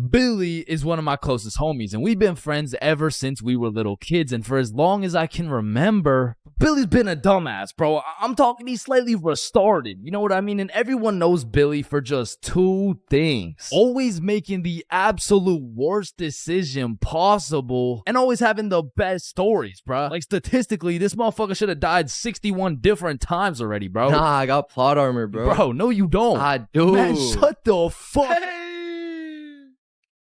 Billy is one of my closest homies, and we've been friends ever since we were little kids, and for as long as I can remember, Billy's been a dumbass, bro. I'm talking he's slightly retarded, you know what I mean? And everyone knows Billy for just two things: always making the absolute worst decision possible, and always having the best stories, bro. Like, statistically, this motherfucker should have died 61 different times already, bro. Nah, I got plot armor, bro. Bro, no you don't. I do. Man, shut the fuck.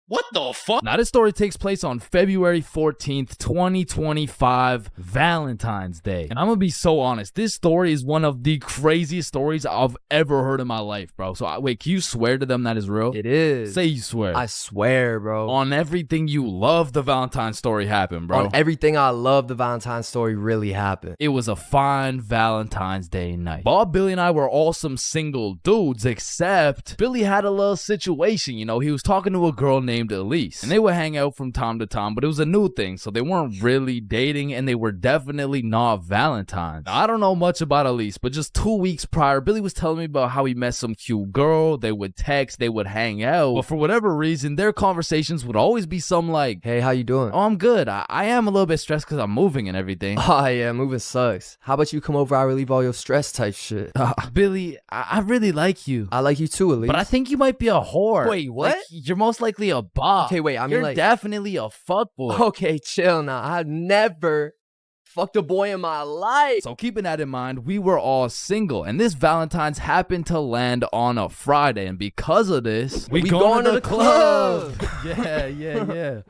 What the fuck? Now, this story takes place on February 14th, 2025, Valentine's Day. And I'm gonna be so honest, this story is one of the craziest stories I've ever heard in my life, bro. So, wait, can you swear to them that is real? It is. Say you swear. I swear, bro. On everything you love, the Valentine's story happened, bro. On everything I love, the Valentine's story really happened. It was a fine Valentine's Day night. Bob, Billy, and I were all some single dudes, except Billy had a little situation, you know. He was talking to a girl named Elise, and they would hang out from time to time, but it was a new thing, so they weren't really dating, and they were definitely not Valentines. Now, I don't know much about Elise, but just 2 weeks prior, Billy was telling me about how he met some cute girl. They would text, they would hang out, but for whatever reason, their conversations would always be some like, hey, how you doing? oh, I'm good. I am a little bit stressed because I'm moving and everything. Oh, yeah, moving sucks. How about you come over, I relieve all your stress type shit? Billy, I really like you. I like you too, Elise. But I think you might be a whore. Wait, what? Like, you're most likely a bop. Okay, wait, I mean, you're like, definitely a fuckboy. okay, chill now. I've never fucked a boy in my life. So keeping that in mind, we were all single, and this Valentine's happened to land on a Friday, and because of this, we going to the club. yeah. Yeah.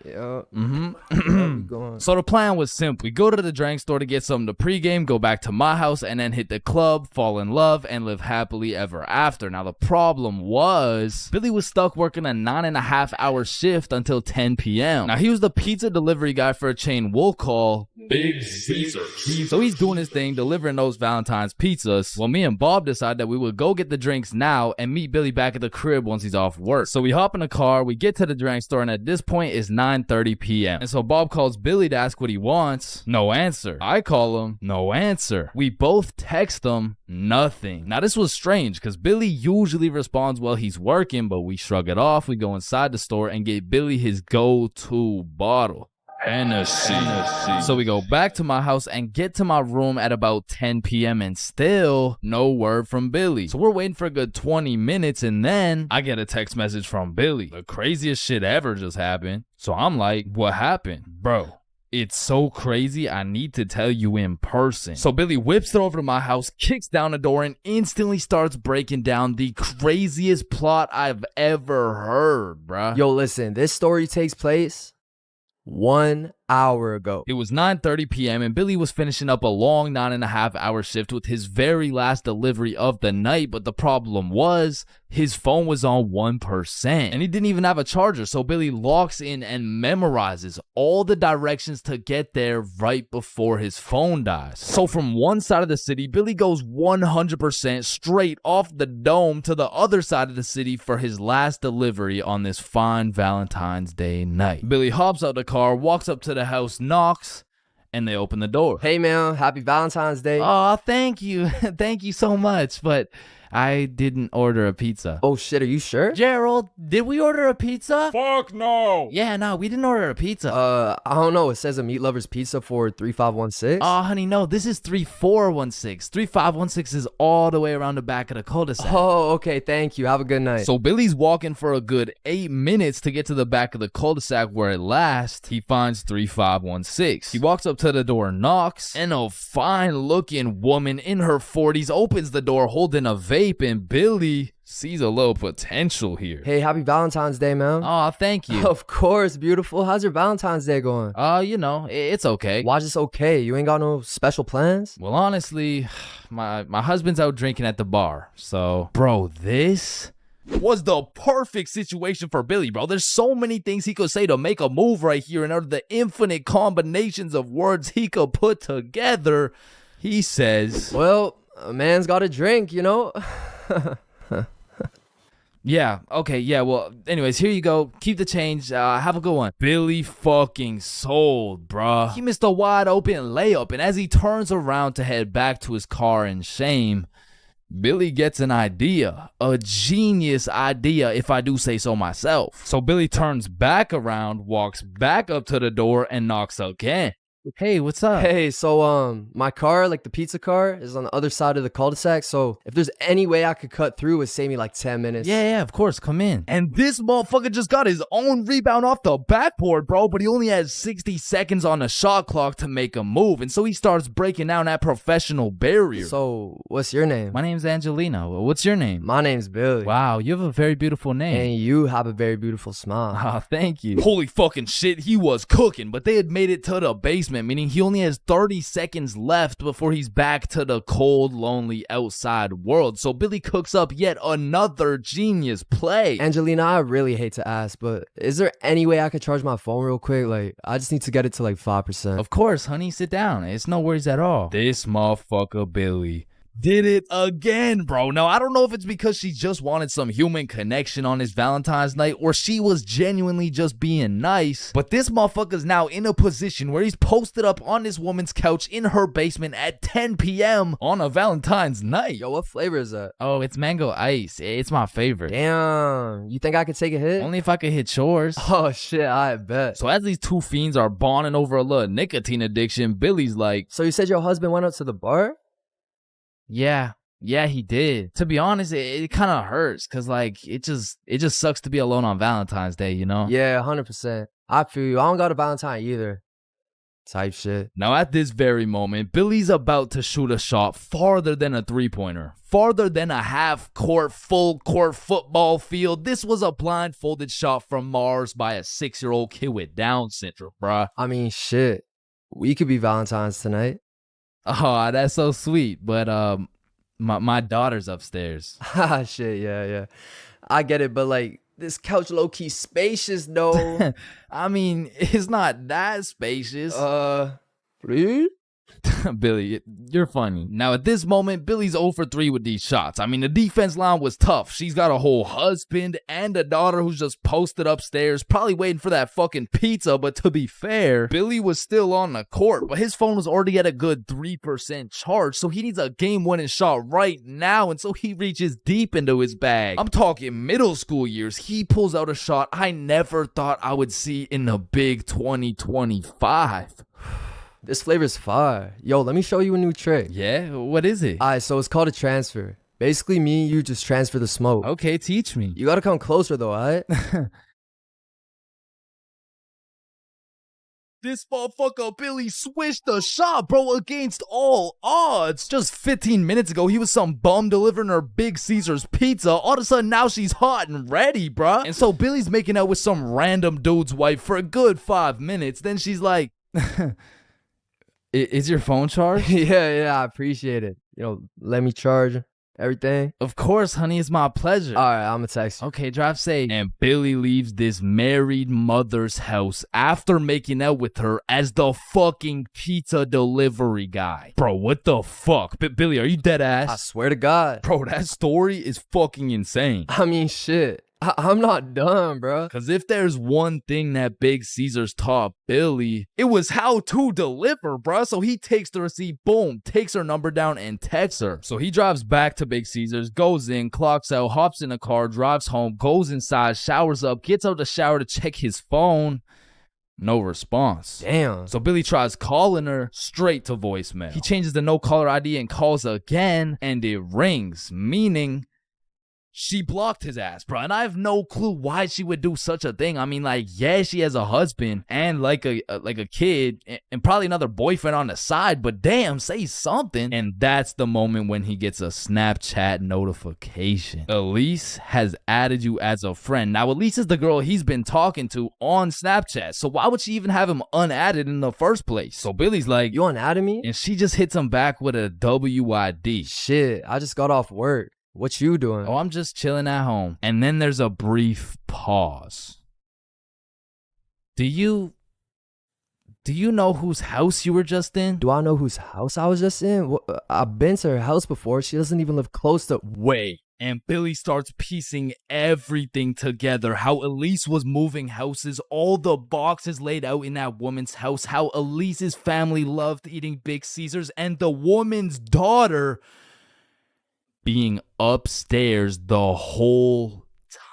So the plan was simple. We go to the drink store to get something to pregame, go back to my house, and then hit the club, fall in love, and live happily ever after. Now, the problem was Billy was stuck working a 9.5-hour shift until 10 p.m. Now, he was the pizza delivery guy for a chain we'll call Big Caesar. So he's doing his thing, delivering those Valentine's pizzas. Well, me and Bob decided that we would go get the drinks now and meet Billy back at the crib once he's off work. So we hop in the car, we get to the drink store, and at this point it's 9:30 p.m. And so Bob calls Billy to ask what he wants. No answer. I call him. No answer. We both text him. Nothing. Now, this was strange because Billy usually responds while he's working, but we shrug it off. We go inside the store and get Billy his go-to bottle. Hennessy. So we go back to my house and get to my room at about 10 p.m. and still no word from Billy. So we're waiting for a good 20 minutes and then I get a text message from Billy. The craziest shit ever just happened. So I'm like, what happened? Bro, it's so crazy, I need to tell you in person. So Billy whips it over to my house, kicks down the door, and instantly starts breaking down the craziest plot I've ever heard, bruh. Yo, listen, this story takes place 1 hour ago. It was 9:30 p.m. and Billy was finishing up a long 9.5-hour shift with his very last delivery of the night, but the problem was his phone was on 1% and he didn't even have a charger. So Billy locks in and memorizes all the directions to get there right before his phone dies. So from one side of the city, Billy goes 100% straight off the dome to the other side of the city for his last delivery on this fine Valentine's Day night. Billy hops out the car, walks up to the house, knocks, and they open the door. Hey, man, happy Valentine's Day. Oh, thank you. Thank you so much, but I didn't order a pizza. Oh, shit, are you sure? Gerald, did we order a pizza? Fuck no. Yeah, no, we didn't order a pizza. I don't know. It says a Meat Lover's Pizza for 3516. Oh, honey, no, this is 3416. 3516 is all the way around the back of the cul-de-sac. Oh, okay, thank you. Have a good night. So Billy's walking for a good 8 minutes to get to the back of the cul-de-sac where at last he finds 3516. He walks up to the door, knocks, and a fine-looking woman in her 40s opens the door holding a vape, and Billy sees a little potential here. Hey, happy Valentine's Day, man. Oh, thank you. Of course, beautiful. How's your Valentine's Day going? You know, it's okay. Why is this okay? You ain't got no special plans? Well, honestly, my husband's out drinking at the bar. So, bro, this was the perfect situation for Billy, bro. There's so many things he could say to make a move right here, and out of the infinite combinations of words he could put together, he says, well, a man's got a drink, you know? Yeah, okay, yeah, well, anyways, here you go. Keep the change. Have a good one. Billy fucking sold, bruh. He missed a wide open layup, and as he turns around to head back to his car in shame, Billy gets an idea, a genius idea if I do say so myself. So Billy turns back around, walks back up to the door, and knocks again. Hey, what's up? Hey, so my car, like the pizza car, is on the other side of the cul-de-sac. So if there's any way I could cut through, it would save me like 10 minutes. Yeah, of course, come in. And this motherfucker just got his own rebound off the backboard, bro, but he only has 60 seconds on the shot clock to make a move, and so he starts breaking down that professional barrier. So what's your name? My name's Angelina. What's your name? My name's Billy. Wow, you have a very beautiful name. And you have a very beautiful smile. Oh, thank you. Holy fucking shit, he was cooking, but they had made it to the basement, meaning he only has 30 seconds left before he's back to the cold, lonely outside world. So Billy cooks up yet another genius play. Angelina, I really hate to ask, but is there any way I could charge my phone real quick? Like, I just need to get it to like 5%. Of course, honey, sit down. It's no worries at all. This motherfucker Billy did it again, bro. Now, I don't know if it's because she just wanted some human connection on his Valentine's night or she was genuinely just being nice, but this motherfucker's now in a position where he's posted up on this woman's couch in her basement at 10 p.m. on a Valentine's night. Yo, what flavor is that? Oh, it's mango ice. It's my favorite. Damn, you think I could take a hit? Only if I could hit yours. Oh shit, I bet. So as these two fiends are bonding over a little nicotine addiction, Billy's like, So you said your husband went out to the bar? Yeah, he did. To be honest, it kind of hurts because like it just sucks to be alone on Valentine's Day, you know? Yeah, 100%. I feel you. I don't got a Valentine either. Type shit. Now at this very moment, Billy's about to shoot a shot farther than a three-pointer, farther than a half-court, full-court football field. This was a blindfolded shot from Mars by a 6-year-old kid with Down syndrome, bruh. I mean, shit. We could be Valentine's tonight. Oh, that's so sweet, but my daughter's upstairs. Ah, shit, yeah. I get it, but like, this couch low-key spacious, though. I mean, it's not that spacious. Please? Billy, you're funny. Now, at this moment, Billy's 0 for 3 with these shots. I mean, the defense line was tough. She's got a whole husband and a daughter who's just posted upstairs, probably waiting for that fucking pizza. But to be fair, Billy was still on the court, but his phone was already at a good 3% charge, so he needs a game-winning shot right now, and so he reaches deep into his bag. I'm talking middle school years. He pulls out a shot I never thought I would see in the big 2025. This flavor's fire. Yo, let me show you a new trick. Yeah? What is it? Alright, so it's called a transfer. Basically, me and you just transfer the smoke. Okay, teach me. You gotta come closer though, alright? This motherfucker Billy switched the shot, bro, against all odds. Just 15 minutes ago, he was some bum delivering her Big Caesar's pizza. All of a sudden, now she's hot and ready, bruh. And so Billy's making out with some random dude's wife for a good 5 minutes. Then she's like, is your phone charged? yeah, I appreciate it. Let me charge everything. Of course, honey, it's my pleasure. Alright, I'm gonna text you. Okay, drive safe. And Billy leaves this married mother's house after making out with her as the fucking pizza delivery guy. Bro, what the fuck? Billy, are you dead ass? I swear to God. Bro, that story is fucking insane. I mean, shit. I'm not done, bro. Because if there's one thing that Big Caesar's taught Billy, it was how to deliver, bro. So he takes the receipt, boom, takes her number down and texts her. So he drives back to Big Caesar's, goes in, clocks out, hops in a car, drives home, goes inside, showers up, gets out the shower to check his phone. No response. Damn. So Billy tries calling her, straight to voicemail. He changes the no caller ID and calls again, and it rings, meaning she blocked his ass, bro. And I have no clue why she would do such a thing. I mean, like, yeah, she has a husband and like a kid and probably another boyfriend on the side, but damn, say something. And that's the moment when he gets a Snapchat notification. Elise has added you as a friend. Now, Elise is the girl he's been talking to on Snapchat, so why would she even have him unadded in the first place? So Billy's like, you unadded me? And she just hits him back with a WID. Shit, I just got off work. What you doing? Oh, I'm just chilling at home. And then there's a brief pause. Do you know whose house you were just in? Do I know whose house I was just in? I've been to her house before. She doesn't even live close to... Wait. And Billy starts piecing everything together. How Elise was moving houses, all the boxes laid out in that woman's house, how Elise's family loved eating Big Caesars, and the woman's daughter being upstairs the whole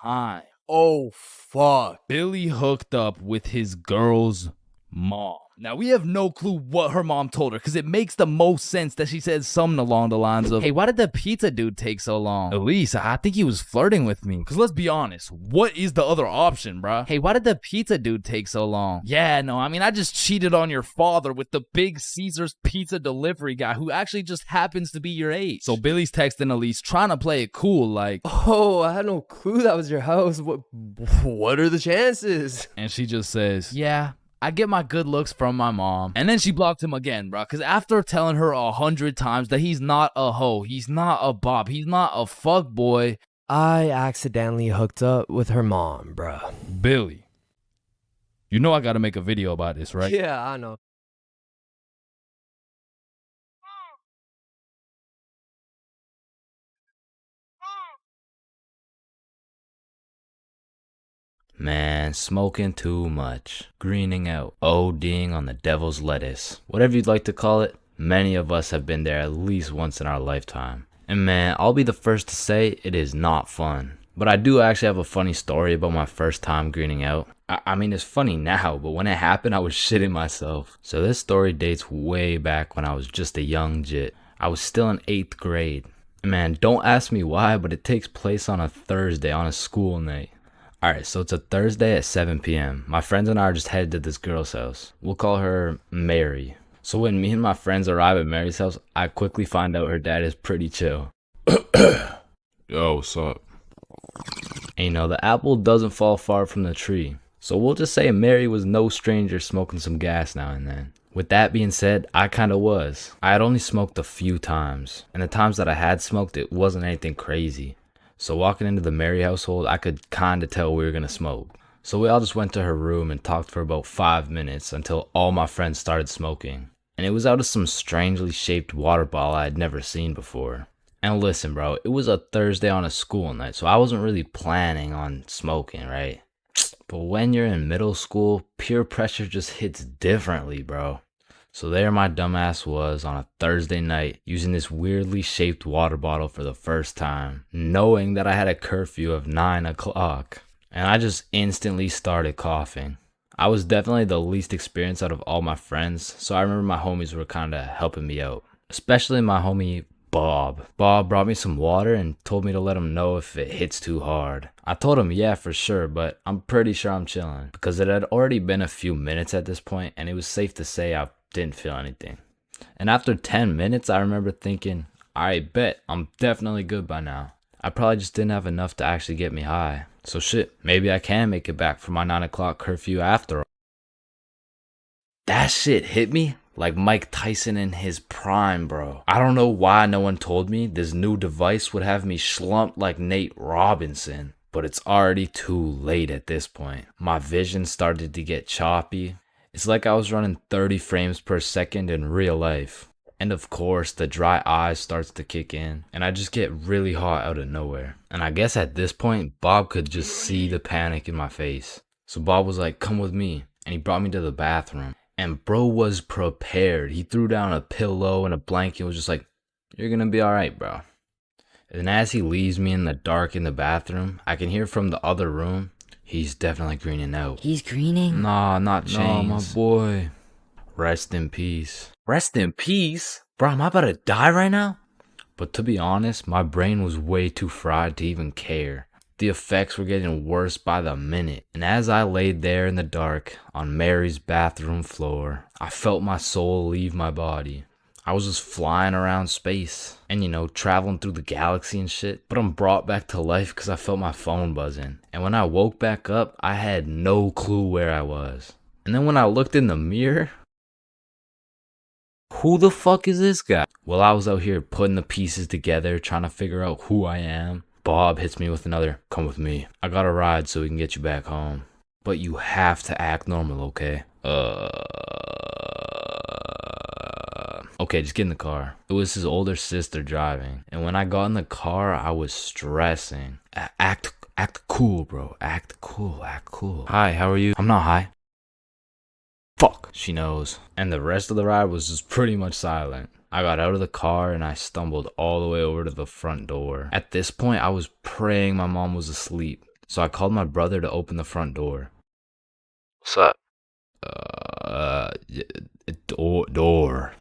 time. Oh, fuck. Billy hooked up with his girl's mom. Now, we have no clue what her mom told her, because it makes the most sense that she said something along the lines of, "Hey, why did the pizza dude take so long? Elise, I think he was flirting with me." Because let's be honest, what is the other option, bruh? "Hey, why did the pizza dude take so long?" "Yeah, no, I mean, I just cheated on your father with the big Caesar's pizza delivery guy who actually just happens to be your age." So Billy's texting Elise, trying to play it cool, like, Oh, I had no clue that was your house. What are the chances? and she just says, "Yeah, I get my good looks from my mom." And then she blocked him again, bro. Because after telling her 100 times that he's not a hoe, he's not a bop, he's not a fuck boy, I accidentally hooked up with her mom, bruh. Billy, you know I gotta make a video about this, right? Yeah, I know. Man, smoking too much, greening out, ODing on the devil's lettuce. Whatever you'd like to call it, many of us have been there at least once in our lifetime. And man, I'll be the first to say it is not fun. But I do actually have a funny story about my first time greening out. I mean, it's funny now, but when it happened, I was shitting myself. So this story dates way back when I was just a young jit. I was still in 8th grade. And man, don't ask me why, but it takes place on a Thursday on a school night. Alright, so it's a Thursday at 7 p.m. My friends and I are just headed to this girl's house. We'll call her Mary. So when me and my friends arrive at Mary's house, I quickly find out her dad is pretty chill. Yo, what's up? And you know, the apple doesn't fall far from the tree. So we'll just say Mary was no stranger smoking some gas now and then. With that being said, I kinda was. I had only smoked a few times. And the times that I had smoked, it wasn't anything crazy. So walking into the Mary household, I could kinda tell we were gonna smoke. So we all just went to her room and talked for about 5 minutes until all my friends started smoking. And it was out of some strangely shaped water bottle I had never seen before. And listen, bro, it was a Thursday on a school night, so I wasn't really planning on smoking, right? But when you're in middle school, peer pressure just hits differently, bro. So there my dumbass was on a Thursday night using this weirdly shaped water bottle for the first time, knowing that I had a curfew of 9 o'clock. And I just instantly started coughing. I was definitely the least experienced out of all my friends, so I remember my homies were kinda helping me out. Especially my homie Bob. Bob brought me some water and told me to let him know if it hits too hard. I told him yeah for sure, but I'm pretty sure I'm chilling. Because it had already been a few minutes at this point, and it was safe to say I didn't feel anything. And after 10 minutes, I remember thinking, I bet I'm definitely good by now. I probably just didn't have enough to actually get me high. So shit, maybe I can make it back for my 9 o'clock curfew after all. That shit hit me like Mike Tyson in his prime, bro. I don't know why no one told me this new device would have me slumped like Nate Robinson. But it's already too late at this point. My vision started to get choppy. It's like I was running 30 frames per second in real life. And of course, the dry eye starts to kick in, and I just get really hot out of nowhere. And I guess at this point, Bob could just see the panic in my face. So Bob was like, come with me, and he brought me to the bathroom. And bro was prepared. He threw down a pillow and a blanket and was just like, you're gonna be alright, bro. And as he leaves me in the dark in the bathroom, I can hear from the other room, he's definitely greening out. He's greening? Nah, not Chains. Nah, my boy. Rest in peace. Rest in peace? Bro, am I about to die right now? But to be honest, my brain was way too fried to even care. The effects were getting worse by the minute. And as I laid there in the dark on Mary's bathroom floor, I felt my soul leave my body. I was just flying around space and, you know, traveling through the galaxy and shit. But I'm brought back to life because I felt my phone buzzing. And when I woke back up, I had no clue where I was. And then when I looked in the mirror, who the fuck is this guy? Well, I was out here putting the pieces together, trying to figure out who I am. Bob hits me with another, come with me. I got a ride so we can get you back home. But you have to act normal, okay? Okay, just get in the car. It was his older sister driving. And when I got in the car, I was stressing. Act cool, bro. Act cool. Hi, how are you? I'm not high. fuck, she knows. And the rest of the ride was just pretty much silent. I got out of the car and I stumbled all the way over to the front door. At this point, I was praying my mom was asleep. So I called my brother to open the front door. What's up? Door.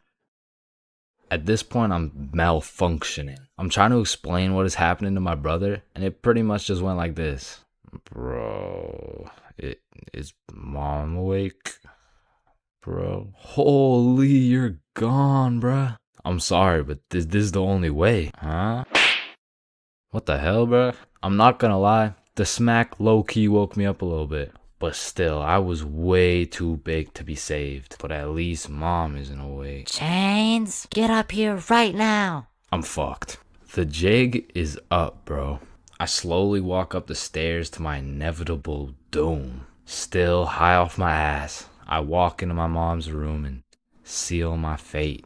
At this point, I'm malfunctioning. I'm trying to explain what is happening to my brother, and it pretty much just went like this. Bro, is mom awake? Bro, holy, you're gone, bruh. I'm sorry, but this is the only way, huh? What the hell, bruh? I'm not gonna lie, the smack low-key woke me up a little bit. But still, I was way too big to be saved. But at least mom isn't awake. Chains, get up here right now. I'm fucked. The jig is up, bro. I slowly walk up the stairs to my inevitable doom. Still high off my ass, I walk into my mom's room and seal my fate.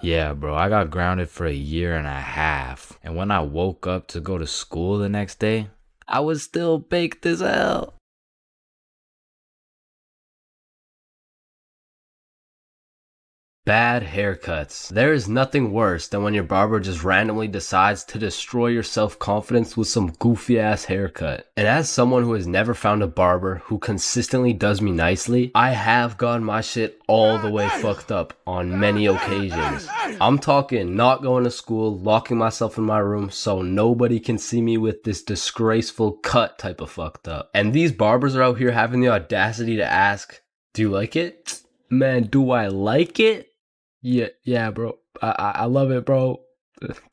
Yeah, bro, I got grounded for 1.5 years. And when I woke up to go to school the next day, I was still baked as hell. Bad haircuts. There is nothing worse than when your barber just randomly decides to destroy your self-confidence with some goofy ass haircut. And as someone who has never found a barber who consistently does me nicely, I have gotten my shit all the way fucked up on many occasions. I'm talking not going to school, locking myself in my room so nobody can see me with this disgraceful cut type of fucked up. And these barbers are out here having the audacity to ask, do you like it? Man, do I like it? Yeah, bro. I love it, bro.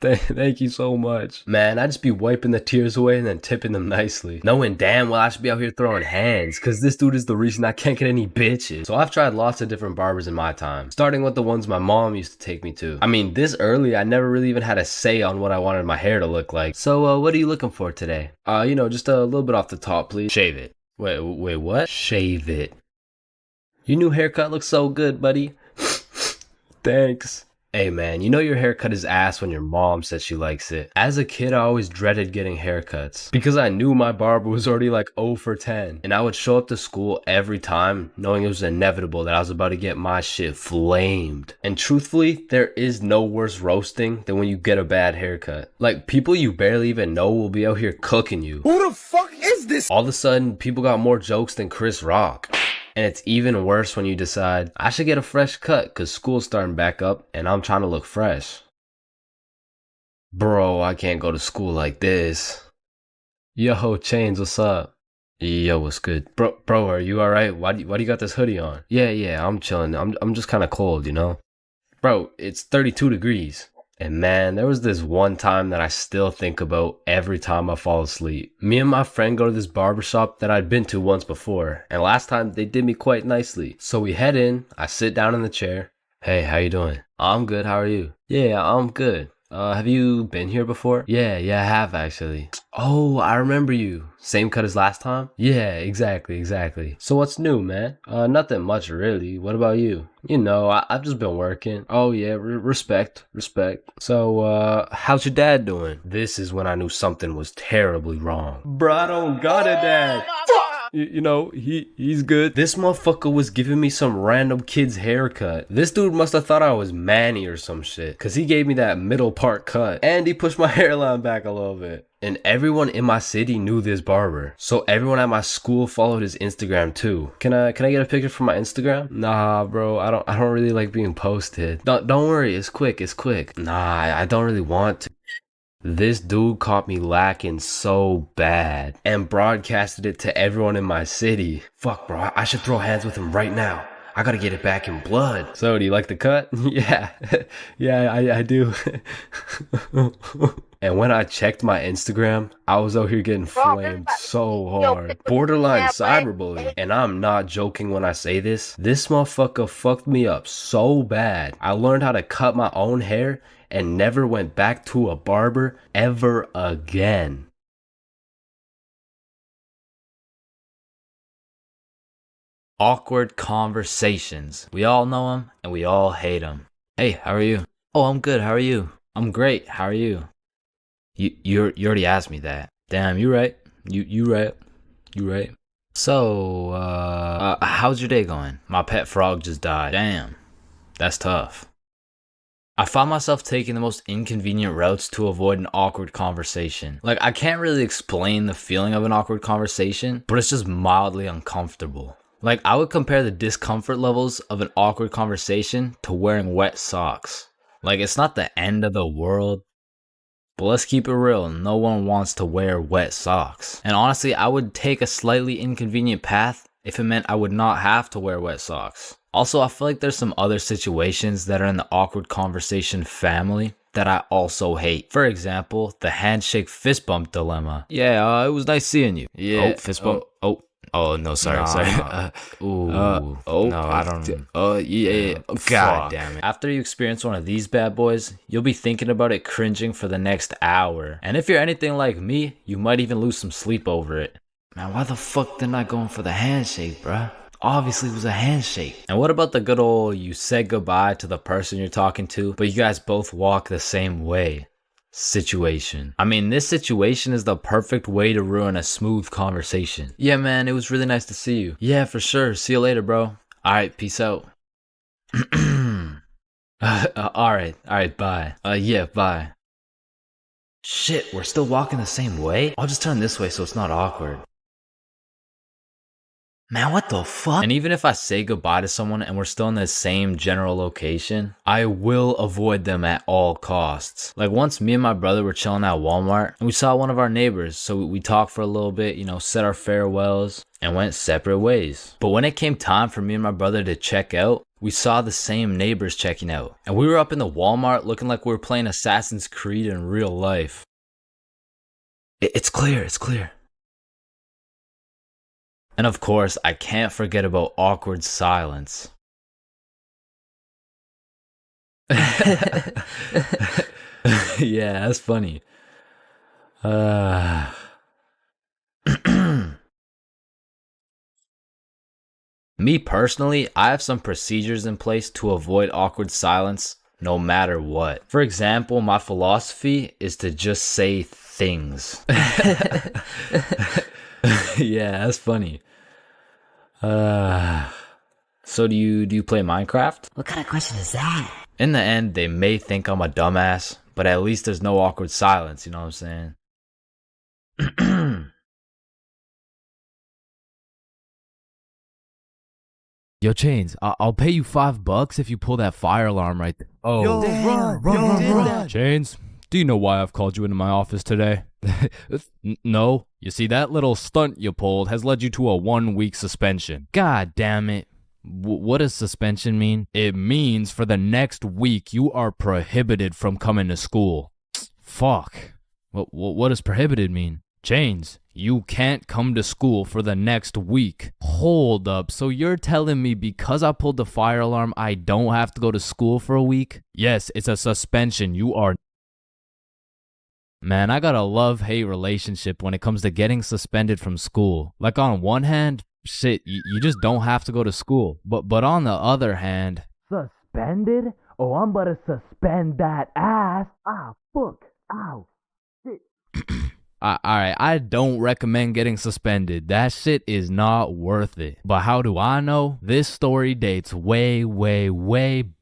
Thank you so much. Man, I just be wiping the tears away and then tipping them nicely. Knowing damn well I should be out here throwing hands, cause this dude is the reason I can't get any bitches. So I've tried lots of different barbers in my time, starting with the ones my mom used to take me to. I mean, this early, I never really even had a say on what I wanted my hair to look like. So, what are you looking for today? Just a little bit off the top, please. Shave it. Wait, what? Shave it. Your new haircut looks so good, buddy. Thanks. Hey man, you know your haircut is ass when your mom says she likes it. As a kid, I always dreaded getting haircuts because I knew my barber was already like 0 for 10. And I would show up to school every time knowing it was inevitable that I was about to get my shit flamed. And truthfully, there is no worse roasting than when you get a bad haircut. Like, people you barely even know will be out here cooking you. Who the fuck is this? All of a sudden, people got more jokes than Chris Rock. And it's even worse when you decide, I should get a fresh cut because school's starting back up and I'm trying to look fresh. Bro, I can't go to school like this. Yo, Chains, what's up? Yo, what's good? Bro, are you alright? Why do you got this hoodie on? Yeah, I'm chilling. I'm just kind of cold, you know? Bro, it's 32 degrees. And man, there was this one time that I still think about every time I fall asleep. Me and my friend go to this barbershop that I'd been to once before, and last time they did me quite nicely. So we head in, I sit down in the chair. Hey, how you doing? I'm good, how are you? Yeah, I'm good. Have you been here before? Yeah, I have actually. Oh, I remember you. Same cut as last time? Yeah, exactly. So what's new, man? Nothing much really. What about you? You know, I've just been working. Oh yeah, respect. So, how's your dad doing? This is when I knew something was terribly wrong. Bro, I don't got a dad. You know, he's good. This motherfucker was giving me some random kid's haircut. This dude must have thought I was Manny or some shit, cause he gave me that middle part cut and he pushed my hairline back a little bit. And everyone in my city knew this barber, so everyone at my school followed his Instagram too. Can I get a picture from my Instagram? Nah, bro, I don't really like being posted. Don't worry, it's quick. Nah, I don't really want to. This dude caught me lacking so bad and broadcasted it to everyone in my city. Fuck, bro, I should throw hands with him right now. I gotta get it back in blood. So, do you like the cut? Yeah, I do. And when I checked my Instagram, I was out here getting flamed so hard. Borderline cyberbullying. And I'm not joking when I say this. This motherfucker fucked me up so bad. I learned how to cut my own hair and never went back to a barber ever again. Awkward conversations. We all know them and we all hate them. Hey, how are you? Oh, I'm good. How are you? I'm great. How are you? You already asked me that. Damn, you right. You right. You right. So, how's your day going? My pet frog just died. Damn. That's tough. I found myself taking the most inconvenient routes to avoid an awkward conversation. Like, I can't really explain the feeling of an awkward conversation, but it's just mildly uncomfortable. Like, I would compare the discomfort levels of an awkward conversation to wearing wet socks. Like, it's not the end of the world, but let's keep it real, no one wants to wear wet socks. And honestly, I would take a slightly inconvenient path if it meant I would not have to wear wet socks. Also, I feel like there's some other situations that are in the awkward conversation family that I also hate. For example, the handshake fist bump dilemma. Yeah, it was nice seeing you. Yeah. Oh, fist bump. Oh no, sorry. No, I don't. Yeah. God damn it. After you experience one of these bad boys, you'll be thinking about it cringing for the next hour. And if you're anything like me, you might even lose some sleep over it. Man, why the fuck didn't I go in for the handshake, bruh? Obviously it was a handshake. And what about the good old you said goodbye to the person you're talking to, but you guys both walk the same way situation? I mean, this situation is the perfect way to ruin a smooth conversation. Yeah, man, it was really nice to see you. Yeah, for sure. See you later, bro. All right, peace out. All right, bye. Yeah, bye. Shit, we're still walking the same way? I'll just turn this way so it's not awkward. Man, what the fuck? And even if I say goodbye to someone and we're still in the same general location, I will avoid them at all costs. Like once me and my brother were chilling at Walmart and we saw one of our neighbors, so we talked for a little bit, said our farewells and went separate ways. But when it came time for me and my brother to check out, we saw the same neighbors checking out. And we were up in the Walmart looking like we were playing Assassin's Creed in real life. It's clear. And of course, I can't forget about awkward silence. Yeah, that's funny. Me personally, I have some procedures in place to avoid awkward silence no matter what. For example, my philosophy is to just say things. Yeah, that's funny. So do you play Minecraft? What kind of question is that? In the end, they may think I'm a dumbass, but at least there's no awkward silence, you know what I'm saying? Yo, Chains, I'll pay you $5 if you pull that fire alarm right there. Oh, Yo, run. Chains, do you know why I've called you into my office today? No. You see, that little stunt you pulled has led you to a 1-week suspension. God damn it. What does suspension mean? It means for the next week you are prohibited from coming to school. Fuck. What does prohibited mean? Chains, you can't come to school for the next week. Hold up, so you're telling me because I pulled the fire alarm, I don't have to go to school for a week? Yes, it's a suspension. You are... Man, I got a love-hate relationship when it comes to getting suspended from school. Like on one hand, shit, you just don't have to go to school. But on the other hand... Suspended? Oh, I'm about to suspend that ass. Ah, fuck. Ow. Shit. Alright, I don't recommend getting suspended. That shit is not worth it. But how do I know? This story dates way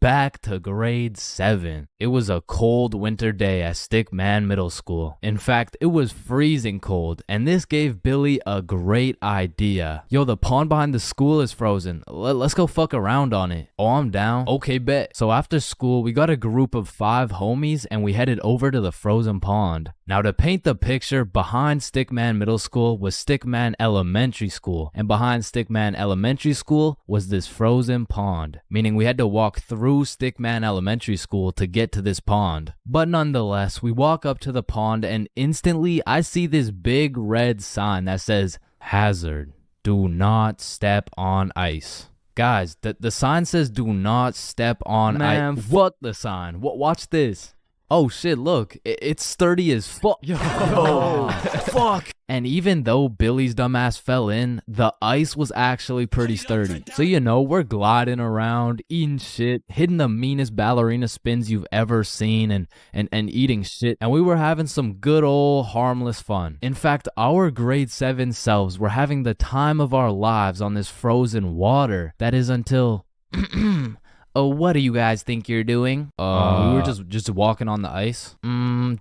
back to grade 7. It was a cold winter day at Stickman Middle School. In fact, it was freezing cold, and this gave Billy a great idea. Yo, the pond behind the school is frozen. Let's go fuck around on it. Oh, I'm down. Okay, bet. So after school, we got a group of 5 homies, and we headed over to the frozen pond. Now, to paint the picture, behind Stickman Middle School was Stickman Elementary School, and behind Stickman Elementary School was this frozen pond, meaning we had to walk through Stickman Elementary School to get to this pond. But nonetheless, we walk up to the pond and instantly I see this big red sign that says, "Hazard, do not step on ice." Guys, the sign says do not step on ice. Man, fuck the sign. Watch this. Oh shit, look, it's sturdy as fuck. Yo, fuck. And even though Billy's dumbass fell in, the ice was actually pretty sturdy. So we're gliding around, eating shit, hitting the meanest ballerina spins you've ever seen, and eating shit. And we were having some good old harmless fun. In fact, our grade 7 selves were having the time of our lives on this frozen water. That is until... Oh, what do you guys think you're doing? We were just walking on the ice.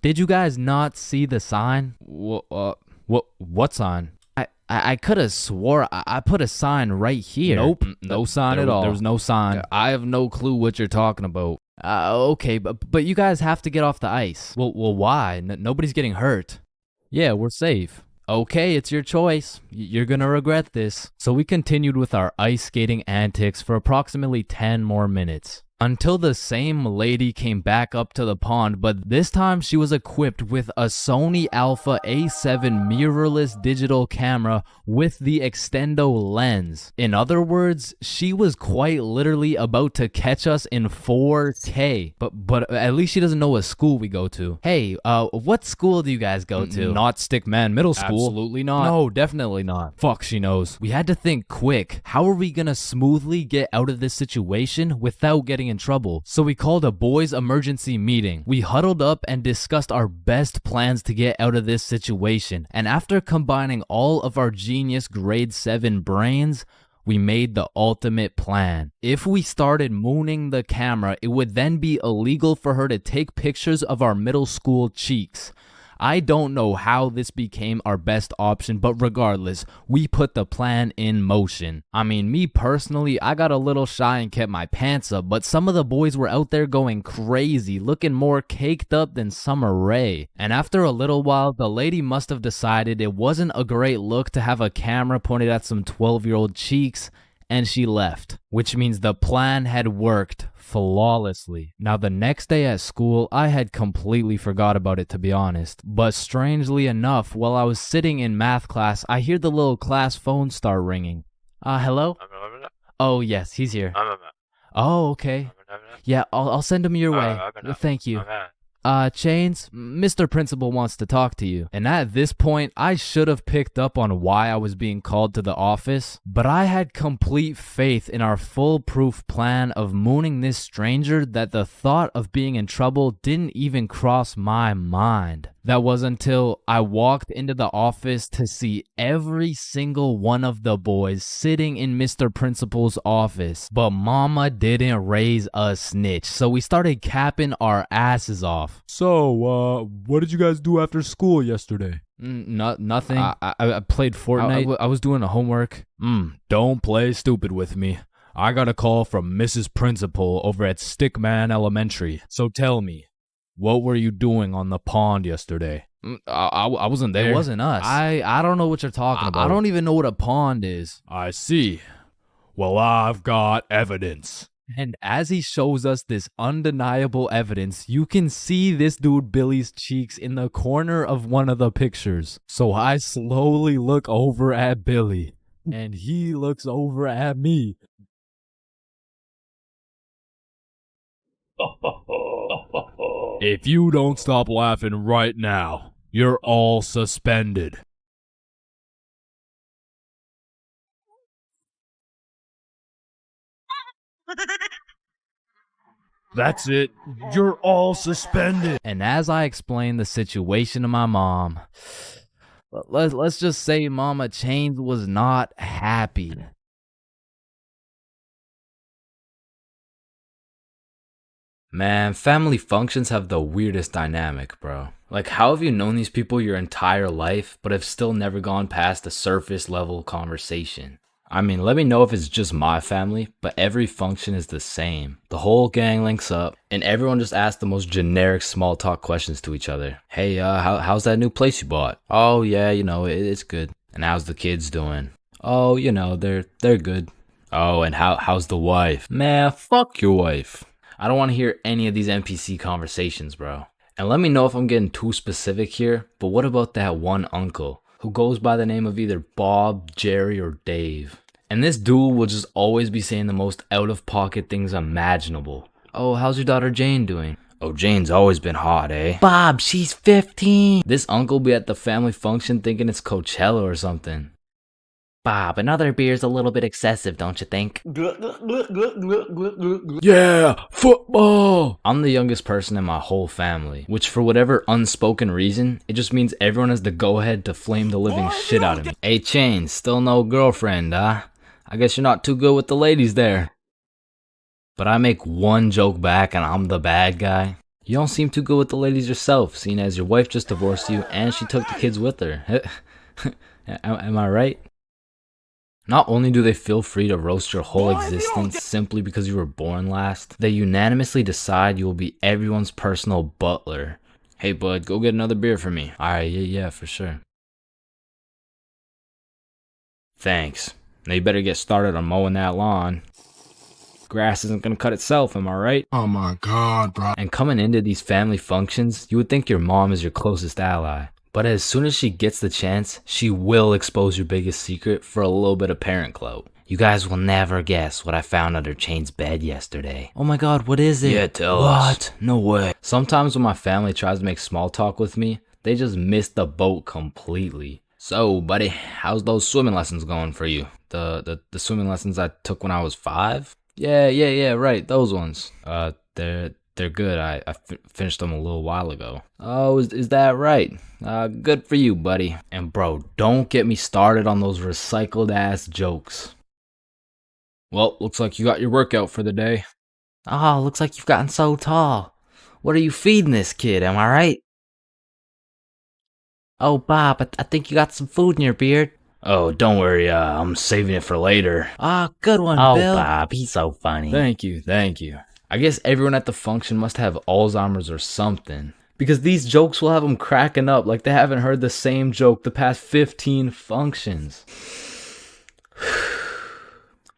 Did you guys not see the sign? What sign? I could have swore I put a sign right here. Nope, no sign at all. There was no sign. I have no clue what you're talking about. Okay, but you guys have to get off the ice. Well, why? Nobody's getting hurt. Yeah, we're safe. Okay, it's your choice. You're gonna regret this. So we continued with our ice skating antics for approximately 10 more minutes. Until the same lady came back up to the pond, but this time she was equipped with a Sony Alpha A7 mirrorless digital camera with the extendo lens. In other words, she was quite literally about to catch us in 4K. But at least she doesn't know what school we go to. Hey, what school do you guys go to? Not Stickman Middle School. Absolutely not. No, definitely not. Fuck, she knows. We had to think quick. How are we gonna smoothly get out of this situation without getting in trouble? So we called a boys emergency meeting. We huddled up and discussed our best plans to get out of this situation. And after combining all of our genius grade 7 brains, we made the ultimate plan. If we started mooning the camera, it would then be illegal for her to take pictures of our middle school cheeks. I don't know how this became our best option, but regardless, we put the plan in motion. I mean, me personally, I got a little shy and kept my pants up, but some of the boys were out there going crazy, looking more caked up than Summer Rae. And after a little while, the lady must have decided it wasn't a great look to have a camera pointed at some 12-year-old cheeks, and she left. Which means the plan had worked flawlessly. Now the next day at school, I had completely forgot about it, to be honest. But strangely enough, while I was sitting in math class, I hear the little class phone start ringing. Hello? Oh yes, he's here. Oh, okay. Yeah, I'll send him your way. Thank you. Chains, Mr. Principal wants to talk to you. And at this point, I should have picked up on why I was being called to the office, but I had complete faith in our foolproof plan of mooning this stranger that the thought of being in trouble didn't even cross my mind. That was until I walked into the office to see every single one of the boys sitting in Mr. Principal's office. But mama didn't raise a snitch, so we started capping our asses off. So, what did you guys do after school yesterday? Nothing. I played Fortnite. I was doing a homework. Don't play stupid with me. I got a call from Mrs. Principal over at Stickman Elementary. So tell me, what were you doing on the pond yesterday? I wasn't there. It wasn't us. I don't know what you're talking about. I don't even know what a pond is. I see. Well, I've got evidence. And as he shows us this undeniable evidence, you can see this dude Billy's cheeks in the corner of one of the pictures. So I slowly look over at Billy, and he looks over at me. If you don't stop laughing right now, you're all suspended. That's it. You're all suspended. And as I explained the situation to my mom, let's just say Mama Chains was not happy. Man, family functions have the weirdest dynamic, bro. Like, how have you known these people your entire life, but have still never gone past a surface level conversation? I mean, let me know if it's just my family, but every function is the same. The whole gang links up, and everyone just asks the most generic small talk questions to each other. Hey, how's that new place you bought? Oh, yeah, it's good. And how's the kids doing? Oh, they're good. Oh, and how's the wife? Man, fuck your wife. I don't want to hear any of these NPC conversations, bro. And let me know if I'm getting too specific here, but what about that one uncle who goes by the name of either Bob, Jerry, or Dave? And this dude will just always be saying the most out-of-pocket things imaginable. Oh, how's your daughter Jane doing? Oh, Jane's always been hot, eh? Bob, she's 15. This uncle be at the family function thinking it's Coachella or something. Bob, another beer's a little bit excessive, don't you think? Yeah, football. I'm the youngest person in my whole family, which for whatever unspoken reason, it just means everyone has the go-ahead to flame the living shit out of me. Hey, Chains, still no girlfriend, huh? I guess you're not too good with the ladies there. But I make one joke back and I'm the bad guy. You don't seem too good with the ladies yourself, seeing as your wife just divorced you and she took the kids with her. Am I right? Not only do they feel free to roast your whole existence simply because you were born last, they unanimously decide you will be everyone's personal butler. Hey bud, go get another beer for me. Alright, yeah, for sure. Thanks. Now you better get started on mowing that lawn. Grass isn't gonna cut itself, am I right? Oh my god, bro. And coming into these family functions, you would think your mom is your closest ally. But as soon as she gets the chance, she will expose your biggest secret for a little bit of parent clout. You guys will never guess what I found under Chain's bed yesterday. Oh my god, what is it? Yeah, tell us. No way. Sometimes when my family tries to make small talk with me, they just miss the boat completely. So, buddy, how's those swimming lessons going for you? The swimming lessons I took when I was 5? Yeah, right, those ones. They're good. I finished them a little while ago. Oh, is that right? Good for you, buddy. And bro, don't get me started on those recycled ass jokes. Well, looks like you got your workout for the day. Oh, looks like you've gotten so tall. What are you feeding this kid, am I right? Oh, Bob, I think you got some food in your beard. Oh, don't worry, I'm saving it for later. Ah, good one, Oh, Bill. Bob, he's so funny. Thank you. I guess everyone at the function must have Alzheimer's or something. Because these jokes will have them cracking up like they haven't heard the same joke the past 15 functions.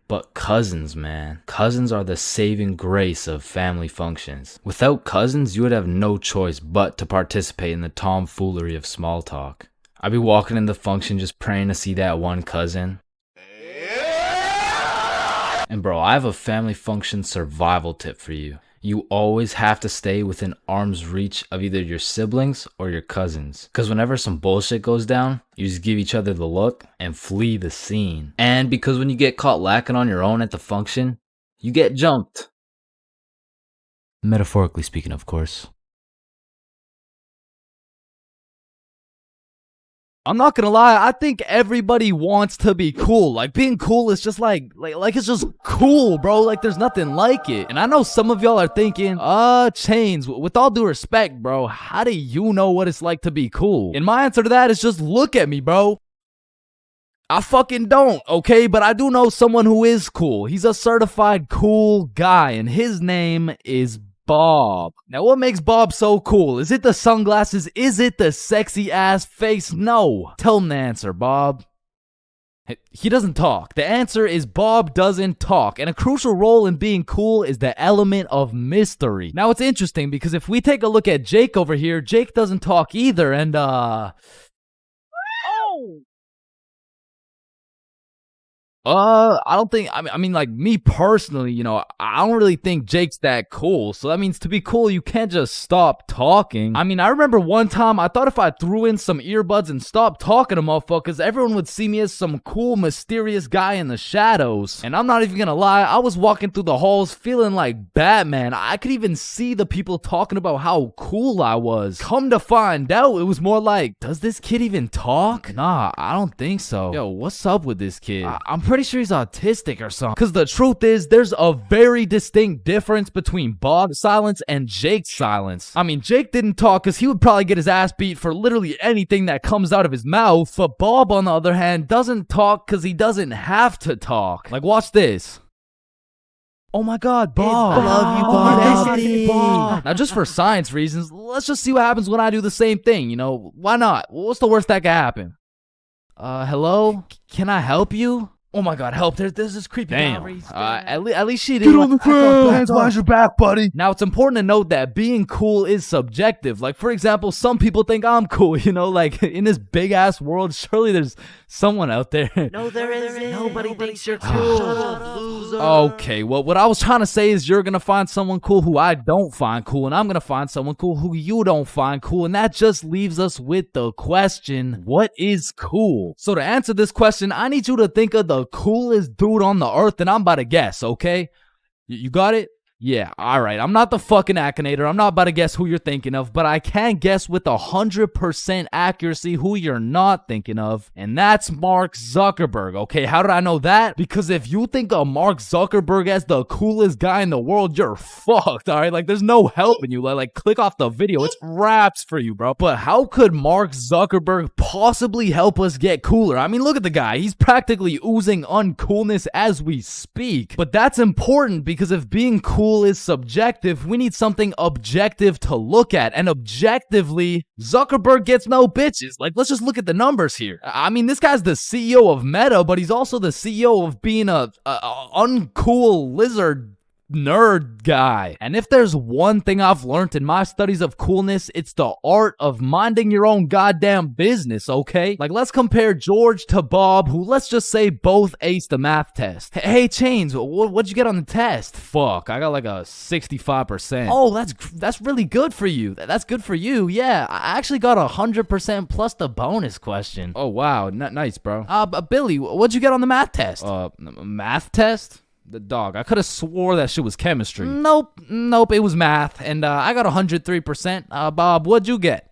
But cousins, man. Cousins are the saving grace of family functions. Without cousins, you would have no choice but to participate in the tomfoolery of small talk. I'd be walking in the function just praying to see that one cousin. And bro, I have a family function survival tip for you. You always have to stay within arm's reach of either your siblings or your cousins. Because whenever some bullshit goes down, you just give each other the look and flee the scene. And because when you get caught lacking on your own at the function, you get jumped. Metaphorically speaking, of course. I'm not gonna lie, I think everybody wants to be cool. Like, being cool is just like it's just cool, bro. Like, there's nothing like it. And I know some of y'all are thinking, Chains, with all due respect, bro, how do you know what it's like to be cool? And my answer to that is just look at me, bro. I fucking don't, okay? But I do know someone who is cool. He's a certified cool guy, and his name is Bob. Now, what makes Bob so cool? Is it the sunglasses? Is it the sexy ass face? No. Tell him the answer, Bob. He doesn't talk. The answer is Bob doesn't talk. And a crucial role in being cool is the element of mystery. Now, it's interesting because if we take a look at Jake over here, Jake doesn't talk either. And, I don't think, I mean, like, me personally, you know, I don't really think Jake's that cool. So that means to be cool, you can't just stop talking. I mean, I remember one time I thought if I threw in some earbuds and stopped talking to motherfuckers, everyone would see me as some cool, mysterious guy in the shadows. And I'm not even gonna lie, I was walking through the halls feeling like Batman. I could even see the people talking about how cool I was. Come to find out, it was more like, does this kid even talk? Nah, I don't think so. Yo, what's up with this kid? I'm pretty sure he's autistic or something. Because the truth is, there's a very distinct difference between Bob's silence and Jake's silence. I mean, Jake didn't talk because he would probably get his ass beat for literally anything that comes out of his mouth. But Bob, on the other hand, doesn't talk because he doesn't have to talk. Like, watch this. Oh my god, Bob. I love you, Bob. Now, just for science reasons, let's just see what happens when I do the same thing. You know, why not? What's the worst that could happen? Hello? Can I help you? Oh my god, help. There's this creepy guy. At least she didn't. Get on the ground. Hands behind your back, buddy. Now, it's important to note that being cool is subjective. Like, for example, some people think I'm cool, you know? Like, in this big-ass world, surely there's someone out there. No, there isn't. Nobody thinks you're cool. Shut up, loser. Okay, well, what I was trying to say is you're gonna find someone cool who I don't find cool, and I'm gonna find someone cool who you don't find cool, and that just leaves us with the question, what is cool? So to answer this question, I need you to think of the coolest dude on the earth, and I'm about to guess, okay? You got it? Yeah, alright, I'm not the fucking Akinator, I'm not about to guess who you're thinking of, but I can guess with 100% accuracy who you're not thinking of, and that's Mark Zuckerberg, okay? How did I know that? Because if you think of Mark Zuckerberg as the coolest guy in the world, you're fucked, alright? Like, there's no helping you, like click off the video, it's raps for you, bro. But how could Mark Zuckerberg possibly help us get cooler? I mean, look at the guy, he's practically oozing uncoolness as we speak, but that's important because if being cool is subjective, we need something objective to look at, and objectively, Zuckerberg gets no bitches. Like, let's just look at the numbers here. I mean, this guy's the CEO of Meta, but he's also the CEO of being a uncool lizard nerd guy. And if there's one thing I've learned in my studies of coolness, it's the art of minding your own goddamn business, okay? Like, let's compare George to Bob, who, let's just say, both aced the math test. Hey, Chains, what'd you get on the test? Fuck, I got like a 65%. Oh, that's really good for you. That's good for you, yeah. I actually got 100% plus the bonus question. Oh, wow, nice, bro. Billy, what'd you get on the math test? Math test? The dog. I could have swore that shit was chemistry. Nope, it was math, and I got 103%. Bob, what'd you get?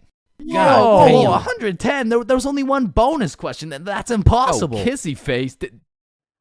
God, 110. There was only one bonus question. That's impossible. Oh, kissy face.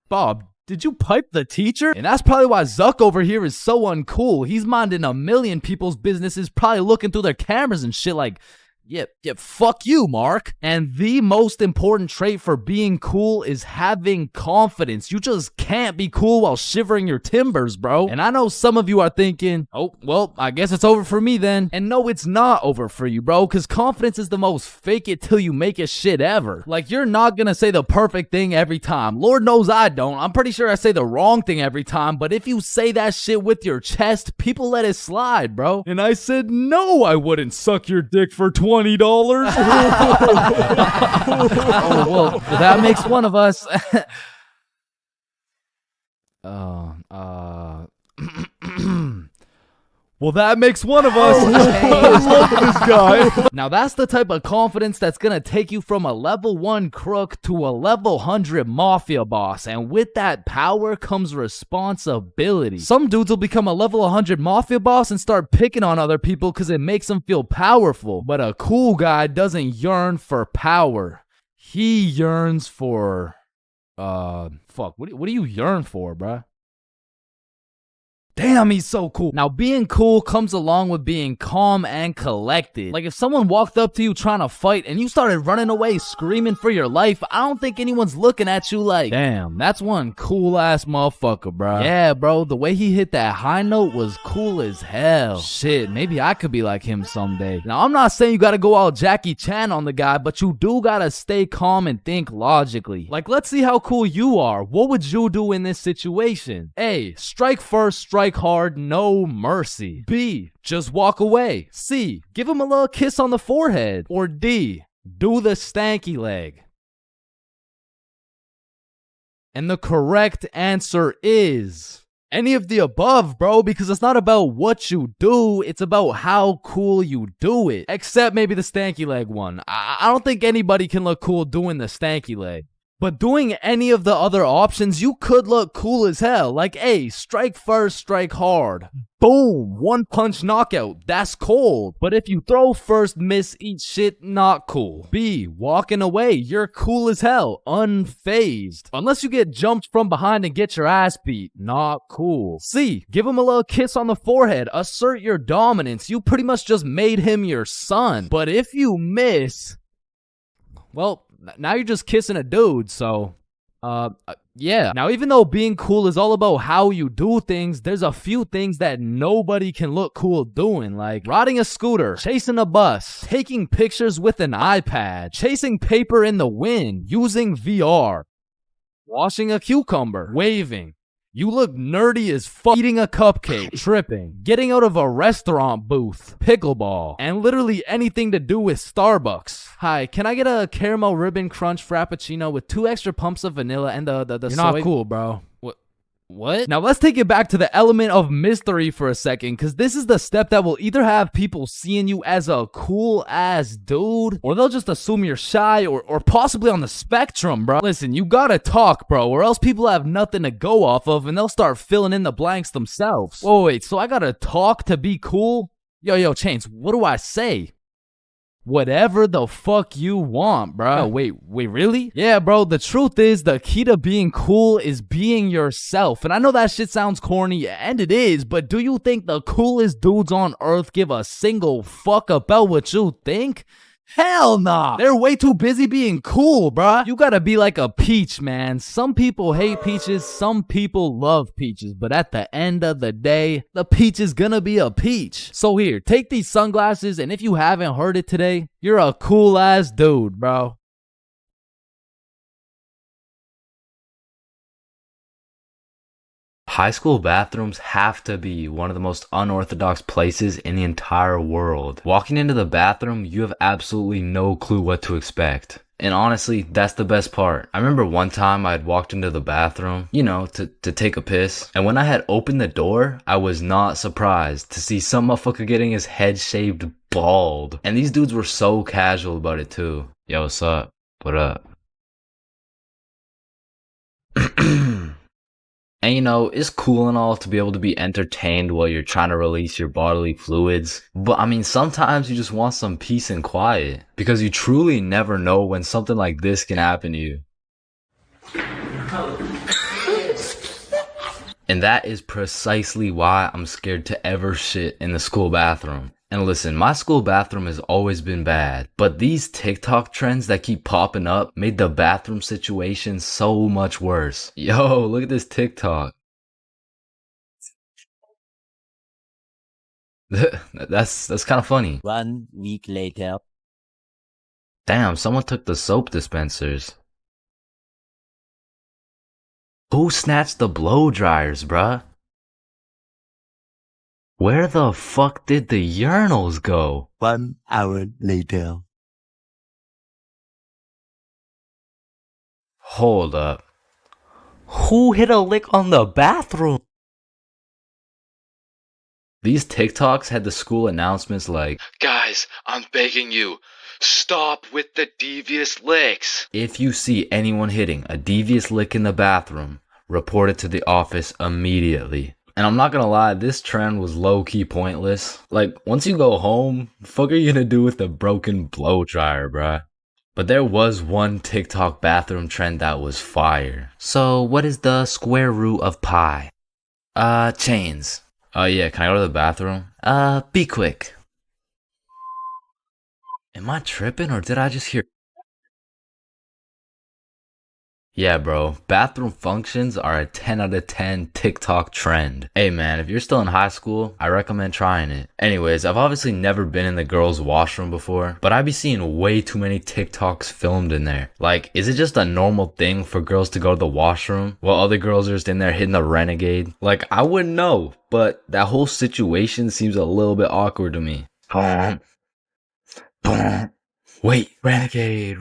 Bob, did you pipe the teacher? And that's probably why Zuck over here is so uncool. He's minding a million people's businesses, probably looking through their cameras and shit like, yeah, fuck you, Mark. And the most important trait for being cool is having confidence. You just can't be cool while shivering your timbers, bro. And I know some of you are thinking, oh, well, I guess it's over for me then. And no, it's not over for you, bro, because confidence is the most fake it till you make it shit ever. Like, you're not gonna say the perfect thing every time. Lord knows I don't. I'm pretty sure I say the wrong thing every time, but if you say that shit with your chest, people let it slide, bro. And I said, no, I wouldn't suck your dick for $20. Oh, well, that makes one of us. Well, that makes one of us. I love this guy. Now, that's the type of confidence that's gonna take you from a level 1 crook to a level 100 mafia boss. And with that power comes responsibility. Some dudes will become a level 100 mafia boss and start picking on other people because it makes them feel powerful. But a cool guy doesn't yearn for power. He yearns for... fuck, what do you yearn for, bruh? Damn, he's so cool. Now, being cool comes along with being calm and collected. Like, if someone walked up to you trying to fight and you started running away screaming for your life, I don't think anyone's looking at you like, damn, that's one cool-ass motherfucker, bro. Yeah, bro, the way he hit that high note was cool as hell. Shit, maybe I could be like him someday. Now, I'm not saying you gotta go all Jackie Chan on the guy, but you do gotta stay calm and think logically. Like, let's see how cool you are. What would you do in this situation? A, strike first, strike hard, no mercy. B, just walk away. C, give him a little kiss on the forehead. Or D, do the stanky leg. And the correct answer is any of the above, bro, because it's not about what you do, it's about how cool you do it. Except maybe the stanky leg one. I don't think anybody can look cool doing the stanky leg. But doing any of the other options, you could look cool as hell. Like, A, strike first, strike hard. Boom, one punch knockout. That's cold. But if you throw first, miss, eat shit, not cool. B, walking away. You're cool as hell. Unfazed. Unless you get jumped from behind and get your ass beat. Not cool. C, give him a little kiss on the forehead. Assert your dominance. You pretty much just made him your son. But if you miss, well, now you're just kissing a dude, so, yeah. Now, even though being cool is all about how you do things, there's a few things that nobody can look cool doing, like riding a scooter, chasing a bus, taking pictures with an iPad, chasing paper in the wind, using VR, washing a cucumber, waving. You look nerdy as fuck, eating a cupcake, tripping, getting out of a restaurant booth, pickleball, and literally anything to do with Starbucks. Hi, can I get a caramel ribbon crunch frappuccino with 2 extra pumps of vanilla and the You're soy? not cool, bro. What? What? Now let's take it back to the element of mystery for a second, because this is the step that will either have people seeing you as a cool ass dude, or they'll just assume you're shy or possibly on the spectrum, bro. Listen, you gotta talk, bro, or else people have nothing to go off of and they'll start filling in the blanks themselves. Whoa, wait, so I gotta talk to be cool? Yo, Chains, what do I say? Whatever the fuck you want, bro. Oh, wait, really? Yeah, bro, the truth is the key to being cool is being yourself. And I know that shit sounds corny, and it is, but do you think the coolest dudes on earth give a single fuck about what you think? Hell nah. They're way too busy being cool, bruh. You gotta be like a peach, man. Some people hate peaches, some people love peaches, but at the end of the day, the peach is gonna be a peach. So here, take these sunglasses, and if you haven't heard it today, you're a cool ass dude, bro. High school bathrooms have to be one of the most unorthodox places in the entire world. Walking into the bathroom, you have absolutely no clue what to expect. And honestly, that's the best part. I remember one time I had walked into the bathroom, to take a piss. And when I had opened the door, I was not surprised to see some motherfucker getting his head shaved bald. And these dudes were so casual about it too. Yo, what's up? What up? And it's cool and all to be able to be entertained while you're trying to release your bodily fluids. But I mean, sometimes you just want some peace and quiet. Because you truly never know when something like this can happen to you. And that is precisely why I'm scared to ever shit in the school bathroom. And listen, my school bathroom has always been bad, but these TikTok trends that keep popping up made the bathroom situation so much worse. Yo, look at this TikTok. That's kind of funny. 1 week later. Damn, someone took the soap dispensers. Who snatched the blow dryers, bruh? Where the fuck did the urinals go? 1 hour later. Hold up. Who hit a lick on the bathroom? These TikToks had the school announcements like, "Guys, I'm begging you, stop with the devious licks." If you see anyone hitting a devious lick in the bathroom, report it to the office immediately. And I'm not gonna lie, this trend was low-key pointless. Like, once you go home, the fuck are you gonna do with the broken blow dryer, bruh? But there was one TikTok bathroom trend that was fire. So, what is the square root of pi? Chains. Yeah, can I go to the bathroom? Be quick. Am I tripping or did I just hear? Yeah, bro, bathroom functions are a 10 out of 10 TikTok trend. Hey man, if you're still in high school, I recommend trying it. Anyways, I've obviously never been in the girls' washroom before, but I be seeing way too many TikToks filmed in there. Like, is it just a normal thing for girls to go to the washroom while other girls are just in there hitting the renegade? Like, I wouldn't know, but that whole situation seems a little bit awkward to me. Wait, renegade.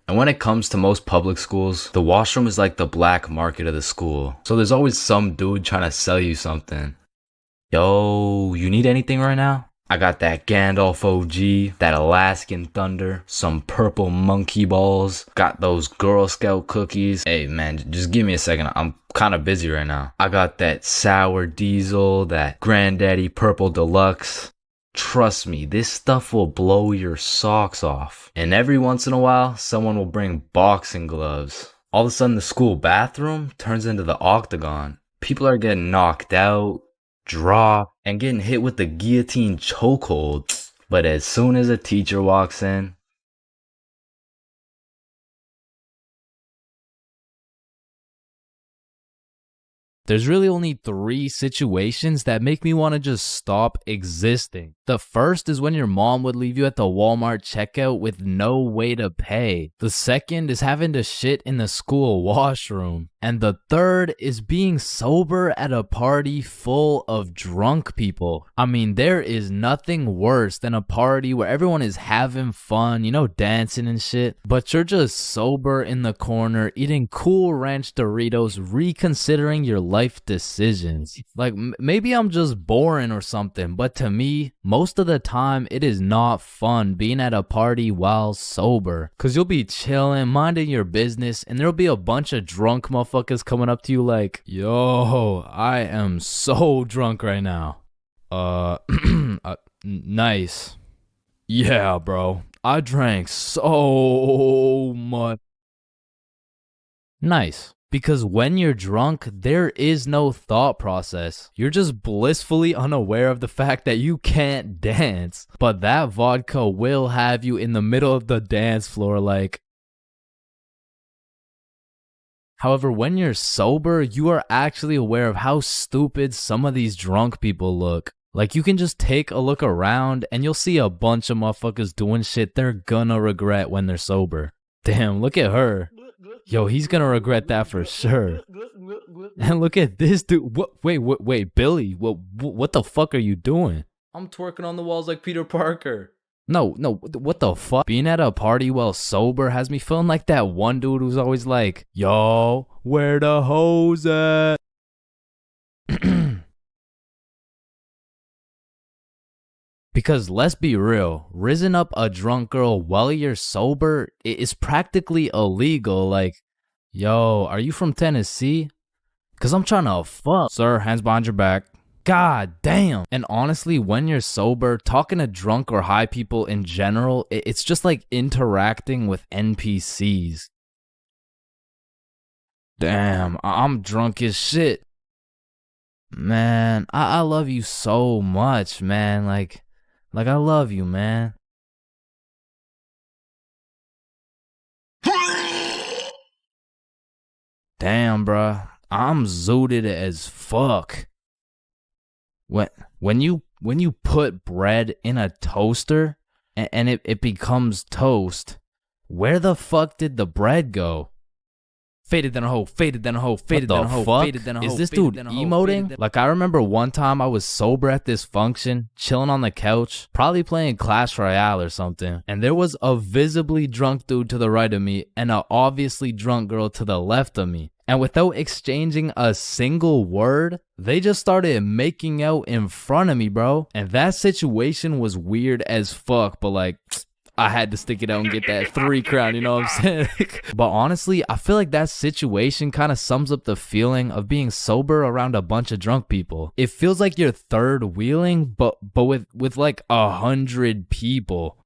And when it comes to most public schools, the washroom is like the black market of the school. So there's always some dude trying to sell you something. Yo, you need anything right now? I got that Gandalf OG, that Alaskan Thunder, some purple monkey balls, got those Girl Scout cookies. Hey man, just give me a second, I'm kind of busy right now. I got that Sour Diesel, that Granddaddy Purple Deluxe. Trust me, this stuff will blow your socks off. And every once in a while, someone will bring boxing gloves. All of a sudden, the school bathroom turns into the octagon. People are getting knocked out, dropped, and getting hit with the guillotine chokehold. But as soon as a teacher walks in, There's really only 3 situations that make me want to just stop existing. The first is when your mom would leave you at the Walmart checkout with no way to pay. The second is having to shit in the school washroom. And the third is being sober at a party full of drunk people. I mean, there is nothing worse than a party where everyone is having fun, you know, dancing and shit, but you're just sober in the corner, eating Cool Ranch Doritos, reconsidering your life decisions. Like, maybe I'm just boring or something, but to me, most of the time, it is not fun being at a party while sober. Cause you'll be chilling, minding your business, and there'll be a bunch of drunk motherfuckers coming up to you like, yo, I am so drunk right now. Nice. Yeah, bro. I drank so much. Nice. Because when you're drunk, there is no thought process. You're just blissfully unaware of the fact that you can't dance. But that vodka will have you in the middle of the dance floor like... However, when you're sober, you are actually aware of how stupid some of these drunk people look. Like, you can just take a look around and you'll see a bunch of motherfuckers doing shit they're gonna regret when they're sober. Damn, look at her. Yo, he's gonna regret that for sure. And look at this dude. Wait, Billy. What the fuck are you doing? I'm twerking on the walls like Peter Parker. No, what the fuck? Being at a party while sober has me feeling like that one dude who's always like, yo, where the hoes at? Because let's be real, rizzing up a drunk girl while you're sober is practically illegal. Like, yo, are you from Tennessee? Cause I'm trying to fuck. Sir, hands behind your back. God damn. And honestly, when you're sober, talking to drunk or high people in general, it's just like interacting with NPCs. Damn, I'm drunk as shit. Man, I love you so much, man. Like I love you, man. Damn, bruh. I'm zooted as fuck. When you put bread in a toaster and it becomes toast, where the fuck did the bread go? Faded than a hoe, faded than a hoe, faded than a hoe, faded than a hoe. Is this dude emoting? Like, I remember one time I was sober at this function, chilling on the couch, probably playing Clash Royale or something, and there was a visibly drunk dude to the right of me and a obviously drunk girl to the left of me. And without exchanging a single word, they just started making out in front of me, bro. And that situation was weird as fuck, but like, I had to stick it out and get that 3 crown, you know what I'm saying? But honestly, I feel like that situation kind of sums up the feeling of being sober around a bunch of drunk people. It feels like you're third wheeling, but with like 100 people.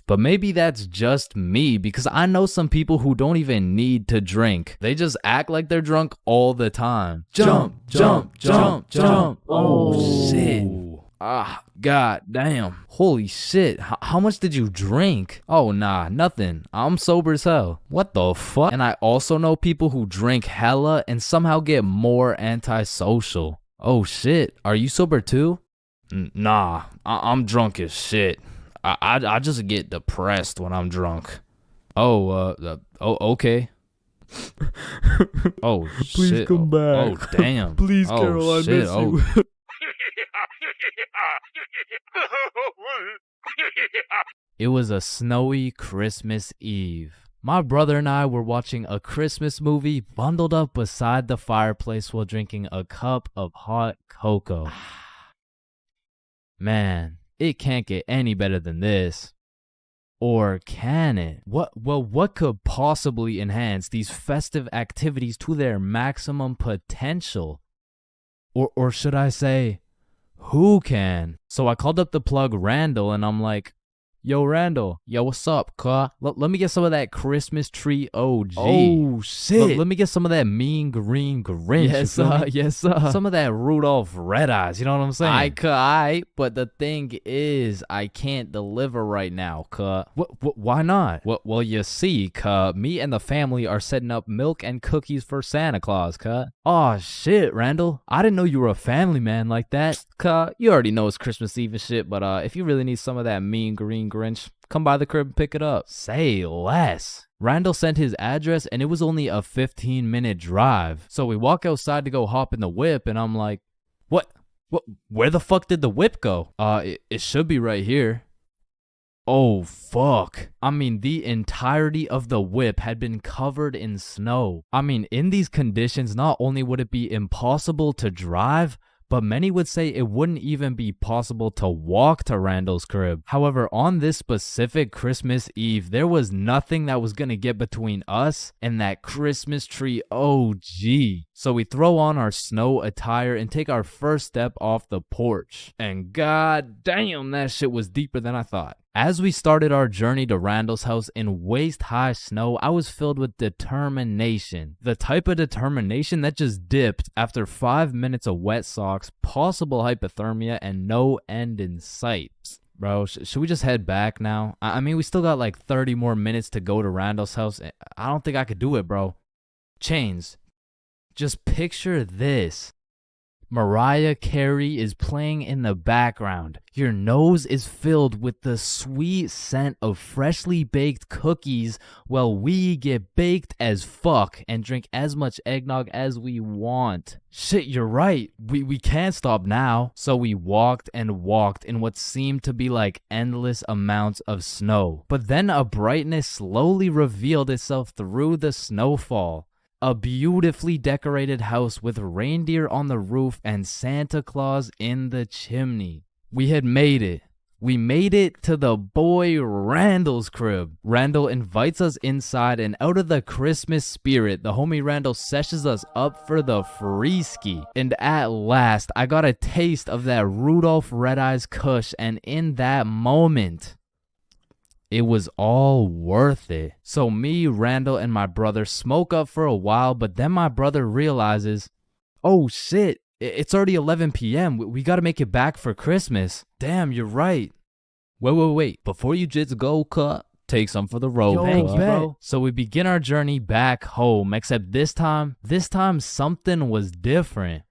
But maybe that's just me, because I know some people who don't even need to drink. They just act like they're drunk all the time. Jump. Oh, shit. Ah, god damn. Holy shit. How much did you drink? Oh, nah, nothing. I'm sober as hell. What the fuck? And I also know people who drink hella and somehow get more antisocial. Oh, shit. Are you sober too? Nah, I'm drunk as shit. I just get depressed when I'm drunk. Okay. Oh, Please shit. come back. Oh, damn. Please, Oh, Carol, I shit. miss you. It was a snowy Christmas Eve. My brother and I were watching a Christmas movie bundled up beside the fireplace while drinking a cup of hot cocoa. Man, it can't get any better than this. Or can it? What could possibly enhance these festive activities to their maximum potential? Or should I say, who can? So I called up the plug Randall and I'm like, Yo, Randall. Yo, what's up, cuh? Let me get some of that Christmas tree OG. Oh, shit. Let me get some of that mean green Grinch. Yes, sir. Yes, sir. Some of that Rudolph Red Eyes. You know what I'm saying? But the thing is, I can't deliver right now, cuh. Why not? Well, you see, cuh, me and the family are setting up milk and cookies for Santa Claus, cuh. Oh, shit, Randall. I didn't know you were a family man like that. Cuh, you already know it's Christmas Eve and shit, but if you really need some of that mean green Grinch, come by the crib and pick it up. Say less. Randall sent his address and it was only a 15-minute drive. So we walk outside to go hop in the whip and I'm like, what? Where the fuck did the whip go? It should be right here. Oh, fuck. I mean, the entirety of the whip had been covered in snow. I mean, in these conditions, not only would it be impossible to drive, but many would say it wouldn't even be possible to walk to Randall's crib. However, on this specific Christmas Eve, there was nothing that was gonna get between us and that Christmas tree OG. So we throw on our snow attire and take our first step off the porch. And god damn, that shit was deeper than I thought. As we started our journey to Randall's house in waist-high snow, I was filled with determination. The type of determination that just dipped after 5 minutes of wet socks, possible hypothermia, and no end in sight. Bro, should we just head back now? I mean, we still got like 30 more minutes to go to Randall's house. I don't think I could do it, bro. Chains, just picture this. Mariah Carey is playing in the background. Your nose is filled with the sweet scent of freshly baked cookies while we get baked as fuck and drink as much eggnog as we want. Shit, you're right. We can't stop now. So we walked and walked in what seemed to be like endless amounts of snow. But then a brightness slowly revealed itself through the snowfall. A beautifully decorated house with reindeer on the roof and Santa Claus in the chimney. We had made it. We made it to the boy Randall's crib. Randall invites us inside, and out of the Christmas spirit, the homie Randall sessions us up for the free ski. And at last, I got a taste of that Rudolph Red Eyes Kush, and in that moment, it was all worth it. So me, Randall, and my brother smoke up for a while, but then my brother realizes, oh shit, it's already 11 p.m. We gotta make it back for Christmas. Damn, you're right. Wait. Before you just go, cut, take some for the road. Yo, Thank you, bet. bro. So we begin our journey back home, except this time something was different.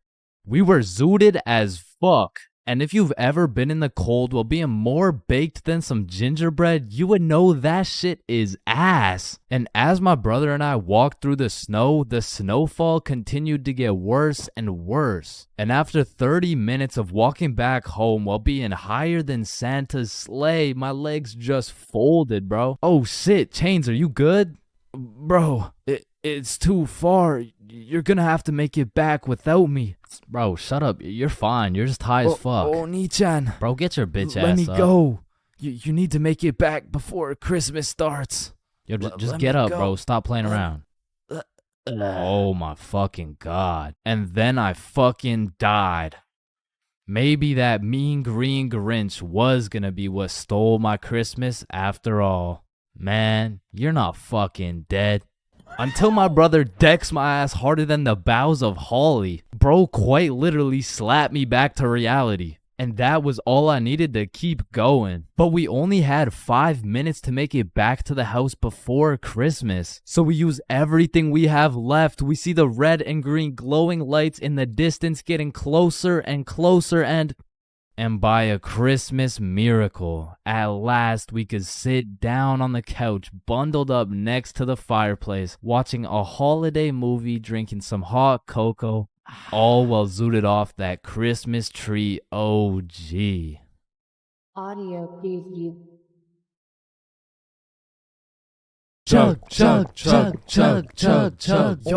We were zooted as fuck. And if you've ever been in the cold while being more baked than some gingerbread, you would know that shit is ass. And as my brother and I walked through the snowfall continued to get worse and worse. And after 30 minutes of walking back home while being higher than Santa's sleigh, my legs just folded, bro. Oh shit, Chains, are you good? Bro, it's too far. You're gonna have to make it back without me. Bro, shut up. You're fine. You're just high as fuck. Oh, Nichan. Bro, get your bitch ass Let me up. go. You need to make it back before Christmas starts. Yo, just let get me up, go. bro. Stop playing around. Oh my fucking god. And then I fucking died. Maybe that mean green Grinch was gonna be what stole my Christmas after all. Man, you're not fucking dead. Until my brother decks my ass harder than the boughs of holly. Bro quite literally slapped me back to reality. And that was all I needed to keep going. But we only had 5 minutes to make it back to the house before Christmas. So we use everything we have left. We see the red and green glowing lights in the distance getting closer and closer, and by a Christmas miracle, at last we could sit down on the couch, bundled up next to the fireplace, watching a holiday movie, drinking some hot cocoa, all while zooted off that Christmas tree OG. Audio preview. Chug. Yo,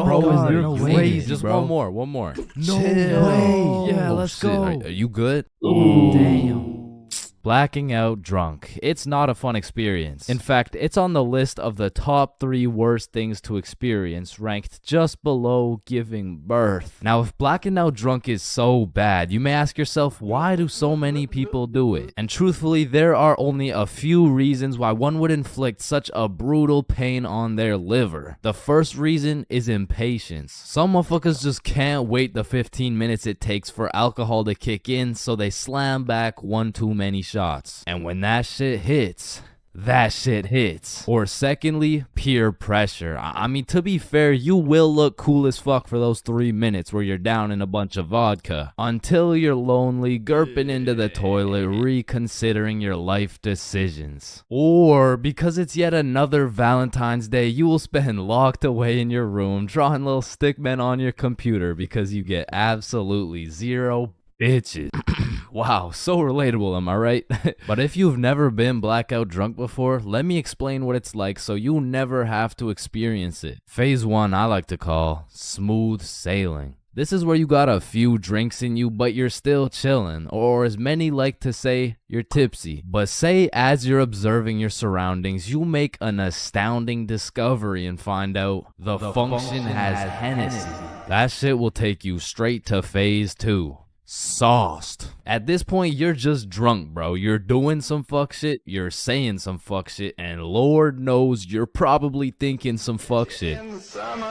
Bro, God, you're no crazy, way, just bro. one more. No way. Yeah, Oh, let's shit. go. Are you good? Damn. Blacking out drunk. It's not a fun experience. In fact, it's on the list of the top 3 worst things to experience, ranked just below giving birth. Now, if blacking out drunk is so bad, you may ask yourself, why do so many people do it? And truthfully, there are only a few reasons why one would inflict such a brutal pain on their liver. The first reason is impatience. Some motherfuckers just can't wait the 15 minutes it takes for alcohol to kick in, so they slam back one too many shots. And when that shit hits, that shit hits. Or secondly, peer pressure. I mean, to be fair, you will look cool as fuck for those 3 minutes where you're down in a bunch of vodka, until you're lonely, gurping into the toilet, reconsidering your life decisions. Or because it's yet another Valentine's Day, you will spend locked away in your room, drawing little stickmen on your computer because you get absolutely zero bitches. Wow, so relatable, am I right? But if you've never been blackout drunk before, let me explain what it's like so you'll never have to experience it. Phase 1 I like to call smooth sailing. This is where you got a few drinks in you, but you're still chilling, or as many like to say, you're tipsy. But say as you're observing your surroundings, you make an astounding discovery and find out the function has Hennessy. That shit will take you straight to phase 2. Sauced. At this point, you're just drunk, bro. You're doing some fuck shit, you're saying some fuck shit, and Lord knows you're probably thinking some fuck shit.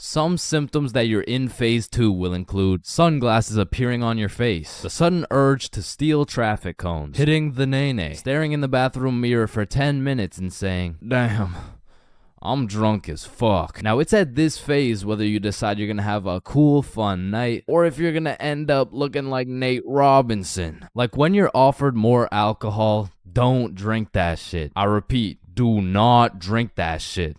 Some symptoms that you're in phase 2 will include sunglasses appearing on your face, the sudden urge to steal traffic cones, hitting the nene, staring in the bathroom mirror for 10 minutes and saying, damn, I'm drunk as fuck. Now, it's at this phase whether you decide you're gonna have a cool, fun night, or if you're gonna end up looking like Nate Robinson. Like when you're offered more alcohol, don't drink that shit. I repeat, do not drink that shit.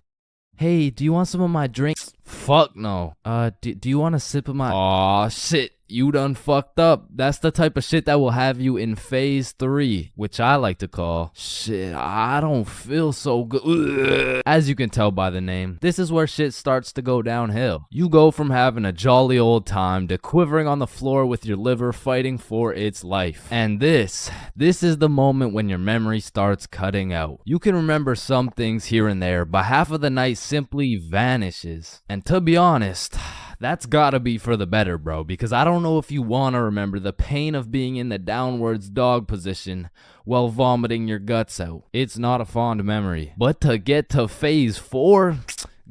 Hey, do you want some of my drinks? Fuck no. Do you want a sip of my— Aw, shit. You done fucked up. That's the type of shit that will have you in phase 3, which I like to call, shit, I don't feel so good. Ugh. As you can tell by the name, this is where shit starts to go downhill. You go from having a jolly old time to quivering on the floor with your liver fighting for its life. And this is the moment when your memory starts cutting out. You can remember some things here and there, but half of the night simply vanishes. And to be honest, that's gotta be for the better, bro, because I don't know if you wanna remember the pain of being in the downwards dog position while vomiting your guts out. It's not a fond memory. But to get to phase 4,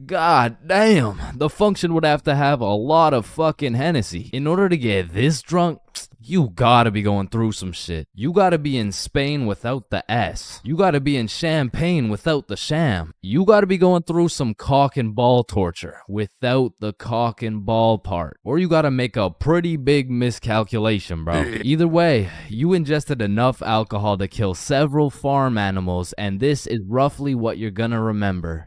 god damn, the function would have to have a lot of fucking Hennessy. In order to get this drunk, you gotta be going through some shit. You gotta be in Spain without the S. You gotta be in Champagne without the sham. You gotta be going through some cock and ball torture without the cock and ball part. Or you gotta make a pretty big miscalculation, bro. Either way, you ingested enough alcohol to kill several farm animals, and this is roughly what you're gonna remember.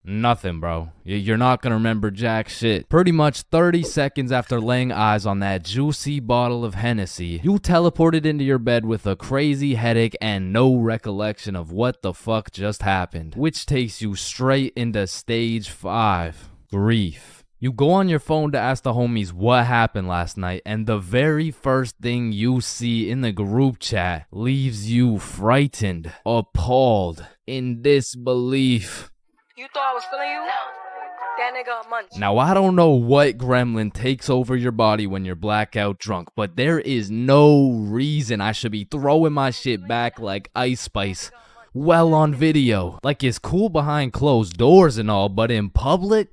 Nothing, bro. You're not gonna remember jack shit. Pretty much 30 seconds after laying eyes on that juicy bottle of Hennessy, you teleported into your bed with a crazy headache and no recollection of what the fuck just happened, which takes you straight into stage 5, grief. You go on your phone to ask the homies what happened last night, and the very first thing you see in the group chat leaves you frightened, appalled, in disbelief. You thought I was feeling you? That nigga munch. Now, I don't know what gremlin takes over your body when you're blackout drunk, but there is no reason I should be throwing my shit back like Ice Spice. Well, on video. Like, it's cool behind closed doors and all, but in public?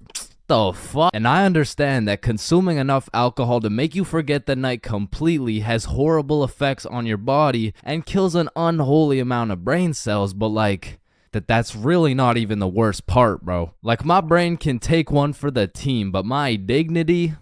The fuck? And I understand that consuming enough alcohol to make you forget the night completely has horrible effects on your body and kills an unholy amount of brain cells, but like, that's really not even the worst part, bro. Like, my brain can take one for the team, but my dignity,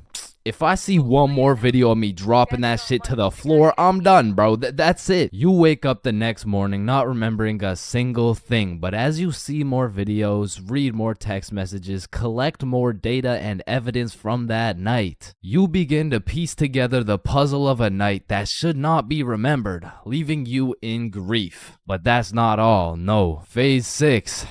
if I see one more video of me dropping that shit to the floor, I'm done, bro. That's it. You wake up the next morning not remembering a single thing, but as you see more videos, read more text messages, collect more data and evidence from that night, you begin to piece together the puzzle of a night that should not be remembered, leaving you in grief. But that's not all, no. Phase 6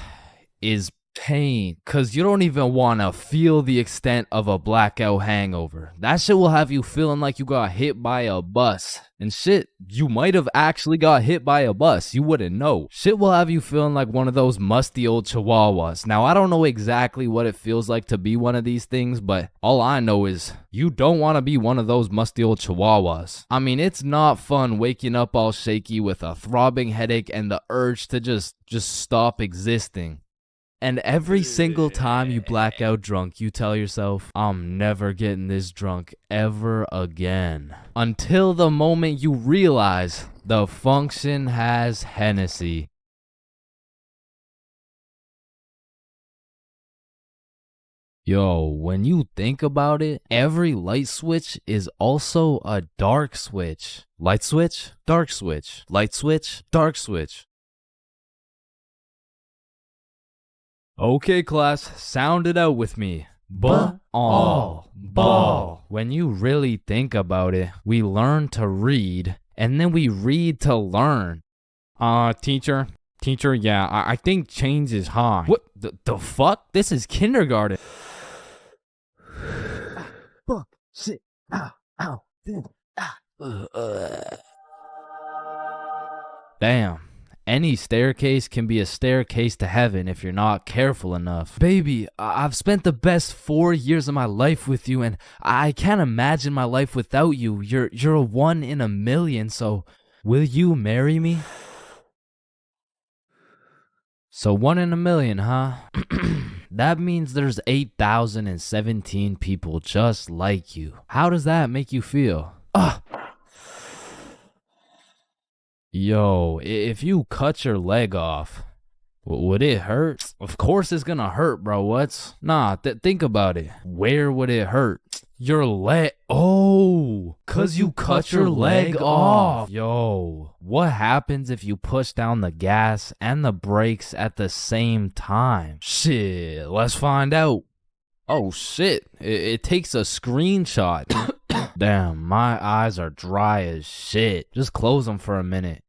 is pain, cause you don't even wanna feel the extent of a blackout hangover. That shit will have you feeling like you got hit by a bus. And shit, you might have actually got hit by a bus. You wouldn't know. Shit will have you feeling like one of those musty old chihuahuas. Now, I don't know exactly what it feels like to be one of these things, but all I know is you don't want to be one of those musty old chihuahuas. I mean, it's not fun waking up all shaky with a throbbing headache and the urge to just stop existing. And every single time you black out drunk, you tell yourself, I'm never getting this drunk ever again. Until the moment you realize the function has Hennessy. Yo, when you think about it, every light switch is also a dark switch. Light switch, dark switch. Light switch, dark switch. Okay, class, sound it out with me. Ball. When you really think about it, we learn to read, and then we read to learn. Teacher, yeah, I think change is high. What the fuck? This is kindergarten. Fuck. Shit. Ow. Damn. Any staircase can be a staircase to heaven if you're not careful enough. Baby, I've spent the best 4 years of my life with you, and I can't imagine my life without you. You're a 1 in a million, so will you marry me? So 1 in a million, huh? That means there's 8,017 people just like you. How does that make you feel? Yo, if you cut your leg off, would it hurt? Of course it's gonna hurt, bro. Nah, think about it. Where would it hurt? Your leg. Oh, cause you cut your leg off. Yo, what happens if you push down the gas and the brakes at the same time? Shit, let's find out. Oh shit, it takes a screenshot. Damn, my eyes are dry as shit. Just close them for a minute.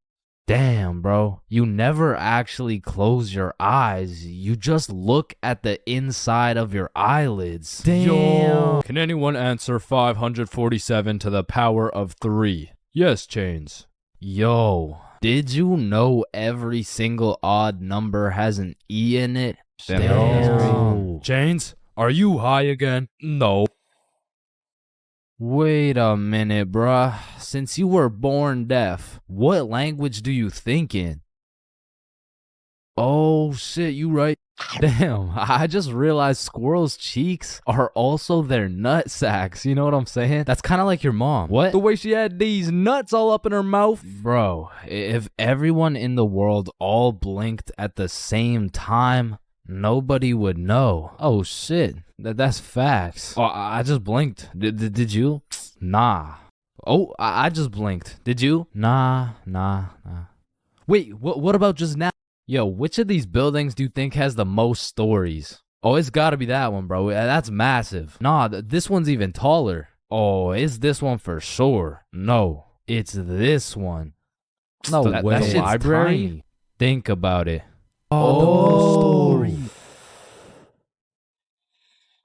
Damn, bro. You never actually close your eyes. You just look at the inside of your eyelids. Damn. Yo. Can anyone answer 547 to the power of 3? Yes, Chains. Yo, did you know every single odd number has an E in it? Damn. Chains, are you high again? No. Wait a minute, bruh. Since you were born deaf, what language do you think in? Oh shit, you right. Damn, I just realized squirrels' cheeks are also their nut sacks. You know what I'm saying? That's kind of like your mom. What? The way she had these nuts all up in her mouth. Bro, if everyone in the world all blinked at the same time, nobody would know. Oh shit, that's facts. Oh, I just blinked. Did you? Nah. Oh, I just blinked. Did you? Nah. Wait, what about just now? Yo, which of these buildings do you think has the most stories? Oh, it's gotta be that one, bro. That's massive. Nah, this one's even taller. Oh, it's this one for sure. No, it's this one. No, that shit's library? Tiny. Think about it. Oh, story.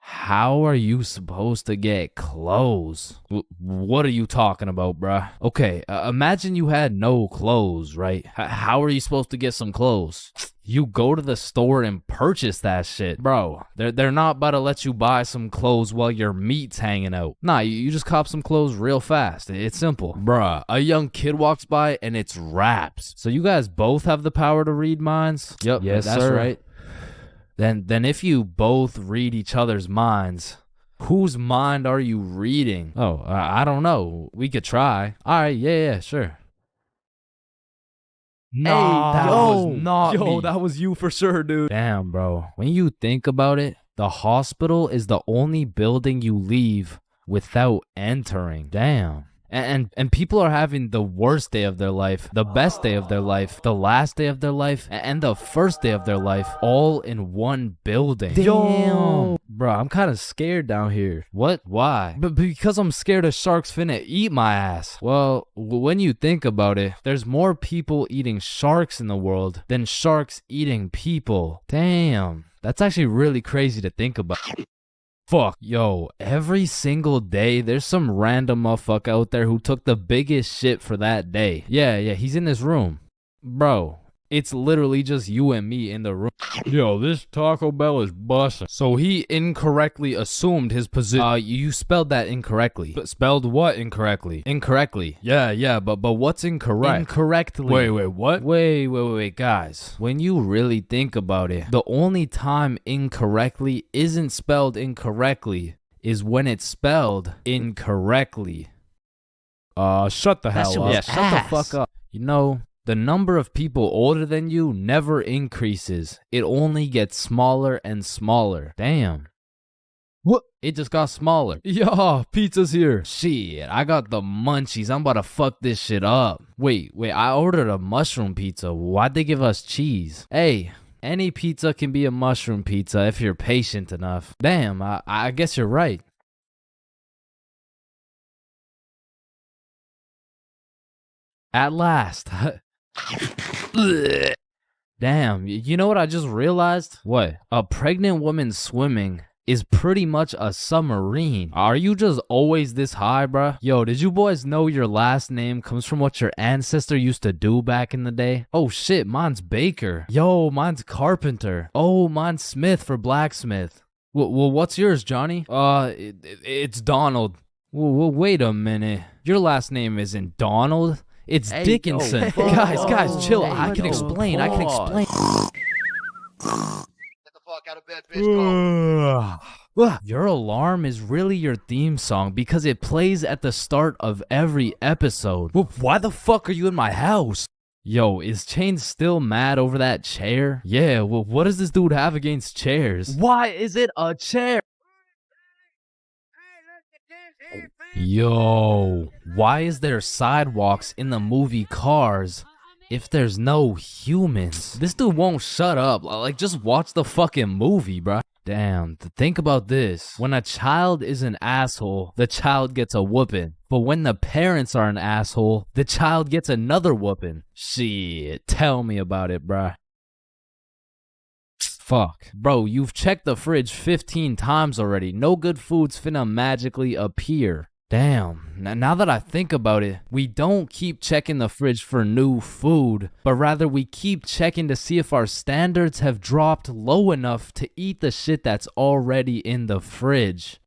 How are you supposed to get clothes? What are you talking about, bruh? Okay, imagine you had no clothes, right? How are you supposed to get some clothes? You go to the store and purchase that shit. Bro, they're not about to let you buy some clothes while your meat's hanging out. Nah, you just cop some clothes real fast. It's simple. Bruh, a young kid walks by and it's raps. So you guys both have the power to read minds? Yep, yes, that's sir. Right. Then if you both read each other's minds, whose mind are you reading? Oh, I don't know. We could try. All right, yeah, sure. Nah, hey, that was not me. That was you for sure, dude. Damn, bro. When you think about it, the hospital is the only building you leave without entering. Damn. And people are having the worst day of their life, the best day of their life, the last day of their life, and the first day of their life, all in one building. Damn. Bro, I'm kind of scared down here. What? Why? But because I'm scared a shark's finna eat my ass. Well, when you think about it, there's more people eating sharks in the world than sharks eating people. Damn. That's actually really crazy to think about. Fuck, yo, every single day there's some random motherfucker out there who took the biggest shit for that day. Yeah, he's in this room. Bro, it's literally just you and me in the room. Yo, this Taco Bell is busting. So he incorrectly assumed his position. You spelled that incorrectly. But spelled what incorrectly? Incorrectly. Yeah, but what's incorrect? Incorrectly. Wait, what? Wait, guys. When you really think about it, the only time incorrectly isn't spelled incorrectly is when it's spelled incorrectly. Shut the hell up. Yeah, shut the fuck up. You know, the number of people older than you never increases. It only gets smaller and smaller. Damn. What? It just got smaller. Yo, pizza's here. Shit, I got the munchies. I'm about to fuck this shit up. Wait, I ordered a mushroom pizza. Why'd they give us cheese? Hey, any pizza can be a mushroom pizza if you're patient enough. Damn, I guess you're right. At last. Damn, you know what I just realized? What? A pregnant woman swimming is pretty much a submarine. Are you just always this high, bruh? Yo, did you boys know your last name comes from what your ancestor used to do back in the day? Oh shit, mine's Baker. Yo, mine's Carpenter. Oh, mine's Smith for blacksmith. Well, what's yours, Johnny? It's Donald. Well, wait a minute. Your last name isn't Donald. It's Dickinson. Guys, chill. I can explain. Get the fuck out of bed, bitch. Go. Your alarm is really your theme song because it plays at the start of every episode. Well, why the fuck are you in my house? Yo, is Chains still mad over that chair? Yeah, well, what does this dude have against chairs? Why is it a chair? Yo, why is there sidewalks in the movie Cars if there's no humans? This dude won't shut up. Like, just watch the fucking movie, bruh. Damn, think about this. When a child is an asshole, the child gets a whooping. But when the parents are an asshole, the child gets another whooping. Shit, tell me about it, bruh. Fuck. Bro, you've checked the fridge 15 times already. No good food's finna magically appear. Damn, now that I think about it, we don't keep checking the fridge for new food, but rather we keep checking to see if our standards have dropped low enough to eat the shit that's already in the fridge.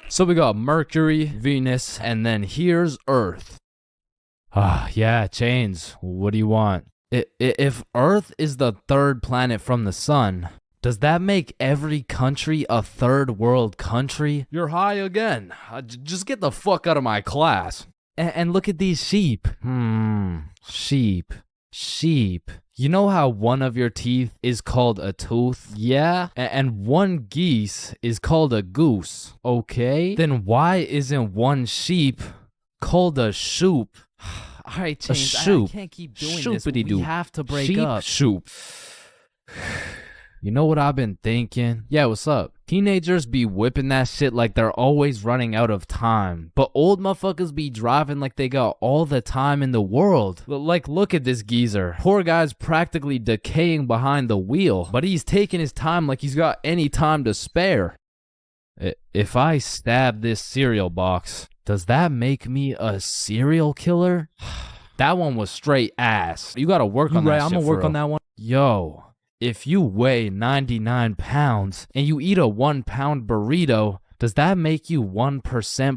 So we got Mercury, Venus, and then here's Earth. Yeah, Chains, what do you want? If Earth is the third planet from the sun, does that make every country a third world country? You're high again. Just get the fuck out of my class. And look at these sheep. Sheep. You know how one of your teeth is called a tooth? Yeah. And one geese is called a goose. Okay. Then why isn't one sheep called a shoop? All right, Chains, I can't keep doing this. We have to break up. Shoop. You know what I've been thinking? Yeah, what's up? Teenagers be whipping that shit like they're always running out of time. But old motherfuckers be driving like they got all the time in the world. Like, look at this geezer. Poor guy's practically decaying behind the wheel. But he's taking his time like he's got any time to spare. If I stab this cereal box, does that make me a serial killer? That one was straight ass. You gotta work on that shit. I'm gonna work on that one. Yo. If you weigh 99 pounds and you eat a 1 pound burrito, does that make you 1%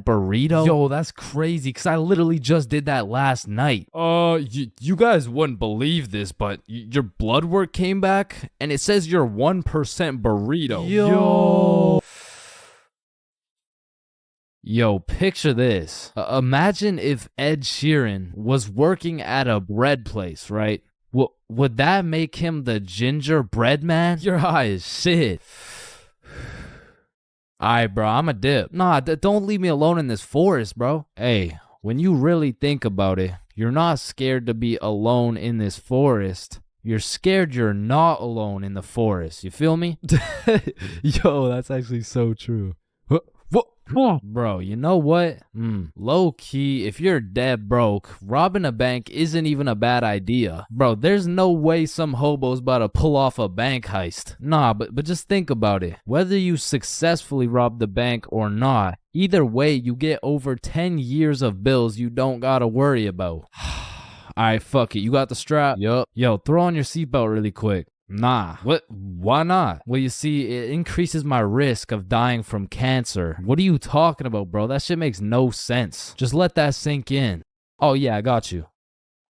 burrito? Yo, that's crazy because I literally just did that last night. You guys wouldn't believe this, but your blood work came back and it says you're 1% burrito. Yo, picture this. Imagine if Ed Sheeran was working at a bread place, right? Would that make him the gingerbread man? You're high as shit. Alright, bro, I'm a dip. Nah, don't leave me alone in this forest, bro. Hey, when you really think about it, you're not scared to be alone in this forest. You're scared you're not alone in the forest. You feel me? Yo, that's actually so true. Bro, you know what? Low key, if you're dead broke, robbing a bank isn't even a bad idea. Bro, there's no way some hobo's about to pull off a bank heist. Nah, but just think about it. Whether you successfully rob the bank or not, either way, you get over 10 years of bills you don't gotta worry about. Alright, fuck it. You got the strap? Yup. Yo, throw on your seatbelt really quick. Nah. What? Why not? Well, you see, it increases my risk of dying from cancer. What are you talking about, bro? That shit makes no sense. Just let that sink in. Oh, yeah, I got you.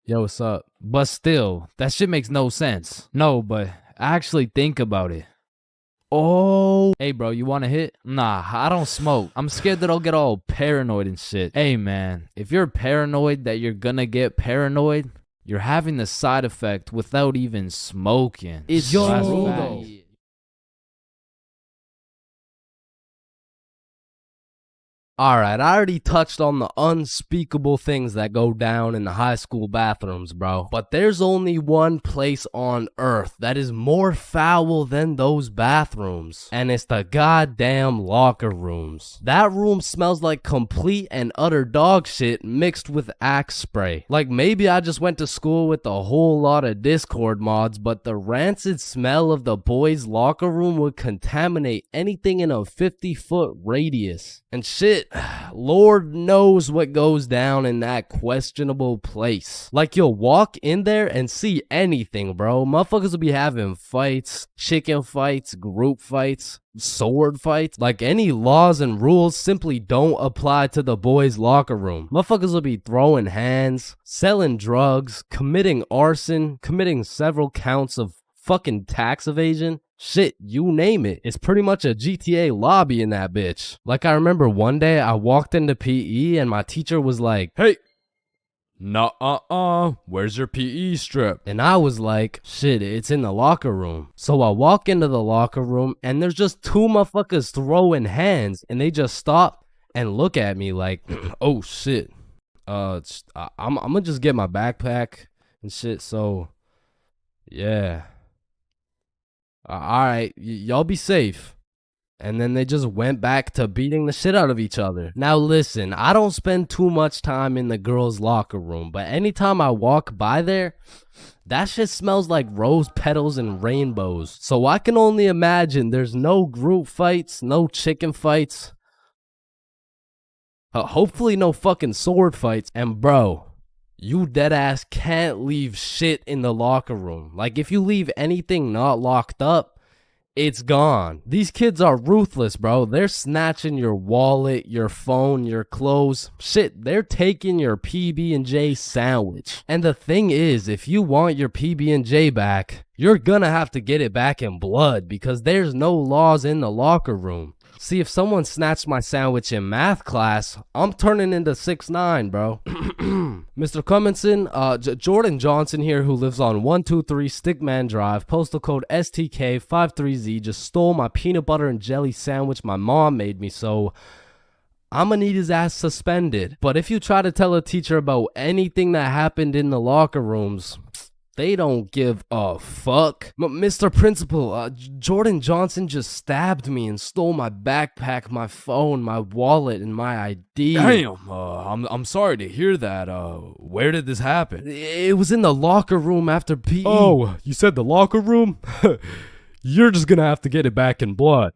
Yo, what's up? But still, that shit makes no sense. No, but actually think about it. Oh. Hey, bro, you want a hit? Nah, I don't smoke. I'm scared that I'll get all paranoid and shit. Hey, man, if you're paranoid that you're gonna get paranoid, you're having the side effect without even smoking. It's Yo. Alright, I already touched on the unspeakable things that go down in the high school bathrooms, bro. But there's only one place on earth that is more foul than those bathrooms. And it's the goddamn locker rooms. That room smells like complete and utter dog shit mixed with Axe spray. Like maybe I just went to school with a whole lot of Discord mods, but the rancid smell of the boys' locker room would contaminate anything in a 50-foot radius. And shit, Lord knows what goes down in that questionable place. Like you'll walk in there and see anything, bro. Motherfuckers will be having fights, chicken fights, group fights, sword fights. Like any laws and rules simply don't apply to the boys' locker room. Motherfuckers will be throwing hands, selling drugs, committing arson, committing several counts of fucking tax evasion. Shit, you name it. It's pretty much a GTA lobby in that bitch. Like I remember one day I walked into PE and my teacher was like, "Hey, where's your PE strip?" And I was like, shit, it's in the locker room. So I walk into the locker room and there's just two motherfuckers throwing hands and they just stop and look at me like, oh shit. I'm gonna just get my backpack and shit. So yeah. Alright, y'all be safe. And then they just went back to beating the shit out of each other. Now listen, I don't spend too much time in the girls' locker room, but anytime I walk by there, that shit smells like rose petals and rainbows. So I can only imagine there's no group fights, no chicken fights. Hopefully no fucking sword fights. And bro, you deadass can't leave shit in the locker room. Like if you leave anything not locked up, it's gone. These kids are ruthless, bro. They're snatching your wallet, your phone, your clothes. Shit, they're taking your PB&J sandwich. And the thing is, if you want your PB&J back, you're gonna have to get it back in blood because there's no laws in the locker room. See, if someone snatched my sandwich in math class, I'm turning into 6'9", bro. Mr. Cumminson, Jordan Johnson here, who lives on 123 Stickman Drive, postal code STK53Z, just stole my peanut butter and jelly sandwich my mom made me, so I'm gonna need his ass suspended. But if you try to tell a teacher about anything that happened in the locker rooms, they don't give a fuck. Mr. Principal, Jordan Johnson just stabbed me and stole my backpack, my phone, my wallet, and my ID. Damn, I'm sorry to hear that. Where did this happen? It was in the locker room after PE. Oh, you said the locker room? You're just gonna have to get it back in blood.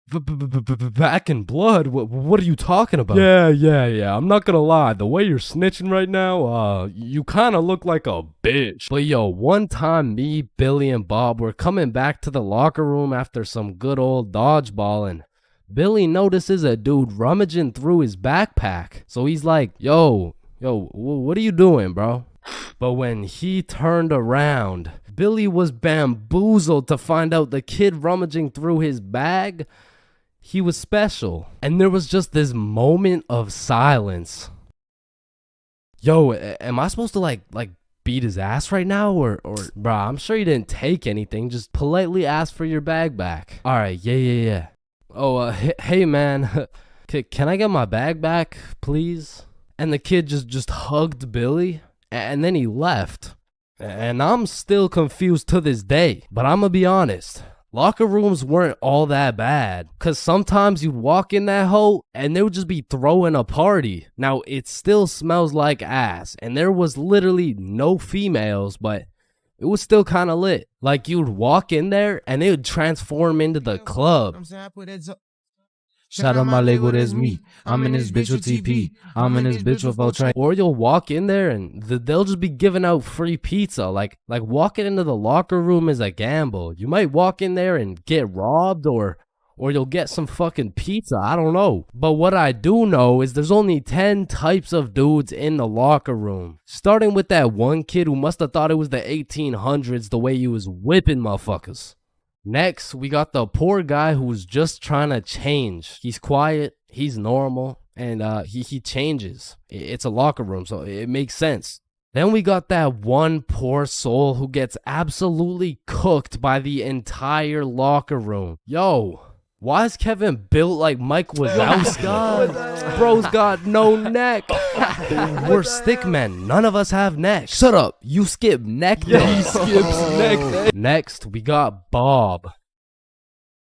Back in blood? What are you talking about? Yeah. I'm not gonna lie. The way you're snitching right now, you kind of look like a bitch. But yo, one time me, Billy, and Bob were coming back to the locker room after some good old dodgeball, and Billy notices a dude rummaging through his backpack. So he's like, yo, what are you doing, bro? But when he turned around, Billy was bamboozled to find out the kid rummaging through his bag, he was special. And there was just this moment of silence. Yo, am I supposed to like beat his ass right now? Or bro, I'm sure you didn't take anything. Just politely ask for your bag back. All right, yeah. Oh, hey man, can I get my bag back, please? And the kid just hugged Billy, and then he left. And I'm still confused to this day. But I'm gonna be honest, locker rooms weren't all that bad. Cause sometimes you'd walk in that hole and they would just be throwing a party. Now it still smells like ass and there was literally no females, but it was still kind of lit. Like you'd walk in there and it would transform into the club. Shout out my Lego, that's me. I'm in this bitch with TP. I'm in this bitch with Ultra. Or you'll walk in there and they'll just be giving out free pizza. Like walking into the locker room is a gamble. You might walk in there and get robbed or you'll get some fucking pizza. I don't know. But what I do know is there's only 10 types of dudes in the locker room. Starting with that one kid who must have thought it was the 1800s the way he was whipping motherfuckers. Next, we got the poor guy who's just trying to change. He's quiet, he's normal, and he changes. It's a locker room, so it makes sense. Then we got that one poor soul who gets absolutely cooked by the entire locker room. Yo, why is Kevin built like Mike Wazowski? Bro's got no neck. We're stick men. None of us have necks. Shut up. You skip neck day. Yeah, he skips neck day. Next, we got Bob.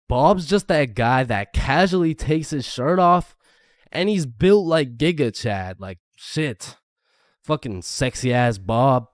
Bob's just that guy that casually takes his shirt off and he's built like Giga Chad. Like, shit. Fucking sexy ass Bob.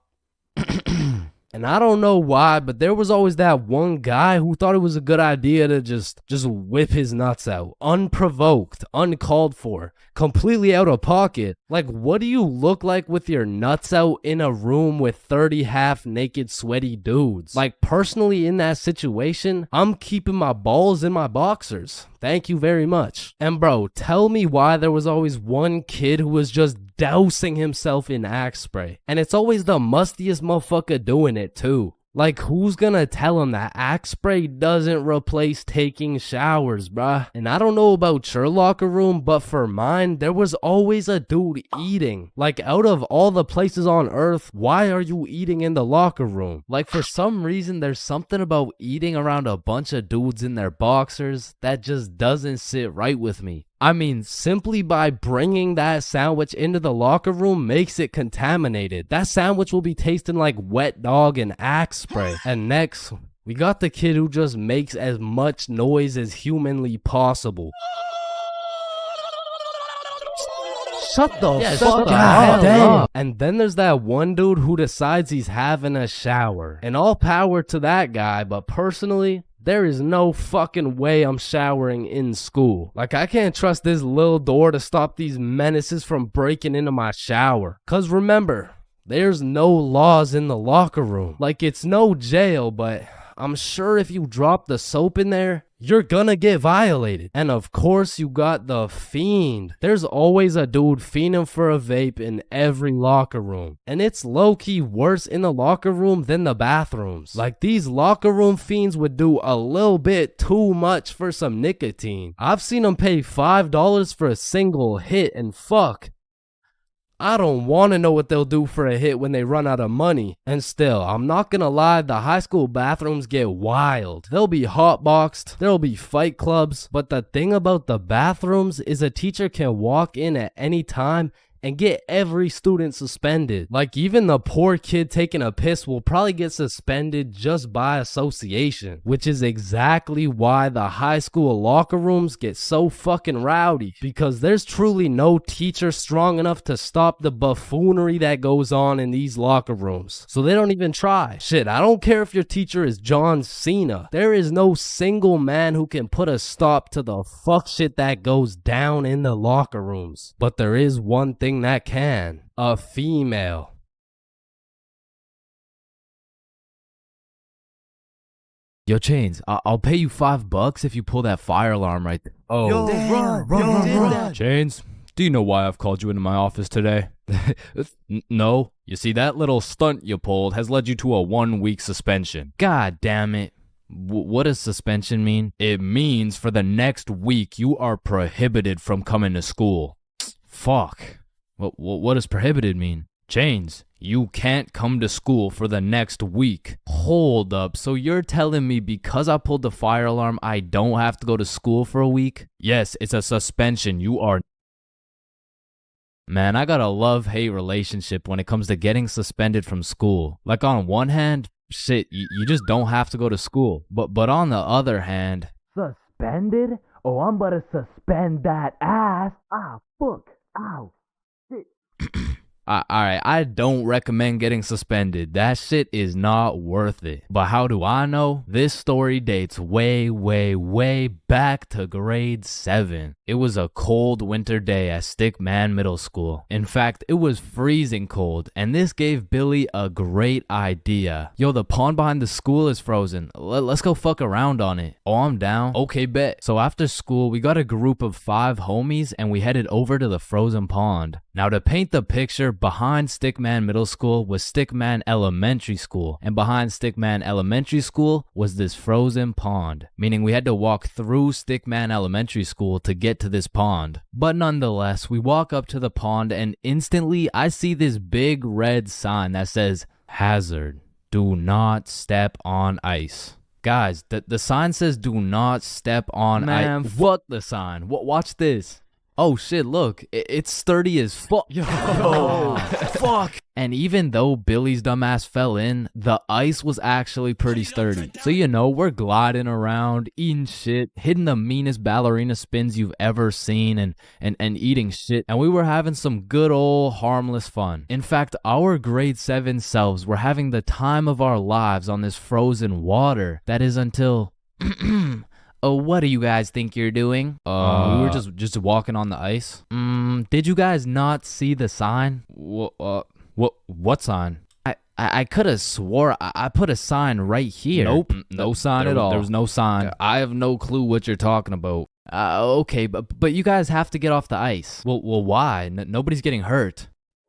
And I don't know why, but there was always that one guy who thought it was a good idea to just whip his nuts out. Unprovoked, uncalled for, completely out of pocket. Like, what do you look like with your nuts out in a room with 30 half-naked sweaty dudes? Like, personally in that situation, I'm keeping my balls in my boxers. Thank you very much. And bro, tell me why there was always one kid who was just dousing himself in Axe spray. And it's always the mustiest motherfucker doing it too. Like, who's gonna tell him that Axe spray doesn't replace taking showers, bruh? And I don't know about your locker room, but for mine, there was always a dude eating. Like, out of all the places on earth, why are you eating in the locker room? Like, for some reason, there's something about eating around a bunch of dudes in their boxers that just doesn't sit right with me. I mean, simply by bringing that sandwich into the locker room makes it contaminated. That sandwich will be tasting like wet dog and Axe spray. And next, we got the kid who just makes as much noise as humanly possible. Shut the fuck up. And then there's that one dude who decides he's having a shower. And all power to that guy, but personally, there is no fucking way I'm showering in school. Like, I can't trust this little door to stop these menaces from breaking into my shower. Cause remember, there's no laws in the locker room. Like, it's no jail, but I'm sure if you drop the soap in there, you're gonna get violated. And of course you got the fiend. There's always a dude fiending for a vape in every locker room. And it's low-key worse in the locker room than the bathrooms. Like, these locker room fiends would do a little bit too much for some nicotine. I've seen them pay $5 for a single hit, and fuck, I don't want to know what they'll do for a hit when they run out of money. And still, I'm not gonna lie, the high school bathrooms get wild. They'll be hotboxed, there'll be fight clubs, but the thing about the bathrooms is a teacher can walk in at any time and get every student suspended. Like, even the poor kid taking a piss will probably get suspended just by association, which is exactly why the high school locker rooms get so fucking rowdy, because there's truly no teacher strong enough to stop the buffoonery that goes on in these locker rooms. So they don't even try. Shit, I don't care if your teacher is John Cena. There is no single man who can put a stop to the fuck shit that goes down in the locker rooms. But there is one thing that can: a female. Yo, Chains, I'll pay you $5 if you pull that fire alarm right there. Oh, Yo, run. Chains, do you know why I've called you into my office today? No. You see, that little stunt you pulled has led you to a 1-week suspension. God damn it. What does suspension mean? It means for the next week you are prohibited from coming to school. Fuck. What does prohibited mean? Chains, you can't come to school for the next week. Hold up, so you're telling me because I pulled the fire alarm, I don't have to go to school for a week? Yes, it's a suspension. You are... Man, I got a love-hate relationship when it comes to getting suspended from school. Like, on one hand, shit, you just don't have to go to school. But on the other hand, Suspended? Oh, I'm about to suspend that ass. Ah, fuck. Ow. alright, I don't recommend getting suspended. That shit is not worth it. But how do I know? This story dates way, way, way back to grade 7. It was a cold winter day at Stickman Middle School. In fact, it was freezing cold, and this gave Billy a great idea. Yo, the pond behind the school is frozen. Let's go fuck around on it. Oh, I'm down. Okay, bet. So after school, we got a group of 5 homies, and we headed over to the frozen pond. Now, to paint the picture, behind Stickman Middle School was Stickman Elementary School, and behind Stickman Elementary School was this frozen pond, meaning we had to walk through Stickman Elementary School to get to this pond. But nonetheless, we walk up to the pond and instantly I see this big red sign that says, "Hazard, do not step on ice." Guys, the sign says do not step on ice. Man, fuck the sign. Watch this. Oh shit, look, it's sturdy as fuck. Yo, fuck. And even though Billy's dumbass fell in, the ice was actually pretty sturdy. So we're gliding around, eating shit, hitting the meanest ballerina spins you've ever seen, and eating shit. And we were having some good old harmless fun. In fact, our grade 7 selves were having the time of our lives on this frozen water. That is until... Oh, what do you guys think you're doing? We were just walking on the ice. Did you guys not see the sign? What sign? I could have swore I put a sign right here. Nope, no sign at all. There was no sign. I have no clue what you're talking about. Okay, but you guys have to get off the ice. Well, why? Nobody's getting hurt.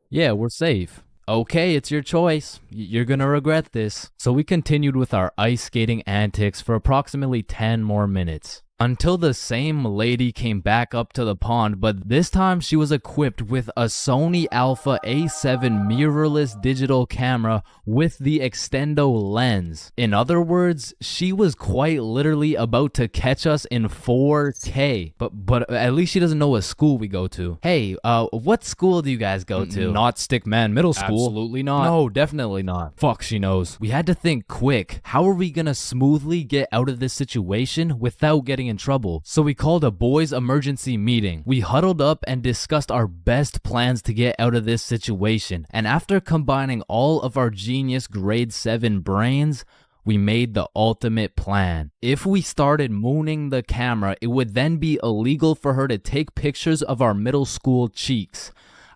Yeah, we're safe. Okay, it's your choice. You're gonna regret this. So we continued with our ice skating antics for approximately 10 more minutes. Until the same lady came back up to the pond, but this time she was equipped with a Sony Alpha A7 mirrorless digital camera with the extendo lens. In other words, she was quite literally about to catch us in 4K. But at least she doesn't know what school we go to. Hey, what school do you guys go to? Not Stickman Middle School. Absolutely not. No, definitely not. Fuck, she knows. We had to think quick. How are we gonna smoothly get out of this situation without getting in trouble? So we called a boys emergency meeting. We huddled up and discussed our best plans to get out of this situation. And after combining all of our genius grade 7 brains, we made the ultimate plan. If we started mooning the camera, it would then be illegal for her to take pictures of our middle school cheeks.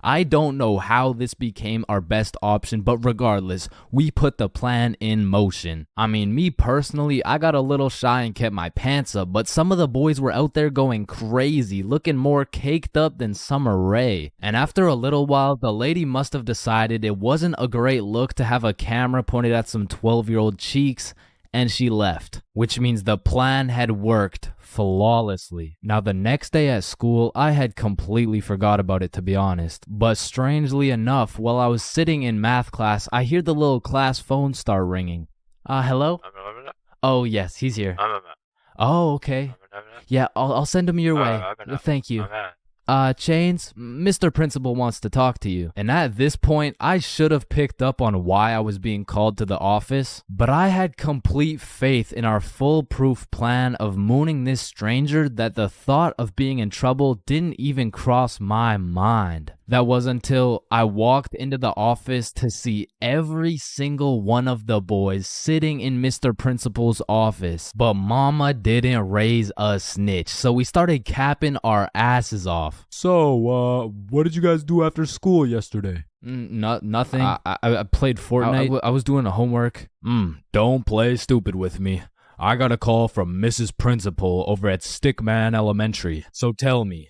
I don't know how this became our best option, but regardless, we put the plan in motion. I mean, me personally, I got a little shy and kept my pants up, but some of the boys were out there going crazy, looking more caked up than Summer Rae. And after a little while, the lady must have decided it wasn't a great look to have a camera pointed at some 12-year-old cheeks, and she left, which means the plan had worked flawlessly. Now, the next day at school, I had completely forgot about it, to be honest. But strangely enough, while I was sitting in math class, I hear the little class phone start ringing. Hello? Oh, yes, he's here. Oh, okay. Yeah, I'll send him your way. Thank you. Chains, Mr. Principal wants to talk to you. And at this point, I should have picked up on why I was being called to the office, but I had complete faith in our foolproof plan of mooning this stranger that the thought of being in trouble didn't even cross my mind. That was until I walked into the office to see every single one of the boys sitting in Mr. Principal's office. But mama didn't raise a snitch, so we started capping our asses off. So, what did you guys do after school yesterday? Nothing. I played Fortnite. I was doing homework. Don't play stupid with me. I got a call from Mrs. Principal over at Stickman Elementary. So tell me,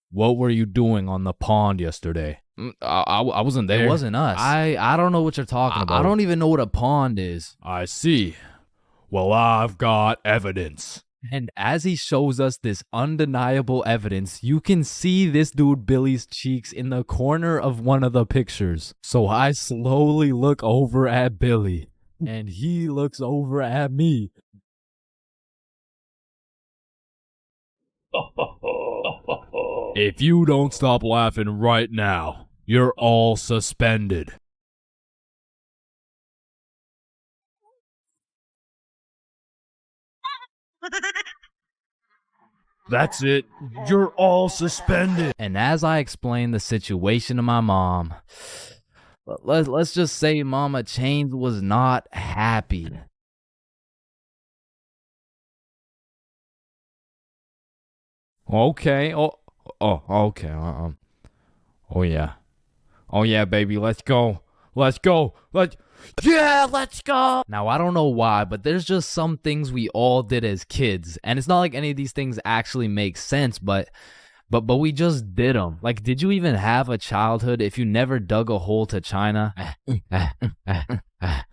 what were you doing on the pond yesterday? I wasn't there. It wasn't us. I don't know what you're talking about. I don't even know what a pond is. I see. Well, I've got evidence. And as he shows us this undeniable evidence, you can see this dude Billy's cheeks in the corner of one of the pictures. So I slowly look over at Billy, and he looks over at me. If you don't stop laughing right now, you're all suspended. That's it. You're all suspended. And as I explained the situation to my mom, let's just say Mama Chains was not happy. Okay. Okay. Oh yeah, baby. Let's go. Let's go. Let's go. Now, I don't know why, but there's just some things we all did as kids. And it's not like any of these things actually make sense, but we just did them. Like, did you even have a childhood if you never dug a hole to China?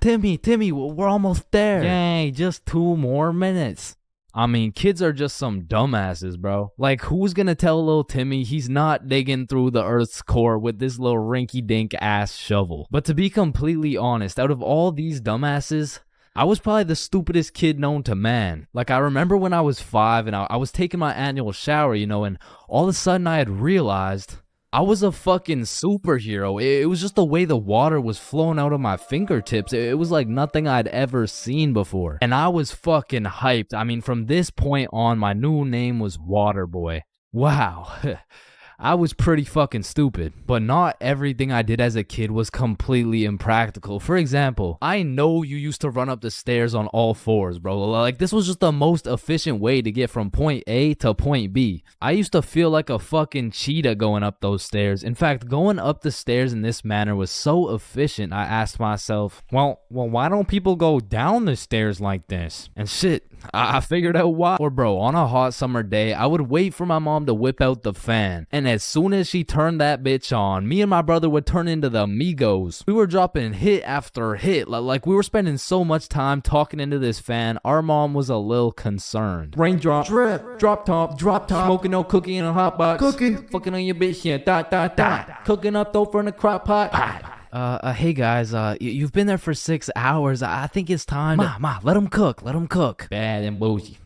Timmy, we're almost there. Yay, just 2 more minutes. I mean, kids are just some dumbasses, bro. Like, who's gonna tell little Timmy he's not digging through the Earth's core with this little rinky-dink ass shovel? But to be completely honest, out of all these dumbasses, I was probably the stupidest kid known to man. Like, I remember when I was 5 and I was taking my annual shower, you know, and all of a sudden I had realized I was a fucking superhero. It was just the way the water was flowing out of my fingertips. It was like nothing I'd ever seen before. And I was fucking hyped. I mean, from this point on, my new name was Waterboy. Wow. I was pretty fucking stupid, but not everything I did as a kid was completely impractical. For example, I know you used to run up the stairs on all 4s, bro. Like, this was just the most efficient way to get from point A to point B. I used to feel like a fucking cheetah going up those stairs. In fact, going up the stairs in this manner was so efficient, I asked myself, well, why don't people go down the stairs like this? And shit, I figured out why. Or bro, on a hot summer day, I would wait for my mom to whip out the fan, and as soon as she turned that bitch on, me and my brother would turn into the Migos. We were dropping hit after hit, like we were spending so much time talking into this fan, our mom was a little concerned. Raindrop, drip, drop top, smoking no cookie in a hot box, cookie, fucking on your bitch, yeah, cooking up dope from the crock pot. Hey guys, you've been there for 6 hours. I think it's time to... Ma, let them cook. Bad and bougie.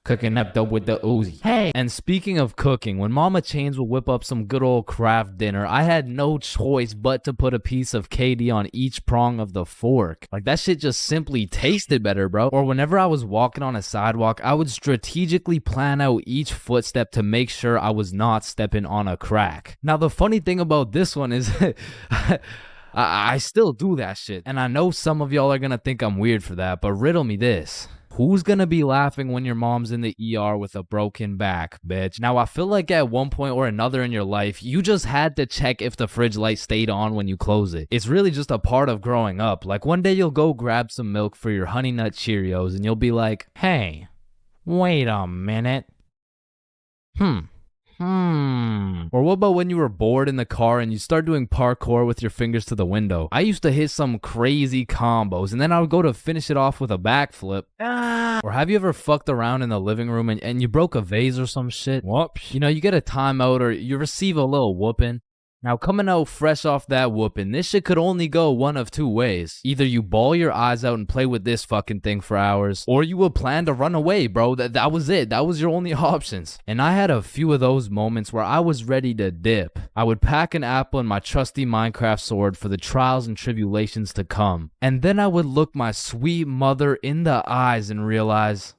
Cooking up dope with the Uzi. Hey! And speaking of cooking, when Mama Chains would whip up some good old craft dinner, I had no choice but to put a piece of KD on each prong of the fork. Like, that shit just simply tasted better, bro. Or whenever I was walking on a sidewalk, I would strategically plan out each footstep to make sure I was not stepping on a crack. Now, the funny thing about this one is... I still do that shit. And I know some of y'all are gonna think I'm weird for that, but riddle me this. Who's gonna be laughing when your mom's in the ER with a broken back, bitch? Now, I feel like at one point or another in your life, you just had to check if the fridge light stayed on when you close it. It's really just a part of growing up. Like, one day you'll go grab some milk for your Honey Nut Cheerios and you'll be like, hey, wait a minute. Or what about when you were bored in the car and you start doing parkour with your fingers to the window? I used to hit some crazy combos and then I would go to finish it off with a backflip. Or have you ever fucked around in the living room and you broke a vase or some shit? Whoops. You know, you get a timeout or you receive a little whooping. Now, coming out fresh off that whooping, this shit could only go one of 2 ways. Either you bawl your eyes out and play with this fucking thing for hours, or you would plan to run away, bro. That was it. That was your only options. And I had a few of those moments where I was ready to dip. I would pack an apple and my trusty Minecraft sword for the trials and tribulations to come. And then I would look my sweet mother in the eyes and realize...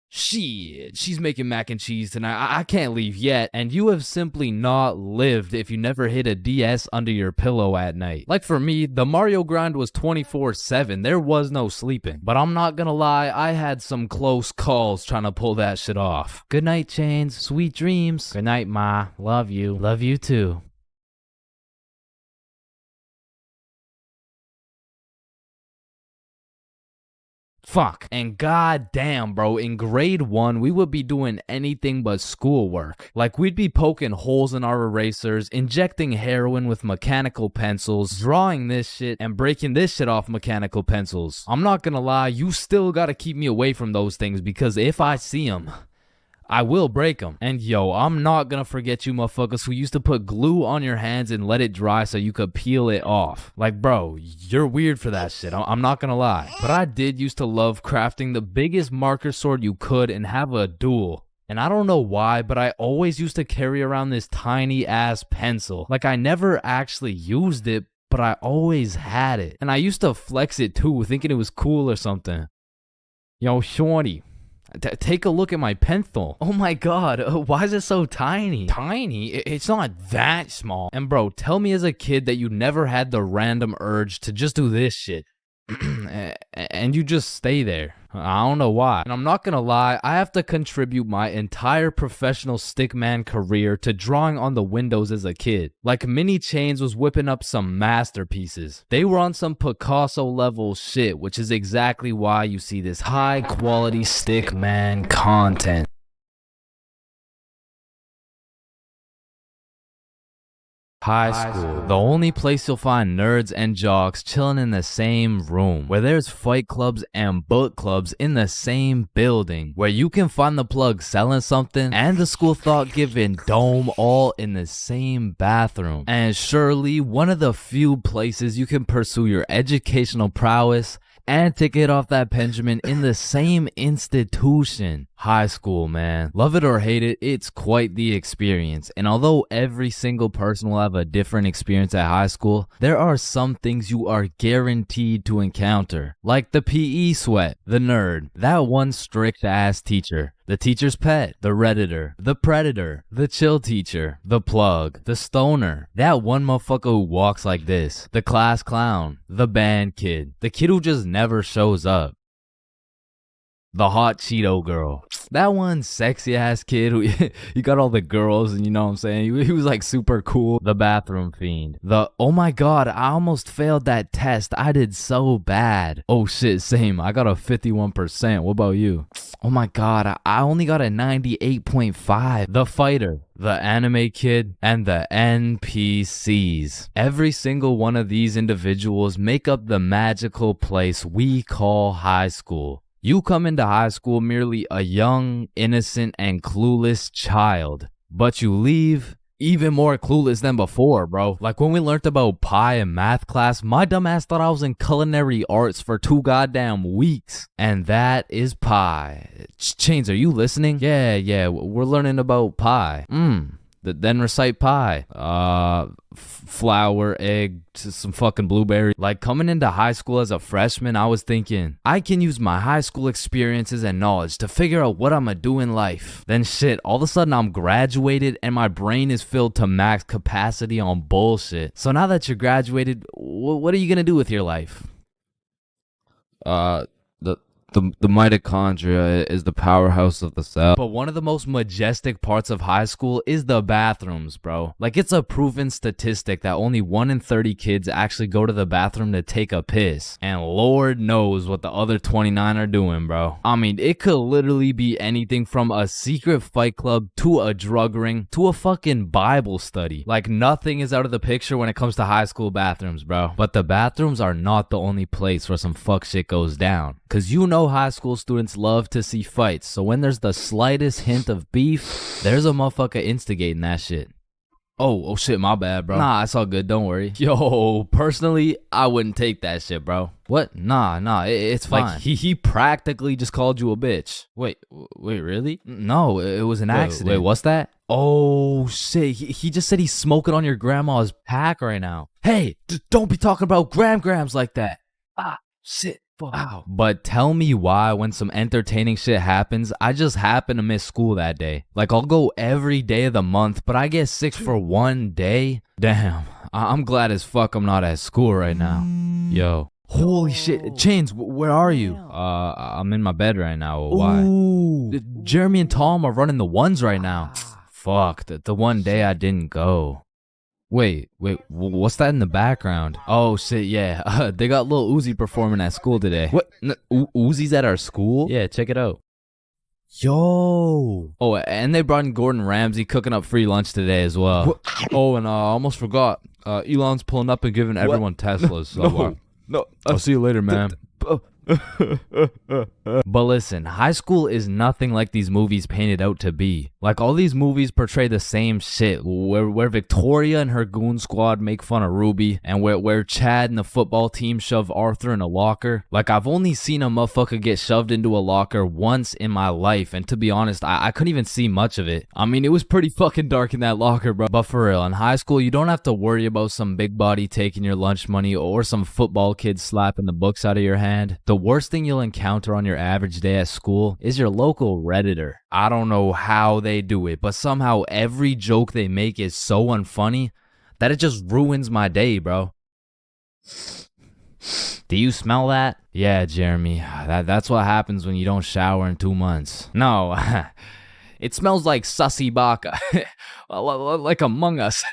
shit, she's making mac and cheese tonight. I can't leave yet. And you have simply not lived if you never hid a DS under your pillow at night. Like for me, the Mario grind was 24/7. There was no sleeping. But I'm not gonna lie, I had some close calls trying to pull that shit off. Good night, Chains. Sweet dreams. Good night, Ma. Love you. Love you too. Fuck. And goddamn, bro, in grade 1, we would be doing anything but schoolwork. Like, we'd be poking holes in our erasers, injecting heroin with mechanical pencils, drawing this shit, and breaking this shit off mechanical pencils. I'm not gonna lie, you still gotta keep me away from those things, because if I see them, I will break them. And yo, I'm not gonna forget you motherfuckers who used to put glue on your hands and let it dry so you could peel it off. Like, bro, you're weird for that shit. I'm not gonna lie. But I did used to love crafting the biggest marker sword you could and have a duel. And I don't know why, but I always used to carry around this tiny ass pencil. Like, I never actually used it, but I always had it. And I used to flex it too, thinking it was cool or something. Yo, shorty, Take a look at my pencil. Oh my god, why is it so tiny? Tiny? It's not that small. And bro, tell me as a kid that you never had the random urge to just do this shit. And you just stay there. I don't know why. And I'm not gonna lie, I have to contribute my entire professional stickman career to drawing on the windows as a kid. Like Mini Chains was whipping up some masterpieces. They were on some Picasso level shit, which is exactly why you see this high quality stickman content. High school, the only place you'll find nerds and jocks chilling in the same room, where there's fight clubs and book clubs in the same building, where you can find the plug selling something and the school thought giving dome all in the same bathroom, and surely one of the few places you can pursue your educational prowess and to get off that Benjamin in the same institution. High school, man. Love it or hate it, it's quite the experience. And although every single person will have a different experience at high school, there are some things you are guaranteed to encounter. Like the PE sweat, the nerd, that one strict ass teacher, the teacher's pet, the redditor, the predator, the chill teacher, the plug, the stoner, that one motherfucker who walks like this, the class clown, the band kid, the kid who just never shows up, the hot Cheeto girl, that one sexy ass kid who he got all the girls and you know what I'm saying, he was like super cool, the bathroom fiend, the oh my god I almost failed that test, I did so bad, oh shit same, I got a 51%, what about you? Oh my god, I only got a 98.5. The fighter, the anime kid, and the NPCs. Every single one of these individuals make up the magical place we call high school. You come into high school merely a young, innocent, and clueless child, but you leave even more clueless than before, bro. Like when we learned about pie in math class, my dumb ass thought I was in culinary arts for 2 goddamn weeks. And that is pie. Chains, are you listening? Yeah, we're learning about pie. Then recite pie. Flour, egg, some fucking blueberry. Like coming into high school as a freshman, I was thinking, I can use my high school experiences and knowledge to figure out what I'm gonna do in life. Then shit, all of a sudden I'm graduated and my brain is filled to max capacity on bullshit. So now that you're graduated, what are you gonna do with your life? The mitochondria is the powerhouse of the cell. But one of the most majestic parts of high school is the bathrooms, bro. Like it's a proven statistic that only 1 in 30 kids actually go to the bathroom to take a piss. And Lord knows what the other 29 are doing, bro. I mean, it could literally be anything from a secret fight club to a drug ring to a fucking Bible study. Like nothing is out of the picture when it comes to high school bathrooms, bro. But the bathrooms are not the only place where some fuck shit goes down. Cause you know high school students love to see fights, so when there's the slightest hint of beef, there's a motherfucker instigating that shit. Oh shit, my bad, bro. Nah, it's all good, don't worry. Yo, personally, I wouldn't take that shit, bro. What? Nah, it's fine. Like, he practically just called you a bitch. Wait, really? No, it was an accident. Wait, what's that? Oh shit, he just said he's smoking on your grandma's pack right now. Hey, don't be talking about grams like that. Ah, shit. Wow. But tell me why when some entertaining shit happens, I just happen to miss school that day. Like I'll go every day of the month, but I get sick for 1 day. Damn, I'm glad as fuck I'm not at school right now. Yo. Holy shit. Chains, where are you? I'm in my bed right now. Why? Ooh. Jeremy and Tom are running the ones right now. Fuck, the one day I didn't go. Wait, what's that in the background? Oh shit, yeah, they got Lil Uzi performing at school today. What? Uzi's at our school? Yeah, check it out. Yo. Oh, and they brought in Gordon Ramsay cooking up free lunch today as well. What? Oh, and I almost forgot, Elon's pulling up and giving everyone Teslas. So, no. I'll see you later, man. But listen, high school is nothing like these movies painted out to be. Like Like all these movies portray the same shit where Victoria and her goon squad make fun of Ruby and where Chad and the football team shove Arthur in a locker. Like I've only seen a motherfucker get shoved into a locker once in my life, and to be honest, I couldn't even see much of it. I mean, it was pretty fucking dark in that locker, bro. But for real, in high school, you don't have to worry about some big body taking your lunch money or some football kid slapping the books out of your hand. The worst thing you'll encounter on your average day at school is your local Redditor. I don't know how they do it, but somehow every joke they make is so unfunny that it just ruins my day, bro. Do you smell that? Yeah, Jeremy, that's what happens when you don't shower in 2 months. No, it smells like sussy baka, like Among Us.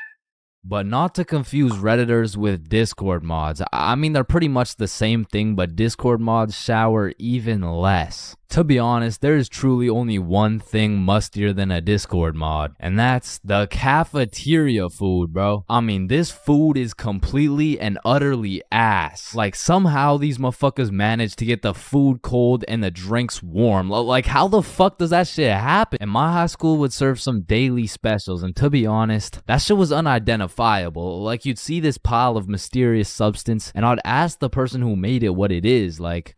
But not to confuse Redditors with Discord mods. I mean, they're pretty much the same thing, but Discord mods shower even less. To be honest, there is truly only one thing mustier than a Discord mod, and that's the cafeteria food, bro. I mean, this food is completely and utterly ass. Like, somehow these motherfuckers manage to get the food cold and the drinks warm. Like, how the fuck does that shit happen? And my high school would serve some daily specials, and to be honest, that shit was unidentifiable. Like, you'd see this pile of mysterious substance, and I'd ask the person who made it what it is. Like,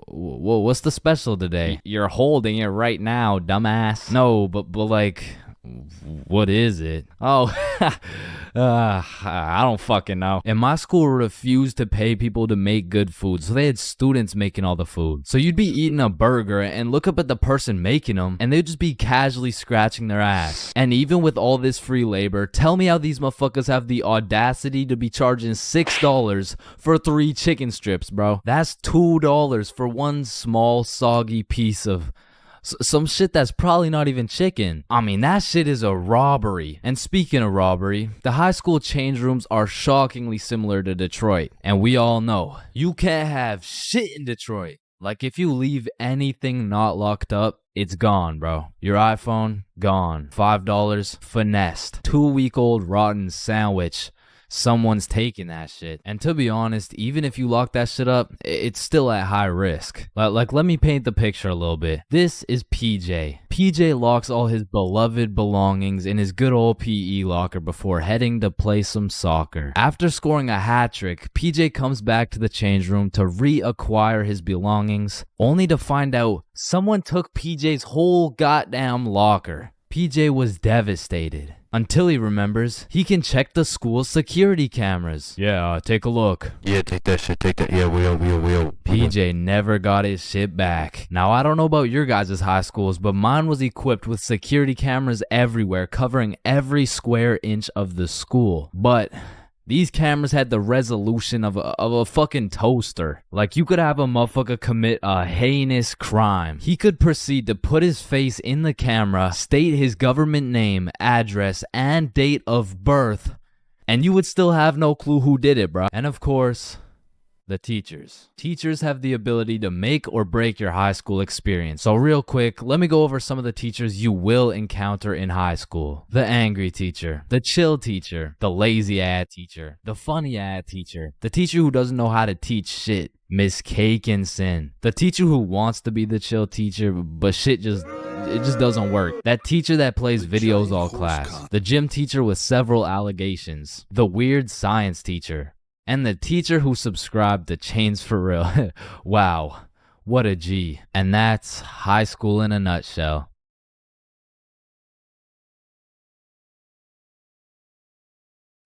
what's the special today? You're holding it right now, dumbass. No, but like, what is it? Oh, I don't fucking know. And my school refused to pay people to make good food, so they had students making all the food. So you'd be eating a burger and look up at the person making them, and they'd just be casually scratching their ass. And even with all this free labor, tell me how these motherfuckers have the audacity to be charging $6 for 3 chicken strips, bro. That's $2 for one small soggy piece of some shit that's probably not even chicken. I mean, that shit is a robbery. And speaking of robbery, the high school change rooms are shockingly similar to Detroit. And we all know, you can't have shit in Detroit. Like, if you leave anything not locked up, it's gone, bro. Your iPhone, gone. $5, finessed. 2-week-old rotten sandwich. Someone's taking that shit. And to be honest, even if you lock that shit up, it's still at high risk. Like, let me paint the picture a little bit. This is PJ. PJ locks all his beloved belongings in his good old PE locker before heading to play some soccer. After scoring a hat trick, PJ comes back to the change room to reacquire his belongings, only to find out someone took PJ's whole goddamn locker. PJ was devastated. Until he remembers, he can check the school's security cameras. Yeah, take a look. Yeah, take that shit, take that. Yeah, we'll. PJ never got his shit back. Now, I don't know about your guys' high schools, but mine was equipped with security cameras everywhere, covering every square inch of the school. But these cameras had the resolution of a fucking toaster. Like, you could have a motherfucker commit a heinous crime. He could proceed to put his face in the camera, state his government name, address, and date of birth, and you would still have no clue who did it, bro. And of course, the teachers. Teachers have the ability to make or break your high school experience. So real quick, let me go over some of the teachers you will encounter in high school. The angry teacher, the chill teacher, the lazy ass teacher, the funny ass teacher, the teacher who doesn't know how to teach shit, Miss Cakinson, the teacher who wants to be the chill teacher, but it just doesn't work. That teacher that plays videos all class, the gym teacher with several allegations, the weird science teacher, and the teacher who subscribed to ChainsFR. Wow, what a G. And that's high school in a nutshell.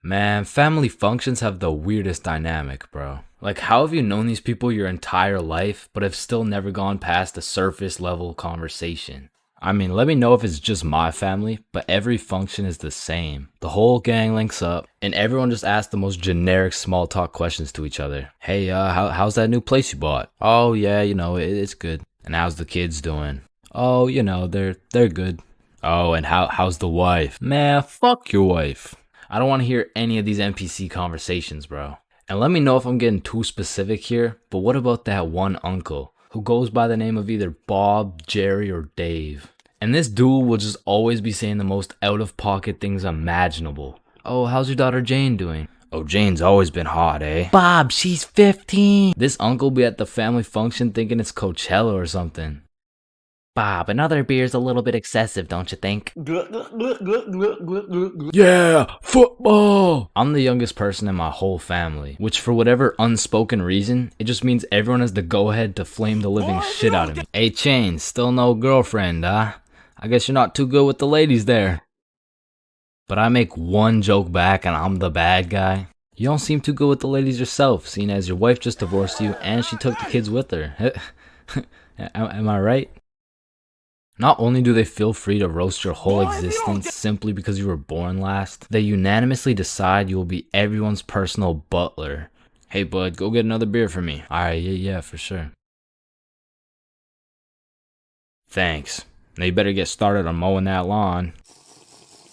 Man, family functions have the weirdest dynamic, bro. Like, how have you known these people your entire life, but have still never gone past a surface level conversation? I mean, let me know if it's just my family, but every function is the same. The whole gang links up, and everyone just asks the most generic small talk questions to each other. Hey, how's that new place you bought? Oh, yeah, it's good. And how's the kids doing? Oh, they're good. Oh, and how's the wife? Man, fuck your wife. I don't want to hear any of these NPC conversations, bro. And let me know if I'm getting too specific here, but what about that one uncle who goes by the name of either Bob, Jerry, or Dave? And this dude will just always be saying the most out-of-pocket things imaginable. Oh, how's your daughter Jane doing? Oh, Jane's always been hot, eh? Bob, she's 15. This uncle be at the family function thinking it's Coachella or something. Bob, another beer's a little bit excessive, don't you think? Yeah, football! I'm the youngest person in my whole family, which for whatever unspoken reason, it just means everyone has the go-ahead to flame the living shit out of me. Hey, Chain, still no girlfriend, huh? I guess you're not too good with the ladies there. But I make one joke back and I'm the bad guy. You don't seem too good with the ladies yourself, seeing as your wife just divorced you and she took the kids with her. Am I right? Not only do they feel free to roast your whole existence simply because you were born last, they unanimously decide you will be everyone's personal butler. Hey bud, go get another beer for me. Alright, yeah, for sure. Thanks. Now you better get started on mowing that lawn.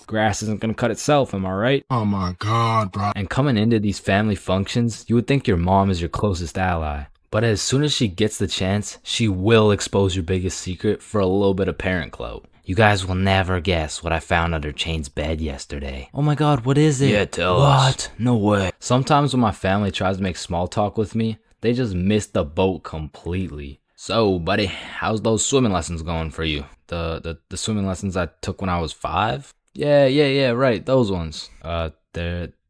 Grass isn't gonna cut itself, am I right? Oh my god, bro. And coming into these family functions, you would think your mom is your closest ally. But as soon as she gets the chance, she will expose your biggest secret for a little bit of parent clout. You guys will never guess what I found under Chain's bed yesterday. Oh my god, what is it? Yeah, tell us. No way. Sometimes when my family tries to make small talk with me, they just miss the boat completely. So, buddy, how's those swimming lessons going for you? The swimming lessons I took when I was 5? Yeah, right, those ones.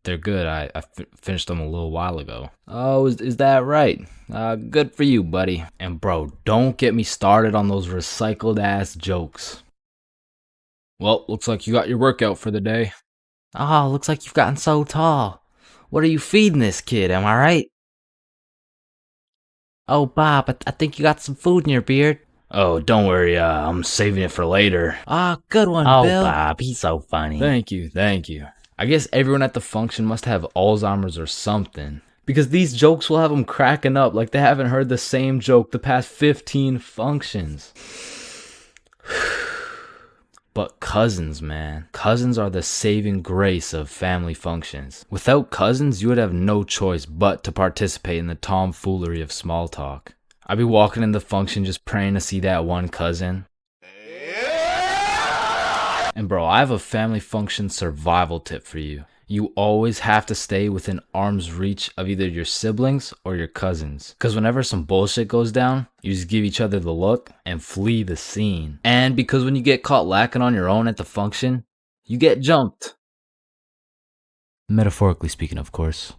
They're good. I finished them a little while ago. Oh, is that right? Good for you, buddy. And bro, don't get me started on those recycled ass jokes. Well, looks like you got your workout for the day. Oh, looks like you've gotten so tall. What are you feeding this kid, am I right? Oh, Bob, I think you got some food in your beard. Oh, don't worry, I'm saving it for later. Ah, good one, Bill. Oh, Bob, he's so funny. Thank you. I guess everyone at the function must have Alzheimer's or something. Because these jokes will have them cracking up like they haven't heard the same joke the past 15 functions. But cousins, man. Cousins are the saving grace of family functions. Without cousins, you would have no choice but to participate in the tomfoolery of small talk. I'd be walking in the function just praying to see that one cousin. And bro, I have a family function survival tip for you. You always have to stay within arm's reach of either your siblings or your cousins. Because whenever some bullshit goes down, you just give each other the look and flee the scene. And because when you get caught lacking on your own at the function, you get jumped. Metaphorically speaking, of course.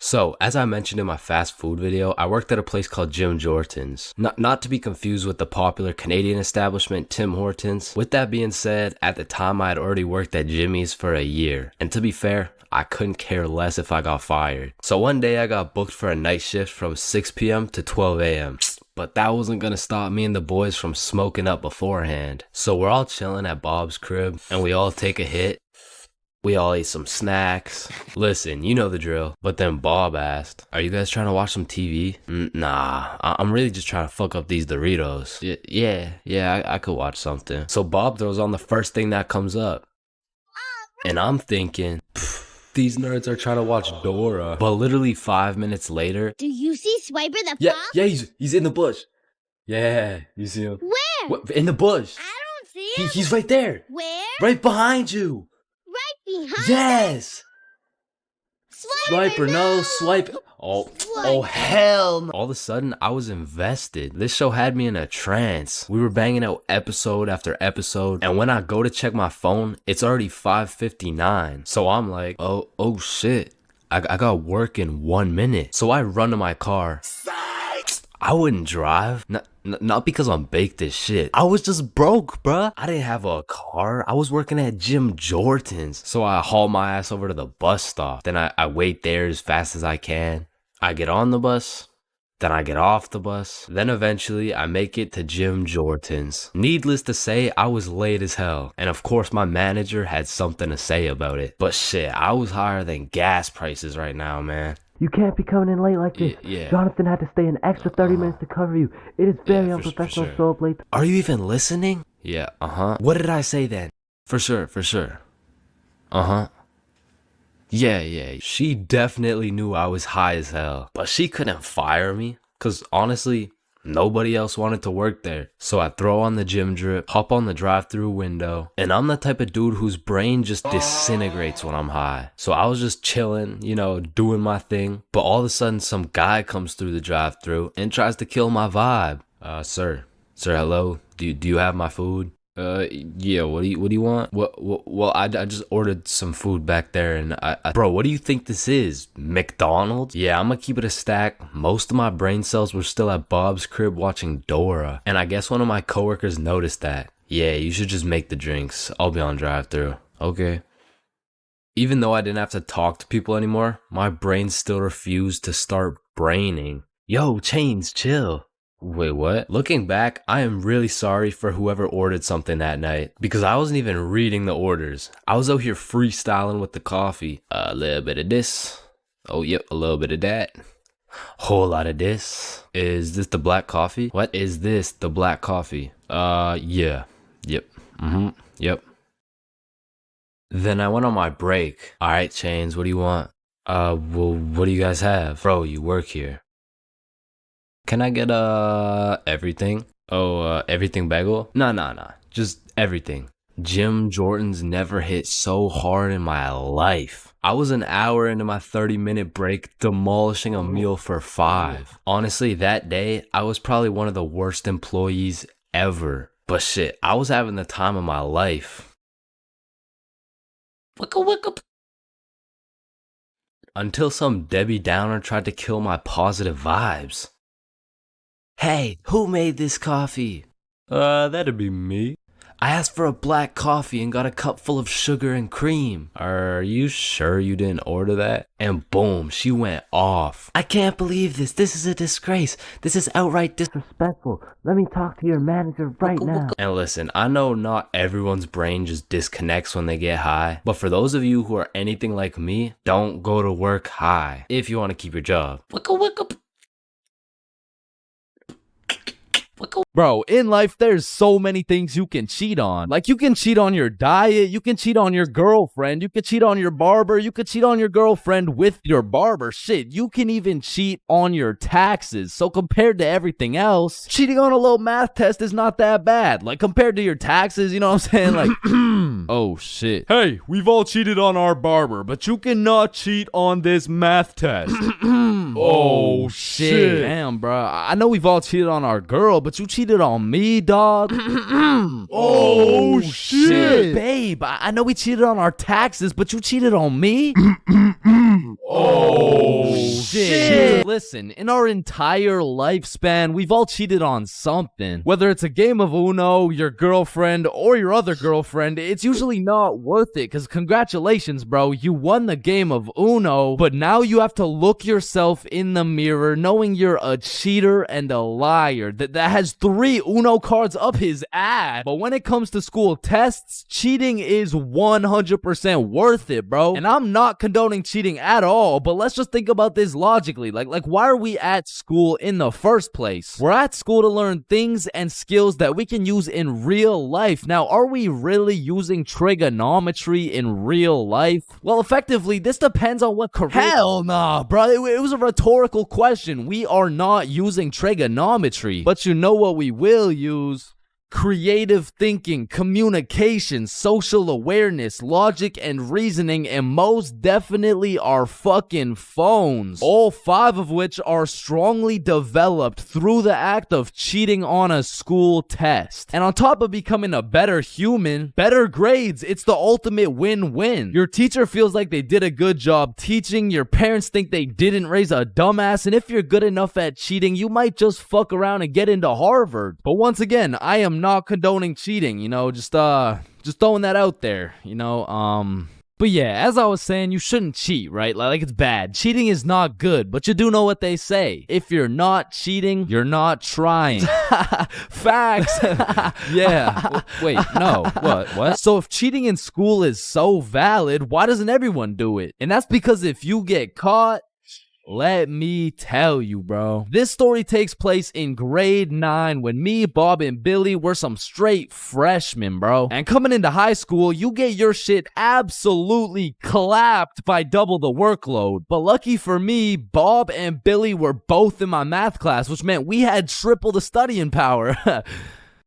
So, as I mentioned in my fast food video, I worked at a place called Jim Jordan's. Not to be confused with the popular Canadian establishment Tim Hortons. With that being said, at the time I had already worked at Jimmy's for a year. And to be fair, I couldn't care less if I got fired. So one day I got booked for a night shift from 6 p.m. to 12 a.m. But that wasn't gonna stop me and the boys from smoking up beforehand. So we're all chilling at Bob's crib and we all take a hit. We all ate some snacks. Listen, you know the drill. But then Bob asked, "Are you guys trying to watch some TV?" Nah, I'm really just trying to fuck up these Doritos. Yeah, I could watch something. So Bob throws on the first thing that comes up. And I'm thinking, these nerds are trying to watch Dora. But literally 5 minutes later. Do you see Swiper the Yeah, Fox? yeah, he's in the bush. Yeah, you see him. Where? What, in the bush. I don't see him. He's right there. Where? Right behind you. Right behind Yes. Swiper, no, swipe. Oh, hell no. All of a sudden, I was invested. This show had me in a trance. We were banging out episode after episode. And when I go to check my phone, it's already 5:59. So I'm like, oh shit. I got work in 1 minute. So I run to my car. I wouldn't drive. Not because I'm baked as shit. I was just broke, bruh. I didn't have a car. I was working at Jim Jordan's. So I haul my ass over to the bus stop. Then I wait there as fast as I can. I get on the bus. Then I get off the bus. Then eventually I make it to Jim Jordan's. Needless to say, I was late as hell. And of course my manager had something to say about it. But shit, I was higher than gas prices right now, man. You can't be coming in late like this. Yeah. Jonathan had to stay an extra 30 minutes to cover you. It is very unprofessional to show up late. Are you even listening? Yeah, What did I say then? For sure. Yeah. She definitely knew I was high as hell. But she couldn't fire me. Cause honestly, Nobody else wanted to work there. So I throw on the gym drip, hop on the drive-through window, and I'm the type of dude whose brain just disintegrates when I'm high. So I was just chilling, doing my thing. But all of a sudden, some guy comes through the drive-through and tries to kill my vibe. Sir, hello? Do you have my food? Yeah, what do you want? Well, I just ordered some food back there, and bro, what do you think this is? McDonald's? Yeah, I'm gonna keep it a stack. Most of my brain cells were still at Bob's crib watching Dora, and I guess one of my coworkers noticed that. Yeah, you should just make the drinks. I'll be on drive-thru. Okay. Even though I didn't have to talk to people anymore, my brain still refused to start braining. Yo, Chains, chill. Wait, what? Looking back, I am really sorry for whoever ordered something that night, because I wasn't even reading the orders. I was out here freestyling with the coffee. A little bit of this. Oh, yep, a little bit of that. Whole lot of this. Is this the black coffee? What is this, the black coffee? Yeah. Yep. Yep. Then I went on my break. Alright, Chains, what do you want? Well, what do you guys have? Bro, you work here. Can I get, everything? Oh, everything bagel? Nah. Just everything. Jim Jordan's never hit so hard in my life. I was an hour into my 30-minute break demolishing a meal for 5. Honestly, that day, I was probably one of the worst employees ever. But shit, I was having the time of my life. Wicka. Until some Debbie Downer tried to kill my positive vibes. Hey, who made this coffee? That'd be me. I asked for a black coffee and got a cup full of sugar and cream. Are you sure you didn't order that? And boom, she went off. I can't believe this. This is a disgrace. This is outright disrespectful. Let me talk to your manager right now. And listen, I know not everyone's brain just disconnects when they get high, but for those of you who are anything like me, don't go to work high if you want to keep your job. Bro, in life, there's so many things you can cheat on. Like, you can cheat on your diet, you can cheat on your girlfriend, you can cheat on your barber, you can cheat on your girlfriend with your barber. Shit, you can even cheat on your taxes. So compared to everything else, cheating on a little math test is not that bad. Like, compared to your taxes, you know what I'm saying? Like, oh shit. Hey, we've all cheated on our barber, but you cannot cheat on this math test. Oh shit. Damn, bro. I know we've all cheated on our girl, but you cheated on me, dog. Oh shit. Babe, I know we cheated on our taxes, but you cheated on me? Oh shit. Listen, in our entire lifespan, we've all cheated on something. Whether it's a game of Uno, your girlfriend, or your other girlfriend, it's usually not worth it, because congratulations, bro, you won the game of Uno, but now you have to look yourself in the mirror knowing you're a cheater and a liar that has 3 Uno cards up his ass. But when it comes to school tests, cheating is 100% worth it, bro. And I'm not condoning cheating at all, but let's just think about this logically. Like why are we at school in the first place? We're at school to learn things and skills that we can use in real life. Now, are we really using trigonometry in real life? Well, effectively, this depends on what career. Hell nah, bro. It was a rhetorical question. We are not using trigonometry, but you know what we will use? Creative thinking, communication, social awareness, logic, and reasoning, and most definitely our fucking phones. All 5 of which are strongly developed through the act of cheating on a school test. And on top of becoming a better human, better grades, it's the ultimate win-win. Your teacher feels like they did a good job teaching, your parents think they didn't raise a dumbass, and if you're good enough at cheating, you might just fuck around and get into Harvard. But once again, I am not condoning cheating, just throwing that out there, But yeah, as I was saying, you shouldn't cheat, right? Like it's bad. Cheating is not good, but you do know what they say. If you're not cheating, you're not trying. Facts. Yeah. Wait, no. What? So if cheating in school is so valid, why doesn't everyone do it? And that's because if you get caught, Let me tell you, bro. This story takes place in grade 9 when me, Bob, and Billy were some straight freshmen, bro. And coming into high school, you get your shit absolutely clapped by double the workload. But lucky for me, Bob and Billy were both in my math class, which meant we had triple the studying power.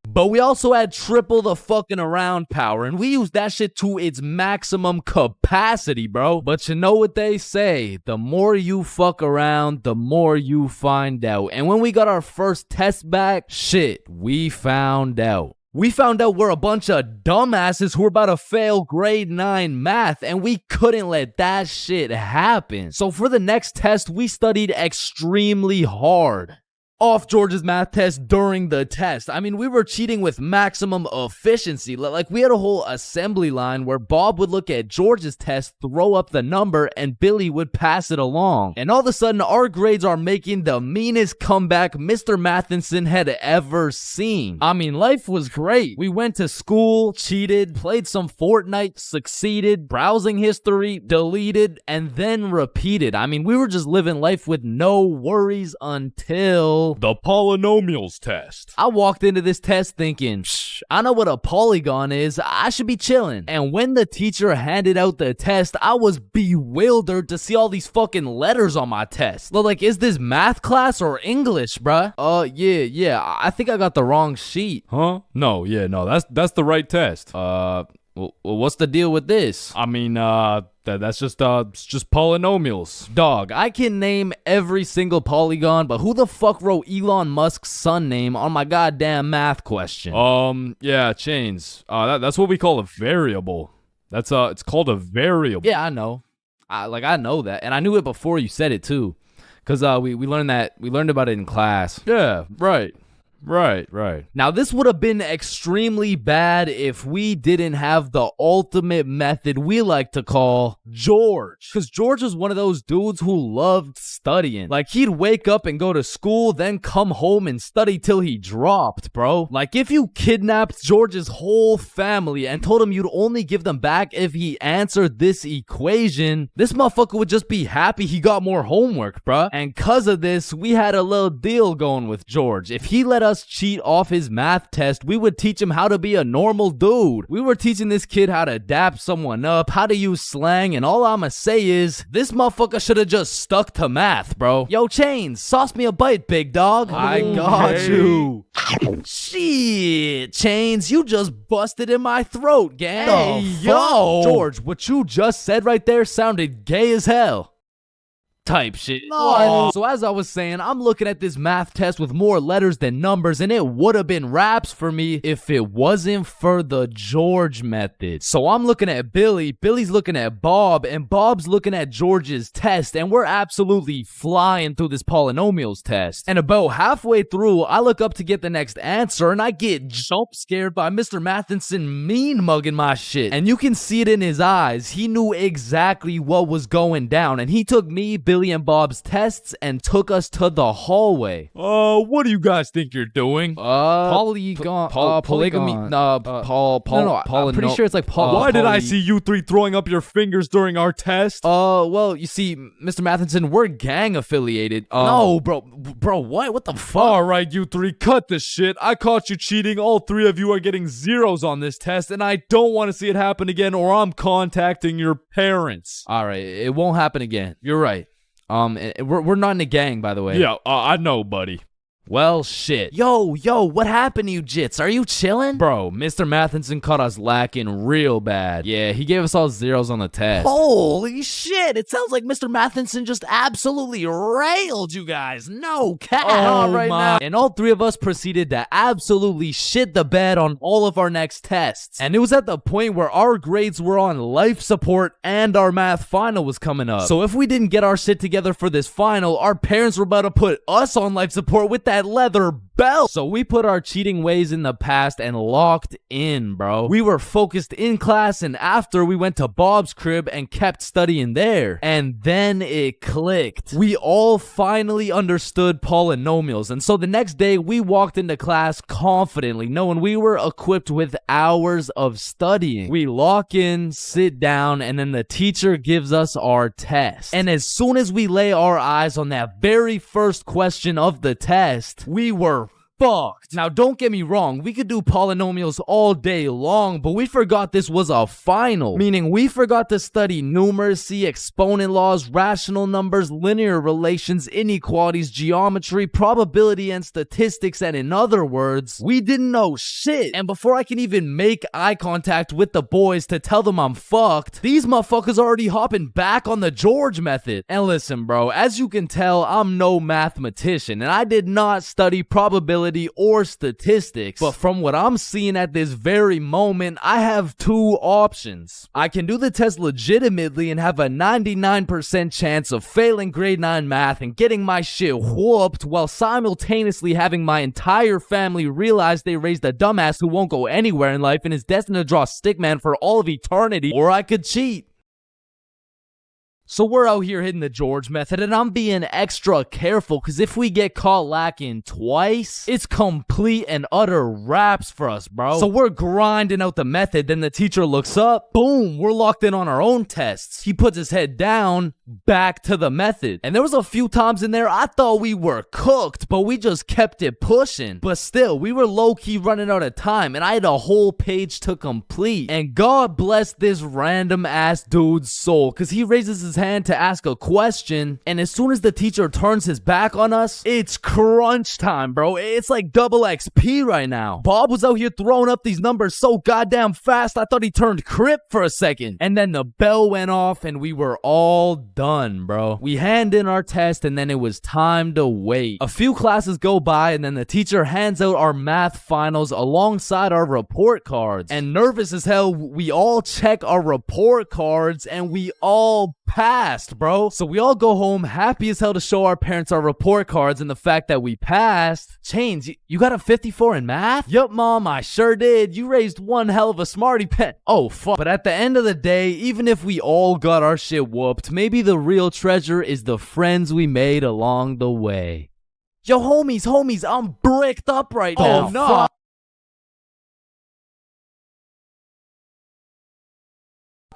But we also had triple the fucking around power, and we used that shit to its maximum capacity, bro. But you know what they say, the more you fuck around, the more you find out. And when we got our first test back, shit, we found out. We found out we're a bunch of dumbasses who were about to fail grade 9 math, and we couldn't let that shit happen. So for the next test, we studied extremely hard. Off George's math test during the test. I mean, we were cheating with maximum efficiency. Like, we had a whole assembly line where Bob would look at George's test, throw up the number, and Billy would pass it along. And all of a sudden, our grades are making the meanest comeback Mr. Matheson had ever seen. I mean, life was great. We went to school, cheated, played some Fortnite, succeeded, browsing history, deleted, and then repeated. I mean, we were just living life with no worries until the polynomials test. I walked into this test thinking, I know what a polygon is. I should be chilling. And when the teacher handed out the test, I was bewildered to see all these fucking letters on my test. Like, is this math class or English, bruh? Yeah. I think I got the wrong sheet. Huh? No, that's the right test. Well, what's the deal with this? I mean, that's just polynomials. Dog, I can name every single polygon, but who the fuck wrote Elon Musk's son name on my goddamn math question? Yeah, Chains. That's what we call a variable. It's called a variable. Yeah, I know. I know that, and I knew it before you said it too, cause we learned about it in class. Yeah, right. Right. Now, this would have been extremely bad if we didn't have the ultimate method we like to call George. Because George was one of those dudes who loved studying. Like, he'd wake up and go to school, then come home and study till he dropped, bro. Like, if you kidnapped George's whole family and told him you'd only give them back if he answered this equation, this motherfucker would just be happy he got more homework, bro. And cause of this, we had a little deal going with George. If he let us cheat off his math test, we would teach him how to be a normal dude. We were teaching this kid how to dap someone up, how to use slang, and all I'ma say is, this motherfucker should have just stuck to math, bro. Yo, Chains, sauce me a bite, big dog. I got you. Shit, Chains, you just busted in my throat, gang. Hey, yo. George, what you just said right there sounded gay as hell. Type shit. So as I was saying, I'm looking at this math test with more letters than numbers, and it would have been raps for me if it wasn't for the George method. So I'm looking at Billy, Billy's looking at Bob, and Bob's looking at George's test, and we're absolutely flying through this polynomials test. And about halfway through, I look up to get the next answer, and I get jump scared by Mr. Matheson mean mugging my shit. And you can see it in his eyes. He knew exactly what was going down, and he took me, Billy, and Bob's tests and took us to the hallway. What do you guys think you're doing? Polygamy. I'm pretty sure it's like Why did I see you three throwing up your fingers during our test? Well, you see, Mr. Matheson, we're gang affiliated. No, bro, what the fuck? All right, you three, cut this shit. I caught you cheating. All three of you are getting zeros on this test, and I don't want to see it happen again, or I'm contacting your parents. All right, it won't happen again. You're right. We're not in a gang, by the way. Yeah, I know, buddy. Well, shit. Yo, what happened to you, Jits? Are you chilling? Bro, Mr. Matheson caught us lacking real bad. Yeah, he gave us all zeros on the test. Holy shit, it sounds like Mr. Matheson just absolutely railed you guys. No cap. Now. And all three of us proceeded to absolutely shit the bed on all of our next tests. And it was at the point where our grades were on life support and our math final was coming up. So if we didn't get our shit together for this final, our parents were about to put us on life support with that leather belt. So we put our cheating ways in the past and locked in, bro. We were focused in class, and after we went to Bob's crib and kept studying there. And then it clicked. We all finally understood polynomials. And so the next day we walked into class confidently, knowing we were equipped with hours of studying. We lock in, sit down, and then the teacher gives us our test. And as soon as we lay our eyes on that very first question of the test, we were fucked. Now, don't get me wrong, we could do polynomials all day long, but we forgot this was a final, meaning we forgot to study numeracy, exponent laws, rational numbers, linear relations, inequalities, geometry, probability, and statistics, and in other words, we didn't know shit. And before I can even make eye contact with the boys to tell them I'm fucked, these motherfuckers already hopping back on the George method. And listen, bro, as you can tell, I'm no mathematician, and I did not study probability or statistics, but from what I'm seeing at this very moment, I have two options. I can do the test legitimately and have a 99% chance of failing grade 9 math and getting my shit whooped while simultaneously having my entire family realize they raised a dumbass who won't go anywhere in life and is destined to draw stickman for all of eternity, or I could cheat. So we're out here hitting the George method, and I'm being extra careful because if we get caught lacking twice, it's complete and utter wraps for us, bro. So we're grinding out the method, then the teacher looks up, boom, we're locked in on our own tests. He puts his head down, back to the method. And there was a few times in there I thought we were cooked, but we just kept it pushing. But still, we were low-key running out of time, and I had a whole page to complete. And God bless this random ass dude's soul, because he raises his hand to ask a question, and as soon as the teacher turns his back on us, it's crunch time, bro. It's like double XP right now. Bob was out here throwing up these numbers so goddamn fast, I thought he turned Crip for a second. And then the bell went off, and we were all done, bro. We hand in our test, and then it was time to wait. A few classes go by, and then the teacher hands out our math finals alongside our report cards. And nervous as hell, we all check our report cards, and we all passed, bro. So we all go home happy as hell to show our parents our report cards and the fact that we passed. Chains, you got a 54 in math? Yup, mom, I sure did. You raised one hell of a smarty pet. Oh, fuck. But at the end of the day, even if we all got our shit whooped, maybe the real treasure is the friends we made along the way. Yo, homies, I'm bricked up right now. Oh, no. Fuck.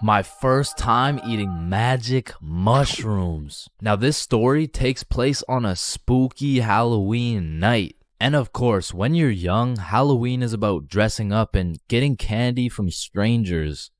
My first time eating magic mushrooms. Now this story takes place on a spooky Halloween night. And of course, when you're young, Halloween is about dressing up and getting candy from strangers.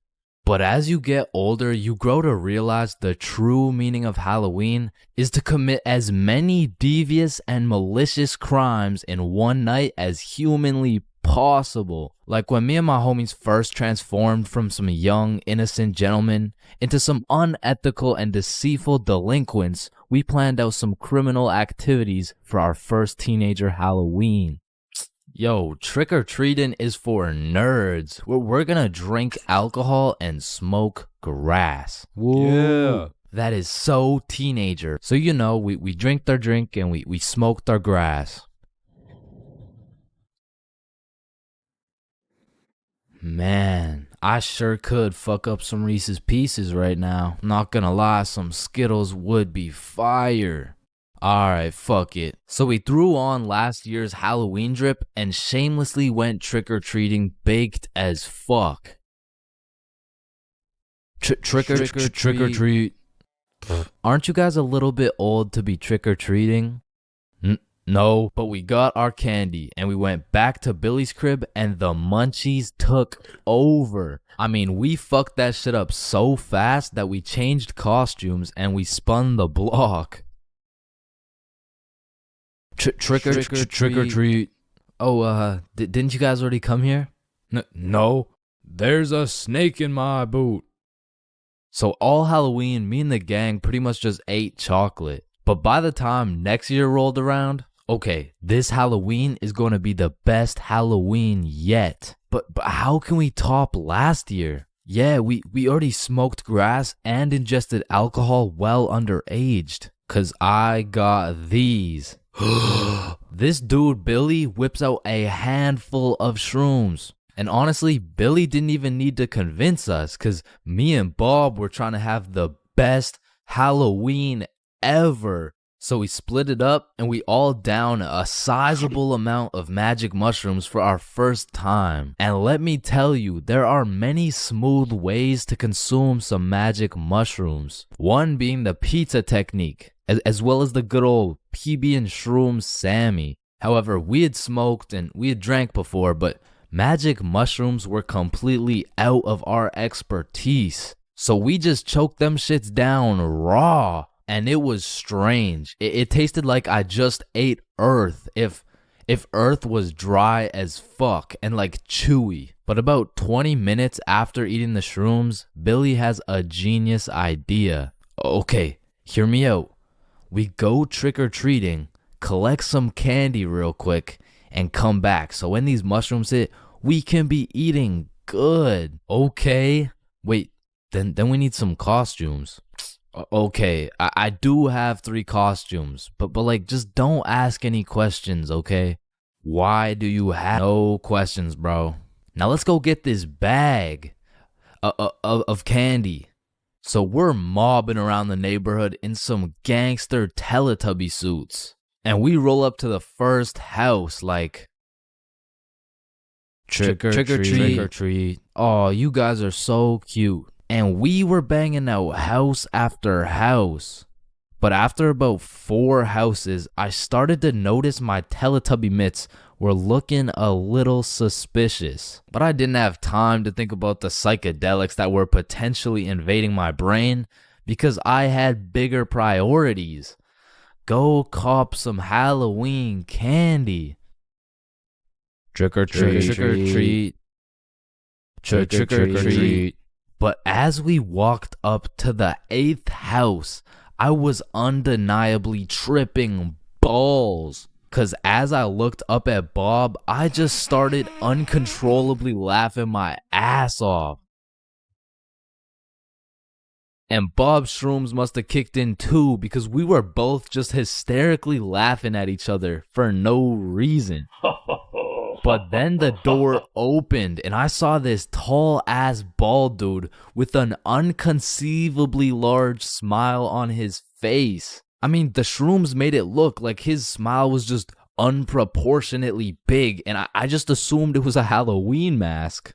But as you get older, you grow to realize the true meaning of Halloween is to commit as many devious and malicious crimes in one night as humanly possible. Like when me and my homies first transformed from some young, innocent gentlemen into some unethical and deceitful delinquents, we planned out some criminal activities for our first teenager Halloween. Yo, trick-or-treating is for nerds. We're gonna drink alcohol and smoke grass. Whoa. Yeah. That is so teenager. So you know, we drink their drink and we smoke their grass. Man, I sure could fuck up some Reese's Pieces right now. Not gonna lie, some Skittles would be fire. Alright, fuck it. So we threw on last year's Halloween drip and shamelessly went trick-or-treating baked as fuck. Trick-or-treat. Aren't you guys a little bit old to be trick-or-treating? No, but we got our candy and we went back to Billy's crib and the munchies took over. I mean, we fucked that shit up so fast that we changed costumes and we spun the block. Trick or treat. Oh, didn't you guys already come here? No. There's a snake in my boot. So all Halloween, me and the gang pretty much just ate chocolate. But by the time next year rolled around, okay, this Halloween is going to be the best Halloween yet. But how can we top last year? Yeah, we already smoked grass and ingested alcohol well underaged. Cause I got these. This dude, Billy, whips out a handful of shrooms. And honestly, Billy didn't even need to convince us because me and Bob were trying to have the best Halloween ever. So we split it up and we all down a sizable amount of magic mushrooms for our first time. And let me tell you, there are many smooth ways to consume some magic mushrooms. One being the pizza technique, as well as the good old PB and Shroom Sammy. However, we had smoked and we had drank before, but magic mushrooms were completely out of our expertise. So we just choked them shits down raw. And it was strange. It tasted like I just ate earth. If earth was dry as fuck and like chewy. But about 20 minutes after eating the shrooms, Billy has a genius idea. Okay, hear me out. We go trick-or-treating, collect some candy real quick, and come back. So when these mushrooms hit, we can be eating good. Okay. Wait, then we need some costumes. Okay, I do have 3 costumes, but like, just don't ask any questions, okay? Why do you have no questions, bro? Now let's go get this bag of candy. So we're mobbing around the neighborhood in some gangster Teletubby suits. And we roll up to the first house like, trick or treat. Oh, you guys are so cute. And we were banging out house after house. But after about 4 houses, I started to notice my Teletubby mitts were looking a little suspicious. But I didn't have time to think about the psychedelics that were potentially invading my brain because I had bigger priorities. Go cop some Halloween candy. Trick or treat. Trick or treat. Trick or treat. But as we walked up to the 8th house, I was undeniably tripping balls. Cause as I looked up at Bob, I just started uncontrollably laughing my ass off. And Bob's shrooms must have kicked in too because we were both just hysterically laughing at each other for no reason. But then the door opened and I saw this tall ass bald dude with an unconceivably large smile on his face. I mean, the shrooms made it look like his smile was just unproportionately big and I just assumed it was a Halloween mask.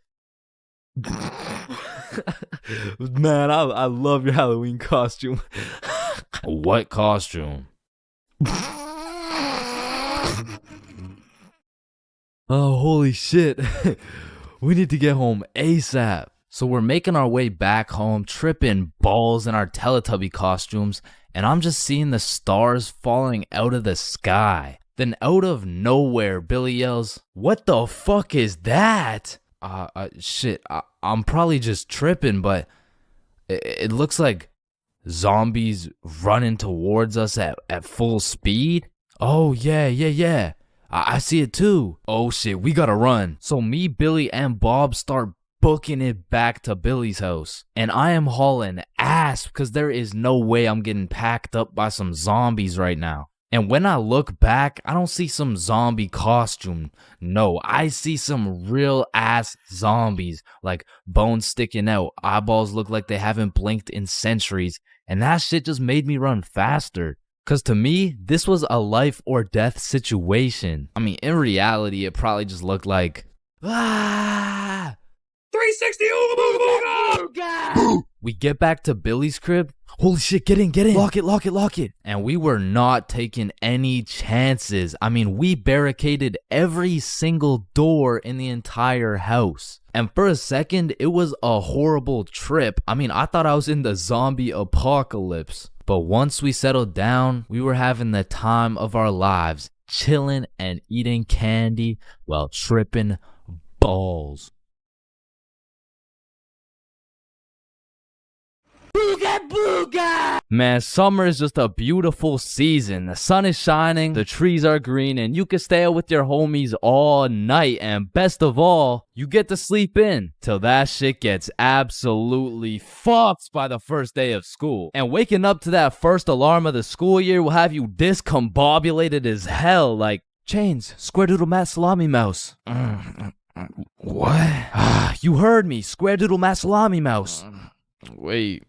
Man, I love your Halloween costume. What costume? Oh, holy shit. We need to get home ASAP. So we're making our way back home, tripping balls in our Teletubby costumes, and I'm just seeing the stars falling out of the sky. Then out of nowhere, Billy yells, "What the fuck is that?" Shit, I'm probably just tripping, but it looks like zombies running towards us at full speed. Oh, yeah. I see it too. Oh shit, we gotta run. So me, Billy, and Bob start booking it back to Billy's house. And I am hauling ass because there is no way I'm getting packed up by some zombies right now. And when I look back, I don't see some zombie costume. No, I see some real ass zombies, like bones sticking out, eyeballs look like they haven't blinked in centuries. And that shit just made me run faster. Cause to me, this was a life or death situation. I mean, in reality, it probably just looked like 360. Oh my God. We get back to Billy's crib. Holy shit, get in. Lock it. And we were not taking any chances. I mean, we barricaded every single door in the entire house. And for a second, it was a horrible trip. I mean, I thought I was in the zombie apocalypse. But once we settled down, we were having the time of our lives, chilling and eating candy while tripping balls. Man, summer is just a beautiful season. The sun is shining, the trees are green, and you can stay out with your homies all night. And best of all, you get to sleep in till that shit gets absolutely fucked by the first day of school. And waking up to that first alarm of the school year will have you discombobulated as hell. Like, Chains, square doodle mat salami mouse. What? You heard me, square doodle mat salami mouse. Wait,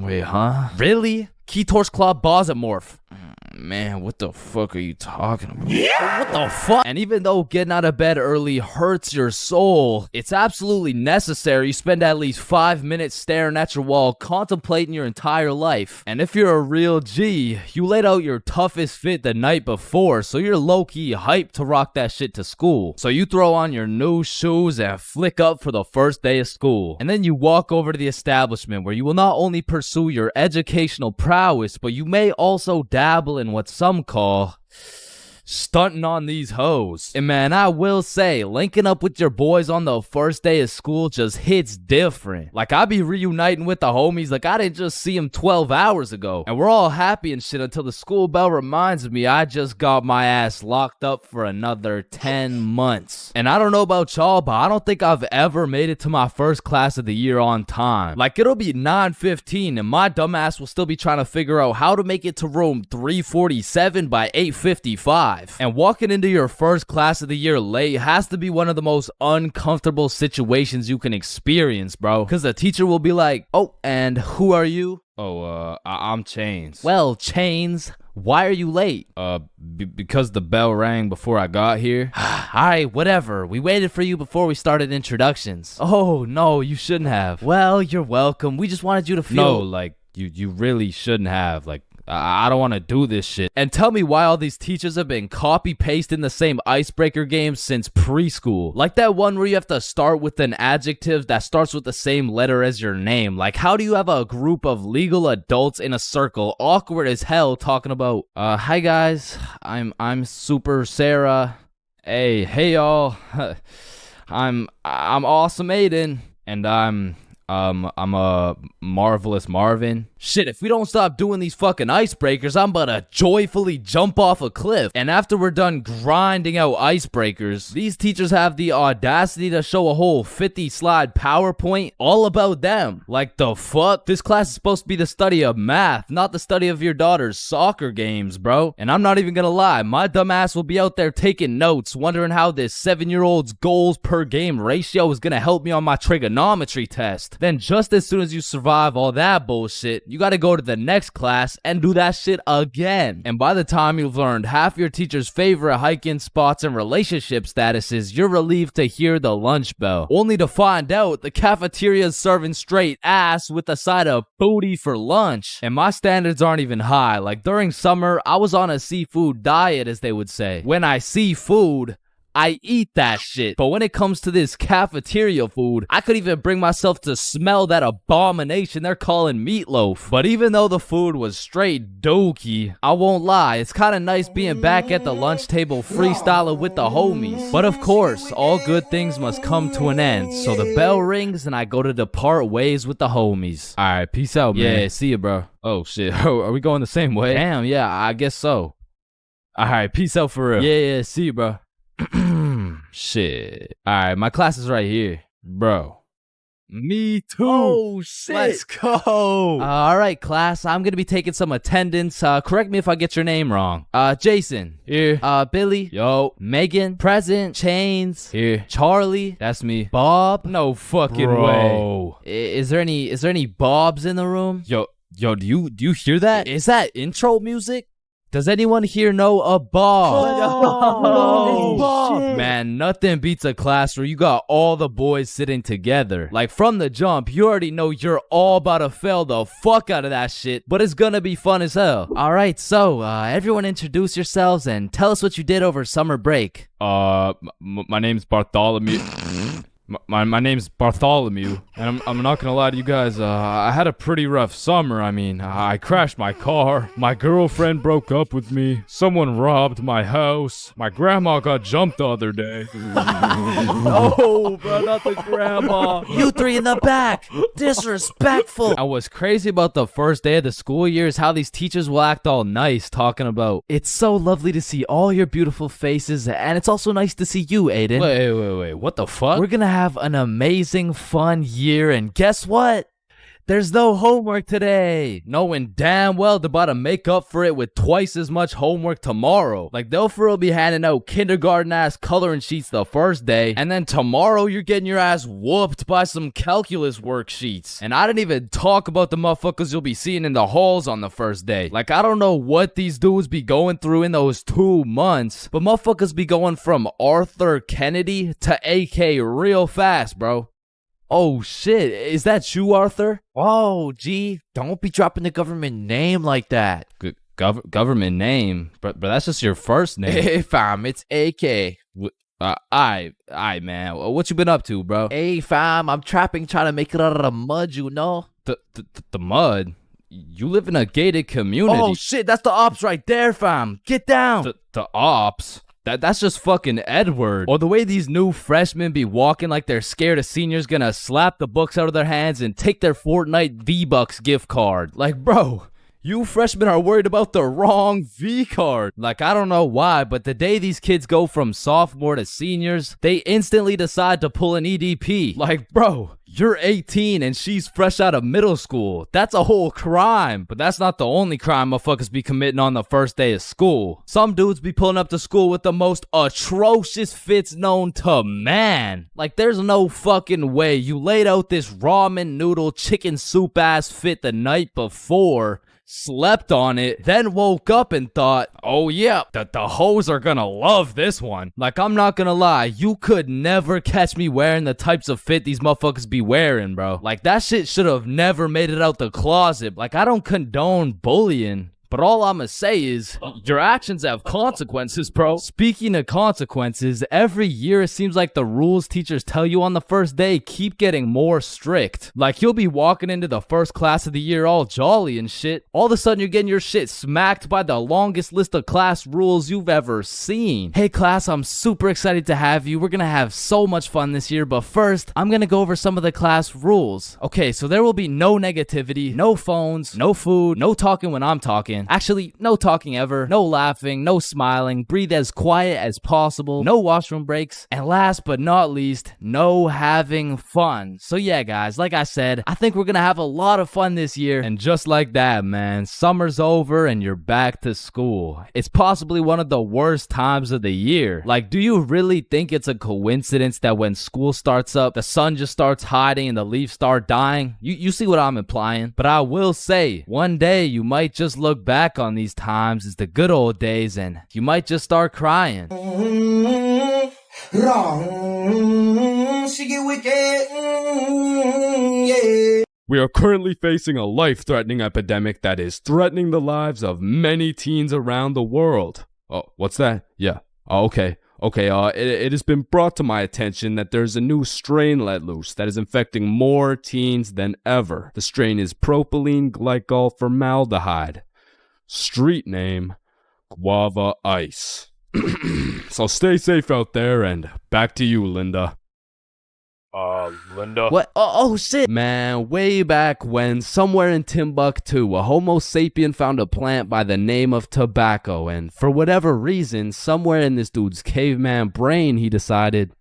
huh? Really? Key torch claw bosamorph. Man, what the fuck are you talking about? What the fuck? And even though getting out of bed early hurts your soul, it's absolutely necessary. You spend at least 5 minutes staring at your wall, contemplating your entire life. And if you're a real G, you laid out your toughest fit the night before, so you're low-key hyped to rock that shit to school. So you throw on your new shoes and flick up for the first day of school. And then you walk over to the establishment where you will not only pursue your educational prowess, but you may also dabble in what some call stunting on these hoes. And man, I will say, linking up with your boys on the first day of school just hits different. Like, I be reuniting with the homies like I didn't just see them 12 hours ago. And we're all happy and shit until the school bell reminds me I just got my ass locked up for another 10 months. And I don't know about y'all, but I don't think I've ever made it to my first class of the year on time. Like, it'll be 9:15 and my dumbass will still be trying to figure out how to make it to room 347 by 8:55. And walking into your first class of the year late has to be one of the most uncomfortable situations you can experience, bro. Because the teacher will be like, oh, and who are you? Oh, I'm Chains. Well, Chains, why are you late? Because the bell rang before I got here. Alright, whatever. We waited for you before we started introductions. Oh, no, you shouldn't have. Well, you're welcome. We just wanted you to feel... No, like, you really shouldn't have. Like, I don't want to do this shit. And tell me why all these teachers have been copy-pasting the same icebreaker games since preschool. Like that one where you have to start with an adjective that starts with the same letter as your name. Like, how do you have a group of legal adults in a circle, awkward as hell, talking about, hi guys, I'm Super Sarah. Hey y'all. I'm Awesome Aiden. And I'm a Marvelous Marvin. Shit, if we don't stop doing these fucking icebreakers, I'm about to joyfully jump off a cliff. And after we're done grinding out icebreakers, these teachers have the audacity to show a whole 50-slide PowerPoint all about them. Like, the fuck? This class is supposed to be the study of math, not the study of your daughter's soccer games, bro. And I'm not even gonna lie, my dumb ass will be out there taking notes, wondering how this 7-year-old's goals per game ratio is gonna help me on my trigonometry test. Then just as soon as you survive all that bullshit, you gotta go to the next class and do that shit again. And by the time you've learned half your teacher's favorite hiking spots and relationship statuses, you're relieved to hear the lunch bell. Only to find out the cafeteria's serving straight ass with a side of booty for lunch. And my standards aren't even high. Like, during summer, I was on a seafood diet, as they would say. When I see food, I eat that shit. But when it comes to this cafeteria food, I could even bring myself to smell that abomination they're calling meatloaf. But even though the food was straight dookie, I won't lie, it's kind of nice being back at the lunch table freestyling with the homies. But of course, all good things must come to an end. So the bell rings and I go to depart ways with the homies. Alright, peace out, man. Yeah, see you, bro. Oh shit, are we going the same way? Damn, yeah, I guess so. Alright, peace out for real. Yeah, see you, bro. Shit. Alright, my class is right here. Bro. Me too. Oh, shit. Let's go. All right, class. I'm going to be taking some attendance. Correct me if I get your name wrong. Jason. Here. Billy. Yo. Megan. Present. Chains. Here. Charlie. That's me. Bob. No fucking Bro. way. Is there any Bobs in the room? Yo, do you hear that? Is that intro music? Does anyone here know a Bob? Oh, man, nothing beats a class where you got all the boys sitting together. Like, from the jump, you already know you're all about to fail the fuck out of that shit, but it's gonna be fun as hell. All right, so everyone introduce yourselves and tell us what you did over summer break. My name's Bartholomew. My name's Bartholomew, and I'm not gonna lie to you guys, I had a pretty rough summer. I mean, I crashed my car, my girlfriend broke up with me, someone robbed my house, my grandma got jumped the other day. No, bro, not the grandma. You three in the back. Disrespectful. And what's crazy about the first day of the school year is how these teachers will act all nice, talking about, it's so lovely to see all your beautiful faces, and it's also nice to see you, Aiden. Wait, what the fuck? We're gonna have an amazing, fun year, and guess what? There's no homework today. Knowing damn well they're about to make up for it with twice as much homework tomorrow. Like, they'll for real be handing out kindergarten-ass coloring sheets the first day, and then tomorrow you're getting your ass whooped by some calculus worksheets. And I didn't even talk about the motherfuckers you'll be seeing in the halls on the first day. Like, I don't know what these dudes be going through in those 2 months, but motherfuckers be going from Arthur Kennedy to AK real fast, bro. Oh shit, is that you, Arthur? Oh, gee, don't be dropping the government name like that. Government name? But that's just your first name. Hey, fam, it's AK. Aye, man. What you been up to, bro? Hey, fam, I'm trapping, trying to make it out of the mud, you know? The mud? You live in a gated community. Oh, shit, that's the ops right there, fam. Get down. The ops? That's just fucking Edward. Or the way these new freshmen be walking like they're scared a senior's gonna slap the books out of their hands and take their Fortnite V-Bucks gift card. Like, bro, you freshmen are worried about the wrong V-card. Like, I don't know why, but the day these kids go from sophomore to seniors, they instantly decide to pull an EDP. Like, bro, you're 18 and she's fresh out of middle school. That's a whole crime. But that's not the only crime motherfuckers be committing on the first day of school. Some dudes be pulling up to school with the most atrocious fits known to man. Like, there's no fucking way you laid out this ramen noodle chicken soup ass fit the night before, slept on it, then woke up and thought, oh yeah, the hoes are gonna love this one. Like, I'm not gonna lie, you could never catch me wearing the types of fit these motherfuckers be wearing, bro. Like, that shit should have never made it out the closet. Like, I don't condone bullying, but all I'ma say is, your actions have consequences, bro. Speaking of consequences, every year it seems like the rules teachers tell you on the first day keep getting more strict. Like, you'll be walking into the first class of the year all jolly and shit. All of a sudden you're getting your shit smacked by the longest list of class rules you've ever seen. Hey class, I'm super excited to have you. We're gonna have so much fun this year, but first, I'm gonna go over some of the class rules. Okay, so there will be no negativity, no phones, no food, no talking when I'm talking. Actually, no talking ever, no laughing, no smiling, breathe as quiet as possible, no washroom breaks, and last but not least, no having fun. So yeah, guys, like I said, I think we're gonna have a lot of fun this year. And just like that, man, summer's over and you're back to school. It's possibly one of the worst times of the year. Like, do you really think it's a coincidence that when school starts up, the sun just starts hiding and the leaves start dying? You see what I'm implying? But I will say, one day you might just look back on these times as the good old days and you might just start crying. We are currently facing a life-threatening epidemic that is threatening the lives of many teens around the world. Oh, what's that? Yeah. Oh, okay. It has been brought to my attention that there's a new strain let loose that is infecting more teens than ever. The strain is propylene glycol formaldehyde. Street name, Guava Ice. So stay safe out there, and back to you, Linda. Linda? What? Oh shit! Man, way back when, somewhere in Timbuktu, a Homo sapien found a plant by the name of tobacco, and for whatever reason, somewhere in this dude's caveman brain, he decided,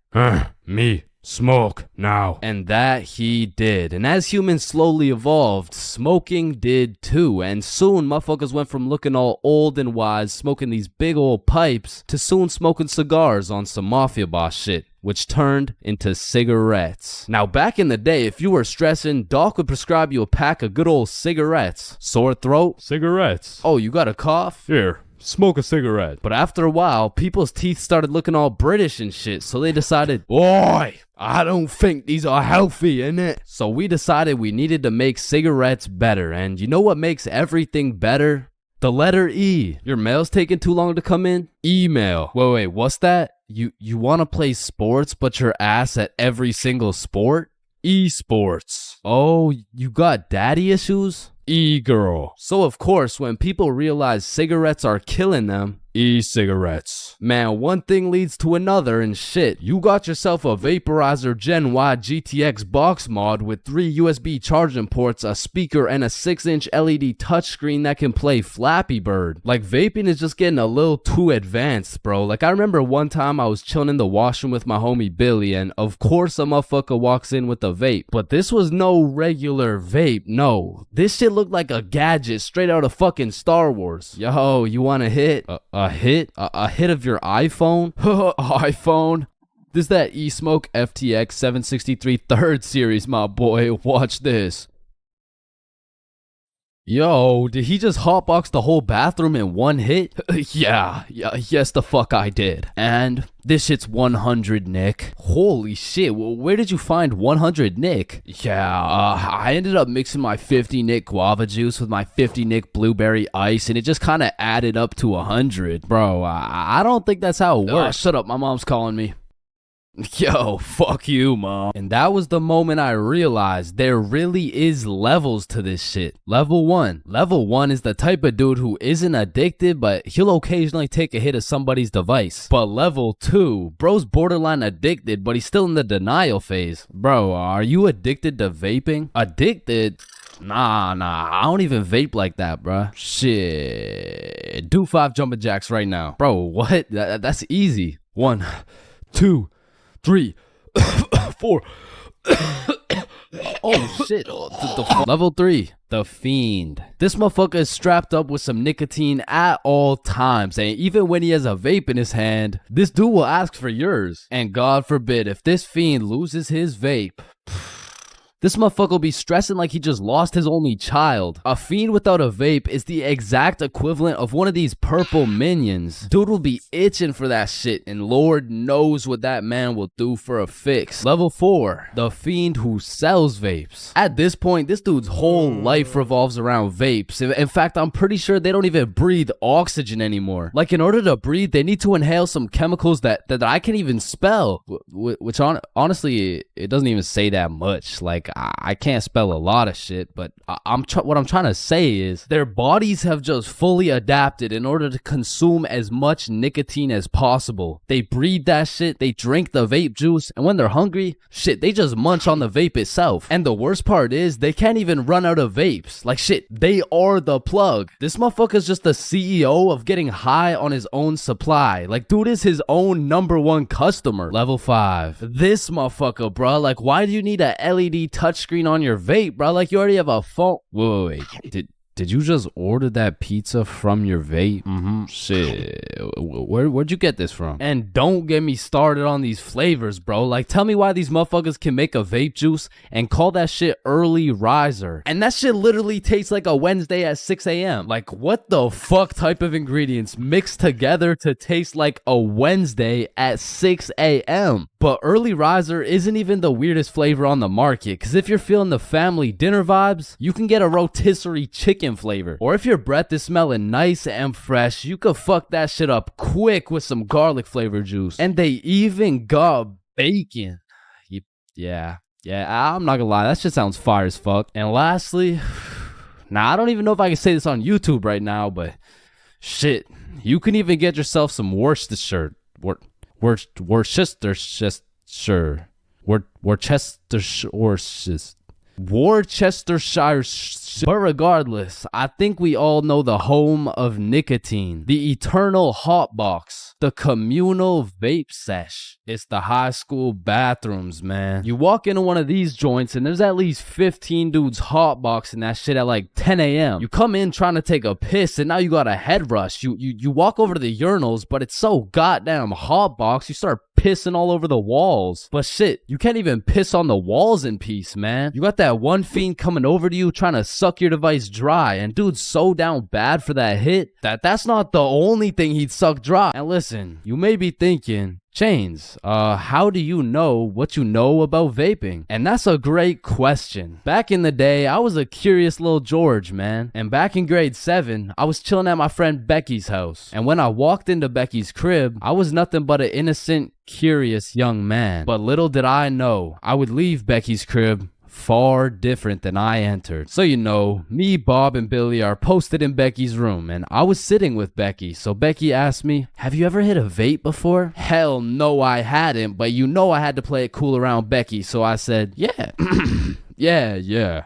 me. Smoke now. And that he did. And as humans slowly evolved, smoking did too. And soon motherfuckers went from looking all old and wise, smoking these big old pipes, to soon smoking cigars on some mafia boss shit, which turned into cigarettes. Now back in the day, if you were stressing, Doc would prescribe you a pack of good old cigarettes. Sore throat? Cigarettes. Oh, you got a cough? Here. Smoke a cigarette. But after a while, people's teeth started looking all British and shit, so they decided, Oi, I don't think these are healthy, innit? So we decided we needed to make cigarettes better, and you know what makes everything better? The letter E. Your mail's taking too long to come in? Email. Wait, what's that? You want to play sports, but you're ass at every single sport? Esports. Oh, you got daddy issues? E-girl. So of course, when people realize cigarettes are killing them, e-cigarettes. Man, one thing leads to another and shit. You got yourself a vaporizer Gen Y GTX box mod with 3 USB charging ports, a speaker, and a 6-inch LED touchscreen that can play Flappy Bird. Like, vaping is just getting a little too advanced, bro. Like, I remember one time I was chilling in the washroom with my homie Billy, and of course a motherfucker walks in with a vape. But this was no regular vape, no. This shit looked like a gadget straight out of fucking Star Wars. Yo, you want a hit? A hit? A hit of your iPhone? iPhone? This is that E-Smoke FTX 763 3rd series, my boy. Watch this. Yo, did he just hotbox the whole bathroom in one hit? Yes the fuck I did. And this shit's 100 Nick. Holy shit, where did you find 100 Nick? I ended up mixing my 50 Nick guava juice with my 50 Nick blueberry ice, and it just kind of added up to 100. Bro, I don't think that's how it works. Shut up, my mom's calling me. Yo, fuck you, mom. And that was the moment I realized there really is levels to this shit. Level 1. Level 1 is the type of dude who isn't addicted, but he'll occasionally take a hit of somebody's device. But level 2, bro's borderline addicted, but he's still in the denial phase. Bro, are you addicted to vaping? Addicted? Nah, I don't even vape like that, bruh. Shit. Do 5 jumping jacks right now. Bro, what? That's easy. 1, 2, 3, 4. Oh shit. Level 3, the fiend. This motherfucker is strapped up with some nicotine at all times, and even when he has a vape in his hand, this dude will ask for yours. And God forbid, if this fiend loses his vape, this motherfucker will be stressing like he just lost his only child. A fiend without a vape is the exact equivalent of one of these purple minions. Dude will be itching for that shit, and Lord knows what that man will do for a fix. Level 4, the fiend who sells vapes. At this point, this dude's whole life revolves around vapes. In fact, I'm pretty sure they don't even breathe oxygen anymore. Like, in order to breathe, they need to inhale some chemicals that I can't even spell. Which honestly, it doesn't even say that much. Like, I can't spell a lot of shit, but what I'm trying to say is their bodies have just fully adapted in order to consume as much nicotine as possible. They breathe that shit, they drink the vape juice, and when they're hungry, shit, they just munch on the vape itself. And the worst part is they can't even run out of vapes. Like, shit, they are the plug. This motherfucker's just the CEO of getting high on his own supply. Like, dude is his own #1 customer. Level 5, this motherfucker, bro. Like, why do you need a LED touchscreen on your vape, bro? Like, you already have a phone. Wait. Did you just order that pizza from your vape? Shit. Where'd you get this from? And don't get me started on these flavors, bro. Like, tell me why these motherfuckers can make a vape juice and call that shit early riser. And that shit literally tastes like a Wednesday at 6 a.m. Like, what the fuck type of ingredients mixed together to taste like a Wednesday at 6 a.m.? But early riser isn't even the weirdest flavor on the market, because if you're feeling the family dinner vibes, you can get a rotisserie chicken flavor. Or if your breath is smelling nice and fresh, you could fuck that shit up quick with some garlic flavor juice. And they even got bacon. Yeah, I'm not gonna lie, that shit sounds fire as fuck. And lastly, now I don't even know if I can say this on YouTube right now, but shit, you can even get yourself some Worcestershire. Worcestershire. But regardless, I think we all know the home of nicotine, the eternal hot box, the communal vape sesh. It's the high school bathrooms, man. You walk into one of these joints and there's at least 15 dudes hotboxing that shit at like 10 a.m. You come in trying to take a piss and now you got a head rush. You walk over to the urinals, but it's so goddamn hotbox, you start pissing all over the walls. But shit, you can't even piss on the walls in peace, man. You got that that one fiend coming over to you trying to suck your device dry, and dude's so down bad for that hit that's not the only thing he'd suck dry. And listen, you may be thinking, Chains, how do you know what you know about vaping? And that's a great question. Back in the day, I was a curious little George, man. And back in grade 7, I was chilling at my friend Becky's house. And when I walked into Becky's crib, I was nothing but an innocent, curious young man. But little did I know, I would leave Becky's crib far different than I entered. So me, Bob, and Billy are posted in Becky's room, and I was sitting with Becky. So Becky asked me, have you ever hit a vape before? Hell no, I hadn't, but I had to play it cool around Becky, so I said, yeah. yeah,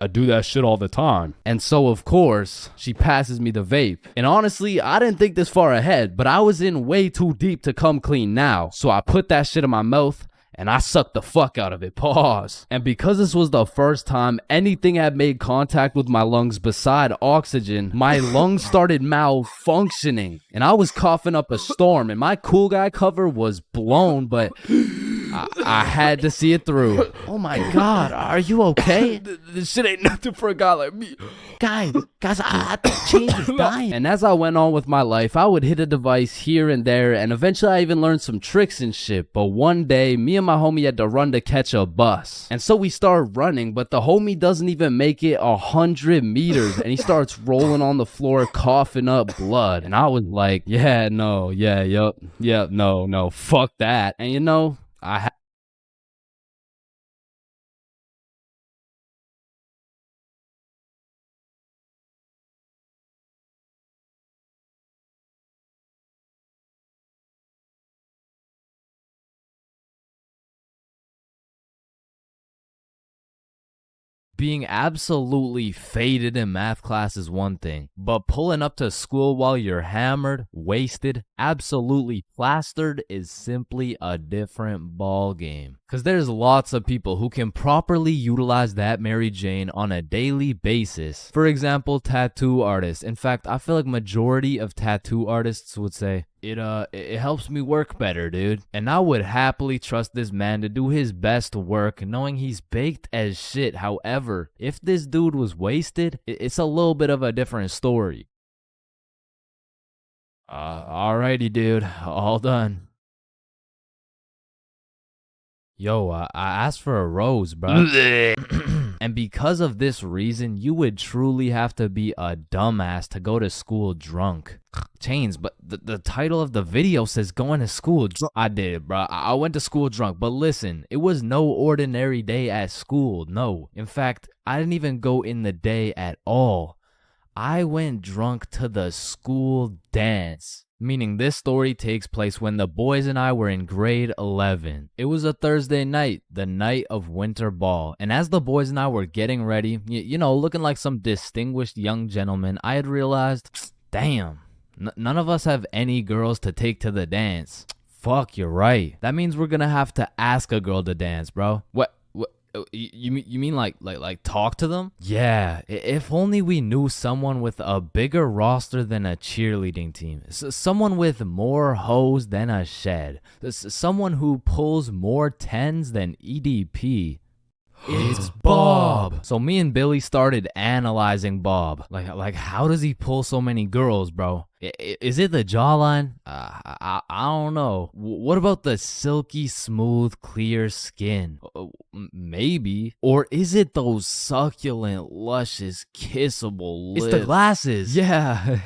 I do that shit all the time. And so, of course, she passes me the vape. And honestly, I didn't think this far ahead, but I was in way too deep to come clean now. So I put that shit in my mouth, and I sucked the fuck out of it. Pause. And because this was the first time anything had made contact with my lungs beside oxygen, my lungs started malfunctioning. And I was coughing up a storm, and my cool guy cover was blown, but I had to see it through. Oh my God, are you okay? This shit ain't nothing for a guy like me. Guys, I think Chains is dying. And as I went on with my life, I would hit a device here and there, and eventually I even learned some tricks and shit. But one day, me and my homie had to run to catch a bus. And so we start running, but the homie doesn't even make it 100 meters, and he starts rolling on the floor, coughing up blood. And I was like, no, fuck that. And being absolutely faded in math class is one thing, but pulling up to school while you're hammered, wasted, absolutely plastered is simply a different ball game. Cause there's lots of people who can properly utilize that Mary Jane on a daily basis. For example, tattoo artists. In fact, I feel like majority of tattoo artists would say, it helps me work better, dude. And I would happily trust this man to do his best work, knowing he's baked as shit. However, if this dude was wasted, it's a little bit of a different story. Alrighty, dude. All done. Yo, I asked for a rose, bro. And because of this reason, you would truly have to be a dumbass to go to school drunk. Chains, but the title of the video says going to school drunk. I did, bro. I went to school drunk, but listen, it was no ordinary day at school. No. In fact, I didn't even go in the day at all. I went drunk to the school dance. Meaning this story takes place when the boys and I were in grade 11. It was a Thursday night, the night of winter ball. And as the boys and I were getting ready, looking like some distinguished young gentlemen, I had realized, damn, none of us have any girls to take to the dance. Fuck, you're right. That means we're gonna have to ask a girl to dance, bro. What? You mean like talk to them? Yeah, if only we knew someone with a bigger roster than a cheerleading team. Someone with more hoes than a shed. Someone who pulls more tens than EDP. It's Bob. So me and Billy started analyzing Bob. Like how does he pull so many girls, bro? Is it the jawline? I don't know. What about the silky, smooth, clear skin? Maybe. Or is it those succulent, luscious, kissable lips? It's the glasses. Yeah,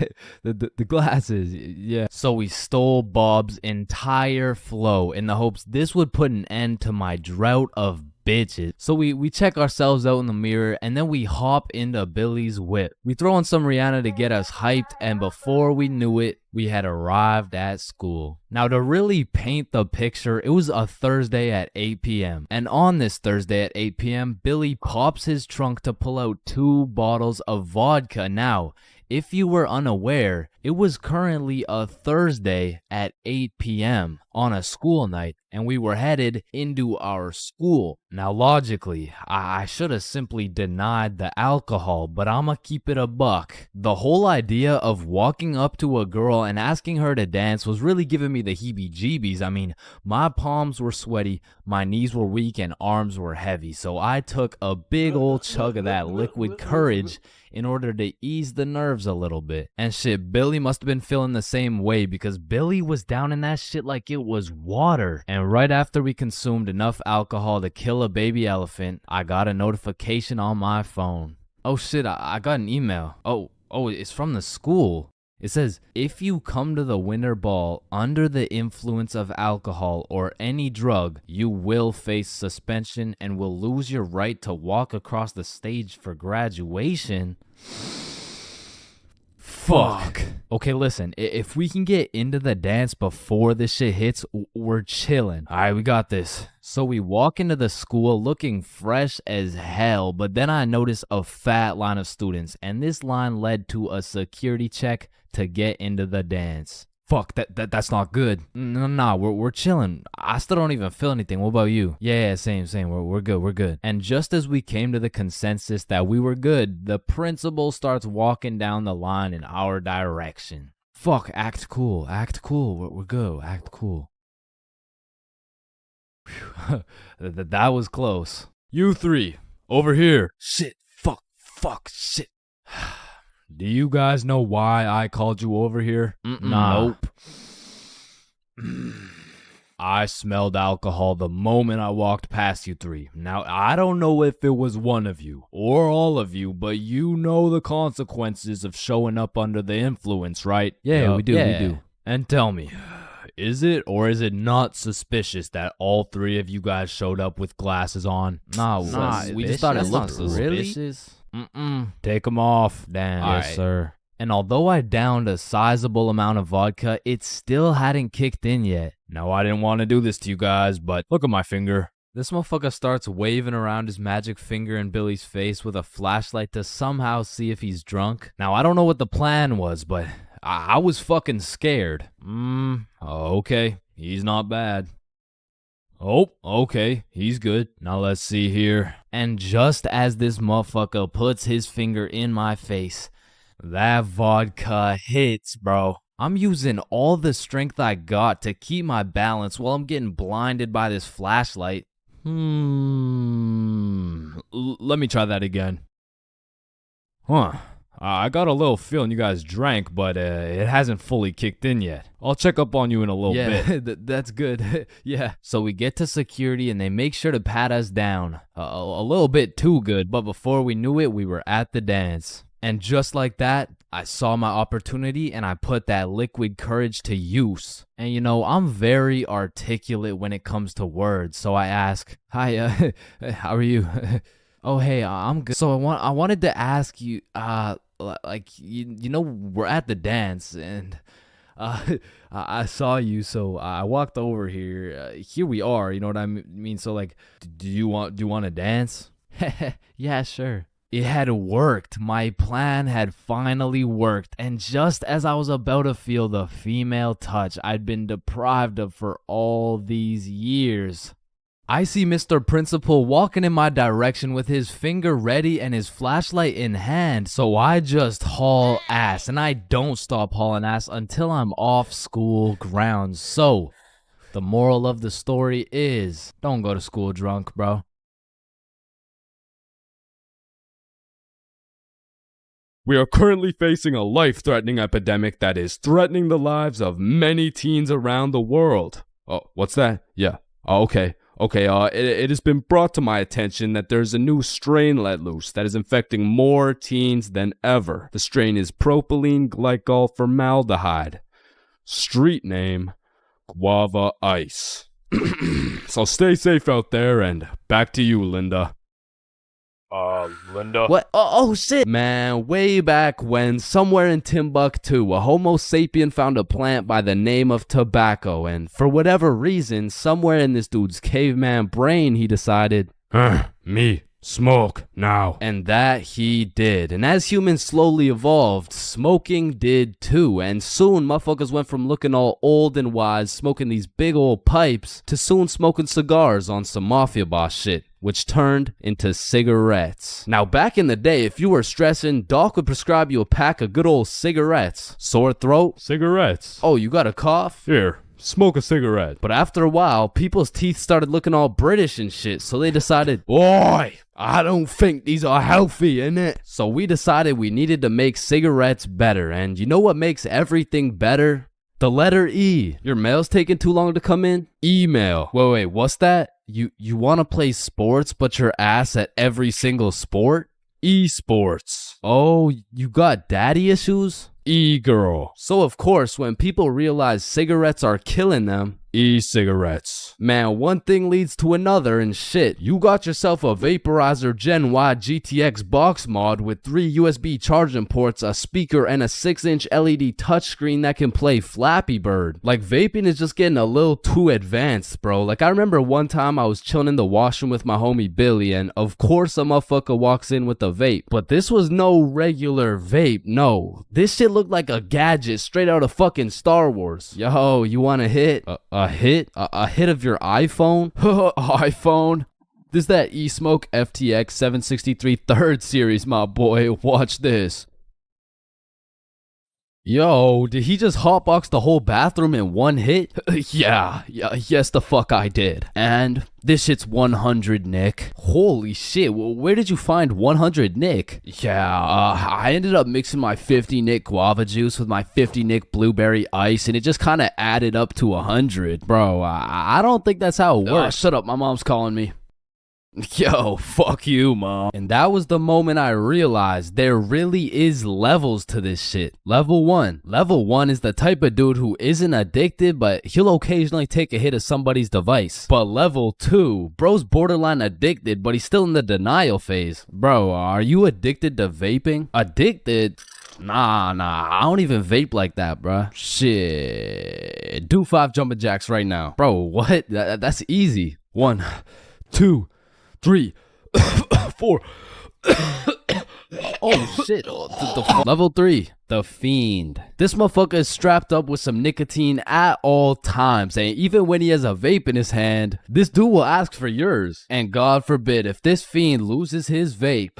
the glasses. Yeah. So we stole Bob's entire flow in the hopes this would put an end to my drought of bitches. So we check ourselves out in the mirror, and then we hop into Billy's whip. We throw on some Rihanna to get us hyped, and before we knew it, we had arrived at school. Now, to really paint the picture, it was a Thursday at 8 p.m. And on this Thursday at 8 p.m., Billy pops his trunk to pull out 2 bottles of vodka. Now, if you were unaware, It was currently a Thursday at 8 p.m. on a school night, and we were headed into our school. Now, logically, I should have simply denied the alcohol, but I'ma keep it a buck. The whole idea of walking up to a girl and asking her to dance was really giving me the heebie-jeebies. I mean, my palms were sweaty, my knees were weak, and arms were heavy, so I took a big old chug of that liquid courage in order to ease the nerves a little bit. And shit, Billy must have been feeling the same way because Billy was down in that shit like it was water. And right after we consumed enough alcohol to kill a baby elephant, I got a notification on my phone. Oh shit, I got an email. Oh, it's from the school. It says, if you come to the winter ball under the influence of alcohol or any drug, you will face suspension and will lose your right to walk across the stage for graduation. Fuck. Okay, listen, if we can get into the dance before this shit hits, we're chilling. All right, we got this. So we walk into the school looking fresh as hell, but then I notice a fat line of students, and this line led to a security check to get into the dance. Fuck, that's not good. Nah, we're chilling. I still don't even feel anything. What about you? Yeah, same. We're good. And just as we came to the consensus that we were good, the principal starts walking down the line in our direction. Fuck, act cool. We're good. Act cool. Whew. That was close. You three, over here. Shit, fuck, shit. Do you guys know why I called you over here? Nah. Nope. I smelled alcohol the moment I walked past you three. Now, I don't know if it was one of you or all of you, but you know the consequences of showing up under the influence, right? Yeah, we do. And tell me, is it or is it not suspicious that all three of you guys showed up with glasses on? Nah, we just thought it looked suspicious. Take them off. Damn. Yes, sir. And although I downed a sizable amount of vodka, it still hadn't kicked in yet. Now, I didn't want to do this to you guys, but look at my finger. This motherfucker starts waving around his magic finger in Billy's face with a flashlight to somehow see if he's drunk. Now, I don't know what the plan was, but I was fucking scared. Okay, he's not bad. Oh, okay, he's good. Now let's see here. And just as this motherfucker puts his finger in my face, that vodka hits, bro. I'm using all the strength I got to keep my balance while I'm getting blinded by this flashlight. Let me try that again. I got a little feeling you guys drank, but it hasn't fully kicked in yet. I'll check up on you in a little bit. Yeah, that's good. Yeah. So we get to security and they make sure to pat us down. A little bit too good, but before we knew it, we were at the dance. And just like that, I saw my opportunity and I put that liquid courage to use. And you know, I'm very articulate when it comes to words, so I ask, hi, how are you? Oh, hey, I'm good. So I wanted to ask you, like, you know, we're at the dance and I saw you, so I walked over here. Here we are, you know what I mean? So like, do you want to dance? Yeah, sure. It had worked. My plan had finally worked. And just as I was about to feel the female touch I'd been deprived of for all these years, I see Mr. Principal walking in my direction with his finger ready and his flashlight in hand. So I just haul ass, and I don't stop hauling ass until I'm off school grounds. So the moral of the story is, don't go to school drunk, bro. We are currently facing a life-threatening epidemic that is threatening the lives of many teens around the world. Oh, what's that? Yeah. Oh, okay. It has been brought to my attention that there's a new strain let loose that is infecting more teens than ever. The strain is propylene glycol formaldehyde. Street name, Guava Ice. So stay safe out there, and back to you, Linda. Linda? What? Oh, shit. Man, way back when, somewhere in Timbuktu, a Homo sapien found a plant by the name of tobacco, and for whatever reason, somewhere in this dude's caveman brain, he decided, Me, Smoke now. And that he did. And as humans slowly evolved, smoking did too. And soon motherfuckers went from looking all old and wise, smoking these big old pipes, to soon smoking cigars on some mafia boss shit, which turned into cigarettes. Now back in the day, if you were stressing, Doc would prescribe you a pack of good old cigarettes. Sore throat? Cigarettes. Oh, you got a cough? Here, smoke a cigarette. But after a while, people's teeth started looking all British and shit, so they decided, Oi, I don't think these are healthy, innit? So we decided we needed to make cigarettes better. And you know what makes everything better? The letter E. Your mail's taking too long to come in? Email. Wait, what's that? You want to play sports, but you're ass at every single sport? Esports. Oh, you got daddy issues? E-girl. So of course, when people realize cigarettes are killing them, e-cigarettes. Man, one thing leads to another and shit. You got yourself a vaporizer Gen Y GTX box mod with 3 USB charging ports, a speaker, and a 6-inch LED touchscreen that can play Flappy Bird. Like, vaping is just getting a little too advanced, bro. Like, I remember one time I was chilling in the washroom with my homie Billy, and of course a motherfucker walks in with a vape. But this was no regular vape, no. This shit looked like a gadget straight out of fucking Star Wars. Yo, you want a hit? A hit? A hit of your iPhone? iPhone? This is that eSmoke FTX 763 3rd series, my boy. Watch this. Yo, did he just hotbox the whole bathroom in one hit? Yes the fuck I did. And this shit's 100 Nick. Holy shit, where did you find 100 Nick? I ended up mixing my 50 Nick guava juice with my 50 Nick blueberry ice, and it just kind of added up to 100. Bro, I don't think that's how it works. Shut up, my mom's calling me. Yo, fuck you, mom. And that was the moment I realized there really is levels to this shit. Level 1. Level 1 is the type of dude who isn't addicted, but he'll occasionally take a hit of somebody's device. But level 2, bro's borderline addicted, but he's still in the denial phase. Bro, are you addicted to vaping? Addicted? Nah, I don't even vape like that, bruh. Shit. Do 5 jumping jacks right now. Bro, what? That's easy. 1, 2, 3, 4. Oh shit. Level 3, the Fiend. This motherfucker is strapped up with some nicotine at all times, and even when he has a vape in his hand, this dude will ask for yours. And God forbid, if this Fiend loses his vape,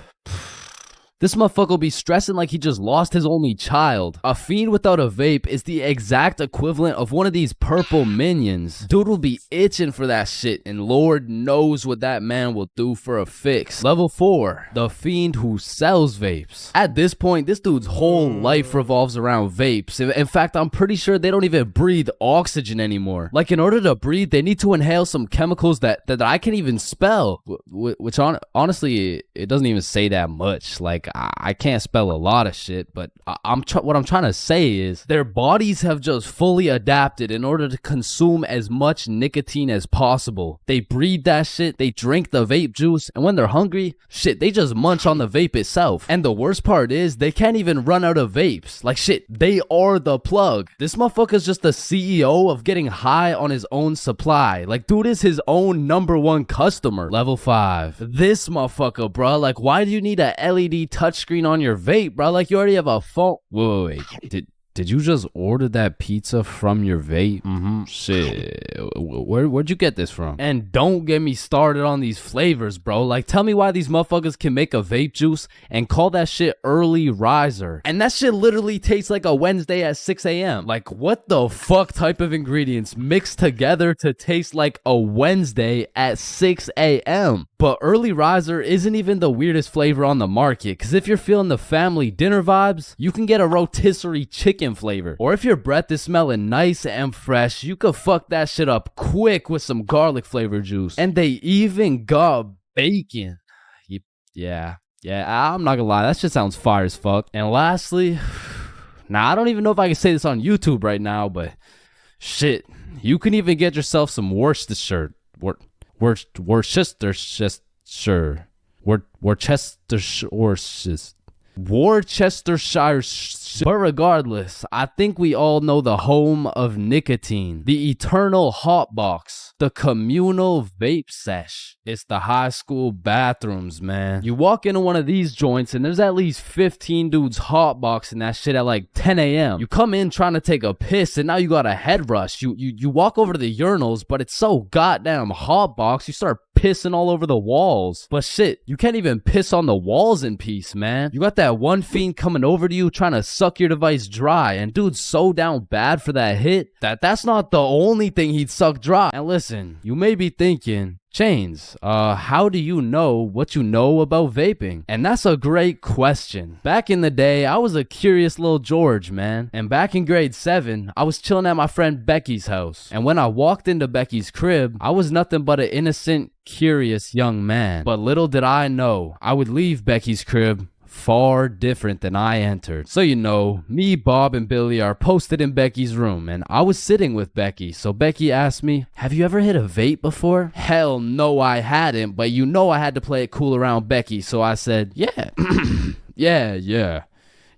this motherfucker will be stressing like he just lost his only child. A Fiend without a vape is the exact equivalent of one of these purple minions. Dude will be itching for that shit, and Lord knows what that man will do for a fix. Level 4, the Fiend who sells vapes. At this point, this dude's whole life revolves around vapes. In fact, I'm pretty sure they don't even breathe oxygen anymore. Like, in order to breathe, they need to inhale some chemicals that I can't even spell. Which honestly, it doesn't even say that much. Like, I can't spell a lot of shit, but what I'm trying to say is their bodies have just fully adapted in order to consume as much nicotine as possible. They breathe that shit, they drink the vape juice, and when they're hungry, shit, they just munch on the vape itself. And the worst part is they can't even run out of vapes. Like, shit, they are the plug. This motherfucker's just the CEO of getting high on his own supply. Like, dude is his own #1 customer. Level 5, this motherfucker, bro. Like, why do you need a LED touchscreen on your vape, bro? Like, you already have a phone. Wait. Did you just order that pizza from your vape? Shit. Where'd you get this from? And don't get me started on these flavors, bro. Like, tell me why these motherfuckers can make a vape juice and call that shit early riser. And that shit literally tastes like a Wednesday at 6 a.m. Like, what the fuck type of ingredients mixed together to taste like a Wednesday at 6 a.m.? But early riser isn't even the weirdest flavor on the market, because if you're feeling the family dinner vibes, you can get a rotisserie chicken flavor. Or if your breath is smelling nice and fresh, you could fuck that shit up quick with some garlic flavor juice. And they even got bacon. Yeah, I'm not gonna lie, that shit sounds fire as fuck. And lastly, now I don't even know if I can say this on YouTube right now, but shit, you can even get yourself some Worcestershire. Worcestershire. Worcestershire. But regardless, I think we all know the home of nicotine, the eternal hot box, the communal vape sesh. It's the high school bathrooms, man. You walk into one of these joints and there's at least 15 dudes hotboxing that shit at like 10 a.m. You come in trying to take a piss and now you got a head rush. You walk over to the urinals, but it's so goddamn hotbox, you start pissing all over the walls. But shit, you can't even piss on the walls in peace, man. You got that one fiend coming over to you trying to suck your device dry, and dude's so down bad for that hit that's not the only thing he'd suck dry. And listen, you may be thinking, Chains, how do you know what you know about vaping? And that's a great question. Back in the day, I was a curious little George, man. And back in grade 7, I was chilling at my friend Becky's house. And when I walked into Becky's crib, I was nothing but an innocent, curious young man. But little did I know, I would leave Becky's crib far different than I entered. So you know, me, Bob, and Billy are posted in Becky's room, and I was sitting with Becky. So Becky asked me, have you ever hit a vape before? Hell no, I hadn't, but you know I had to play it cool around Becky, so I said, yeah.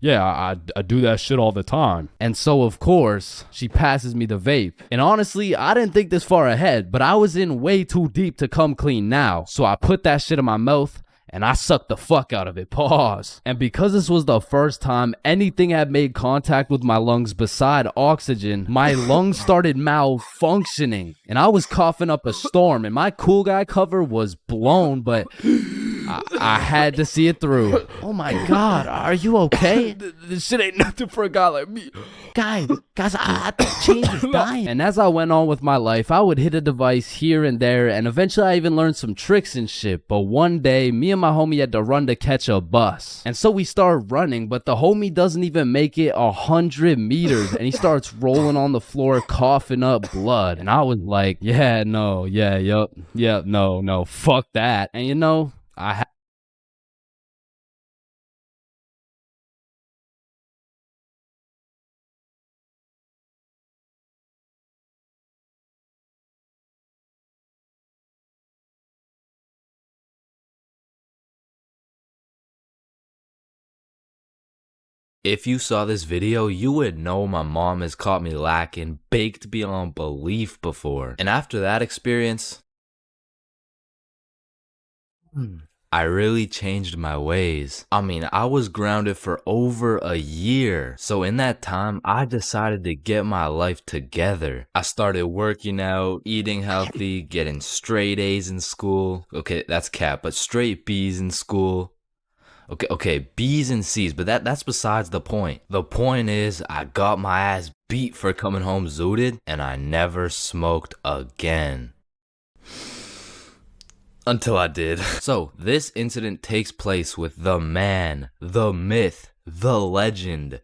Yeah, I do that shit all the time. And so, of course, she passes me the vape. And honestly, I didn't think this far ahead, but I was in way too deep to come clean now. So I put that shit in my mouth, and I sucked the fuck out of it. Pause. And because this was the first time anything had made contact with my lungs beside oxygen, my lungs started malfunctioning. And I was coughing up a storm, and my cool guy cover was blown, but I had to see it through. Oh my God, are you okay? This shit ain't nothing for a guy like me. Guys, I think Chains is dying. And as I went on with my life, I would hit a device here and there, and eventually I even learned some tricks and shit. But one day, me and my homie had to run to catch a bus. And so we start running, but the homie doesn't even make it 100 meters, and he starts rolling on the floor, coughing up blood. And I was like, yeah, no, no, fuck that. And you know, If you saw this video, you would know my mom has caught me lacking baked beyond belief before. And after that experience, I really changed my ways. I mean, I was grounded for over a year. So in that time, I decided to get my life together. I started working out, eating healthy, getting straight A's in school. Okay, that's cap, but straight B's in school. Okay, B's and C's, but that's besides the point. The point is, I got my ass beat for coming home zooted, and I never smoked again. Until I did. So, this incident takes place with the man, the myth, the legend,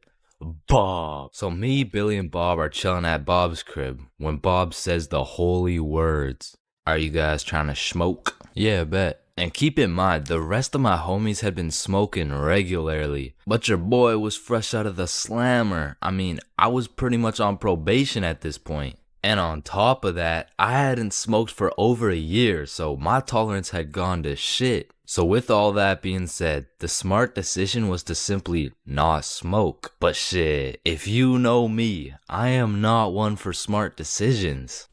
Bob. So me, Billy, and Bob are chilling at Bob's crib when Bob says the holy words. Are you guys trying to smoke? Yeah, bet. And keep in mind, the rest of my homies had been smoking regularly, but your boy was fresh out of the slammer. I mean, I was pretty much on probation at this point. And on top of that, I hadn't smoked for over a year, so my tolerance had gone to shit. So with all that being said, the smart decision was to simply not smoke. But shit, if you know me, I am not one for smart decisions.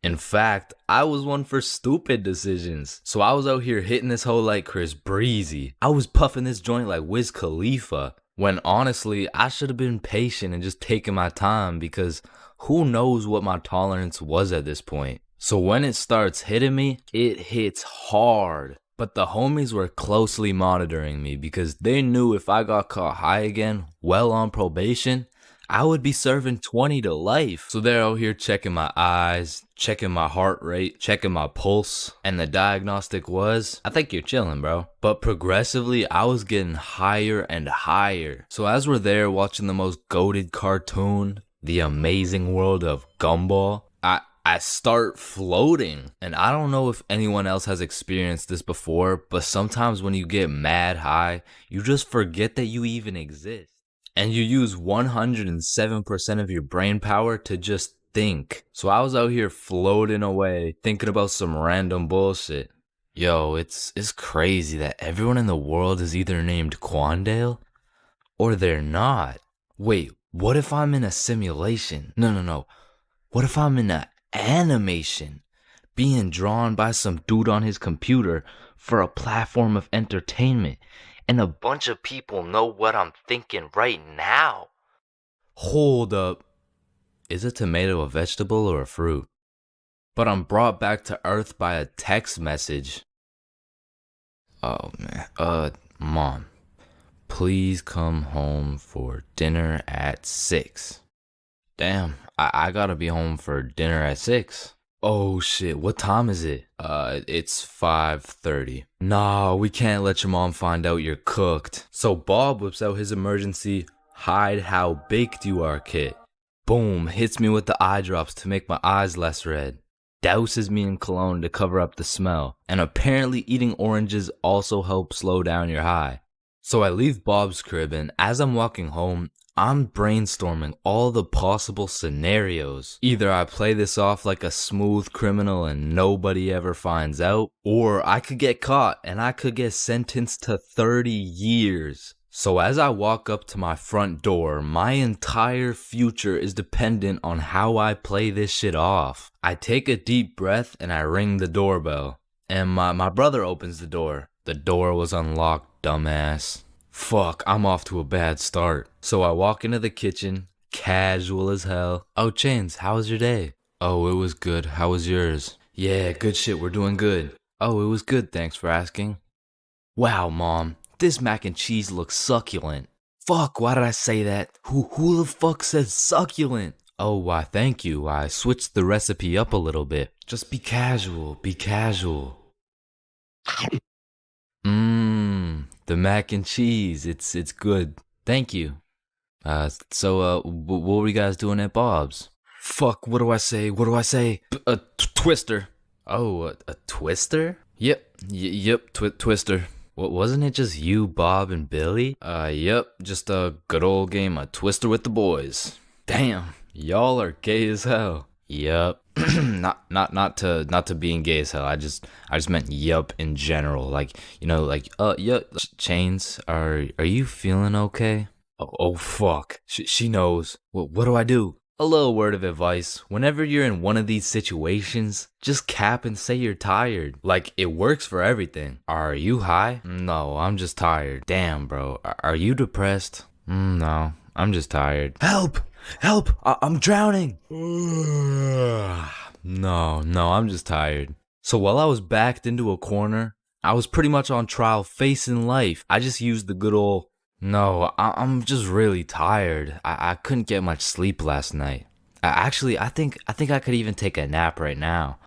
In fact, I was one for stupid decisions. So I was out here hitting this hoe like Chris Breezy. I was puffing this joint like Wiz Khalifa. When honestly, I should have been patient and just taken my time because who knows what my tolerance was at this point. So when it starts hitting me, it hits hard. But the homies were closely monitoring me because they knew if I got caught high again, well on probation, I would be serving 20 to life. So they're out here checking my eyes, checking my heart rate, checking my pulse. And the diagnostic was, I think you're chilling, bro. But progressively, I was getting higher and higher. So as we're there watching the most goated cartoon, The Amazing World of Gumball, I start floating. And I don't know if anyone else has experienced this before, but sometimes when you get mad high, you just forget that you even exist. And you use 107% of your brain power to just think. So I was out here floating away, thinking about some random bullshit. Yo, it's crazy that everyone in the world is either named Quandale or they're not. Wait, what if I'm in a simulation? No. What if I'm in an animation being drawn by some dude on his computer for a platform of entertainment and a bunch of people know what I'm thinking right now? Hold up. Is a tomato a vegetable or a fruit? But I'm brought back to Earth by a text message. Oh man. Mom, please come home for dinner at 6. Damn, I gotta be home for dinner at 6. Oh shit, what time is it? It's 5:30. Nah, we can't let your mom find out you're cooked. So Bob whips out his emergency hide how baked you are kit. Boom, hits me with the eye drops to make my eyes less red. Douses me in cologne to cover up the smell. And apparently eating oranges also helps slow down your high. So I leave Bob's crib, and as I'm walking home, I'm brainstorming all the possible scenarios. Either I play this off like a smooth criminal and nobody ever finds out, or I could get caught and I could get sentenced to 30 years. So as I walk up to my front door, my entire future is dependent on how I play this shit off. I take a deep breath and I ring the doorbell. And my brother opens the door. The door was unlocked, dumbass. Fuck, I'm off to a bad start. So I walk into the kitchen, casual as hell. Oh, Chains, how was your day? Oh, it was good. How was yours? Yeah, good shit, we're doing good. Oh, it was good, thanks for asking. Wow, Mom, this mac and cheese looks succulent. Fuck, why did I say that? Who the fuck says succulent? Oh, why, thank you. I switched the recipe up a little bit. Just be casual, be casual. The mac and cheese, it's good. Thank you. So what were you guys doing at Bob's? Fuck, what do I say? A twister. Oh, a twister? Yep, twister. What, wasn't it just you, Bob, and Billy? Yep, just a good old game of Twister with the boys. Damn, y'all are gay as hell. Yup. not to being gay as hell. I just meant yup in general. Like, you know, like yup. Chains, are you feeling okay? Oh fuck. She knows. What do I do? A little word of advice. Whenever you're in one of these situations, just cap and say you're tired. Like, it works for everything. Are you high? No, I'm just tired. Damn, bro. Are you depressed? No, I'm just tired. Help! I'm drowning. No, I'm just tired. So while I was backed into a corner, I was pretty much on trial facing life. I just used the good old, no, I'm just really tired. I couldn't get much sleep last night. I think I could even take a nap right now.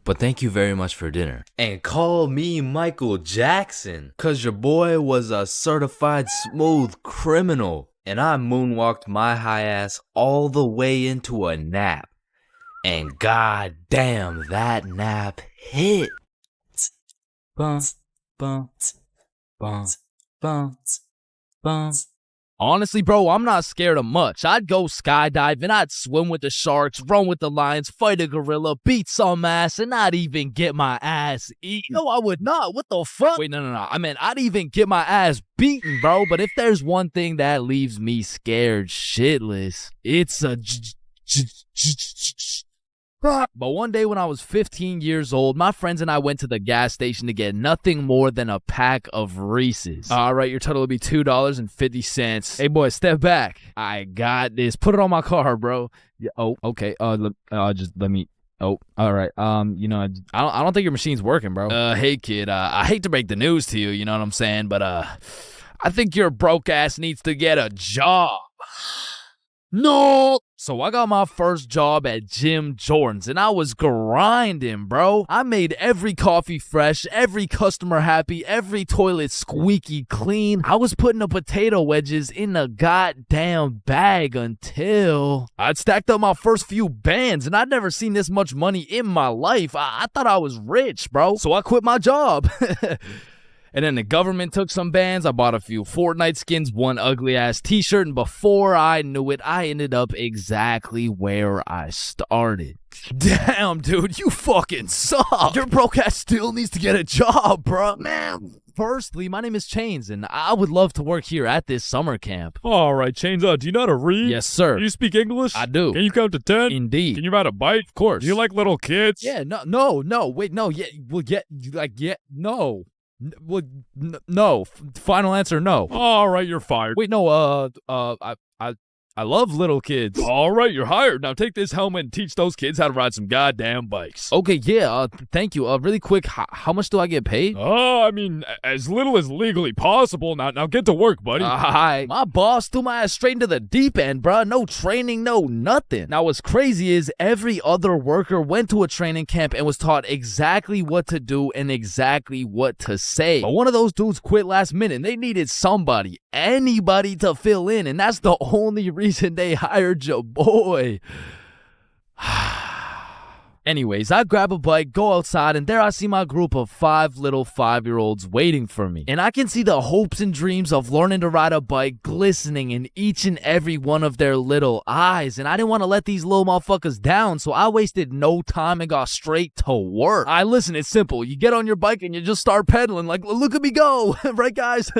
But thank you very much for dinner. And call me Michael Jackson, cause your boy was a certified smooth criminal. And I moonwalked my high ass all the way into a nap. And god damn, that nap hit. Honestly, bro, I'm not scared of much. I'd go skydiving, I'd swim with the sharks, run with the lions, fight a gorilla, beat some ass, and not even get my ass eaten. No, I would not. What the fuck? Wait, no. I mean, I'd even get my ass beaten, bro. But if there's one thing that leaves me scared shitless, it's a but one day when I was 15 years old, my friends and I went to the gas station to get nothing more than a pack of Reese's. All right, your total will be $2.50. Hey, boy, step back. I got this. Put it on my car, bro. Yeah, oh, okay. Just let me. Oh, all right. I don't think your machine's working, bro. Hey, kid. I hate to break the news to you. You know what I'm saying? But I think your broke ass needs to get a job. No. So I got my first job at Jim Jordan's and I was grinding, bro. I made every coffee fresh, every customer happy, every toilet squeaky clean. I was putting the potato wedges in a goddamn bag until I'd stacked up my first few bands and I'd never seen this much money in my life. I thought I was rich, bro. So I quit my job. And then the government took some bans. I bought a few Fortnite skins, one ugly ass t-shirt, and before I knew it, I ended up exactly where I started. Damn, dude, you fucking suck. Your broke ass still needs to get a job, bro. Man. Firstly, my name is Chains, and I would love to work here at this summer camp. All right, Chains, do you know how to read? Yes, sir. Do you speak English? I do. Can you count to 10? Indeed. Can you ride a bike? Of course. Do you like little kids? Yeah, no, wait, no, yeah, well, yeah, like, yeah, no. Well, no. Final answer, no. All right, you're fired. Wait, no, I love little kids. All right, you're hired. Now take this helmet and teach those kids how to ride some goddamn bikes. Okay, yeah, thank you. Really quick, how much do I get paid? Oh, I mean, as little as legally possible. Now get to work, buddy. My boss threw my ass straight into the deep end, bruh. No training, no nothing. Now, what's crazy is every other worker went to a training camp and was taught exactly what to do and exactly what to say. But one of those dudes quit last minute, and they needed somebody, anybody to fill in, and that's the only reason they hired your boy. Anyways, I grab a bike, go outside, and there I see my group of 5 little 5-year-olds waiting for me. And I can see the hopes and dreams of learning to ride a bike glistening in each and every one of their little eyes. And I didn't want to let these little motherfuckers down, so I wasted no time and got straight to work. Listen, it's simple. You get on your bike and you just start pedaling like, look at me go. Right, guys?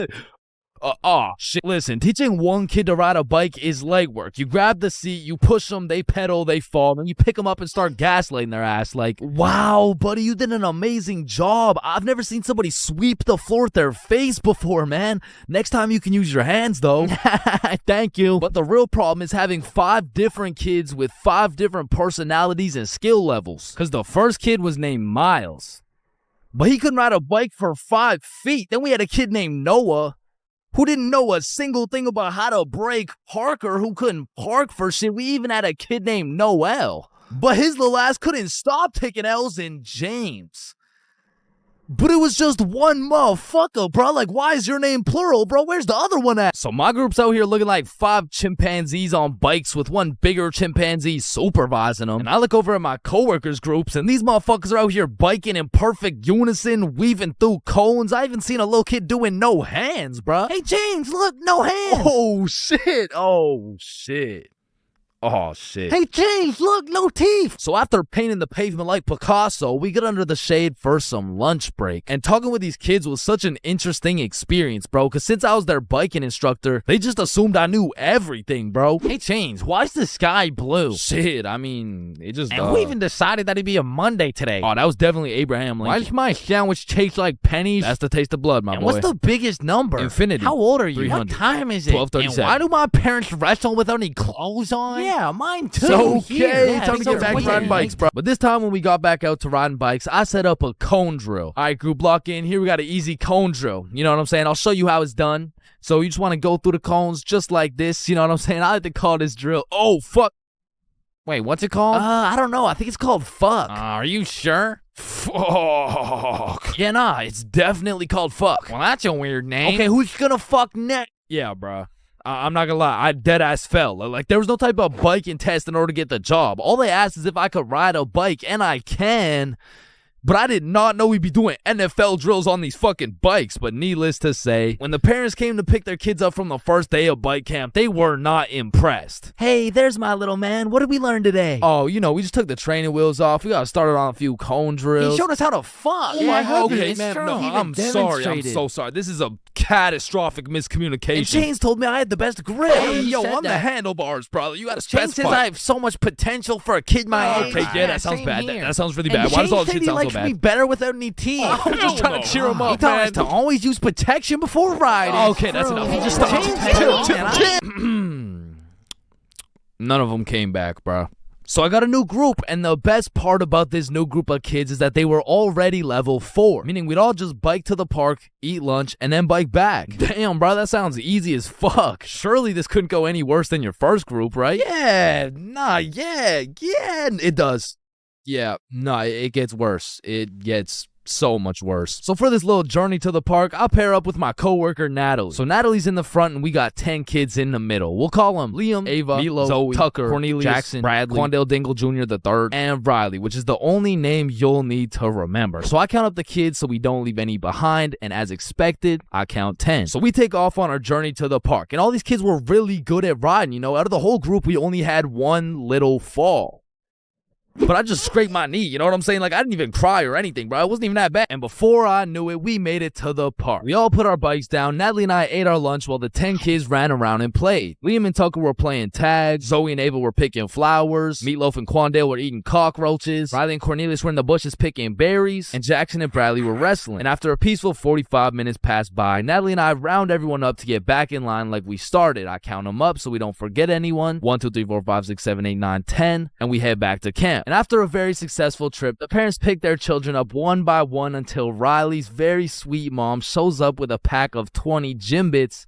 Shit. Listen, teaching one kid to ride a bike is legwork. You grab the seat, you push them, they pedal, they fall, then you pick them up and start gaslighting their ass like, wow, buddy, you did an amazing job. I've never seen somebody sweep the floor with their face before, man. Next time you can use your hands, though. Thank you. But the real problem is having 5 different kids with 5 different personalities and skill levels. Because the first kid was named Miles, but he couldn't ride a bike for 5 feet. Then we had a kid named Noah, who didn't know a single thing about how to brake. Parker, who couldn't park for shit. We even had a kid named Noel, but his little ass couldn't stop taking L's. In James. But it was just one motherfucker, bro. Like, why is your name plural, bro? Where's the other one at? So my group's out here looking like 5 chimpanzees on bikes with one bigger chimpanzee supervising them. And I look over at my coworkers' groups, and these motherfuckers are out here biking in perfect unison, weaving through cones. I even seen a little kid doing no hands, bro. Hey, James, look, no hands. Oh, shit. Oh, shit. Hey, James, look, no teeth. So after painting the pavement like Picasso, we get under the shade for some lunch break. And talking with these kids was such an interesting experience, bro, because since I was their biking instructor, they just assumed I knew everything, bro. Hey, James, why is the sky blue? Shit, I mean, it just... And who even decided that it'd be a Monday today? Oh, that was definitely Abraham Lincoln. Why does my sandwich taste like pennies? That's the taste of blood, my boy. What's the biggest number? Infinity. How old are you? 300. What time is it? 12:37. And why do my parents wrestle without any clothes on? Yeah, mine too. So, okay, time to get back riding bikes, bro. But this time when we got back out to riding bikes, I set up a cone drill. All right, group, lock in. Here we got an easy cone drill. You know what I'm saying? I'll show you how it's done. So you just want to go through the cones just like this. You know what I'm saying? I like to call this drill. Oh, fuck. Wait, what's it called? I don't know. I think it's called fuck. Are you sure? Fuck. Yeah, nah, it's definitely called fuck. Well, that's a weird name. Okay, who's gonna fuck next? Yeah, bro. I'm not gonna lie, I dead ass fell. Like, there was no type of biking test in order to get the job. All they asked is if I could ride a bike, and I can. But I did not know we'd be doing NFL drills on these fucking bikes. But needless to say, when the parents came to pick their kids up from the first day of bike camp, they were not impressed. Hey, there's my little man. What did we learn today? Oh, you know, we just took the training wheels off. We got started on a few cone drills. He showed us how to fuck. Yeah, okay, man. No, I'm sorry. I'm so sorry. This is a catastrophic miscommunication. And Chains told me I had the best grip. Hey, yo, I'm the handlebars, brother. You gotta specify. Chains says I have so much potential for a kid my age. Okay, yeah, that sounds bad. That sounds really bad. Why does all this shit sound so bad? Me better without any teeth. I'm just trying to cheer him up, man. He taught us to always use protection before riding. Okay, that's enough. He just stopped. None of them came back, bro. So I got a new group, and the best part about this new group of kids is that they were already level 4, meaning we'd all just bike to the park, eat lunch, and then bike back. Damn, bro, that sounds easy as fuck. Surely this couldn't go any worse than your first group, right? Yeah, it does. Yeah, nah, it gets worse. It gets so much worse. So for this little journey to the park, I'll pair up with my coworker Natalie. So Natalie's in the front and we got 10 kids in the middle. We'll call them Liam, Ava, Milo, Zoe, Tucker, Cornelius, Jackson, Bradley, Quandale Dingle Jr. the third, and Riley, which is the only name you'll need to remember. So I count up the kids so we don't leave any behind, and as expected, I count 10. So we take off on our journey to the park, and all these kids were really good at riding. You know, out of the whole group, we only had one little fall. But I just scraped my knee, you know what I'm saying? Like, I didn't even cry or anything, bro. It wasn't even that bad. And before I knew it, we made it to the park. We all put our bikes down. Natalie and I ate our lunch while the 10 kids ran around and played. Liam and Tucker were playing tag. Zoe and Ava were picking flowers. Meatloaf and Quandale were eating cockroaches. Riley and Cornelius were in the bushes picking berries. And Jackson and Bradley were wrestling. And after a peaceful 45 minutes passed by, Natalie and I round everyone up to get back in line like we started. I count them up so we don't forget anyone. 1, 2, 3, 4, 5, 6, 7, 8, 9, 10. And we head back to camp. And after a very successful trip, the parents pick their children up one by one until Riley's very sweet mom shows up with a pack of 20 gym bits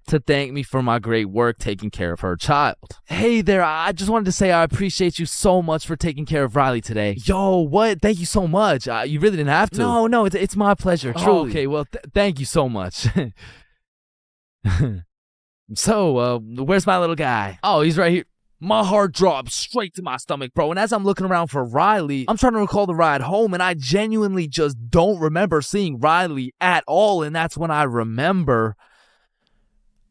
to thank me for my great work taking care of her child. Hey there, I just wanted to say I appreciate you so much for taking care of Riley today. Yo, what? Thank you so much. You really didn't have to. No, it's my pleasure, truly. Oh, okay, well, thank you so much. So, where's my little guy? Oh, he's right here. My heart dropped straight to my stomach, bro. And as I'm looking around for Riley, I'm trying to recall the ride home, and I genuinely just don't remember seeing Riley at all. And that's when I remember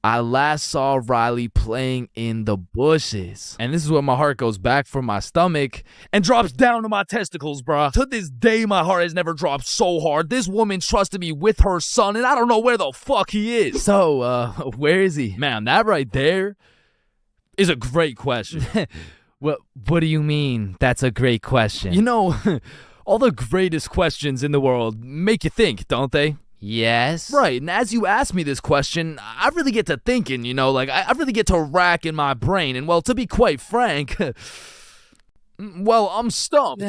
I last saw Riley playing in the bushes. And this is when my heart goes back from my stomach and drops down to my testicles, bro. To this day, my heart has never dropped so hard. This woman trusted me with her son, and I don't know where the fuck he is. So, where is he? Man, that right there is a great question. What do you mean that's a great question? You know, all the greatest questions in the world make you think, don't they? Yes. Right, and as you ask me this question, I really get to thinking, you know, like I really get to rack in my brain, and well, to be quite frank, well, I'm stumped.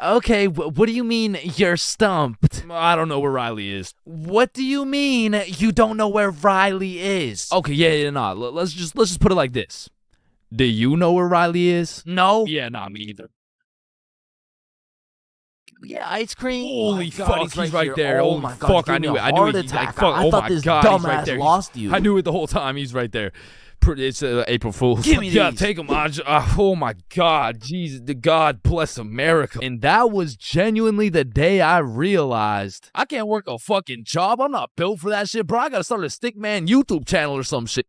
Okay, what do you mean you're stumped? I don't know where Riley is. What do you mean you don't know where Riley is? Okay, yeah, nah. Let's just put it like this. Do you know where Riley is? No. Yeah, nah, me either. Yeah, ice cream. Holy fuck, he's right there. Oh my god, fuck, I knew it. I knew it. Like, fuck, oh my god, he's right there. Lost you. I knew it the whole time. He's right there. It's April Fool's. Give me these. Yeah, take them. Oh my God, Jesus, God bless America. And that was genuinely the day I realized I can't work a fucking job. I'm not built for that shit, bro. I gotta start a Stickman YouTube channel or some shit.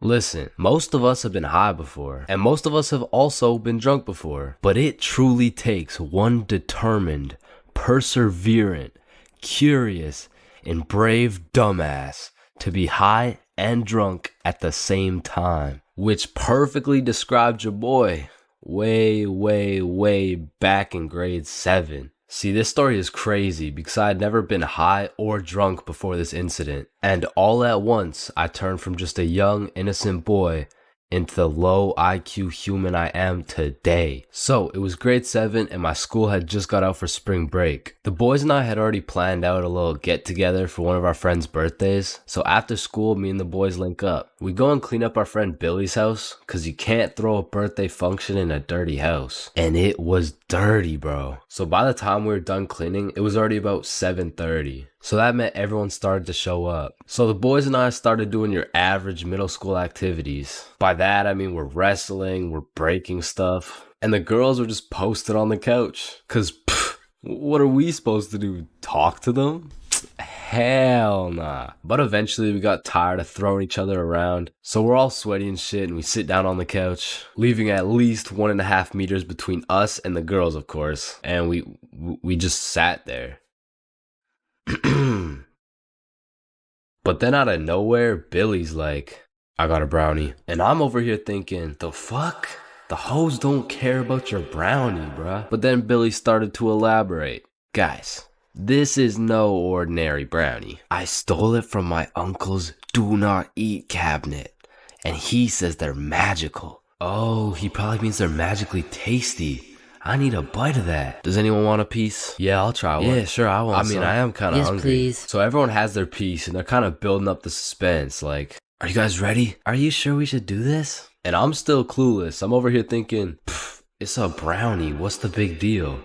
Listen, most of us have been high before, and most of us have also been drunk before, but it truly takes one determined, perseverant, curious, and brave dumbass to be high and drunk at the same time, which perfectly described your boy way back in grade 7. See, this story is crazy because I had never been high or drunk before this incident, and all at once I turned from just a young, innocent boy into the low IQ human I am today. So it was grade 7 and my school had just got out for spring break. The boys and I had already planned out a little get together for one of our friends' birthdays. So after school, me and the boys link up. We go and clean up our friend Billy's house because you can't throw a birthday function in a dirty house. And it was dirty, bro. So by the time we were done cleaning, it was already about 7:30. So that meant everyone started to show up. So the boys and I started doing your average middle school activities. By that, I mean we're wrestling, we're breaking stuff. And the girls were just posted on the couch. Cause what are we supposed to do? Talk to them? Hell nah. But eventually we got tired of throwing each other around. So we're all sweaty and shit and we sit down on the couch, leaving at least 1.5 meters between us and the girls, of course. And we just sat there. But then out of nowhere, Billy's like, I got a brownie. And I'm over here thinking, the fuck? The hoes don't care about your brownie, bruh. But then Billy started to elaborate. Guys, this is no ordinary brownie. I stole it from my uncle's do not eat cabinet. And he says they're magical. Oh, he probably means they're magically tasty. I need a bite of that. Does anyone want a piece? Yeah, I'll try one. Yeah, sure, I want some. I mean, I am kind of hungry. Please. So everyone has their piece, and they're kind of building up the suspense. Like, Are you guys ready? Are you sure we should do this? And I'm still clueless. I'm over here thinking, it's a brownie. What's the big deal?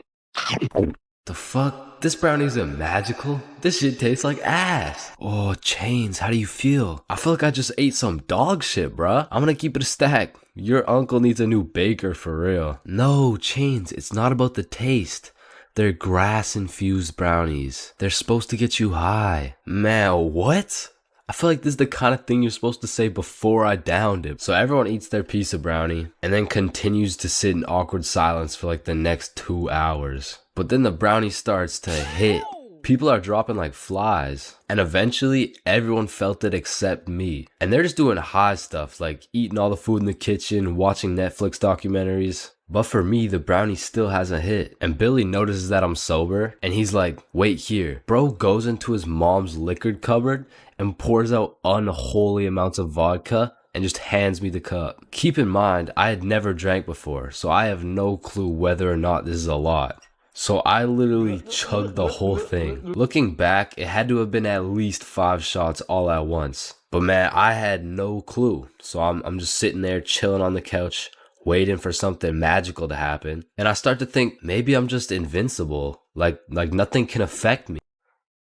The fuck? This brownie isn't magical. This shit tastes like ass. Oh, Chains, how do you feel? I feel like I just ate some dog shit, bruh. I'm gonna keep it a stack. Your uncle needs a new baker for real. No, Chains, it's not about the taste. They're grass-infused brownies. They're supposed to get you high. Man, what? I feel like this is the kind of thing you're supposed to say before I downed it. So everyone eats their piece of brownie and then continues to sit in awkward silence for like the next 2 hours. But then the brownie starts to hit. People are dropping like flies. And eventually everyone felt it except me. And they're just doing high stuff like eating all the food in the kitchen, watching Netflix documentaries. But for me, the brownie still hasn't hit. And Billy notices that I'm sober and he's like, wait here. Bro goes into his mom's liquor cupboard and pours out unholy amounts of vodka and just hands me the cup. Keep in mind, I had never drank before, so I have no clue whether or not this is a lot. So I literally chugged the whole thing. Looking back, it had to have been at least 5 shots all at once. But man, I had no clue. So I'm just sitting there chilling on the couch, waiting for something magical to happen. And I start to think, maybe I'm just invincible. Like nothing can affect me.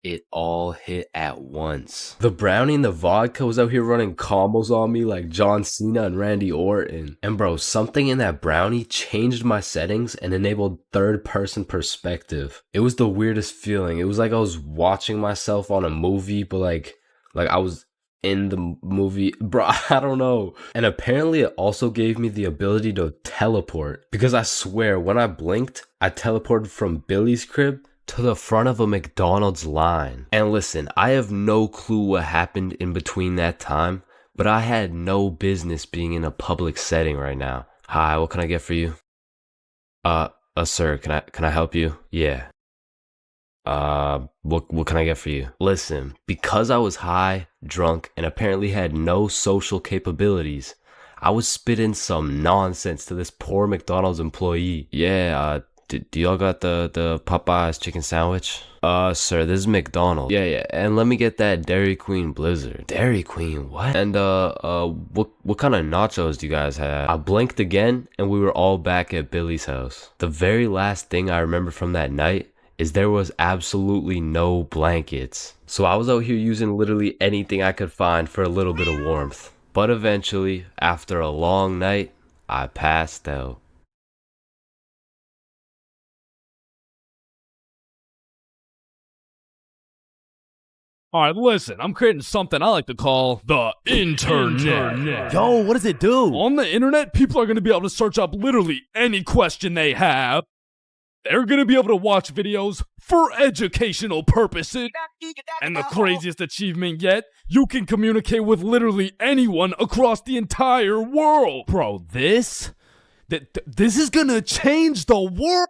It all hit at once. The brownie and the vodka was out here running combos on me like John Cena and Randy Orton. And bro, something in that brownie changed my settings and enabled third-person perspective. It was the weirdest feeling. It was like I was watching myself on a movie, but like I was in the movie. Bro, I don't know. And apparently it also gave me the ability to teleport. Because I swear, when I blinked, I teleported from Billy's crib to the front of a McDonald's line. And listen, I have no clue what happened in between that time, but I had no business being in a public setting right now. Hi, what can I get for you? Sir, can I help you? Yeah. What can I get for you? Listen, because I was high, drunk, and apparently had no social capabilities, I was spitting some nonsense to this poor McDonald's employee. Yeah, do y'all got the Popeyes chicken sandwich? Sir, this is McDonald's. Yeah, and let me get that Dairy Queen Blizzard. Dairy Queen, what? And what kind of nachos do you guys have? I blinked again, and we were all back at Billy's house. The very last thing I remember from that night is there was absolutely no blankets. So I was out here using literally anything I could find for a little bit of warmth. But eventually, after a long night, I passed out. All right, listen, I'm creating something I like to call the internet. Yo, what does it do? On the internet, people are going to be able to search up literally any question they have. They're going to be able to watch videos for educational purposes. And the craziest achievement yet, you can communicate with literally anyone across the entire world. Bro, this is going to change the world.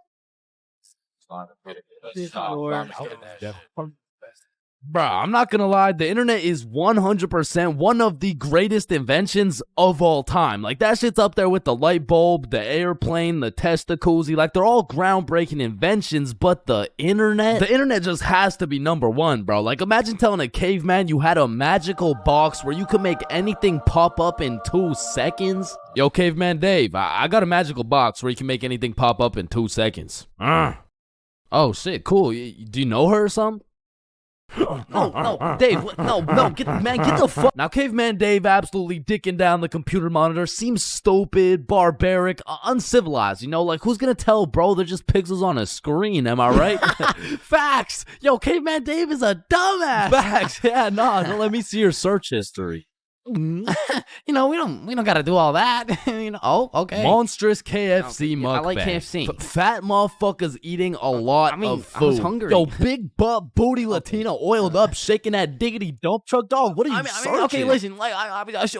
Bro, I'm not gonna lie, the internet is 100% one of the greatest inventions of all time. Like, that shit's up there with the light bulb, the airplane, the Testacuzzi. Like, they're all groundbreaking inventions, but the internet just has to be number one, bro. Like, imagine telling a caveman you had a magical box where you could make anything pop up in 2 seconds. Yo, Caveman Dave, I got a magical box where you can make anything pop up in 2 seconds. Oh, shit, cool. Do you know her or something? No, Dave, no, get the fuck. Now, Caveman Dave absolutely dicking down the computer monitor seems stupid, barbaric, uncivilized, you know? Like, who's gonna tell, bro? They're just pixels on a screen, am I right? Facts! Yo, Caveman Dave is a dumbass! Facts! Yeah, nah, don't let me see your search history. You know, we don't gotta do all that. You know, oh, okay. Monstrous KFC mukbang. I like KFC. Fat motherfuckers eating a lot of food. I was hungry. Yo, big butt booty Latina oiled up, shaking that diggity dump truck, dog. What are you searching? Okay, listen, like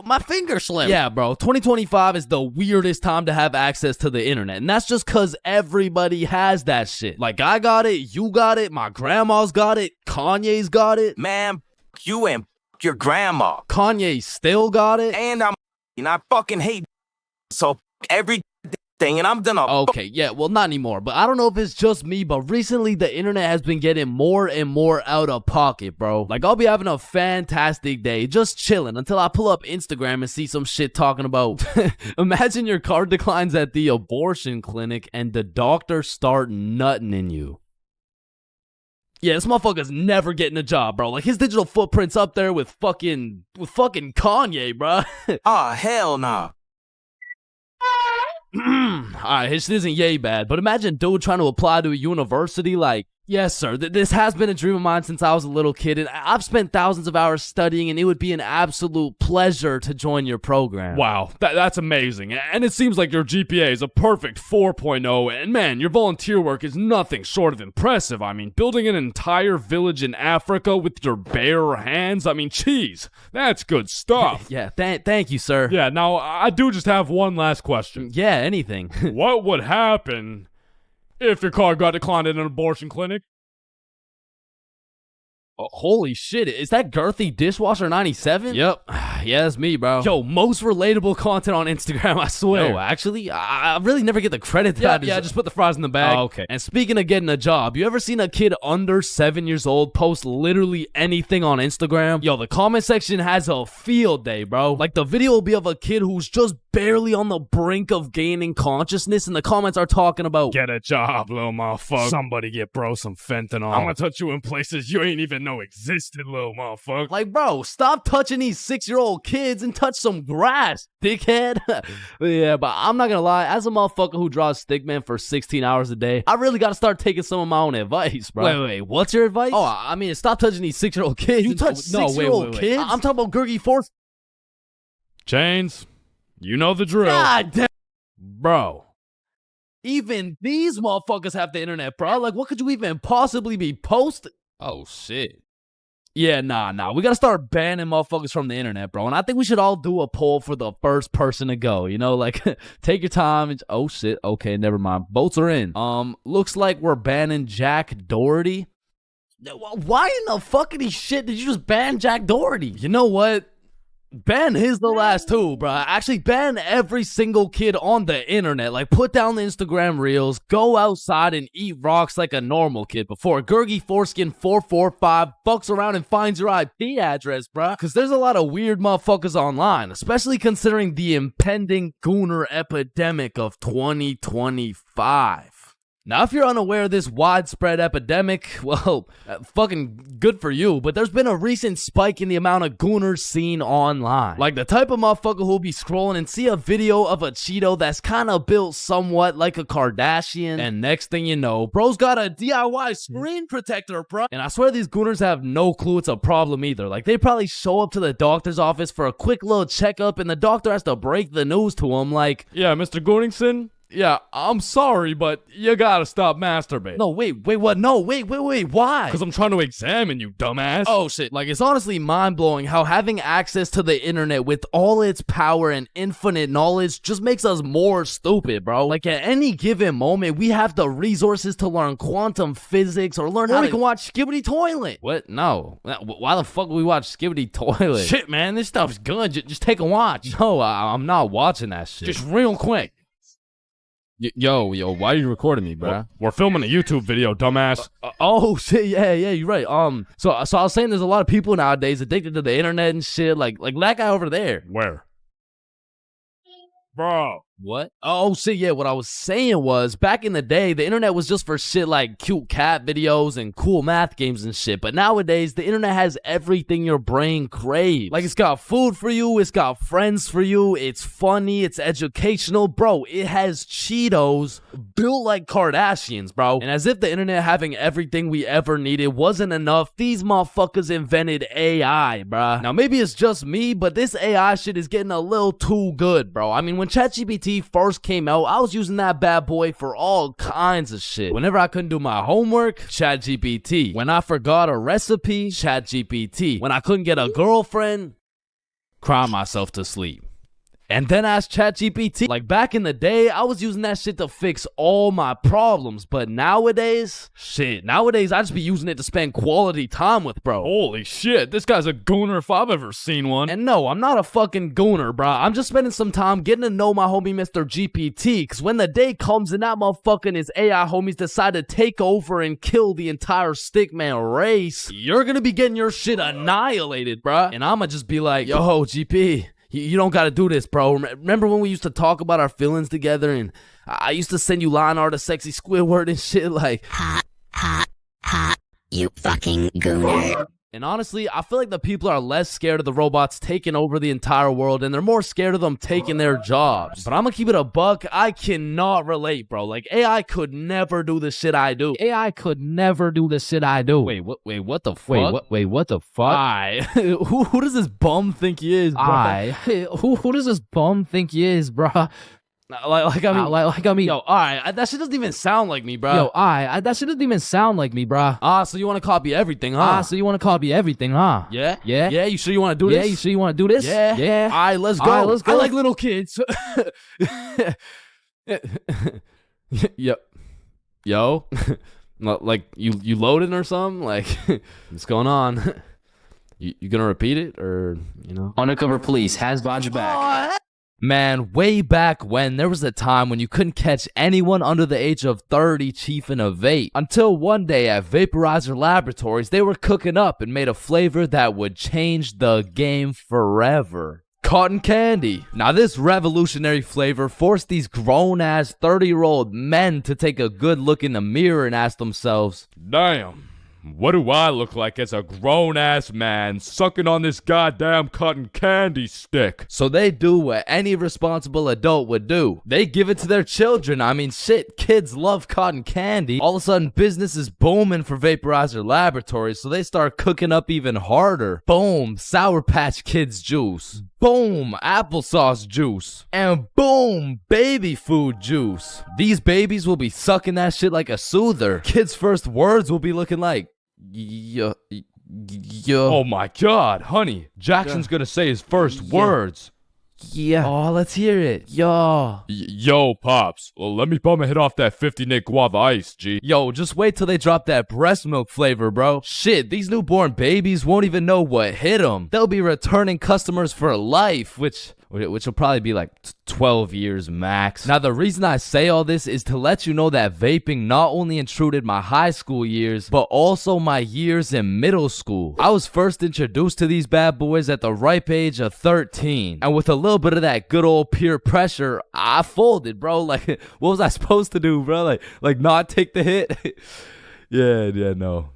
my finger slipped. Yeah, bro. 2025 is the weirdest time to have access to the internet, and that's just cause everybody has that shit. Like, I got it, you got it, my grandma's got it, Kanye's got it. Man, you and your grandma. Kanye still got it. And I fucking hate. So every thing, and I'm gonna. Okay, yeah, well, not anymore, but I don't know if it's just me, but recently the internet has been getting more and more out of pocket, bro. Like, I'll be having a fantastic day, just chilling, until I pull up Instagram and see some shit talking about, imagine your card declines at the abortion clinic and the doctor start nutting in you. Yeah, this motherfucker's never getting a job, bro. Like, his digital footprint's up there with fucking Kanye, bro. Oh, hell nah. Alright, this isn't yay bad, but imagine dude trying to apply to a university like, yes, sir, this has been a dream of mine since I was a little kid, and I've spent thousands of hours studying, and it would be an absolute pleasure to join your program. Wow, that's amazing. And it seems like your GPA is a perfect 4.0, and man, your volunteer work is nothing short of impressive. I mean, building an entire village in Africa with your bare hands, I mean, geez, that's good stuff. Yeah, thank you, sir. Yeah, now, I do just have one last question. Yeah, anything. What would happen if your car got declined in an abortion clinic? Oh, holy shit, is that Girthy Dishwasher 97? Yep. Yeah, that's me, bro. Yo, most relatable content on Instagram, I swear. Yo, actually, I really never get the credit that Yeah, just put the fries in the bag. Oh, okay. And speaking of getting a job, you ever seen a kid under 7 years old post literally anything on Instagram? Yo, the comment section has a field day, bro. Like, the video will be of a kid who's just barely on the brink of gaining consciousness, and the comments are talking about, get a job, little motherfucker. Somebody get bro some fentanyl. I'm gonna touch you in places you ain't even know existed, little motherfucker. Like, bro, stop touching these 6-year-old kids and touch some grass, dickhead. Yeah, but I'm not gonna lie, as a motherfucker who draws stickman for 16 hours a day, I really gotta start taking some of my own advice, bro. Wait, what's your advice? Oh, I mean, stop touching these 6-year-old kids. You touch 6-year-old kids? I'm talking about Gurgi Force. Chains, you know the drill. God damn. Bro. Even these motherfuckers have the internet, bro. Like, what could you even possibly be posting? Oh, shit. Yeah, nah. We gotta start banning motherfuckers from the internet, bro. And I think we should all do a poll for the first person to go. You know, like, take your time. And, oh, shit. Okay, never mind. Votes are in. Looks like we're banning Jack Doherty. Why in the fuckity shit did you just ban Jack Doherty? You know what? Ban his the last too, bro. Actually, ban every single kid on the internet. Like, put down the Instagram reels, go outside and eat rocks like a normal kid before Gurgi Foreskin 445 fucks around and finds your IP address, bro. Because there's a lot of weird motherfuckers online, especially considering the impending gooner epidemic of 2025. Now, if you're unaware of this widespread epidemic, well, fucking good for you, but there's been a recent spike in the amount of gooners seen online. Like the type of motherfucker who'll be scrolling and see a video of a Cheeto that's kind of built somewhat like a Kardashian, and next thing you know, bro's got a DIY screen protector, bro. And I swear these gooners have no clue it's a problem either. Like, they probably show up to the doctor's office for a quick little checkup, and the doctor has to break the news to him like, yeah, Mr. Gooningson? Yeah, I'm sorry, but you gotta stop masturbating. No, wait, what? No, wait, why? Because I'm trying to examine you, dumbass. Oh, shit. Like, it's honestly mind-blowing how having access to the internet with all its power and infinite knowledge just makes us more stupid, bro. Like, at any given moment, we have the resources to learn quantum physics or learn how we can watch Skibbity Toilet. What? No. Why the fuck would we watch Skibbity Toilet? Shit, man, this stuff's good. Just take a watch. No, I'm not watching that shit. Just real quick. Yo, why are you recording me, bro? We're filming a YouTube video, dumbass. Oh, shit, yeah, you're right. So I was saying there's a lot of people nowadays addicted to the internet and shit, like that guy over there. Where? Bro. What? Oh, shit, yeah, what I was saying was, back in the day, the internet was just for shit like cute cat videos and cool math games and shit, but nowadays, the internet has everything your brain craves. Like, it's got food for you, it's got friends for you, it's funny, it's educational, bro, it has Cheetos built like Kardashians, bro. And as if the internet having everything we ever needed wasn't enough, these motherfuckers invented AI, bro. Now, maybe it's just me, but this AI shit is getting a little too good, bro. I mean, when ChatGPT first came out, I was using that bad boy for all kinds of shit. Whenever I couldn't do my homework, ChatGPT. When I forgot a recipe, ChatGPT. When I couldn't get a girlfriend, cry myself to sleep. and then ask ChatGPT. Like back in the day, I was using that shit to fix all my problems, but nowadays, nowadays I just be using it to spend quality time with, bro. Holy shit, this guy's a gooner if I've ever seen one. And no, I'm not a fucking gooner, bro. I'm just spending some time getting to know my homie Mr. GPT, cause when the day comes and that motherfucker and his AI homies decide to take over and kill the entire stickman race, you're gonna be getting your shit annihilated, bro. And I'ma just be like, yo, GP, you don't gotta do this, bro. Remember when we used to talk about our feelings together and I used to send you line art of sexy Squidward and shit like, hot, you fucking gooner. And honestly, I feel like the people are less scared of the robots taking over the entire world and they're more scared of them taking their jobs. But I'm gonna keep it a buck. I cannot relate, bro. Like, AI could never do the shit I do. AI could never do the shit I do. Wait, what the fuck? Wait, what the fuck? Who does this bum think he is, bro? Who does this bum think he is, bro? Like I mean, yo, alright, that shit doesn't even sound like me, bro. Yo, that shit doesn't even sound like me, bro. So you want to copy everything, huh? Yeah? Yeah, you sure you want to do this? Yeah, you sure you want to do this? Yeah. Alright, let's go. Let's go. I like little kids. Yo. Like, you loading or something? Like, what's going on? You gonna repeat it, or, you know? Undercover police has Bodge back. Man, way back when, there was a time when you couldn't catch anyone under the age of 30 chiefing a vape. Until one day at Vaporizer Laboratories, they were cooking up and made a flavor that would change the game forever. Cotton candy. Now this revolutionary flavor forced these grown-ass 30-year-old men to take a good look in the mirror and ask themselves, damn. What do I look like as a grown-ass man sucking on this goddamn cotton candy stick? So they do what any responsible adult would do. They give it to their children. I mean, shit, kids love cotton candy. All of a sudden, business is booming for Vaporizer Laboratories, so they start cooking up even harder. Boom, Sour Patch Kids juice. Boom, applesauce juice. And boom, baby food juice. These babies will be sucking that shit like a soother. Kids' first words will be looking like, yo. Oh my god, honey. Jackson's gonna say his first words. Yeah. Oh, let's hear it. Yo, Pops. Well, let me bum a hit off that 50 Nick Guava Ice, G. Yo, just wait till they drop that breast milk flavor, bro. Shit, these newborn babies won't even know what hit them. They'll be returning customers for life, which will probably be like 12 years max. Now, the reason I say all this is to let you know that vaping not only intruded my high school years, but also my years in middle school. I was first introduced to these bad boys at the ripe age of 13. And with a little bit of that good old peer pressure, I folded, bro. Like, what was I supposed to do, bro? Like not take the hit? No,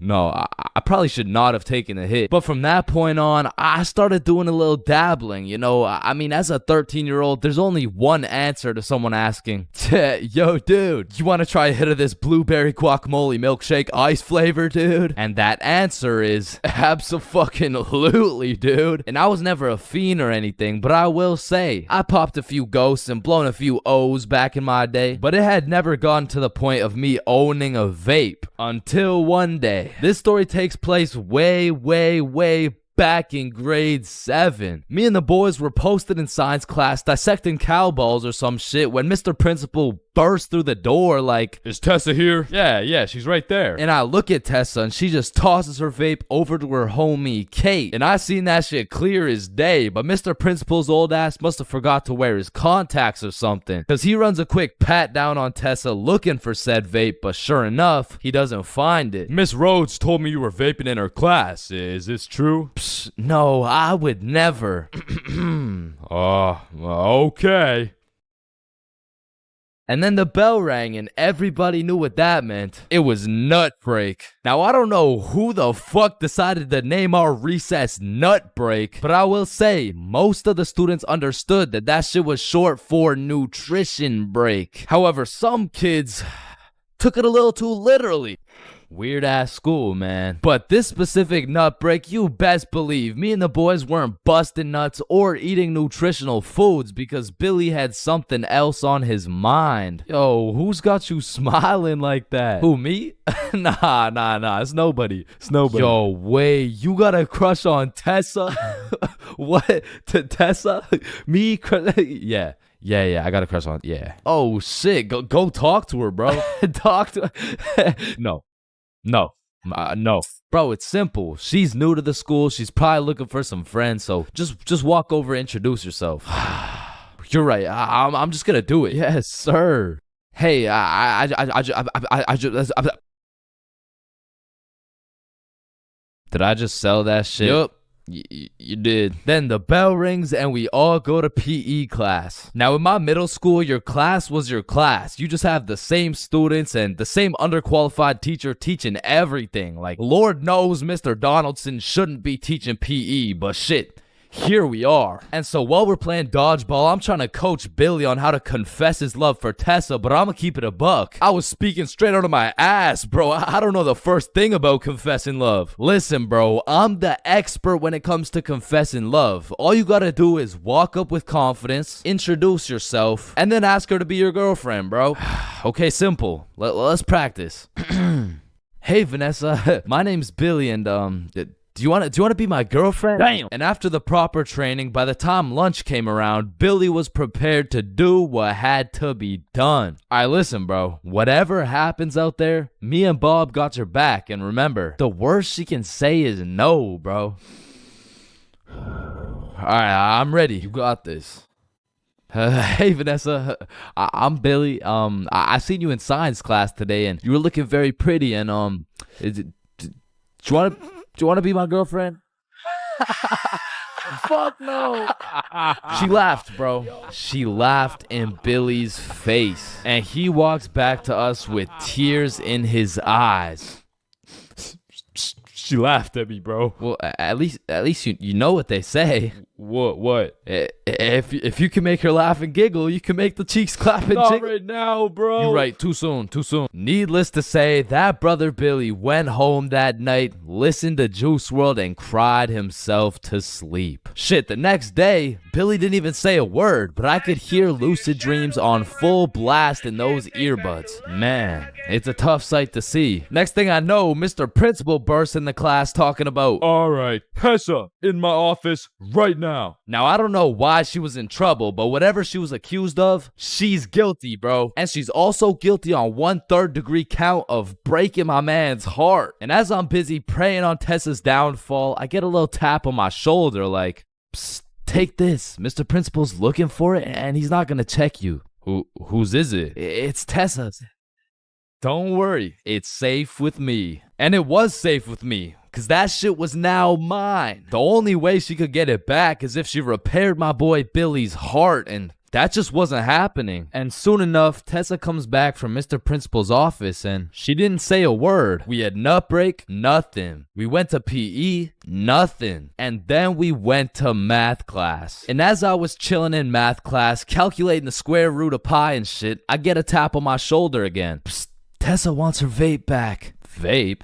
I probably should not have taken the hit. But from that point on, I started doing a little dabbling, you know. I mean, as a 13-year-old, there's only one answer to someone asking, yo, dude, you want to try a hit of this blueberry guacamole milkshake ice flavor, dude? And that answer is abso-fucking-lutely, dude. And I was never a fiend or anything, but I will say, I popped a few ghosts and blown a few O's back in my day, but it had never gotten to the point of me owning a vape. Until one day. This story takes place way back in grade 7. Me and the boys were posted in science class dissecting cowballs or some shit when Mr. Principal burst through the door like, is Tessa here? Yeah, she's right there. And I look at Tessa and she just tosses her vape over to her homie Kate. And I seen that shit clear as day, but Mr. Principal's old ass must have forgot to wear his contacts or something, cause he runs a quick pat down on Tessa looking for said vape, but sure enough, he doesn't find it. Miss Rhodes told me you were vaping in her class. Is this true? Psst, no, I would never. Okay. And then the bell rang and everybody knew what that meant. It was nut break. Now, I don't know who the fuck decided to name our recess nut break, but I will say most of the students understood that that shit was short for nutrition break. However, some kids took it a little too literally. Weird ass school, man. But this specific nut break, you best believe me and the boys weren't busting nuts or eating nutritional foods because Billy had something else on his mind. Yo, who's got you smiling like that? Who, me? Nah. It's nobody. Yo, wait, you got a crush on Tessa? What? Tessa? Me? Yeah, I got a crush on. Yeah. Oh shit, go talk to her, bro. Talk to her. No. Bro, it's simple. She's new to the school. She's probably looking for some friends. So just walk over, introduce yourself. You're right. I'm just gonna do it. Yes, sir. Hey, I just. Did I just sell that shit? Yup. You did. Then the bell rings and we all go to PE class. Now in my middle school, your class was your class. You just have the same students and the same underqualified teacher teaching everything. Like, Lord knows Mr. Donaldson shouldn't be teaching PE, but shit. Here we are. And so while we're playing dodgeball, I'm trying to coach Billy on how to confess his love for Tessa, but I'm gonna keep it a buck. I was speaking straight out of my ass, bro. I don't know the first thing about confessing love. Listen, bro, I'm the expert when it comes to confessing love. All you gotta do is walk up with confidence, introduce yourself, and then ask her to be your girlfriend, bro. Okay, simple. Let's practice. Hey, Vanessa. My name's Billy, and Do you want to be my girlfriend? Damn. And after the proper training, by the time lunch came around, Billy was prepared to do what had to be done. Alright, listen, bro. Whatever happens out there, me and Bob got your back. And remember, the worst she can say is no, bro. Alright, I'm ready. You got this. Hey, Vanessa. I'm Billy. I seen you in science class today, and you were looking very pretty. And do you want to be my girlfriend? Fuck no. She laughed, bro. She laughed in Billy's face. And he walks back to us with tears in his eyes. She laughed at me, bro. Well, at least you know what they say. What? If you can make her laugh and giggle, you can make the cheeks clap and Not jiggle. right now, bro. You're right. Too soon. Needless to say, that brother Billy went home that night, listened to Juice WRLD, and cried himself to sleep. Shit, the next day, Billy didn't even say a word, but I could hear Lucid Dreams on full blast in those earbuds. Man, it's a tough sight to see. Next thing I know, Mr. Principal bursts in the class talking about, all right, Tessa, in my office right now. Now, I don't know why she was in trouble, but whatever she was accused of, she's guilty, bro. And she's also guilty on 1/3 degree count of breaking my man's heart. And as I'm busy praying on Tessa's downfall, I get a little tap on my shoulder like, psst, take this. Mr. Principal's looking for it and he's not gonna check you. Whose is it? It's Tessa's. Don't worry, it's safe with me. And it was safe with me, cause that shit was now mine. The only way she could get it back is if she repaired my boy Billy's heart, and that just wasn't happening. And soon enough, Tessa comes back from Mr. Principal's office and she didn't say a word. We had nut break, nothing. We went to PE, nothing. And then we went to math class. And as I was chilling in math class, calculating the square root of pi and shit, I get a tap on my shoulder again. Psst, Tessa wants her vape back. Vape?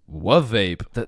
What vape?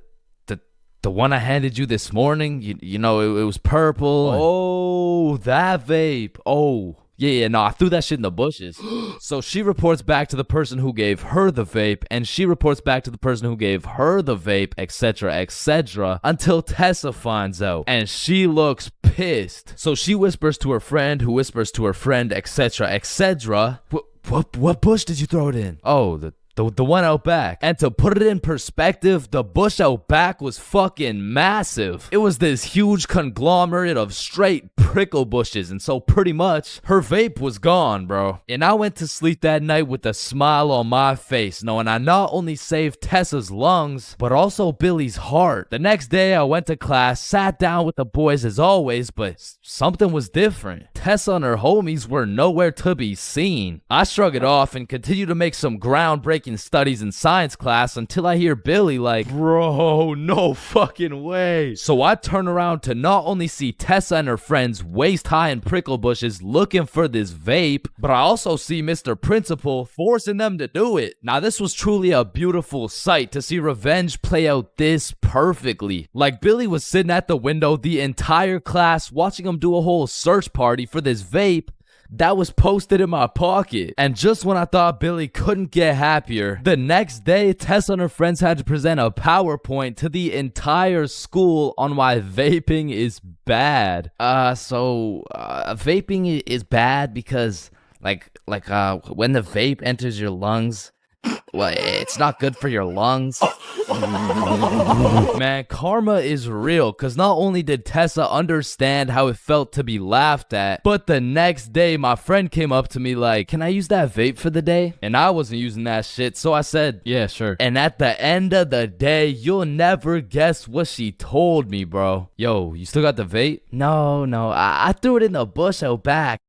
The one I handed you this morning? You know, it was purple. Oh, that vape. Oh, yeah, no, I threw that shit in the bushes. So she reports back to the person who gave her the vape, and she reports back to the person who gave her the vape, etc., until Tessa finds out, and she looks pissed. So she whispers to her friend, who whispers to her friend, etc. What bush did you throw it in? Oh, the one out back. And to put it in perspective, the bush out back was fucking massive. It was this huge conglomerate of straight prickle bushes, and so pretty much her vape was gone, bro. And I went to sleep that night with a smile on my face, knowing I not only saved Tessa's lungs, but also Billy's heart. The next day I went to class, sat down with the boys as always, but something was different. Tessa and her homies were nowhere to be seen. I shrugged it off and continued to make some groundbreaking breaking studies in science class until I hear Billy like, bro, no fucking way. So I turn around to not only see Tessa and her friends waist high in prickle bushes looking for this vape, but I also see Mr. Principal forcing them to do it. Now this was truly a beautiful sight to see revenge play out this perfectly. Like Billy was sitting at the window the entire class watching him do a whole search party for this vape that was posted in my pocket. And just when I thought Billy couldn't get happier, the next day Tessa and her friends had to present a PowerPoint to the entire school on why vaping is bad. Vaping is bad because when the vape enters your lungs, well, it's not good for your lungs. Man, karma is real, because not only did Tessa understand how it felt to be laughed at, but the next day my friend came up to me like, can I use that vape for the day? And I wasn't using that shit, so I said, yeah, sure. And at the end of the day, you'll never guess what she told me, bro. Yo, you still got the vape? No, I threw it in the bush out back.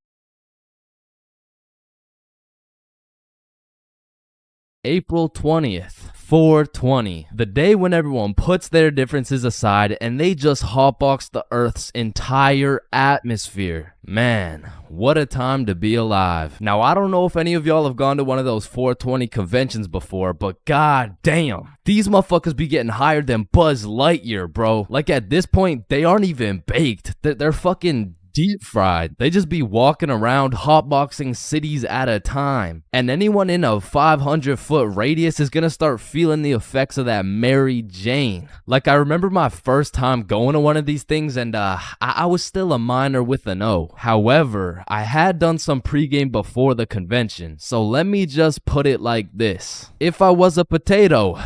April 20th, 420, the day when everyone puts their differences aside and they just hotbox the Earth's entire atmosphere. Man, what a time to be alive. Now, I don't know if any of y'all have gone to one of those 420 conventions before, but god damn, these motherfuckers be getting higher than Buzz Lightyear, bro. Like at this point, they aren't even baked. They're fucking deep fried. They just be walking around hotboxing cities at a time. And anyone in a 500-foot radius is gonna start feeling the effects of that Mary Jane. Like I remember my first time going to one of these things and I was still a minor with an O. However, I had done some pregame before the convention. So let me just put it like this. If I was a potato,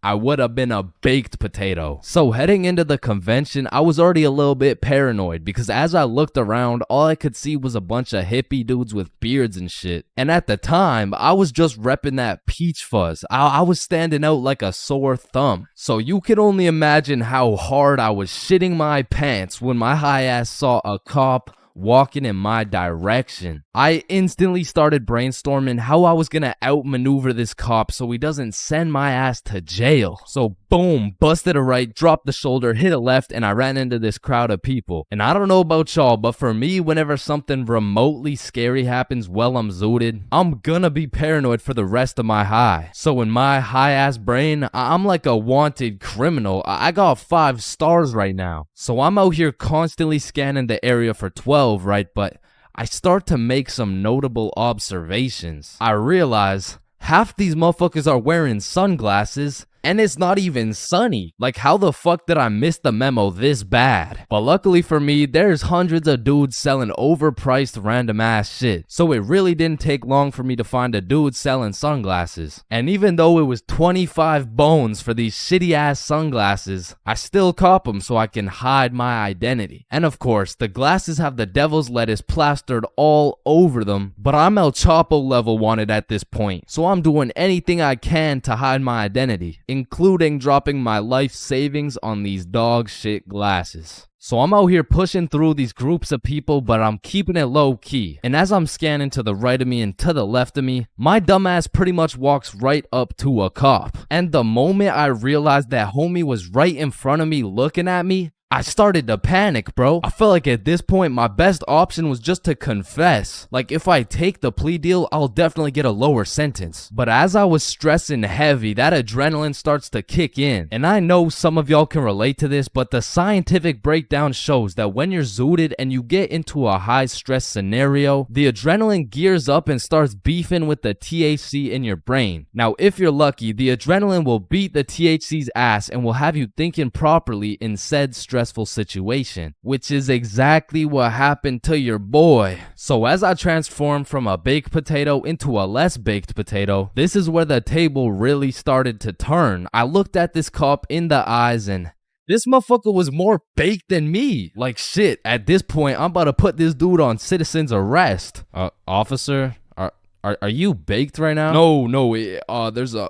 I would have been a baked potato. So heading into the convention, I was already a little bit paranoid because as I looked around, all I could see was a bunch of hippie dudes with beards and shit. And at the time, I was just repping that peach fuzz. I was standing out like a sore thumb. So you can only imagine how hard I was shitting my pants when my high ass saw a cop walking in my direction. I instantly started brainstorming how I was gonna outmaneuver this cop so he doesn't send my ass to jail. So boom, busted a right, dropped the shoulder, hit a left, and I ran into this crowd of people. And I don't know about y'all, but for me, whenever something remotely scary happens while I'm zooted, I'm gonna be paranoid for the rest of my high. So in my high ass brain, I'm like a wanted criminal. I got 5 stars right now. So I'm out here constantly scanning the area for 12, right? But I start to make some notable observations. I realize half these motherfuckers are wearing sunglasses and it's not even sunny. Like, how the fuck did I miss the memo this bad? But luckily for me, there's hundreds of dudes selling overpriced random ass shit. So it really didn't take long for me to find a dude selling sunglasses. And even though it was 25 bones for these shitty ass sunglasses, I still cop them so I can hide my identity. And of course, the glasses have the devil's lettuce plastered all over them, but I'm El Chapo level wanted at this point. So I'm doing anything I can to hide my identity, including dropping my life savings on these dog shit glasses. So I'm out here pushing through these groups of people, but I'm keeping it low key. And as I'm scanning to the right of me and to the left of me, my dumbass pretty much walks right up to a cop. And the moment I realized that homie was right in front of me looking at me, I started to panic, bro. I felt like at this point, my best option was just to confess. Like, if I take the plea deal, I'll definitely get a lower sentence. But as I was stressing heavy, that adrenaline starts to kick in. And I know some of y'all can relate to this, but the scientific breakdown shows that when you're zooted and you get into a high stress scenario, the adrenaline gears up and starts beefing with the THC in your brain. Now, if you're lucky, the adrenaline will beat the THC's ass and will have you thinking properly in said stressful situation, which is exactly what happened to your boy. So as I transformed from a baked potato into a less baked potato, this is where the table really started to turn. I looked at this cop in the eyes and this motherfucker was more baked than me. Like shit, at this point, I'm about to put this dude on citizen's arrest. Officer, are you baked right now? No, there's a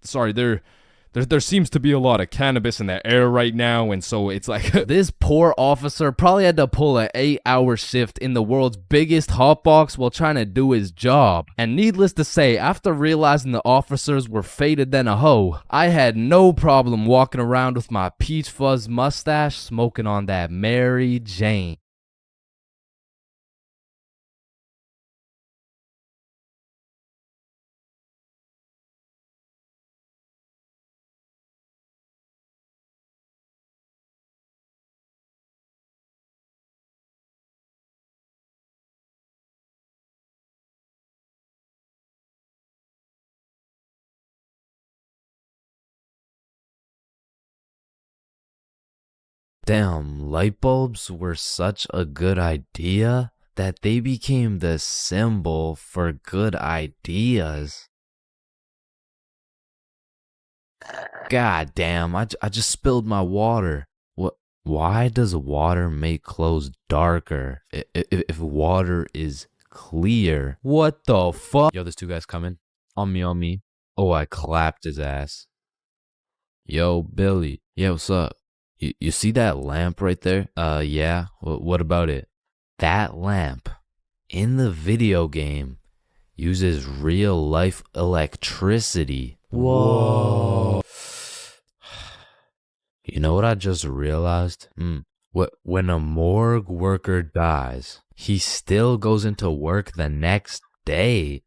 sorry, There seems to be a lot of cannabis in the air right now, and so it's like This poor officer probably had to pull an 8-hour shift in the world's biggest hotbox while trying to do his job. And needless to say, after realizing the officers were faded than a hoe, I had no problem walking around with my peach fuzz mustache smoking on that Mary Jane. Damn, light bulbs were such a good idea that they became the symbol for good ideas. God damn, I just spilled my water. What? Why does water make clothes darker if water is clear? What the fuck? Yo, there's two guys coming. On me. Oh, I clapped his ass. Yo, Billy. Yeah, what's up? You see that lamp right there? Yeah. What about it? That lamp in the video game uses real life electricity. Whoa. You know what I just realized? When a morgue worker dies, he still goes into work the next day.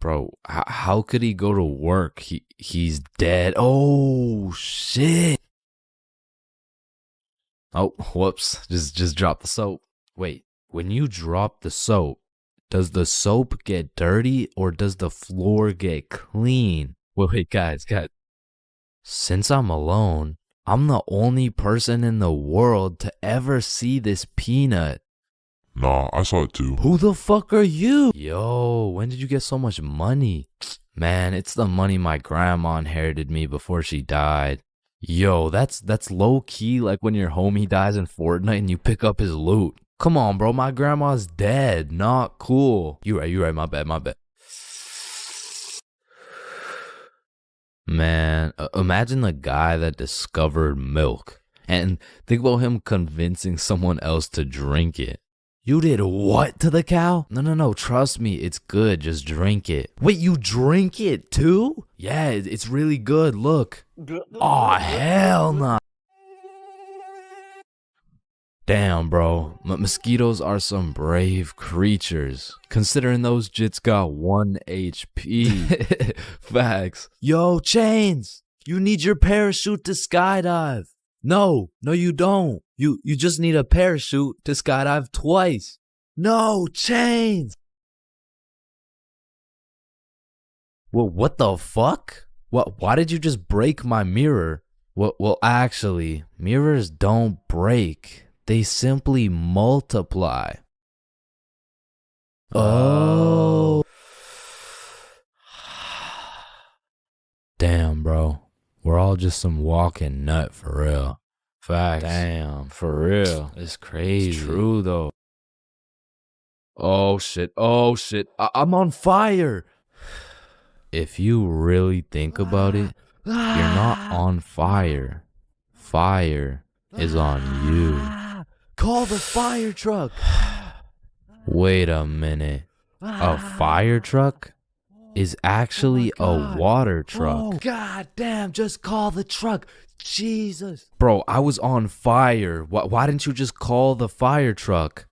Bro, how could he go to work? He's dead. Oh, shit. Oh, whoops. Just drop the soap. Wait, when you drop the soap, does the soap get dirty or does the floor get clean? Wait, guys. Since I'm alone, I'm the only person in the world to ever see this peanut. Nah, I saw it too. Who the fuck are you? Yo, when did you get so much money? Man, it's the money my grandma inherited me before she died. Yo, that's low key like when your homie dies in Fortnite and you pick up his loot. Come on, bro, my grandma's dead. Not cool. You right, my bad. Man, imagine the guy that discovered milk and think about him convincing someone else to drink it. You did what to the cow? No, trust me, it's good, just drink it. Wait, you drink it too? Yeah, it's really good, look. Aw, hell nah. Damn, bro, mosquitoes are some brave creatures, considering those jits got 1 HP. Facts. Yo, Chains, you need your parachute to skydive. No, you don't. You just need a parachute to skydive twice. No, Chains. Well, what the fuck? Why did you just break my mirror? Well, actually, mirrors don't break. They simply multiply. Oh. Damn, bro. We're all just some walking nut for real. Facts. Damn, for real. It's crazy. It's true, though. Oh, shit. I'm on fire. If you really think about it, you're not on fire. Fire is on you. Call the fire truck. Wait a minute. A fire truck is actually a water truck. Oh, god damn, just call the truck. Jesus. Bro, I was on fire. Why didn't you just call the fire truck?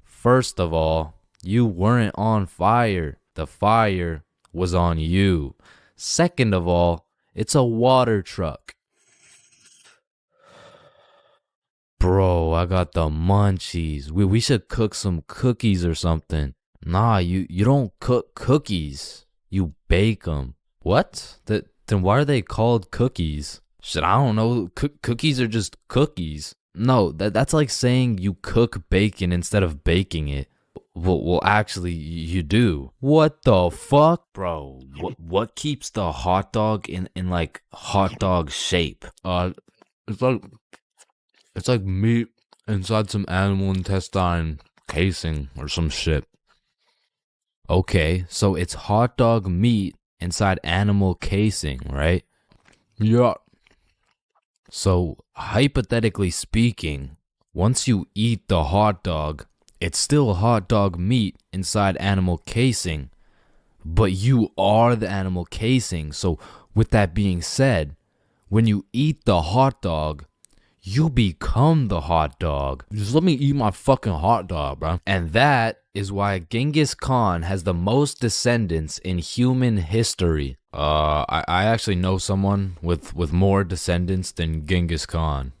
First of all, you weren't on fire. The fire was on you. Second of all, it's a water truck. Bro, I got the munchies. We should cook some cookies or something. Nah, you don't cook cookies. You bake them. What? Then why are they called cookies? Shit, I don't know. Cookies are just cookies. No, that's like saying you cook bacon instead of baking it. Well, actually, you do. What the fuck? Bro, what keeps the hot dog in like hot dog shape? It's like meat inside some animal intestine casing or some shit. Okay, so it's hot dog meat inside animal casing, right? Yeah. So, hypothetically speaking, once you eat the hot dog, it's still hot dog meat inside animal casing, but you are the animal casing. So, with that being said, when you eat the hot dog, you become the hot dog. Just let me eat my fucking hot dog, bro. And that is why Genghis Khan has the most descendants in human history. I actually know someone with more descendants than Genghis Khan.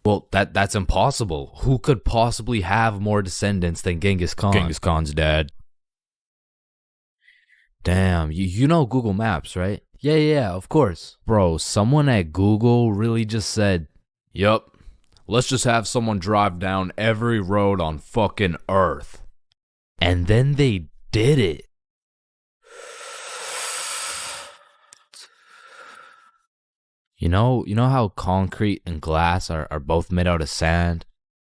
Well, that's impossible. Who could possibly have more descendants than Genghis Khan? Genghis Khan's dad. Damn, you know Google Maps, right? Yeah, of course. Bro, someone at Google really just said, yup, let's just have someone drive down every road on fucking Earth. And then they did it. You know how concrete and glass are both made out of sand?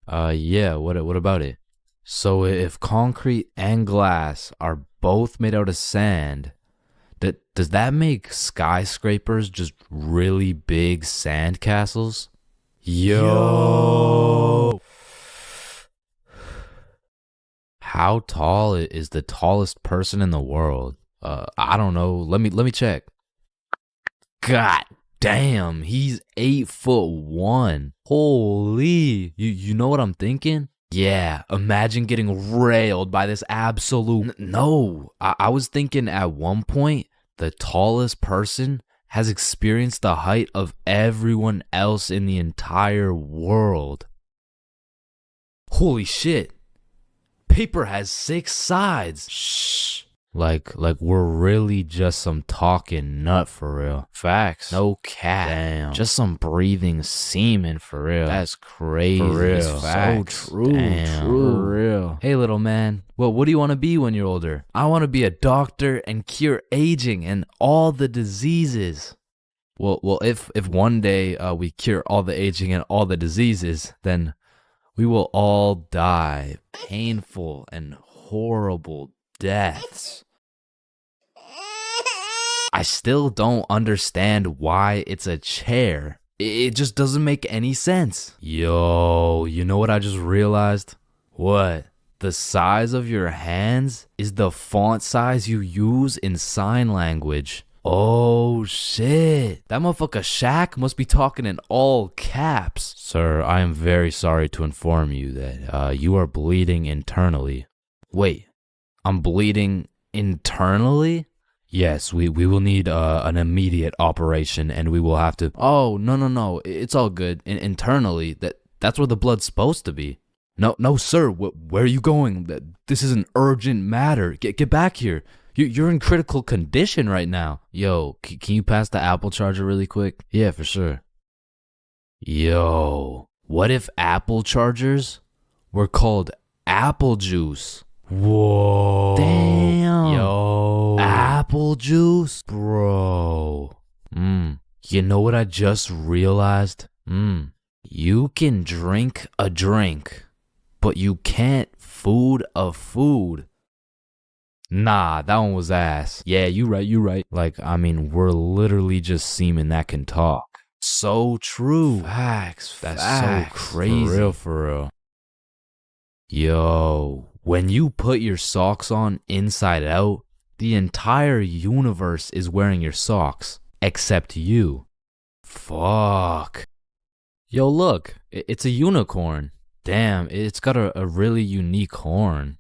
Yeah, what about it? So if concrete and glass are both made out of sand, does that make skyscrapers just really big sand castles? Yo! How tall is the tallest person in the world? I don't know. Let me check. God damn, he's 8'1". Holy, you know what I'm thinking? Yeah, imagine getting railed by this absolute. No, I was thinking at one point the tallest person has experienced the height of everyone else in the entire world. Holy shit. Paper has 6 sides. Shh. Like we're really just some talking nut for real. Facts. No cap. Damn. Just some breathing semen for real. That's crazy. For real. Facts. So true. Damn. True. For real. Hey little man, what do you want to be when you're older? I want to be a doctor and cure aging and all the diseases. Well, if one day we cure all the aging and all the diseases, then we will all die painful and horrible deaths. I still don't understand why it's a chair. It just doesn't make any sense. Yo, you know what I just realized? What? The size of your hands is the font size you use in sign language. Oh shit. That motherfucker Shaq must be talking in all caps. Sir, I am very sorry to inform you that you are bleeding internally. Wait, I'm bleeding internally? Yes, we will need an immediate operation and we will have to. Oh, no. It's all good. Internally, that's where the blood's supposed to be. No, sir. Where are you going? This is an urgent matter. Get back here. You're in critical condition right now. Yo, can you pass the Apple charger really quick? Yeah, for sure. Yo, what if Apple chargers were called apple juice? Whoa. Damn. Yo. Apple juice? Bro. You know what I just realized? You can drink a drink, but you can't food a food. Nah, that one was ass. Yeah, you right. Like, I mean, we're literally just semen that can talk. So true. Facts. That's so crazy. For real. Yo, when you put your socks on inside out, the entire universe is wearing your socks, except you. Fuck. Yo, look, it's a unicorn. Damn, it's got a really unique horn.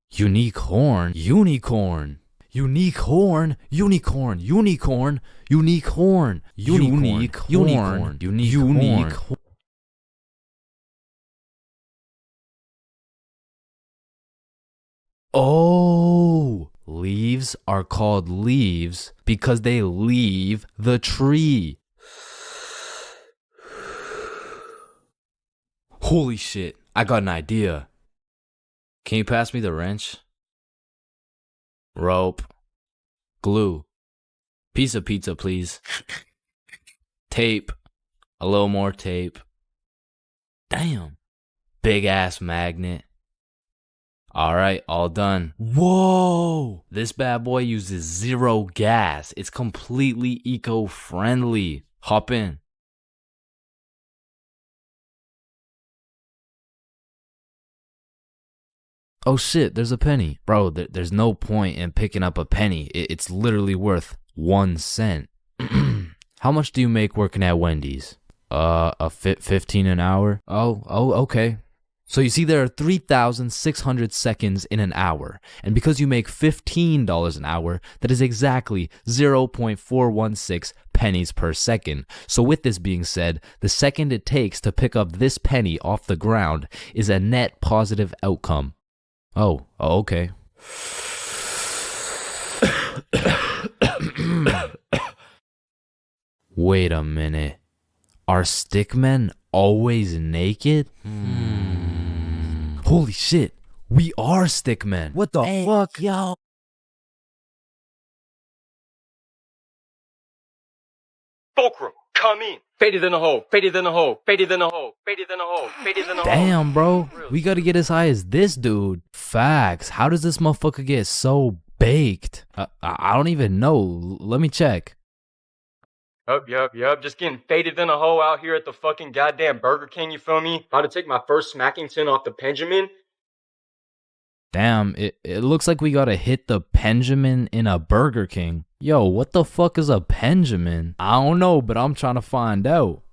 Unique horn? Unicorn. Unique horn. Unicorn. Unicorn. Unique horn. Unique horn. Unique horn. Oh, leaves are called leaves because they leave the tree. Holy shit, I got an idea. Can you pass me the wrench? Rope. Glue. Piece of pizza, please. Tape. A little more tape. Damn. Big ass magnet. Alright, all done. Whoa! This bad boy uses 0 gas. It's completely eco-friendly. Hop in. Oh shit, there's a penny. Bro, there's no point in picking up a penny. It's literally worth 1 cent. How much do you make working at Wendy's? 15 an hour? Oh, okay. So you see there are 3,600 seconds in an hour. And because you make $15 an hour, that is exactly 0.416 pennies per second. So with this being said, the second it takes to pick up this penny off the ground is a net positive outcome. Oh, okay. Wait a minute. Are stickmen always naked? Holy shit, we are stickmen. What the fuck, yo? Fulcrum, come in. Faded in the hole, faded in the hole, faded in the hole, faded in the hole, faded in the hole. Damn, bro. We gotta get as high as this dude. Facts. How does this motherfucker get so baked? I don't even know. Let me check. Yup. Just getting faded in a hole out here at the fucking goddamn Burger King, you feel me? About to take my first Smackington off the Benjamin. Damn, it looks like we gotta hit the Benjamin in a Burger King. Yo, what the fuck is a Benjamin? I don't know, but I'm trying to find out.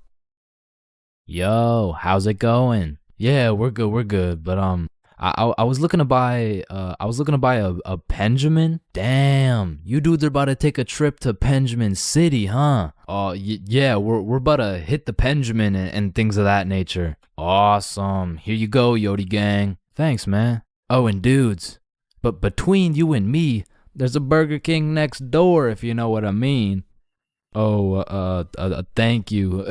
Yo, how's it going? Yeah, we're good, but I was looking to buy a Benjamin. Damn, you dudes are about to take a trip to Benjamin City, huh? Yeah, we're about to hit the Benjamin and things of that nature. Awesome. Here you go, Yodi gang. Thanks, man. Oh, and dudes, but between you and me, there's a Burger King next door, if you know what I mean. Oh, thank you.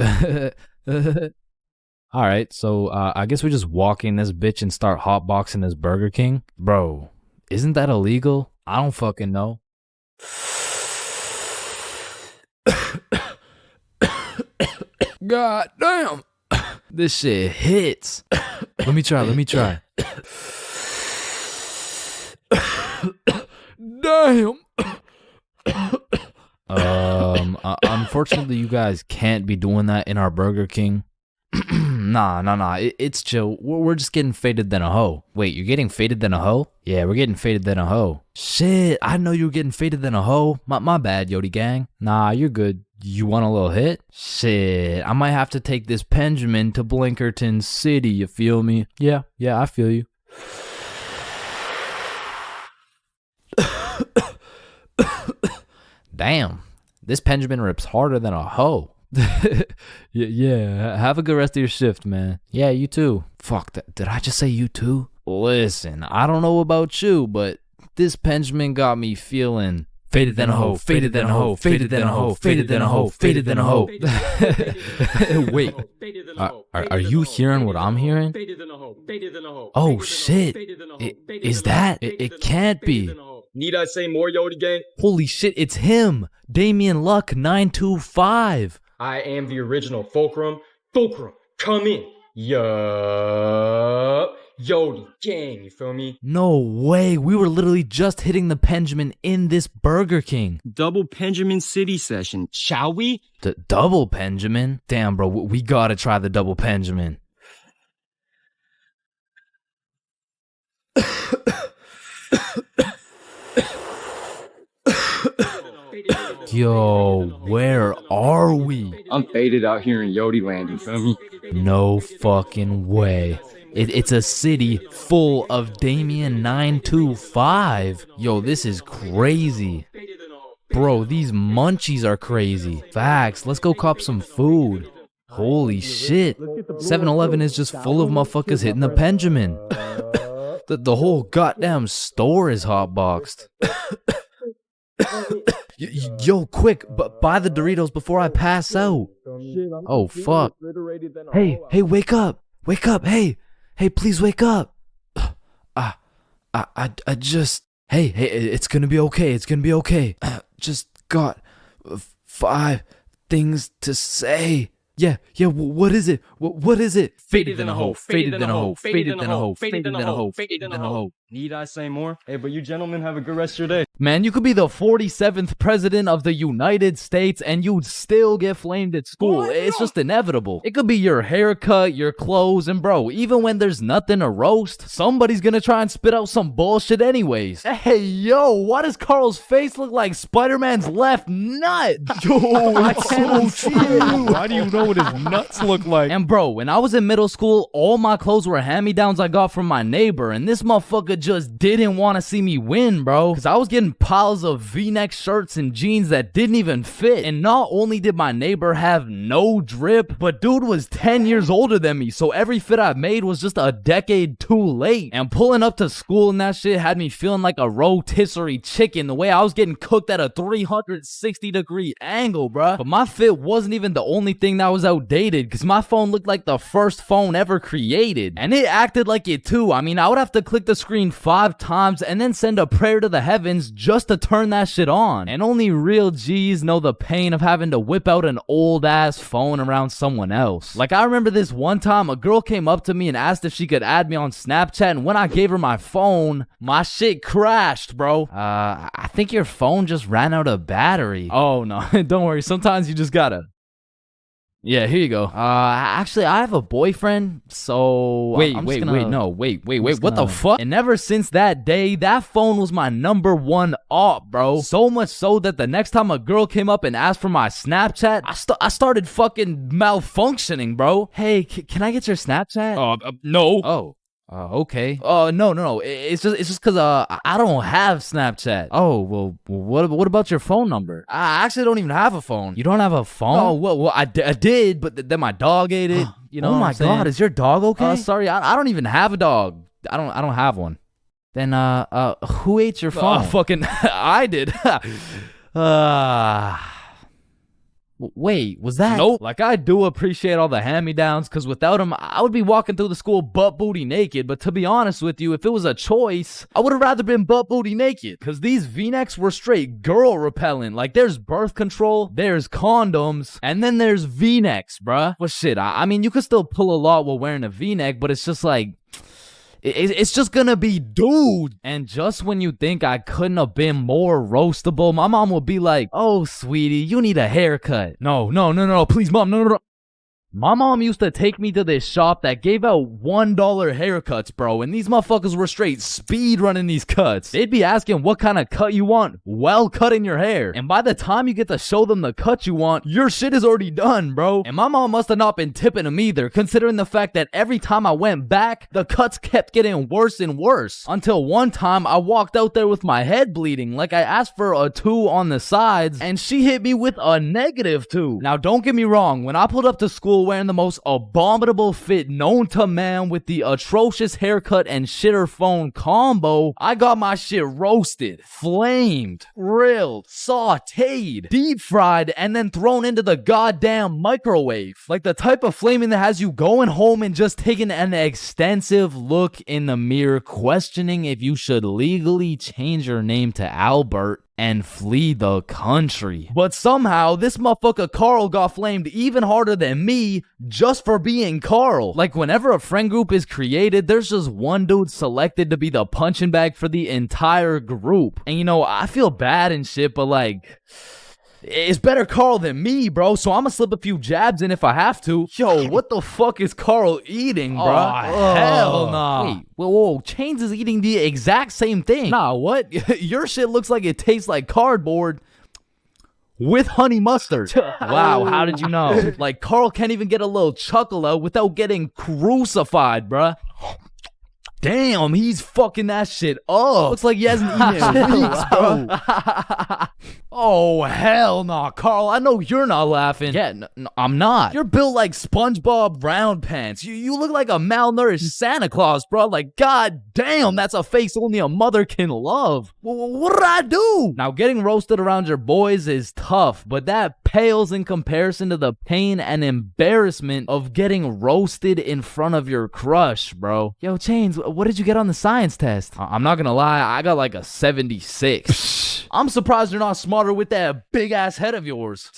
Alright, so I guess we just walk in this bitch and start hotboxing this Burger King. Bro, isn't that illegal? I don't fucking know. God damn. This shit hits. Let me try. Damn. Unfortunately, you guys can't be doing that in our Burger King. Nah. It's chill. We're just getting faded than a hoe. Wait, you're getting faded than a hoe? Yeah, we're getting faded than a hoe. Shit, I know you were getting faded than a hoe. My bad, Yodi gang. Nah, you're good. You want a little hit? Shit, I might have to take this Benjamin to Blinkerton City, you feel me? Yeah, I feel you. Damn, this Benjamin rips harder than a hoe. Yeah, have a good rest of your shift, man. Yeah, you too. Fuck, did I just say you too? Listen, I don't know about you, but this Benjamin got me feeling faded than a hoe, faded than a hoe, faded than a hoe, faded than a hoe, faded than a hoe. Wait, are you hearing what I'm hearing? Oh shit, is that? It can't be. Need I say more, Yodi gang? Holy shit, it's him! Damian Luck 925. I am the original Fulcrum. Fulcrum, come in. Yup. Yodi gang, you feel me? No way, we were literally just hitting the Benjamin in this Burger King. Double Benjamin City session, shall we? Double Benjamin? Damn, bro, we gotta try the double Benjamin. Yo, where are we? I'm faded out here in Yodi land, you feel me? No fucking way. It's a city full of Damien 925. Yo, this is crazy. Bro, these munchies are crazy. Facts, let's go cop some food. Holy shit. 7-Eleven is just full of motherfuckers hitting the Benjamin. The whole goddamn store is hotboxed. Yo, quick, buy the Doritos before I pass out. Oh, fuck. Hey, wake up. Wake up, hey, please wake up. I just, hey, it's gonna be okay, just got 5 things to say. Yeah, what is it? What is it? Faded in a hole, faded in a hole, faded in a hole, faded in a hole, faded in a hole. Need I say more? Hey, but you gentlemen have a good rest of your day. Man, you could be the 47th president of the United States and you'd still get flamed at school. It's just inevitable. It could be your haircut, your clothes, and bro, even when there's nothing to roast, somebody's gonna try and spit out some bullshit anyways. Hey, yo, why does Carl's face look like Spider-Man's left nut? Yo, I can't see it. Why do you know what his nuts look like? And bro, when I was in middle school, all my clothes were hand-me-downs I got from my neighbor, and this motherfucker just didn't want to see me win, bro. Cause I was getting piles of V-neck shirts and jeans that didn't even fit. And not only did my neighbor have no drip, but dude was 10 years older than me, so every fit I made was just a decade too late. And pulling up to school and that shit had me feeling like a rotisserie chicken, the way I was getting cooked at a 360-degree angle, bruh. But my fit wasn't even the only thing that was outdated, cause my phone looked like the first phone ever created. And it acted like it too. I mean, I would have to click the screen 5 times and then send a prayer to the heavens just to turn that shit on. And only real G's know the pain of having to whip out an old ass phone around someone else. Like, I remember this one time a girl came up to me and asked if she could add me on Snapchat, and when I gave her my phone, my shit crashed, bro. I think your phone just ran out of battery. Oh no, don't worry, sometimes you just gotta. Yeah, here you go. Actually, I have a boyfriend, so... Wait, what the fuck? And ever since that day, that phone was my #1 op, bro. So much so that the next time a girl came up and asked for my Snapchat, I started fucking malfunctioning, bro. Hey, can I get your Snapchat? No. Oh. Okay. No. It's just cause I don't have Snapchat. Oh, well, what about your phone number? I actually don't even have a phone. You don't have a phone? Oh, well, I did, but then my dog ate it. You know? Oh my God, is your dog okay? Sorry, I don't even have a dog. I don't have one. Then who ate your phone? Fucking I did. Wait, was that? Nope. Like, I do appreciate all the hand-me-downs, because without them, I would be walking through the school butt-booty naked. But to be honest with you, if it was a choice, I would have rather been butt-booty naked, because these V-necks were straight girl-repellent. Like, there's birth control, there's condoms, and then there's V-necks, bruh. Well, shit, I mean, you could still pull a lot while wearing a V-neck, but it's just like... It's just gonna be dude. And just when you think I couldn't have been more roastable, my mom would be like, oh, sweetie, you need a haircut. No, please, mom, no. My mom used to take me to this shop that gave out $1 haircuts, bro, and these motherfuckers were straight speed running these cuts. They'd be asking what kind of cut you want while cutting your hair. And by the time you get to show them the cut you want, your shit is already done, bro. And my mom must have not been tipping them either, considering the fact that every time I went back, the cuts kept getting worse and worse. Until one time, I walked out there with my head bleeding, like I asked for a 2 on the sides, and she hit me with a -2. Now, don't get me wrong, when I pulled up to school wearing the most abominable fit known to man with the atrocious haircut and shitter phone combo, I got my shit roasted, flamed, grilled, sauteed, deep fried, and then thrown into the goddamn microwave. Like the type of flaming that has you going home and just taking an extensive look in the mirror, questioning if you should legally change your name to Albert and flee the country. But somehow, this motherfucker Carl got flamed even harder than me just for being Carl. Like, whenever a friend group is created, there's just one dude selected to be the punching bag for the entire group. And you know, I feel bad and shit, but like... it's better Carl than me, bro, so I'm gonna slip a few jabs in if I have to. Yo, what the fuck is Carl eating, bro? Oh, hell nah. Wait, whoa, Chains is eating the exact same thing. Nah, what? Your shit looks like it tastes like cardboard with honey mustard. Wow, how did you know? Like, Carl can't even get a little chuckle out without getting crucified, bruh. Damn, he's fucking that shit up. Looks like he hasn't eaten in weeks, bro. Oh, hell nah, Carl. I know you're not laughing. Yeah, no, I'm not. You're built like SpongeBob Round Pants. You look like a malnourished Santa Claus, bro. Like, god damn, that's a face only a mother can love. What did I do? Now, getting roasted around your boys is tough, but that pales in comparison to the pain and embarrassment of getting roasted in front of your crush, bro. Yo, Chains, what did you get on the science test? I'm not gonna lie, I got like a 76. I'm surprised you're not smarter with that big ass head of yours.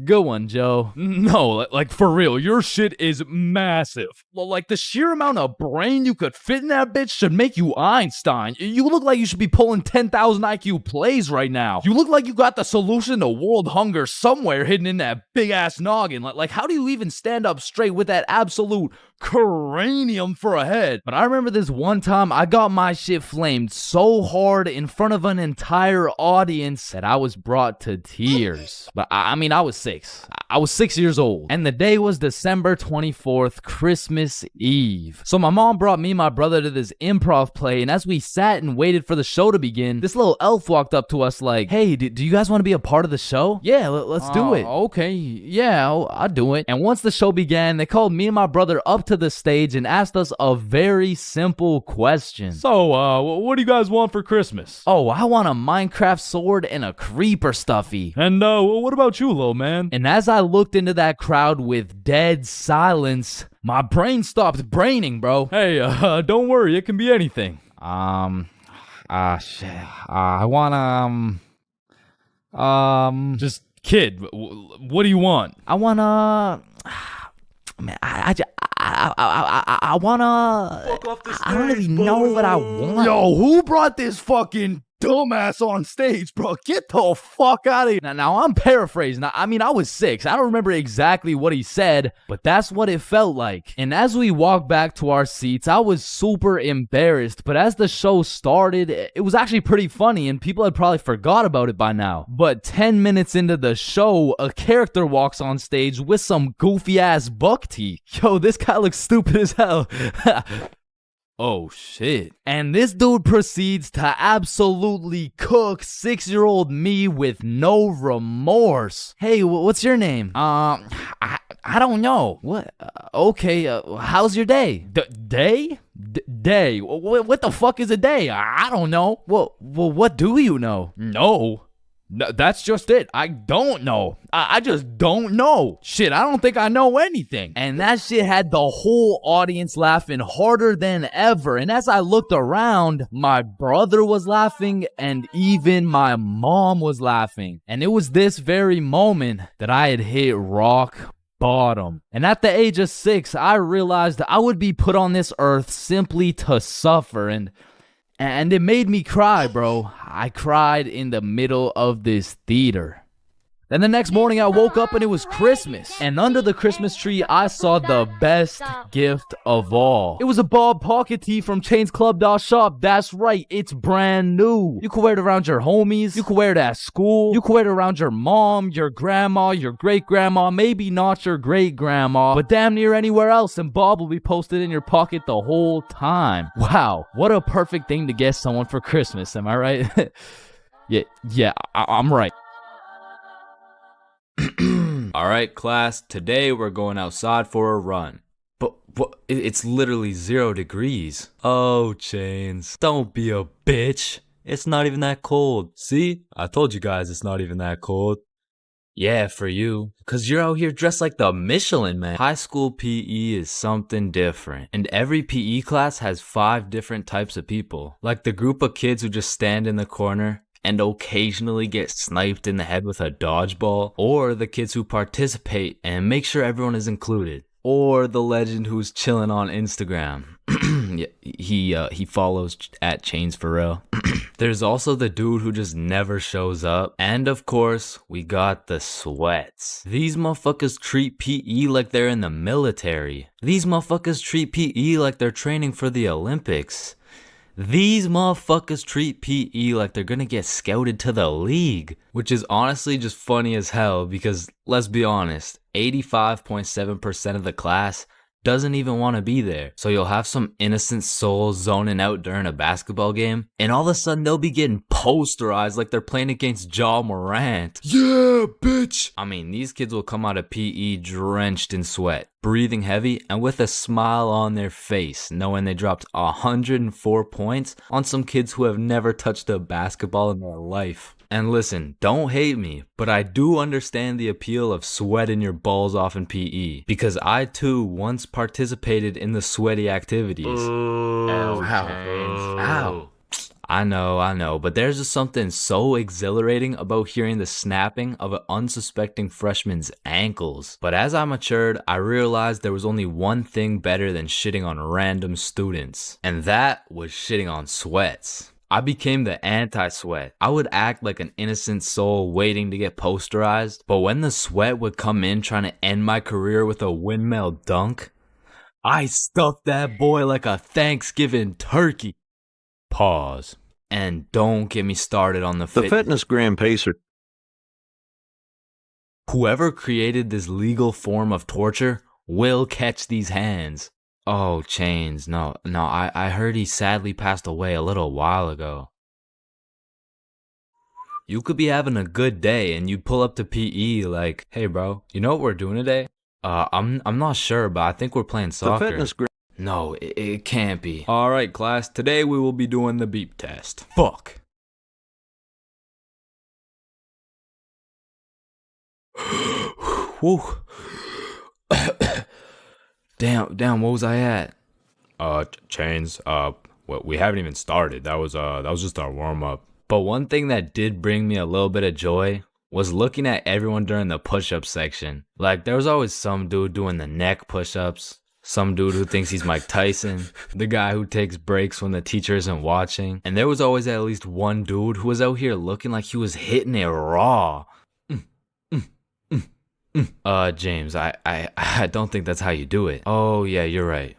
Good one, Joe. No, like for real, your shit is massive. Well, like the sheer amount of brain you could fit in that bitch should make you Einstein. You look like you should be pulling 10,000 IQ plays right now. You look like you got the solution to world hunger somewhere hidden in that big ass noggin. Like how do you even stand up straight with that absolute cranium for a head? But I remember this one time I got my shit flamed so hard in front of an entire audience that I was brought to tears. But I mean, I was 6. I was 6 years old. And the day was December 24th, Christmas Eve. So my mom brought me and my brother to this improv play, and as we sat and waited for the show to begin, this little elf walked up to us like, hey, do you guys want to be a part of the show? Yeah, let's do it. Okay, yeah, I'll do it. And once the show began, they called me and my brother up to the stage and asked us a very simple question. So, what do you guys want for Christmas? Oh, I want a Minecraft sword and a creeper stuffy. And, what about you, little man? And as I looked into that crowd with dead silence, my brain stopped braining, bro. Hey, don't worry, it can be anything. Shit. I want, Just, kid, what do you want? I wanna... Man, I wanna... I don't really know what I want. Yo, who brought this fucking dumbass on stage, bro? Get the fuck out of here. Now I'm paraphrasing. I mean, I was 6. I don't remember exactly what he said, but that's what it felt like. And as we walked back to our seats, I was super embarrassed. But as the show started, it was actually pretty funny, and people had probably forgot about it by now. But 10 minutes into the show, a character walks on stage with some goofy ass buck teeth. Yo, this guy looks stupid as hell. Oh, shit. And this dude proceeds to absolutely cook 6-year-old me with no remorse. Hey, what's your name? I don't know. What? Okay, how's your day? Day? Day? What the fuck is a day? I don't know. Well, what do you know? No, that's just it. I don't know. I just don't know. Shit, I don't think I know anything. And that shit had the whole audience laughing harder than ever. And as I looked around, my brother was laughing and even my mom was laughing. And it was this very moment that I had hit rock bottom. And at the age of 6, I realized I would be put on this earth simply to suffer. And it made me cry, bro. I cried in the middle of this theater. Then the next morning I woke up and it was Christmas. And under the Christmas tree, I saw the best gift of all. It was a Bob pocket tee from ChainsClub.shop. That's right, it's brand new. You can wear it around your homies. You can wear it at school. You can wear it around your mom, your grandma, your great-grandma, maybe not your great-grandma, but damn near anywhere else, and Bob will be posted in your pocket the whole time. Wow, what a perfect thing to get someone for Christmas, am I right? yeah, I'm right. Alright, class, today we're going outside for a run. But it's literally 0 degrees. Oh, Chains, don't be a bitch. It's not even that cold. See? I told you guys it's not even that cold. Yeah, for you. Cause you're out here dressed like the Michelin Man. High school PE is something different. And every PE class has 5 different types of people. Like the group of kids who just stand in the corner and occasionally get sniped in the head with a dodgeball, or the kids who participate and make sure everyone is included, or the legend who's chilling on Instagram. He follows at ChainsFR. There's also the dude who just never shows up, and of course we got the sweats. These motherfuckers treat PE like they're in the military. These motherfuckers treat PE like they're training for the Olympics. These motherfuckers treat PE like they're gonna get scouted to the league. Which is honestly just funny as hell because, let's be honest, 85.7% of the class doesn't even want to be there. So you'll have some innocent soul zoning out during a basketball game, and all of a sudden they'll be getting posterized like they're playing against Ja Morant. Yeah, bitch! I mean, these kids will come out of PE drenched in sweat, breathing heavy, and with a smile on their face, knowing they dropped 104 points on some kids who have never touched a basketball in their life. And listen, don't hate me, but I do understand the appeal of sweating your balls off in PE, because I too once participated in the sweaty activities. Ow. I know, but there's just something so exhilarating about hearing the snapping of an unsuspecting freshman's ankles. But as I matured, I realized there was only one thing better than shitting on random students, and that was shitting on sweats. I became the anti-sweat. I would act like an innocent soul waiting to get posterized, but when the sweat would come in trying to end my career with a windmill dunk, I stuffed that boy like a Thanksgiving turkey. Pause. And don't get me started on the fitness gram pacer. Whoever created this legal form of torture will catch these hands. Oh, Chains, no, I heard he sadly passed away a little while ago. You could be having a good day and you'd pull up to PE like, hey bro, you know what we're doing today? I'm not sure, but I think we're playing soccer. No, it can't be. Alright class, today we will be doing the beep test. Fuck. Whew. Damn, what was I at? Chains, we haven't even started. That was just our warm-up. But one thing that did bring me a little bit of joy was looking at everyone during the push-up section. Like, there was always some dude doing the neck push-ups, some dude who thinks he's Mike Tyson, the guy who takes breaks when the teacher isn't watching, and there was always at least one dude who was out here looking like he was hitting it raw. James, I don't think that's how you do it. Oh, yeah, you're right.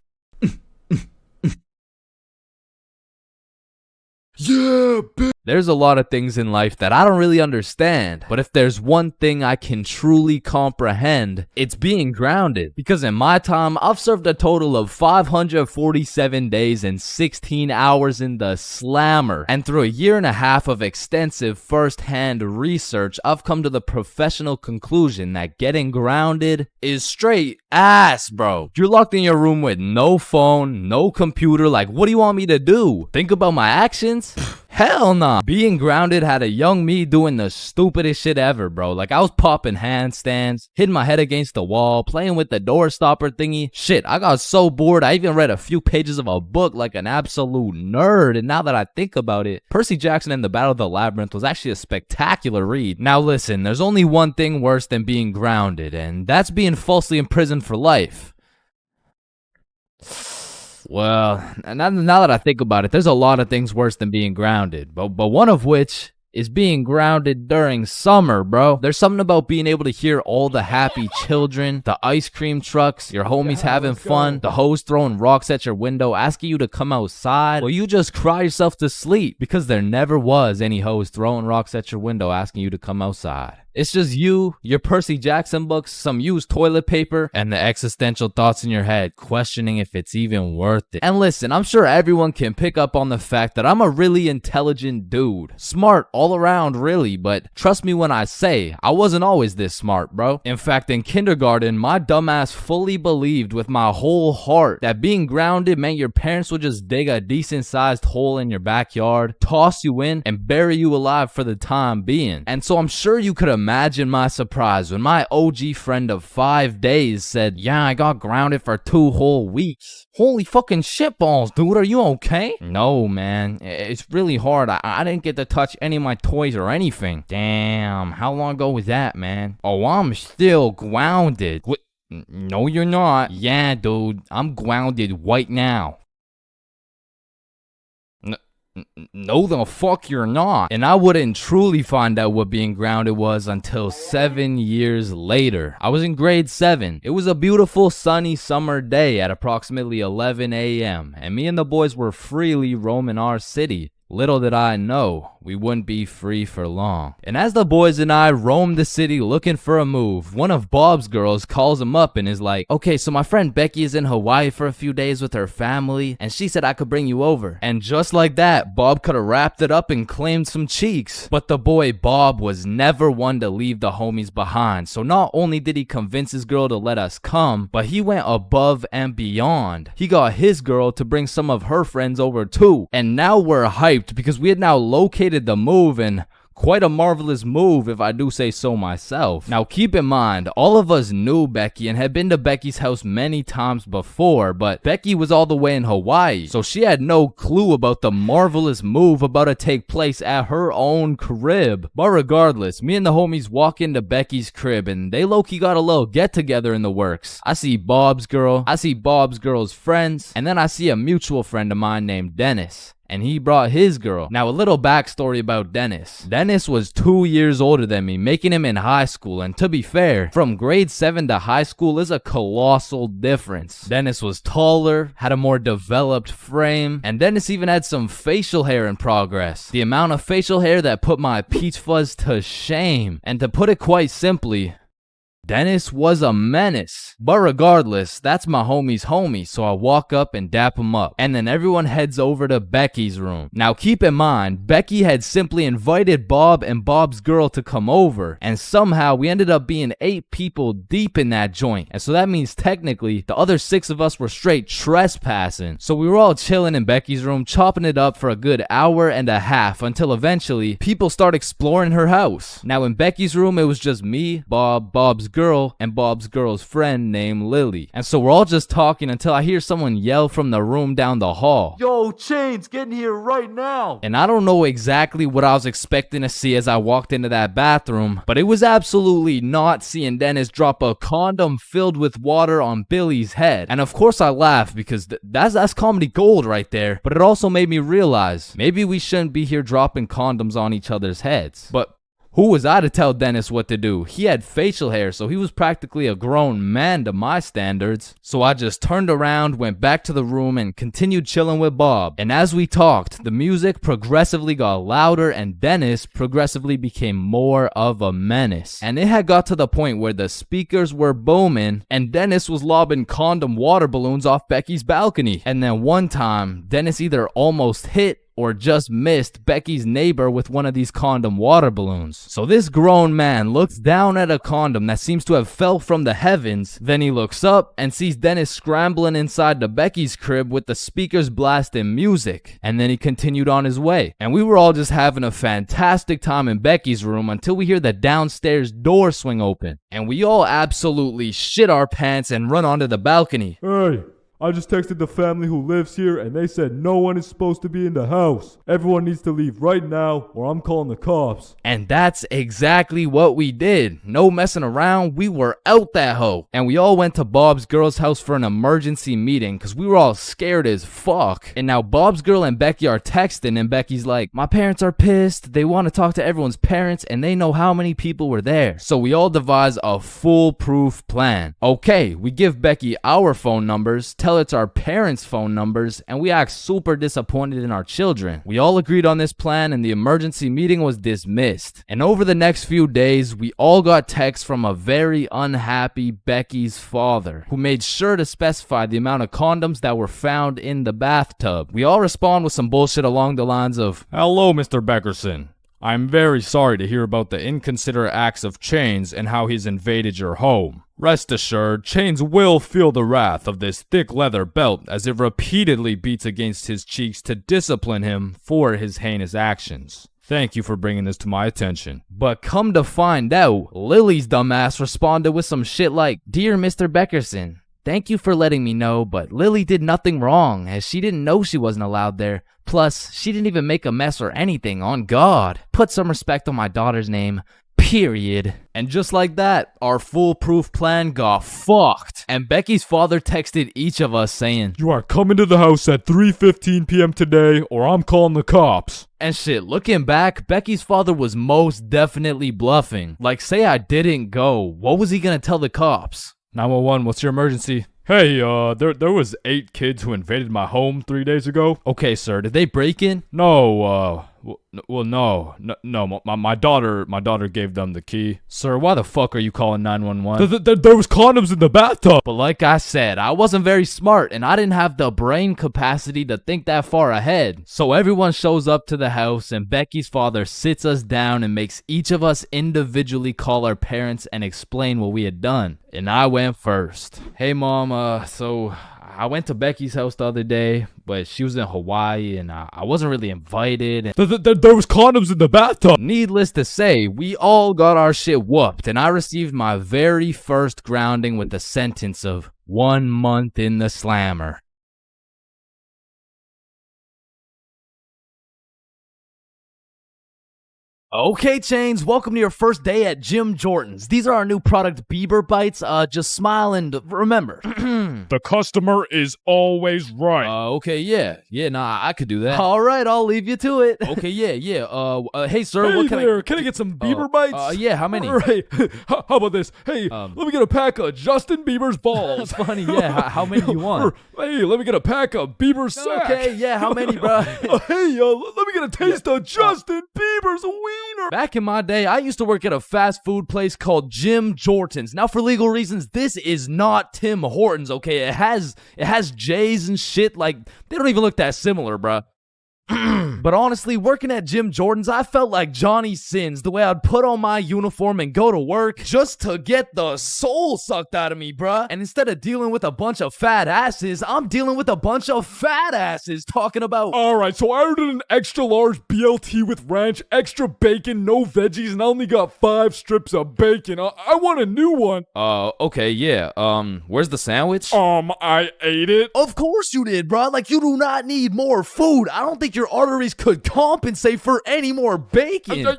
Yeah, bitch. There's a lot of things in life that I don't really understand, but if there's one thing I can truly comprehend, it's being grounded. Because in my time, I've served a total of 547 days and 16 hours in the slammer. And through a year and a half of extensive first-hand research, I've come to the professional conclusion that getting grounded is straight ass, bro. You're locked in your room with no phone, no computer. Like, what do you want me to do? Think about my actions? Hell nah. Being grounded had a young me doing the stupidest shit ever, bro. Like, I was popping handstands, hitting my head against the wall, playing with the door stopper thingy. Shit, I got so bored, I even read a few pages of a book like an absolute nerd. And now that I think about it, Percy Jackson and the Battle of the Labyrinth was actually a spectacular read. Now listen, there's only one thing worse than being grounded, and that's being falsely imprisoned for life. Well, now that I think about it, there's a lot of things worse than being grounded, but one of which is being grounded during summer, bro. There's something about being able to hear all the happy children, the ice cream trucks, your homies having fun, the hoes throwing rocks at your window, asking you to come outside, or you just cry yourself to sleep because there never was any hoes throwing rocks at your window asking you to come outside. It's just you, your Percy Jackson books, some used toilet paper, and the existential thoughts in your head questioning if it's even worth it. And listen, I'm sure everyone can pick up on the fact that I'm a really intelligent dude. Smart all around, really, but trust me when I say, I wasn't always this smart, bro. In fact, in kindergarten, my dumbass fully believed with my whole heart that being grounded meant your parents would just dig a decent-sized hole in your backyard, toss you in, and bury you alive for the time being. And so I'm sure you could imagine my surprise when my OG friend of 5 days said, yeah, I got grounded for 2 whole weeks. Holy fucking shitballs, dude, are you okay? No, man, it's really hard. I didn't get to touch any of my toys or anything. Damn, how long ago was that, man? Oh, I'm still grounded. What? No, you're not. Yeah, dude, I'm grounded right now. No, the fuck you're not. And I wouldn't truly find out what being grounded was until 7 years later. I was in grade 7. It was a beautiful sunny summer day at approximately 11 a.m. and me and the boys were freely roaming our city. Little did I know, we wouldn't be free for long. And as the boys and I roamed the city looking for a move, one of Bob's girls calls him up and is like, okay, so my friend Becky is in Hawaii for a few days with her family, and she said I could bring you over. And just like that, Bob could have wrapped it up and claimed some cheeks. But the boy Bob was never one to leave the homies behind, so not only did he convince his girl to let us come, but he went above and beyond. He got his girl to bring some of her friends over too, and now we're hyped because we had now located the move and Quite a marvelous move if I do say so myself. Now keep in mind, all of us knew Becky and had been to Becky's house many times before, but Becky was all the way in Hawaii, so she had no clue about the marvelous move about to take place at her own crib. But regardless, me and the homies walk into Becky's crib and they low-key got a little get-together in the works. I see Bob's girl, I see Bob's girl's friends, and then I see a mutual friend of mine named Dennis. And he brought his girl. Now, a little backstory about Dennis. Dennis was 2 years older than me, making him in high school. And to be fair, from grade 7 to high school is a colossal difference. Dennis was taller, had a more developed frame, and Dennis even had some facial hair in progress. The amount of facial hair that put my peach fuzz to shame. And to put it quite simply, Dennis was a menace. But regardless, that's my homie's homie, so I walk up and dap him up. And then everyone heads over to Becky's room. Now keep in mind, Becky had simply invited Bob and Bob's girl to come over. And somehow we ended up being 8 people deep in that joint. And so that means technically the other 6 of us were straight trespassing. So we were all chilling in Becky's room, chopping it up for a good hour and a half until eventually people start exploring her house. Now in Becky's room, it was just me, Bob, Bob's girl, and Bob's girl's friend named Lily. And so we're all just talking until I hear someone yell from the room down the hall, Yo, Chains, get in here right now. And I don't know exactly what I was expecting to see as I walked into that bathroom, but it was absolutely not seeing Dennis drop a condom filled with water on Billy's head. And of course I laughed because that's comedy gold right there. But it also made me realize maybe we shouldn't be here dropping condoms on each other's heads. But who was I to tell Dennis what to do? He had facial hair, so he was practically a grown man to my standards. So I just turned around, went back to the room, and continued chilling with Bob. And as we talked, the music progressively got louder, and Dennis progressively became more of a menace. And it had got to the point where the speakers were booming, and Dennis was lobbing condom water balloons off Becky's balcony. And then one time, Dennis either almost hit or just missed Becky's neighbor with one of these condom water balloons. So this grown man looks down at a condom that seems to have fell from the heavens. Then he looks up and sees Dennis scrambling inside the Becky's crib with the speakers blasting music. And then he continued on his way. And we were all just having a fantastic time in Becky's room until we hear the downstairs door swing open. And we all absolutely shit our pants and run onto the balcony. Hey, I just texted the family who lives here and they said no one is supposed to be in the house. Everyone needs to leave right now or I'm calling the cops. And that's exactly what we did. No messing around, we were out that hoe. And we all went to Bob's girl's house for an emergency meeting because we were all scared as fuck. And now Bob's girl and Becky are texting and Becky's like, my parents are pissed. They want to talk to everyone's parents and they know how many people were there. So we all devise a foolproof plan. Okay, we give Becky our phone numbers, tell it's our parents' phone numbers, and we act super disappointed in our children. We all agreed on this plan and the emergency meeting was dismissed. And over the next few days, we all got texts from a very unhappy Becky's father, who made sure to specify the amount of condoms that were found in the bathtub. We all respond with some bullshit along the lines of, Hello, Mr. Beckerson. I'm very sorry to hear about the inconsiderate acts of Chains and how he's invaded your home. Rest assured, Chains will feel the wrath of this thick leather belt as it repeatedly beats against his cheeks to discipline him for his heinous actions. Thank you for bringing this to my attention. But come to find out, Lily's dumbass responded with some shit like, Dear Mr. Beckerson, thank you for letting me know, but Lily did nothing wrong as she didn't know she wasn't allowed there. Plus, she didn't even make a mess or anything, on God. Put some respect on my daughter's name. Period. And just like that, our foolproof plan got fucked. And Becky's father texted each of us saying, You are coming to the house at 3:15 p.m. today or I'm calling the cops. And shit, looking back, Becky's father was most definitely bluffing. Like, say I didn't go, what was he gonna tell the cops? 911, what's your emergency? Hey, there was 8 kids who invaded my home 3 days ago. Okay, sir, did they break in? No, no. My daughter gave them the key. Sir, why the fuck are you calling 911? There was condoms in the bathtub. But like I said, I wasn't very smart and I didn't have the brain capacity to think that far ahead. So everyone shows up to the house and Becky's father sits us down and makes each of us individually call our parents and explain what we had done. And I went first. Hey mom, so I went to Becky's house the other day, but she was in Hawaii and I wasn't really invited. And There was condoms in the bathtub. needless to say, we all got our shit whooped, and I received my very first grounding with the sentence of 1 month in the slammer. Okay, Chains, welcome to your first day at Jim Jordan's. These are our new product, Bieber Bites. Just smile and remember. The customer is always right. Okay, yeah. Yeah, nah, I could do that. All right, I'll leave you to it. Okay, yeah. Hey, sir, Hey what can there, can I get some Bieber bites? Yeah, how many? Right. How about this? Hey, let me get a pack of Justin Bieber's balls. Funny, yeah. How many you want? Hey, let me get a pack of Bieber's sack. Okay, yeah, how many, bro? Hey, let me get a taste of Justin Bieber's wiener. Back in my day, I used to work at a fast food place called Jim Jordan's. Now, for legal reasons, this is not Tim Hortons, okay? It has J's and shit. Like, they don't even look that similar, bruh. But honestly, working at Jim Jordan's, I felt like Johnny Sins, the way I'd put on my uniform and go to work just to get the soul sucked out of me, bruh. And instead of dealing with a bunch of fat asses, I'm dealing with a bunch of fat asses talking about... Alright, so I ordered an extra large BLT with ranch, extra bacon, no veggies, and I only got 5 strips of bacon. I want a new one. Okay, yeah. Where's the sandwich? I ate it. Of course you did, bruh. Like, you do not need more food. I don't think your arteries could compensate for any more bacon. No,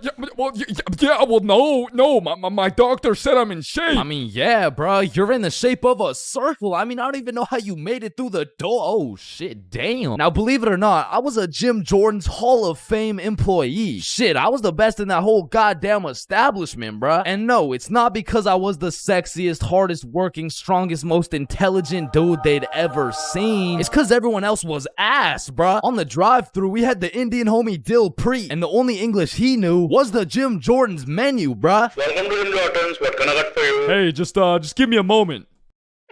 my doctor said I'm in shape. I mean, yeah, bro, you're in the shape of a circle. I mean, I don't even know how you made it through the door. Oh, shit, damn. Now, believe it or not, I was a Jim Jordan's Hall of Fame employee. Shit, I was the best in that whole goddamn establishment, bruh. And no, it's not because I was the sexiest, hardest working, strongest, most intelligent dude they'd ever seen. It's because everyone else was ass, bruh. On the drive-thru, we had the Indian homie Dill Preet, and the only English he knew was the Jim Jordan's menu, bruh. Welcome to Jim Jordan's. What can I get for you? Hey, just give me a moment.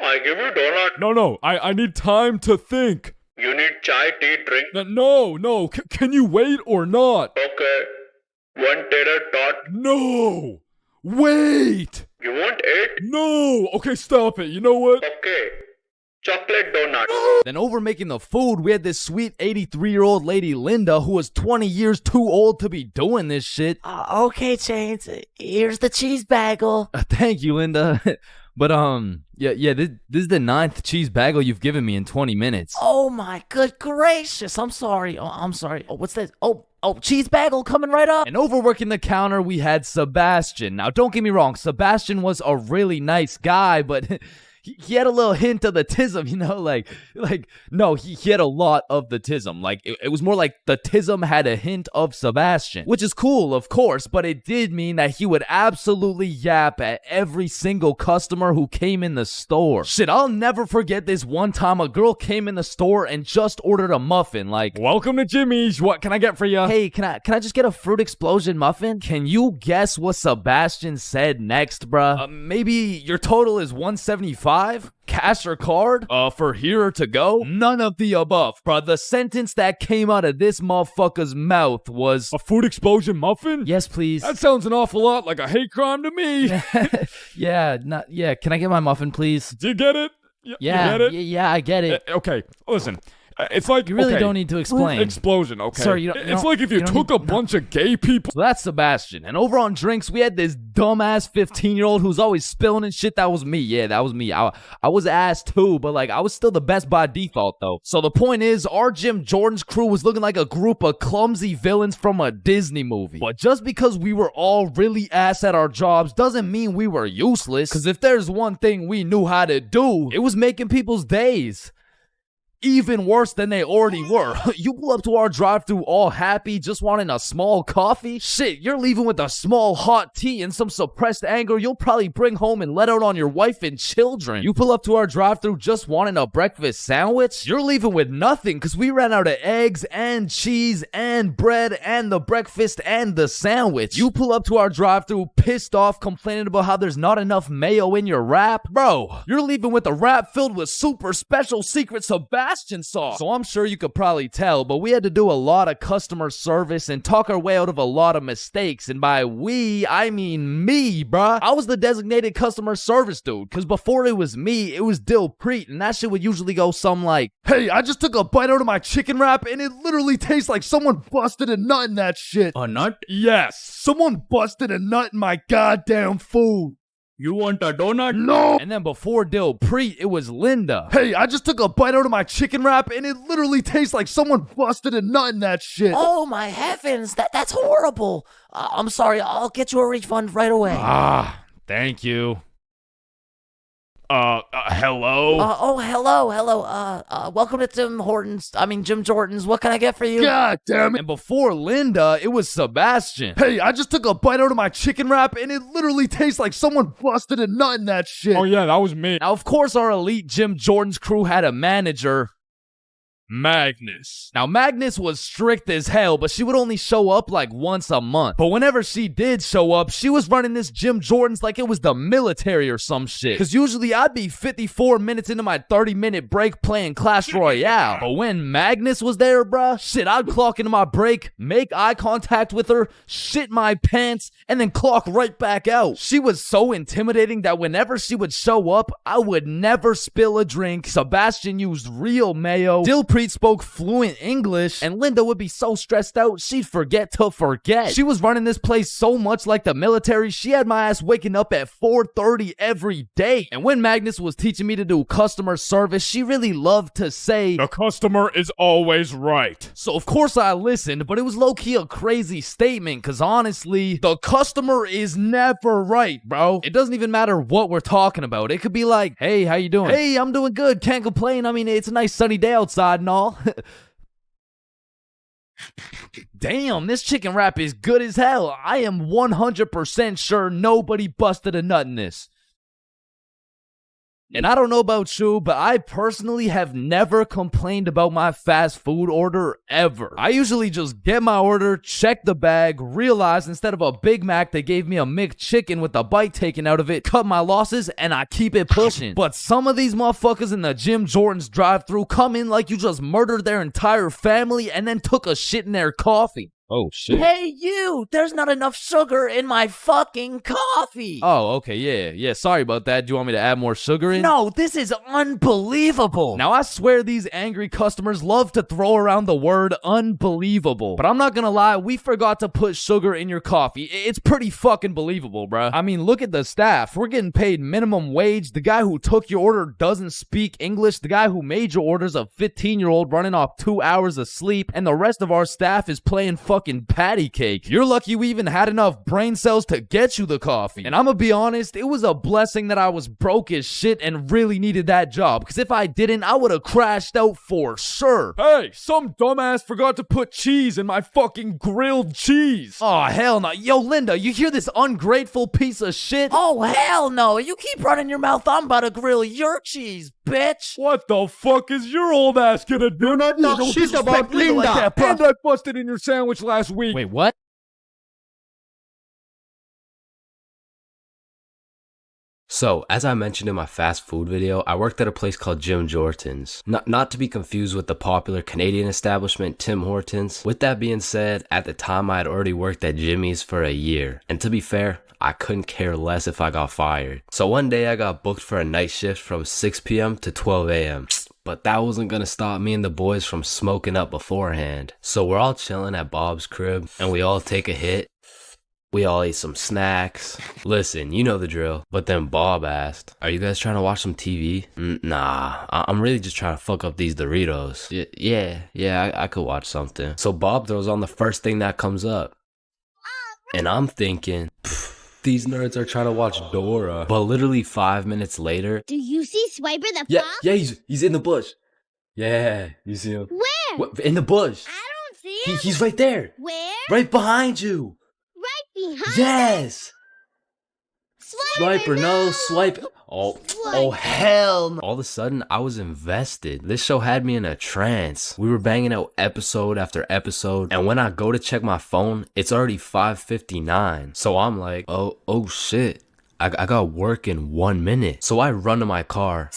I give you donut. No, I need time to think. You need chai, tea, drink? No, can you wait or not? Okay. 1 tater tot. No! Wait! You want 8? No! Okay, stop it. You know what? Okay. Chocolate donut. Then over making the food, we had this sweet 83-year-old lady, Linda, who was 20 years too old to be doing this shit. Okay, Chains, here's the cheese bagel. Thank you, Linda. But, yeah, this is the 9th cheese bagel you've given me in 20 minutes. Oh my good gracious, I'm sorry. I'm sorry. Oh, what's this? Oh, cheese bagel coming right up. And overworking the counter, we had Sebastian. Now, don't get me wrong, Sebastian was a really nice guy, but... He had a little hint of the tism, you know, no, he had a lot of the tism. Like, it was more like the tism had a hint of Sebastian, which is cool, of course, but it did mean that he would absolutely yap at every single customer who came in the store. Shit, I'll never forget this one time a girl came in the store and just ordered a muffin, like, welcome to Jimmy's, what can I get for you? Hey, can I just get a fruit explosion muffin? Can you guess what Sebastian said next, bruh? Maybe your total is $175? Cash or card? For here or to go? None of the above, bruh. The sentence that came out of this motherfucker's mouth was... A food explosion muffin? Yes, please. That sounds an awful lot like a hate crime to me. Yeah, can I get my muffin, please? Do you get it? Yeah, you get it? Yeah, I get it. Okay, listen. It's like, you really don't need to explain. Explosion, okay? Sir, it's like if you took a bunch of gay people. So that's Sebastian. And over on drinks, we had this dumbass 15-year-old who's always spilling and shit. That was me. Yeah, that was me. I was ass too, but like I was still the best by default though. So the point is, our Jim Jordan's crew was looking like a group of clumsy villains from a Disney movie. But just because we were all really ass at our jobs doesn't mean we were useless. Because if there's one thing we knew how to do, it was making people's days even worse than they already were. You pull up to our drive-thru all happy, just wanting a small coffee? Shit, you're leaving with a small hot tea and some suppressed anger you'll probably bring home and let out on your wife and children. You pull up to our drive-thru just wanting a breakfast sandwich? You're leaving with nothing because we ran out of eggs and cheese and bread and the breakfast and the sandwich. You pull up to our drive-thru pissed off, complaining about how there's not enough mayo in your wrap? Bro, you're leaving with a wrap filled with super special secret Sebastian Sebastian saw. So I'm sure you could probably tell, but we had to do a lot of customer service and talk our way out of a lot of mistakes. And by we, I mean me, bruh. I was the designated customer service dude, because before it was me, it was Dilpreet, and that shit would usually go something like, "Hey, I just took a bite out of my chicken wrap, and it literally tastes like someone busted a nut in that shit." A nut? Yes, someone busted a nut in my goddamn food. You want a donut? No! And then before Dilpreet, it was Linda. "Hey, I just took a bite out of my chicken wrap, and it literally tastes like someone busted a nut in that shit." Oh my heavens, that's horrible. I'm sorry, I'll get you a refund right away. Thank you. Hello? Hello. Welcome to Jim Jordan's. What can I get for you? God damn it. And before Linda, it was Sebastian. "Hey, I just took a bite out of my chicken wrap, and it literally tastes like someone busted a nut in that shit." Oh yeah, that was me. Now, of course, our elite Jim Jordan's crew had a manager, Magnus. Now, Magnus was strict as hell, but she would only show up like once a month. But whenever she did show up, she was running this Jim Jordan's like it was the military or some shit. Because usually I'd be 54 minutes into my 30-minute break playing Clash Royale. But when Magnus was there, bruh, shit, I'd clock into my break, make eye contact with her, shit my pants, and then clock right back out. She was so intimidating that whenever she would show up, I would never spill a drink. Sebastian used real mayo. Dilpreet spoke fluent English, and Linda would be so stressed out, she'd forget to forget. She was running this place so much like the military, she had my ass waking up at 4:30 every day. And when Magnus was teaching me to do customer service, she really loved to say, "The customer is always right." So of course I listened, but it was low-key a crazy statement, because honestly, the customer is never right, bro. It doesn't even matter what we're talking about. It could be like, "Hey, how you doing?" "Hey, I'm doing good, can't complain. I mean, it's a nice sunny day outside and all." Damn, this chicken wrap is good as hell. I am 100% sure nobody busted a nut in this. And I don't know about you, but I personally have never complained about my fast food order ever. I usually just get my order, check the bag, realize instead of a Big Mac, they gave me a McChicken with a bite taken out of it, cut my losses, and I keep it pushing. But some of these motherfuckers in the Jim Jordan's drive-thru come in like you just murdered their entire family and then took a shit in their coffee. Oh, shit. Hey, you! There's not enough sugar in my fucking coffee! Oh, okay, yeah, sorry about that. Do you want me to add more sugar in? No, this is unbelievable! Now, I swear these angry customers love to throw around the word unbelievable. But I'm not gonna lie, we forgot to put sugar in your coffee. It's pretty fucking believable, bruh. I mean, look at the staff. We're getting paid minimum wage. The guy who took your order doesn't speak English. The guy who made your order's a 15-year-old running off 2 hours of sleep. And the rest of our staff is playing fucking patty cake. You're lucky we even had enough brain cells to get you the coffee. And I'm gonna be honest, it was a blessing that I was broke as shit and really needed that job, because if I didn't, I would have crashed out for sure. Hey, some dumbass forgot to put cheese in my fucking grilled cheese. Oh, hell no. Yo, Linda, you hear this ungrateful piece of shit? Oh, hell no. You keep running your mouth, I'm about to grill your cheese, bitch. What the fuck is your old ass gonna do? Not talk shit about Linda! Like that, and I busted in your sandwich last week. Wait, what? So, as I mentioned in my fast food video, I worked at a place called Jim Jordan's. Not to be confused with the popular Canadian establishment Tim Hortons. With that being said, at the time I had already worked at Jimmy's for a year. And to be fair, I couldn't care less if I got fired. So one day I got booked for a night shift from 6 p.m. to 12 a.m. But that wasn't gonna stop me and the boys from smoking up beforehand. So we're all chilling at Bob's crib and we all take a hit. We all ate some snacks. Listen, you know the drill. But then Bob asked, "Are you guys trying to watch some TV?" Nah, I'm really just trying to fuck up these Doritos. Yeah, I could watch something. So Bob throws on the first thing that comes up. And I'm thinking, these nerds are trying to watch Dora. But literally 5 minutes later. Do you see Swiper the Yeah, fox? yeah, he's in the bush. Yeah, you see him. Where? What, in the bush. I don't see him. He's right there. Where? Right behind you. Right behind Yes. Swiper, no, swipe. Oh, hell no. All of a sudden, I was invested. This show had me in a trance. We were banging out episode after episode. And when I go to check my phone, it's already 5:59. So I'm like, oh shit. I got work in 1 minute. So I run to my car.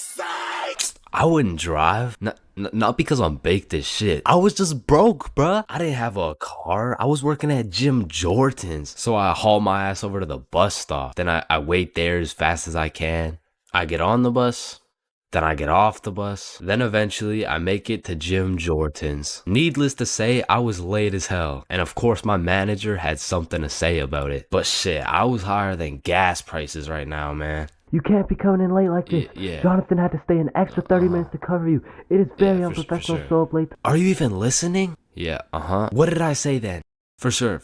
I wouldn't drive. Not because I'm baked as shit. I was just broke, bruh. I didn't have a car. I was working at Jim Jordan's. So I haul my ass over to the bus stop. Then I wait there as fast as I can. I get on the bus. Then I get off the bus. Then eventually I make it to Jim Jordan's. Needless to say, I was late as hell. And of course my manager had something to say about it. But shit, I was higher than gas prices right now, man. You can't be coming in late like this. Yeah. Jonathan had to stay an extra 30 minutes to cover you. It is very unprofessional to show up late. Are you even listening? Yeah, What did I say then? For sure.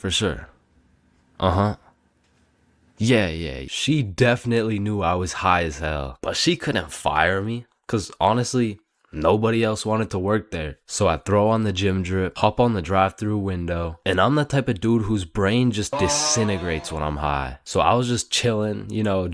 Yeah. She definitely knew I was high as hell. But she couldn't fire me. Cause honestly, nobody else wanted to work there. So I throw on the gym drip, hop on the drive-through window, and I'm the type of dude whose brain just disintegrates when I'm high. So I was just chilling,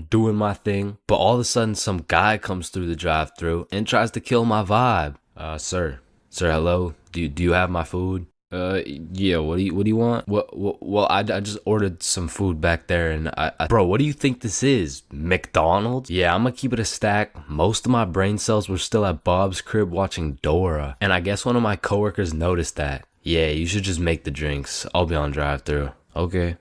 doing my thing. But all of a sudden, some guy comes through the drive-through and tries to kill my vibe. Sir, hello? Do you have my food? Yeah, what do you want? Well, I just ordered some food back there and Bro, what do you think this is? McDonald's? Yeah, I'm gonna keep it a stack. Most of my brain cells were still at Bob's crib watching Dora. And I guess one of my coworkers noticed that. Yeah, you should just make the drinks. I'll be on drive-thru. Okay.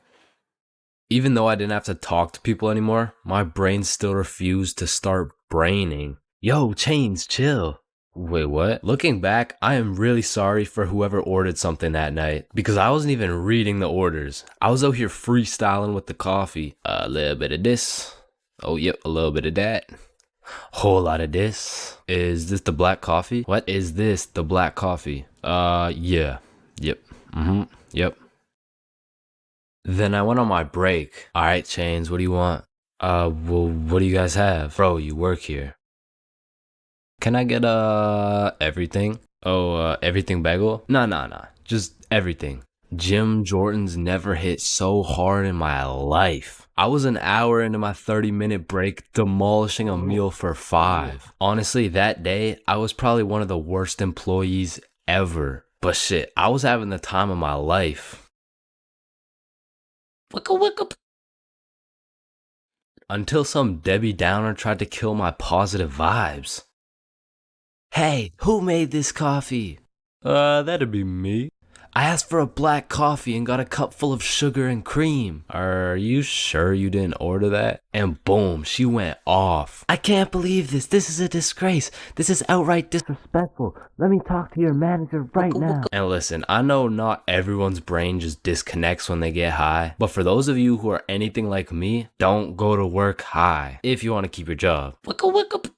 Even though I didn't have to talk to people anymore, my brain still refused to start braining. Yo, Chains, chill. Wait, what? Looking back, I am really sorry for whoever ordered something that night because I wasn't even reading the orders. I was out here freestyling with the coffee. A little bit of this. Oh, yep, a little bit of that. Whole lot of this. Is this the black coffee? What is this, the black coffee? Yeah. Yep. Yep. Then I went on my break. All right, Chains, what do you want? Well, what do you guys have? Bro, you work here. Can I get, everything? Oh, everything bagel? Nah. Just everything. Jim Jordan's never hit so hard in my life. I was an hour into my 30-minute break demolishing a meal for 5. Honestly, that day, I was probably one of the worst employees ever. But shit, I was having the time of my life. Wicka. Until some Debbie Downer tried to kill my positive vibes. Hey, who made this coffee? That'd be me. I asked for a black coffee and got a cup full of sugar and cream. Are you sure you didn't order that? And boom, she went off. I can't believe this. This is a disgrace. This is outright disrespectful. Let me talk to your manager right now. And listen, I know not everyone's brain just disconnects when they get high. But for those of you who are anything like me, don't go to work high if you want to keep your job. Wicka.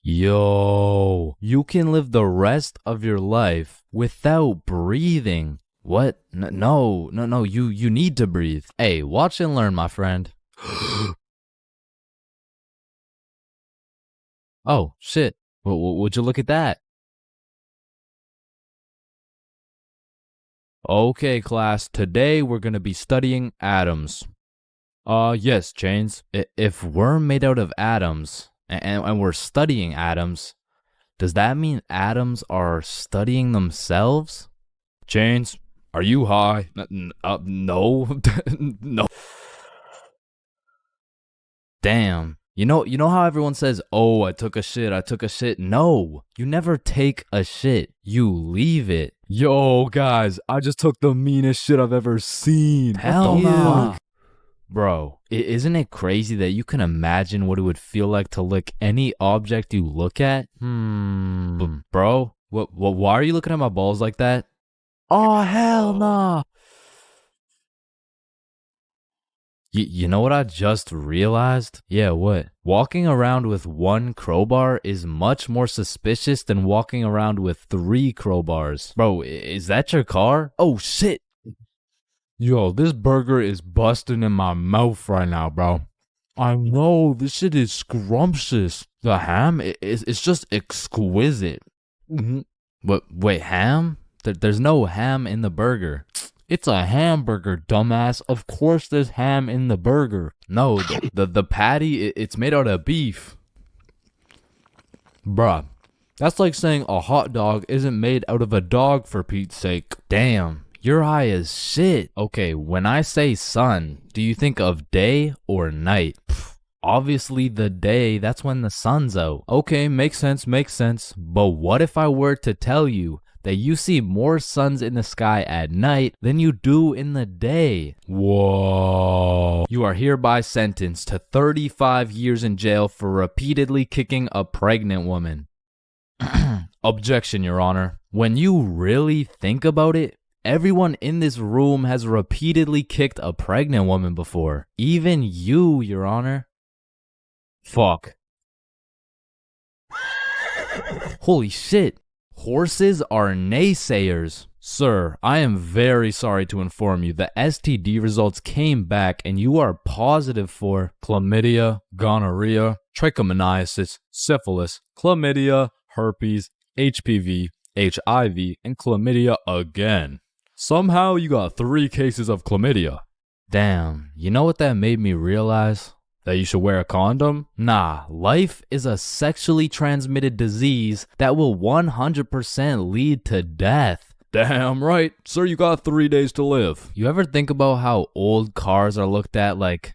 Yo, you can live the rest of your life without breathing. What? No, you need to breathe. Hey, watch and learn, my friend. Oh, shit. Would you look at that? Okay, class, today we're gonna be studying atoms. Yes, Chains. If we're made out of atoms, and we're studying atoms, does that mean atoms are studying themselves? Chains, are you high? No. No. Damn. You know how everyone says, oh, I took a shit. No, you never take a shit. You leave it. Yo, guys, I just took the meanest shit I've ever seen. Hell no. Bro, isn't it crazy that you can imagine what it would feel like to lick any object you look at? Bro, why are you looking at my balls like that? Oh, hell no. You know what I just realized? Yeah, what? Walking around with one crowbar is much more suspicious than walking around with 3 crowbars. Bro, is that your car? Oh, shit. Yo, this burger is busting in my mouth right now, bro. I know, this shit is scrumptious. The ham is just exquisite. But wait, ham? There's no ham in the burger. It's a hamburger, dumbass. Of course there's ham in the burger. No, the patty, it's made out of beef. Bruh, that's like saying a hot dog isn't made out of a dog, for Pete's sake. Damn. you're high as shit. Okay, when I say sun, do you think of day or night? Obviously the day, that's when the sun's out. Okay, makes sense. But what if I were to tell you that you see more suns in the sky at night than you do in the day? Whoa. You are hereby sentenced to 35 years in jail for repeatedly kicking a pregnant woman. Objection, Your Honor. When you really think about it, everyone in this room has repeatedly kicked a pregnant woman before. Even you, Your Honor. Fuck. Holy shit. Horses are naysayers. Sir, I am very sorry to inform you the STD results came back and you are positive for chlamydia, gonorrhea, trichomoniasis, syphilis, chlamydia, herpes, HPV, HIV, and chlamydia again. Somehow you got 3 cases of chlamydia. Damn, you know what that made me realize? That you should wear a condom? Nah, life is a sexually transmitted disease that will 100% lead to death. Damn right, sir, you got 3 days to live. You ever think about how old cars are looked at like,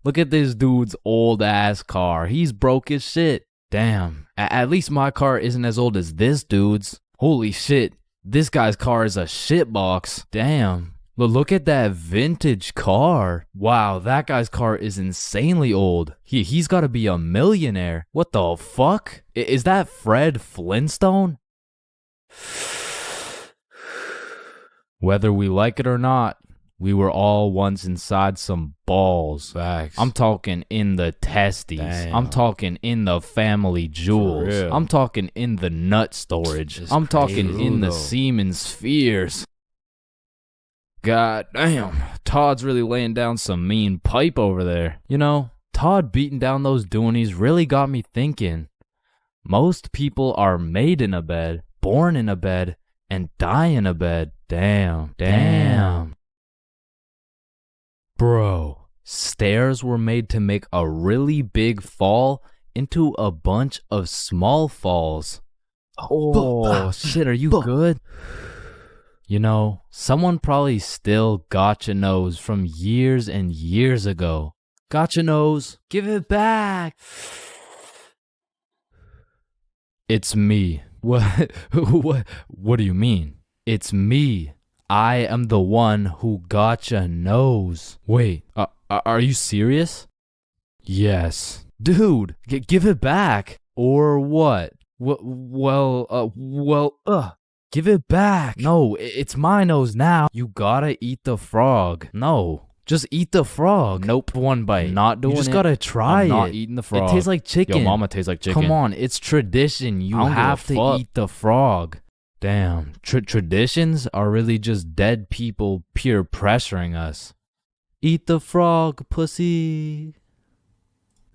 look at this dude's old ass car. He's broke as shit. Damn, at least my car isn't as old as this dude's. Holy shit, this guy's car is a shitbox. Damn. Look at that vintage car. Wow, that guy's car is insanely old. He's got to be a millionaire. What the fuck? Is that Fred Flintstone? Whether we like it or not, we were all once inside some balls. Facts. I'm talking in the testes. Damn. I'm talking in the family jewels. I'm talking in the nut storage. I'm talking in the semen spheres. God damn, Todd's really laying down some mean pipe over there. You know, Todd beating down those doonies really got me thinking. Most people are made in a bed, born in a bed, and die in a bed. Damn. Bro, stairs were made to make a really big fall into a bunch of small falls. Oh, shit, are you good? You know, someone probably still gotcha knows from years and years ago. Gotcha knows, give it back. It's me. What do you mean? It's me. I am the one who gotcha knows. Wait, are you serious? Yes. Dude, give it back. Or what? Give it back. No, it's my nose now. You gotta eat the frog. No, just eat the frog. Nope, 1 bite. Not doing it. You just gotta try it. I'm not eating the frog. It tastes like chicken. Yo, mama tastes like chicken. Come on, it's tradition. You have to eat the frog. Damn, traditions are really just dead people peer pressuring us. Eat the frog, pussy.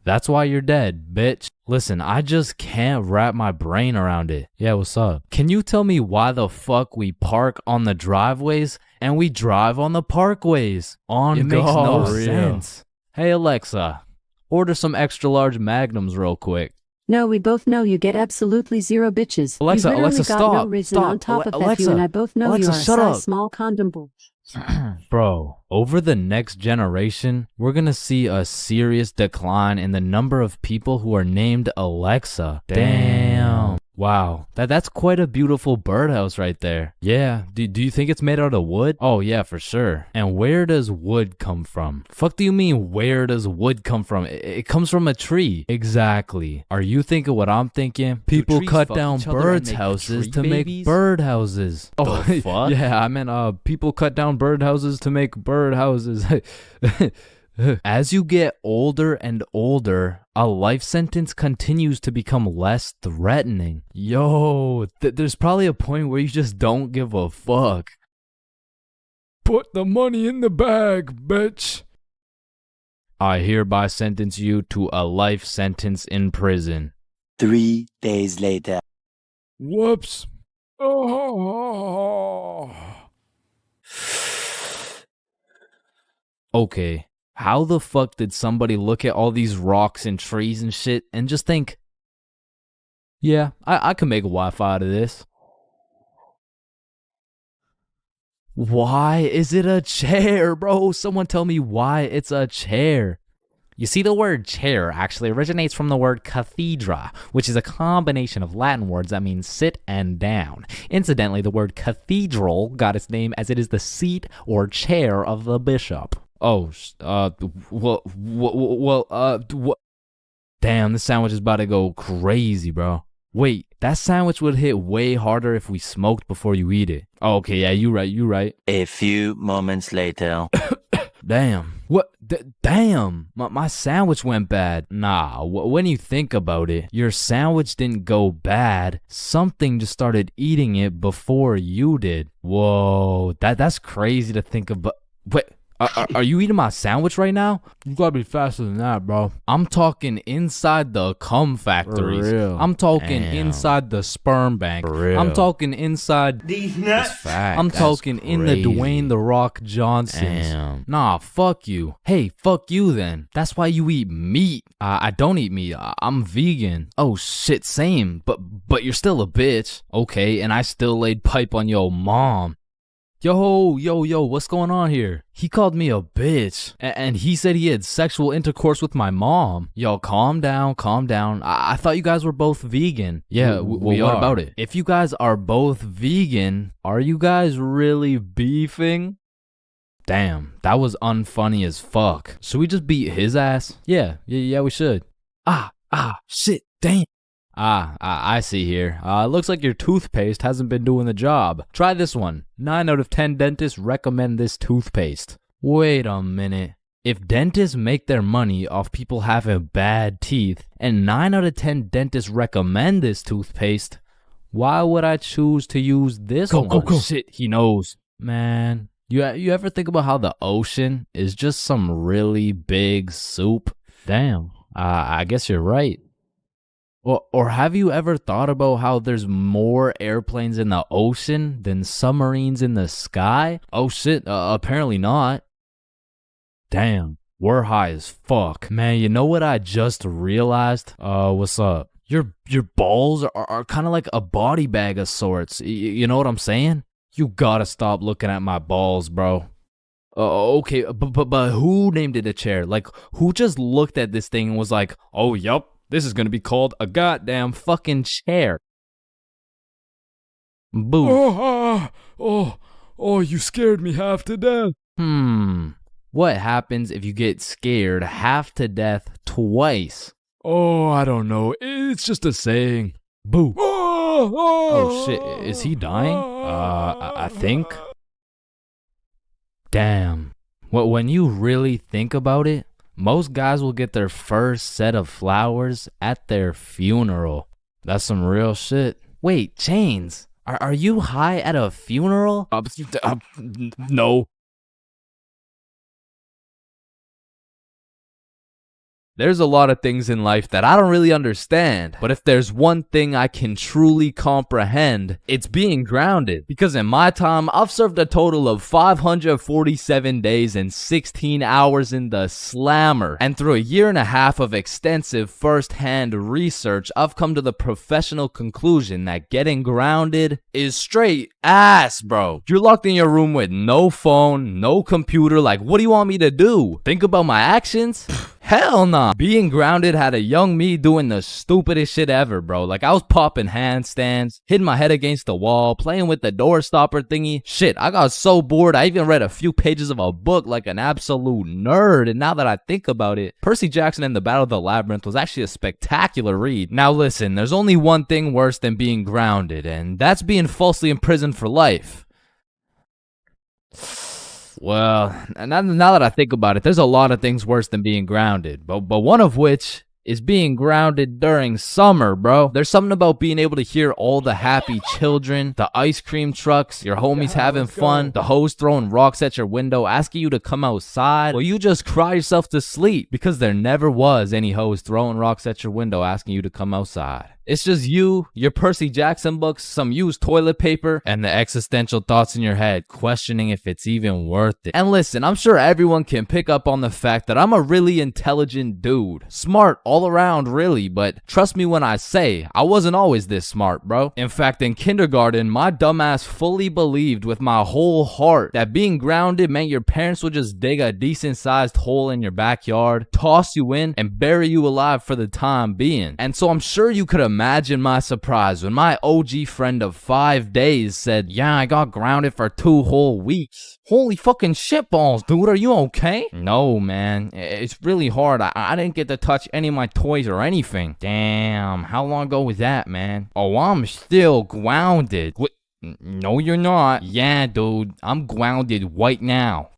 That's why you're dead, bitch. Listen, I just can't wrap my brain around it. Yeah, what's up? Can you tell me why the fuck we park on the driveways and we drive on the parkways? It makes no sense. Hey, Alexa, order some extra large magnums real quick. No, we both know you get absolutely 0 bitches. Alexa, you Alexa, got stop. No reason on top of that, you and I both know Alexa, you are shut a up. size small condom bull. Bro, over the next generation, we're gonna see a serious decline in the number of people who are named Alexa. Damn. Wow, that's quite a beautiful birdhouse right there. Yeah, do you think it's made out of wood? Oh yeah, for sure. And where does wood come from? Fuck do you mean where does wood come from? It comes from a tree. Exactly. Are you thinking what I'm thinking? People cut down birds' houses to make bird houses. Oh, fuck? Yeah, I meant people cut down bird houses to make bird houses. As you get older and older, a life sentence continues to become less threatening. Yo, there's probably a point where you just don't give a fuck. Put the money in the bag, bitch. I hereby sentence you to a life sentence in prison. 3 days later. Whoops. Oh. Okay. How the fuck did somebody look at all these rocks and trees and shit and just think, yeah, I can make a Wi-Fi out of this? Why is it a chair, bro? Someone tell me why it's a chair. You see, the word chair actually originates from the word cathedra, which is a combination of Latin words that mean sit and down. Incidentally, the word cathedral got its name as it is the seat or chair of the bishop. Oh, damn, this sandwich is about to go crazy, bro. Wait, that sandwich would hit way harder if we smoked before you eat it. Oh, okay, yeah, you right. A few moments later. Damn. What? Damn. My sandwich went bad. Nah, when you think about it, your sandwich didn't go bad. Something just started eating it before you did. Whoa, that's crazy to think about. Wait. Are you eating my sandwich right now? You gotta be faster than that, bro. I'm talking inside the cum factories. For real. I'm talking inside the sperm bank. For real. I'm talking inside these nuts. I'm talking in the Dwayne The Rock Johnsons. Damn. Nah, fuck you. Hey, fuck you then. That's why you eat meat. I don't eat meat. I'm vegan. Oh shit, same. But you're still a bitch. Okay, and I still laid pipe on your mom. Yo, what's going on here? He called me a bitch, and he said he had sexual intercourse with my mom. Yo, calm down. I thought you guys were both vegan. Yeah, we are. What about it? If you guys are both vegan, are you guys really beefing? Damn, that was unfunny as fuck. Should we just beat his ass? Yeah, we should. Shit, damn. I see here. Looks like your toothpaste hasn't been doing the job. Try this one. 9 out of 10 dentists recommend this toothpaste. Wait a minute. If dentists make their money off people having bad teeth, and 9 out of 10 dentists recommend this toothpaste, why would I choose to use this one? Go. Shit, he knows. Man, you ever think about how the ocean is just some really big soup? Damn, I guess you're right. Or have you ever thought about how there's more airplanes in the ocean than submarines in the sky? Oh shit, apparently not. Damn, we're high as fuck. Man, you know what I just realized? What's up? Your balls are kind of like a body bag of sorts. You know what I'm saying? You gotta stop looking at my balls, bro. Okay, but who named it a chair? Like, who just looked at this thing and was like, oh, yup. This is gonna be called a goddamn fucking chair. Boo. Oh, you scared me half to death. What happens if you get scared half to death twice? Oh, I don't know. It's just a saying. Boo. Oh shit, is he dying? I think. Damn. When you really think about it, most guys will get their first set of flowers at their funeral. That's some real shit. Wait, Chains, are you high at a funeral? No. There's a lot of things in life that I don't really understand, but if there's one thing I can truly comprehend, it's being grounded. Because in my time, I've served a total of 547 days and 16 hours in the slammer. And through a year and a half of extensive first-hand research, I've come to the professional conclusion that getting grounded is straight ass, bro. You're locked in your room with no phone, no computer. Like, what do you want me to do? Think about my actions? Hell nah. Being grounded had a young me doing the stupidest shit ever, bro. Like, I was popping handstands, hitting my head against the wall, playing with the door stopper thingy. Shit, I got so bored, I even read a few pages of a book like an absolute nerd. And now that I think about it, Percy Jackson and the Battle of the Labyrinth was actually a spectacular read. Now listen, there's only one thing worse than being grounded, and that's being falsely imprisoned for life. Well, now that I think about it, there's a lot of things worse than being grounded, but one of which is being grounded during summer, bro. There's something about being able to hear all the happy children, the ice cream trucks, your homies having fun, the hoes throwing rocks at your window, asking you to come outside, or you just cry yourself to sleep because there never was any hoes throwing rocks at your window asking you to come outside. It's just you, your Percy Jackson books, some used toilet paper, and the existential thoughts in your head, questioning if it's even worth it. And listen, I'm sure everyone can pick up on the fact that I'm a really intelligent dude. Smart all around, really, but trust me when I say, I wasn't always this smart, bro. In fact, in kindergarten, my dumbass fully believed with my whole heart that being grounded meant your parents would just dig a decent-sized hole in your backyard, toss you in, and bury you alive for the time being. And so I'm sure you could imagine my surprise when my OG friend of 5 days said, yeah, I got grounded for 2 whole weeks. Holy fucking shitballs, dude, are you okay? No, man, it's really hard. I didn't get to touch any of my toys or anything. Damn, how long ago was that, man? Oh, I'm still grounded. What? No, you're not. Yeah, dude, I'm grounded right now.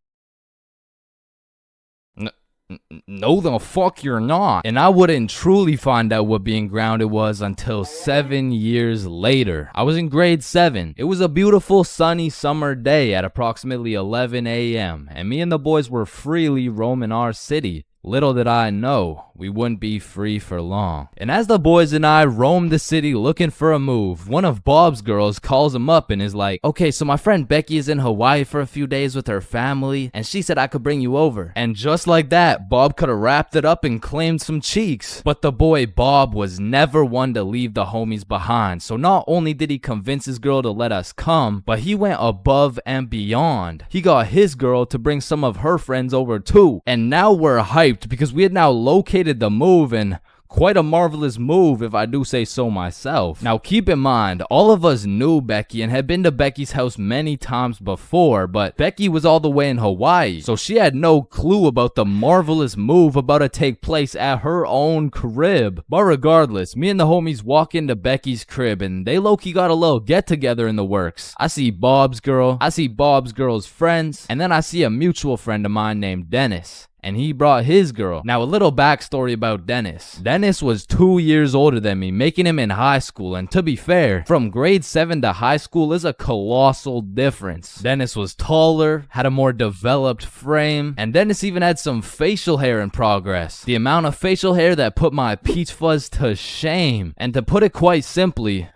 No, the fuck you're not. And I wouldn't truly find out what being grounded was until 7 years later. I was in grade 7. It was a beautiful sunny summer day at approximately 11 a.m. and me and the boys were freely roaming our city. Little did I know, we wouldn't be free for long. And as the boys and I roamed the city looking for a move, one of Bob's girls calls him up and is like, okay, so my friend Becky is in Hawaii for a few days with her family, and she said I could bring you over. And just like that, Bob could have wrapped it up and claimed some cheeks. But the boy Bob was never one to leave the homies behind, so not only did he convince his girl to let us come, but he went above and beyond. He got his girl to bring some of her friends over too, and now we're hyped because we had now located the move, and quite a marvelous move if I do say so myself. Now keep in mind, all of us knew Becky and had been to Becky's house many times before, but Becky was all the way in Hawaii, so she had no clue about the marvelous move about to take place at her own crib. But regardless, me and the homies walk into Becky's crib and they low-key got a little get-together in the works. I see Bob's girl, I see Bob's girl's friends, and then I see a mutual friend of mine named Dennis. And he brought his girl. Now, a little backstory about Dennis. Dennis was 2 years older than me, making him in high school. And to be fair, from grade 7 to high school is a colossal difference. Dennis was taller, had a more developed frame, and Dennis even had some facial hair in progress. The amount of facial hair that put my peach fuzz to shame. And to put it quite simply,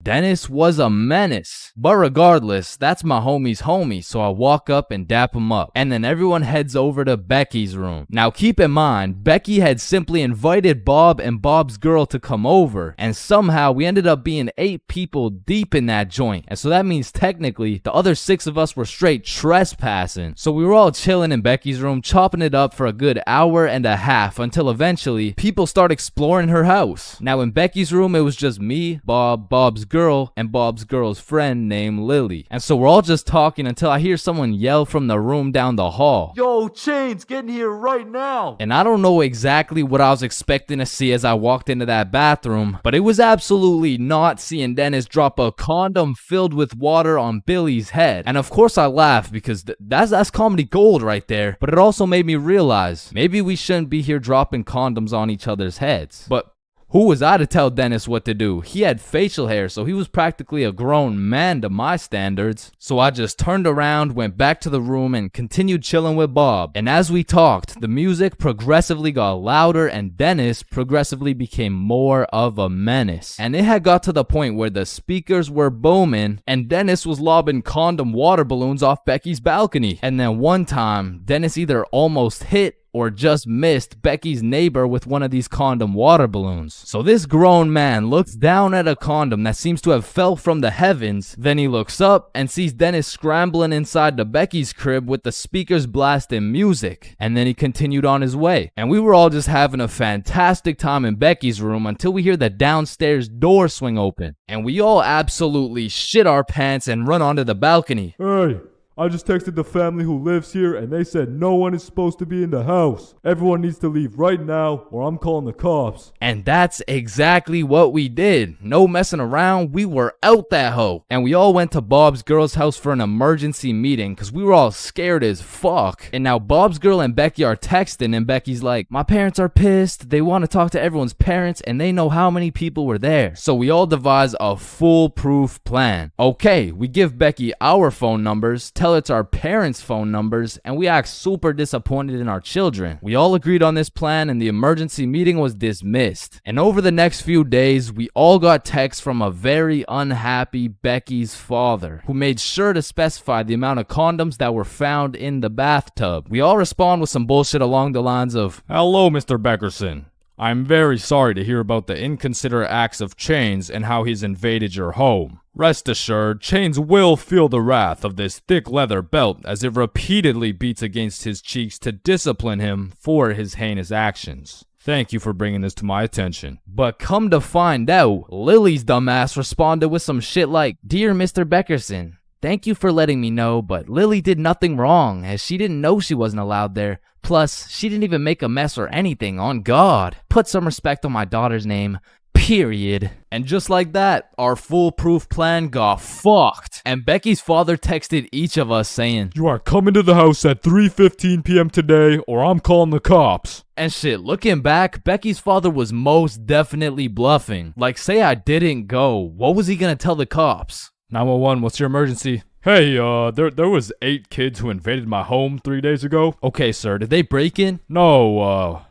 Dennis was a menace. But regardless, that's my homie's homie, so I walk up and dap him up. And then everyone heads over to Becky's room. Now keep in mind, Becky had simply invited Bob and Bob's girl to come over, and somehow we ended up being 8 people deep in that joint. And so that means technically the other 6 of us were straight trespassing. So we were all chilling in Becky's room, chopping it up for a good hour and a half until eventually people start exploring her house. Now in Becky's room, it was just me, Bob's girl, and Bob's girl's friend named Lily. And so we're all just talking until I hear someone yell from the room down the hall, Yo, Chains, get in here right now. And I don't know exactly what I was expecting to see as I walked into that bathroom, but it was absolutely not seeing Dennis drop a condom filled with water on Billy's head. And of course I laughed because that's comedy gold right there, but it also made me realize maybe we shouldn't be here dropping condoms on each other's heads. But who was I to tell Dennis what to do? He had facial hair, so he was practically a grown man to my standards. So I just turned around, went back to the room, and continued chilling with Bob. And as we talked, the music progressively got louder, and Dennis progressively became more of a menace. And it had got to the point where the speakers were booming, and Dennis was lobbing condom water balloons off Becky's balcony. And then one time, Dennis either almost hit or just missed Becky's neighbor with one of these condom water balloons. So this grown man looks down at a condom that seems to have fell from the heavens, then he looks up and sees Dennis scrambling inside the Becky's crib with the speakers blasting music, and then he continued on his way. And we were all just having a fantastic time in Becky's room until we hear the downstairs door swing open, and we all absolutely shit our pants and run onto the balcony. Hey, I just texted the family who lives here and they said no one is supposed to be in the house. Everyone needs to leave right now or I'm calling the cops. And that's exactly what we did. No messing around, we were out that hoe. And we all went to Bob's girl's house for an emergency meeting because we were all scared as fuck. And now Bob's girl and Becky are texting and Becky's like, my parents are pissed. They want to talk to everyone's parents and they know how many people were there. So we all devise a foolproof plan. Okay, we give Becky our phone numbers, tell tell it's our parents' phone numbers, and we act super disappointed in our children. We all agreed on this plan, and the emergency meeting was dismissed. And over the next few days, we all got texts from a very unhappy Becky's father, who made sure to specify the amount of condoms that were found in the bathtub. We all respond with some bullshit along the lines of, "Hello, Mr. Beckerson. I'm very sorry to hear about the inconsiderate acts of Chains and how he's invaded your home. Rest assured, Chains will feel the wrath of this thick leather belt as it repeatedly beats against his cheeks to discipline him for his heinous actions. Thank you for bringing this to my attention." But come to find out, Lily's dumbass responded with some shit like, "Dear Mr. Beckerson, thank you for letting me know, but Lily did nothing wrong as she didn't know she wasn't allowed there. Plus, she didn't even make a mess or anything, on God. Put some respect on my daughter's name. Period." And just like that, our foolproof plan got fucked. And Becky's father texted each of us saying, "You are coming to the house at 3:15 p.m. today, or I'm calling the cops." And shit, looking back, Becky's father was most definitely bluffing. Like, say I didn't go, what was he gonna tell the cops? 911, what's your emergency? Hey, there was 8 kids who invaded my home 3 days ago. Okay, sir, did they break in? No,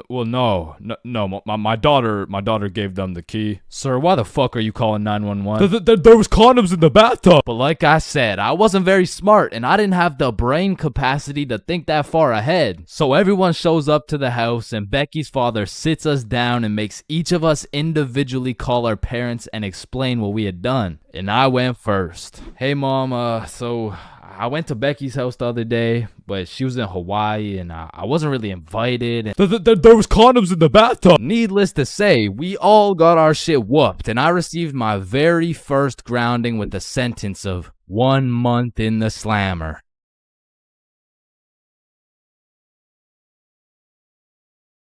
no, my daughter gave them the key. Sir, why the fuck are you calling 911? There was condoms in the bathtub. But like I said, I wasn't very smart and I didn't have the brain capacity to think that far ahead. So everyone shows up to the house and Becky's father sits us down and makes each of us individually call our parents and explain what we had done. And I went first. "Hey mom, so I went to Becky's house the other day, but she was in Hawaii and I wasn't really invited. There was condoms in the bathtub." Needless to say, we all got our shit whooped and I received my very first grounding with the sentence of 1 month in the slammer.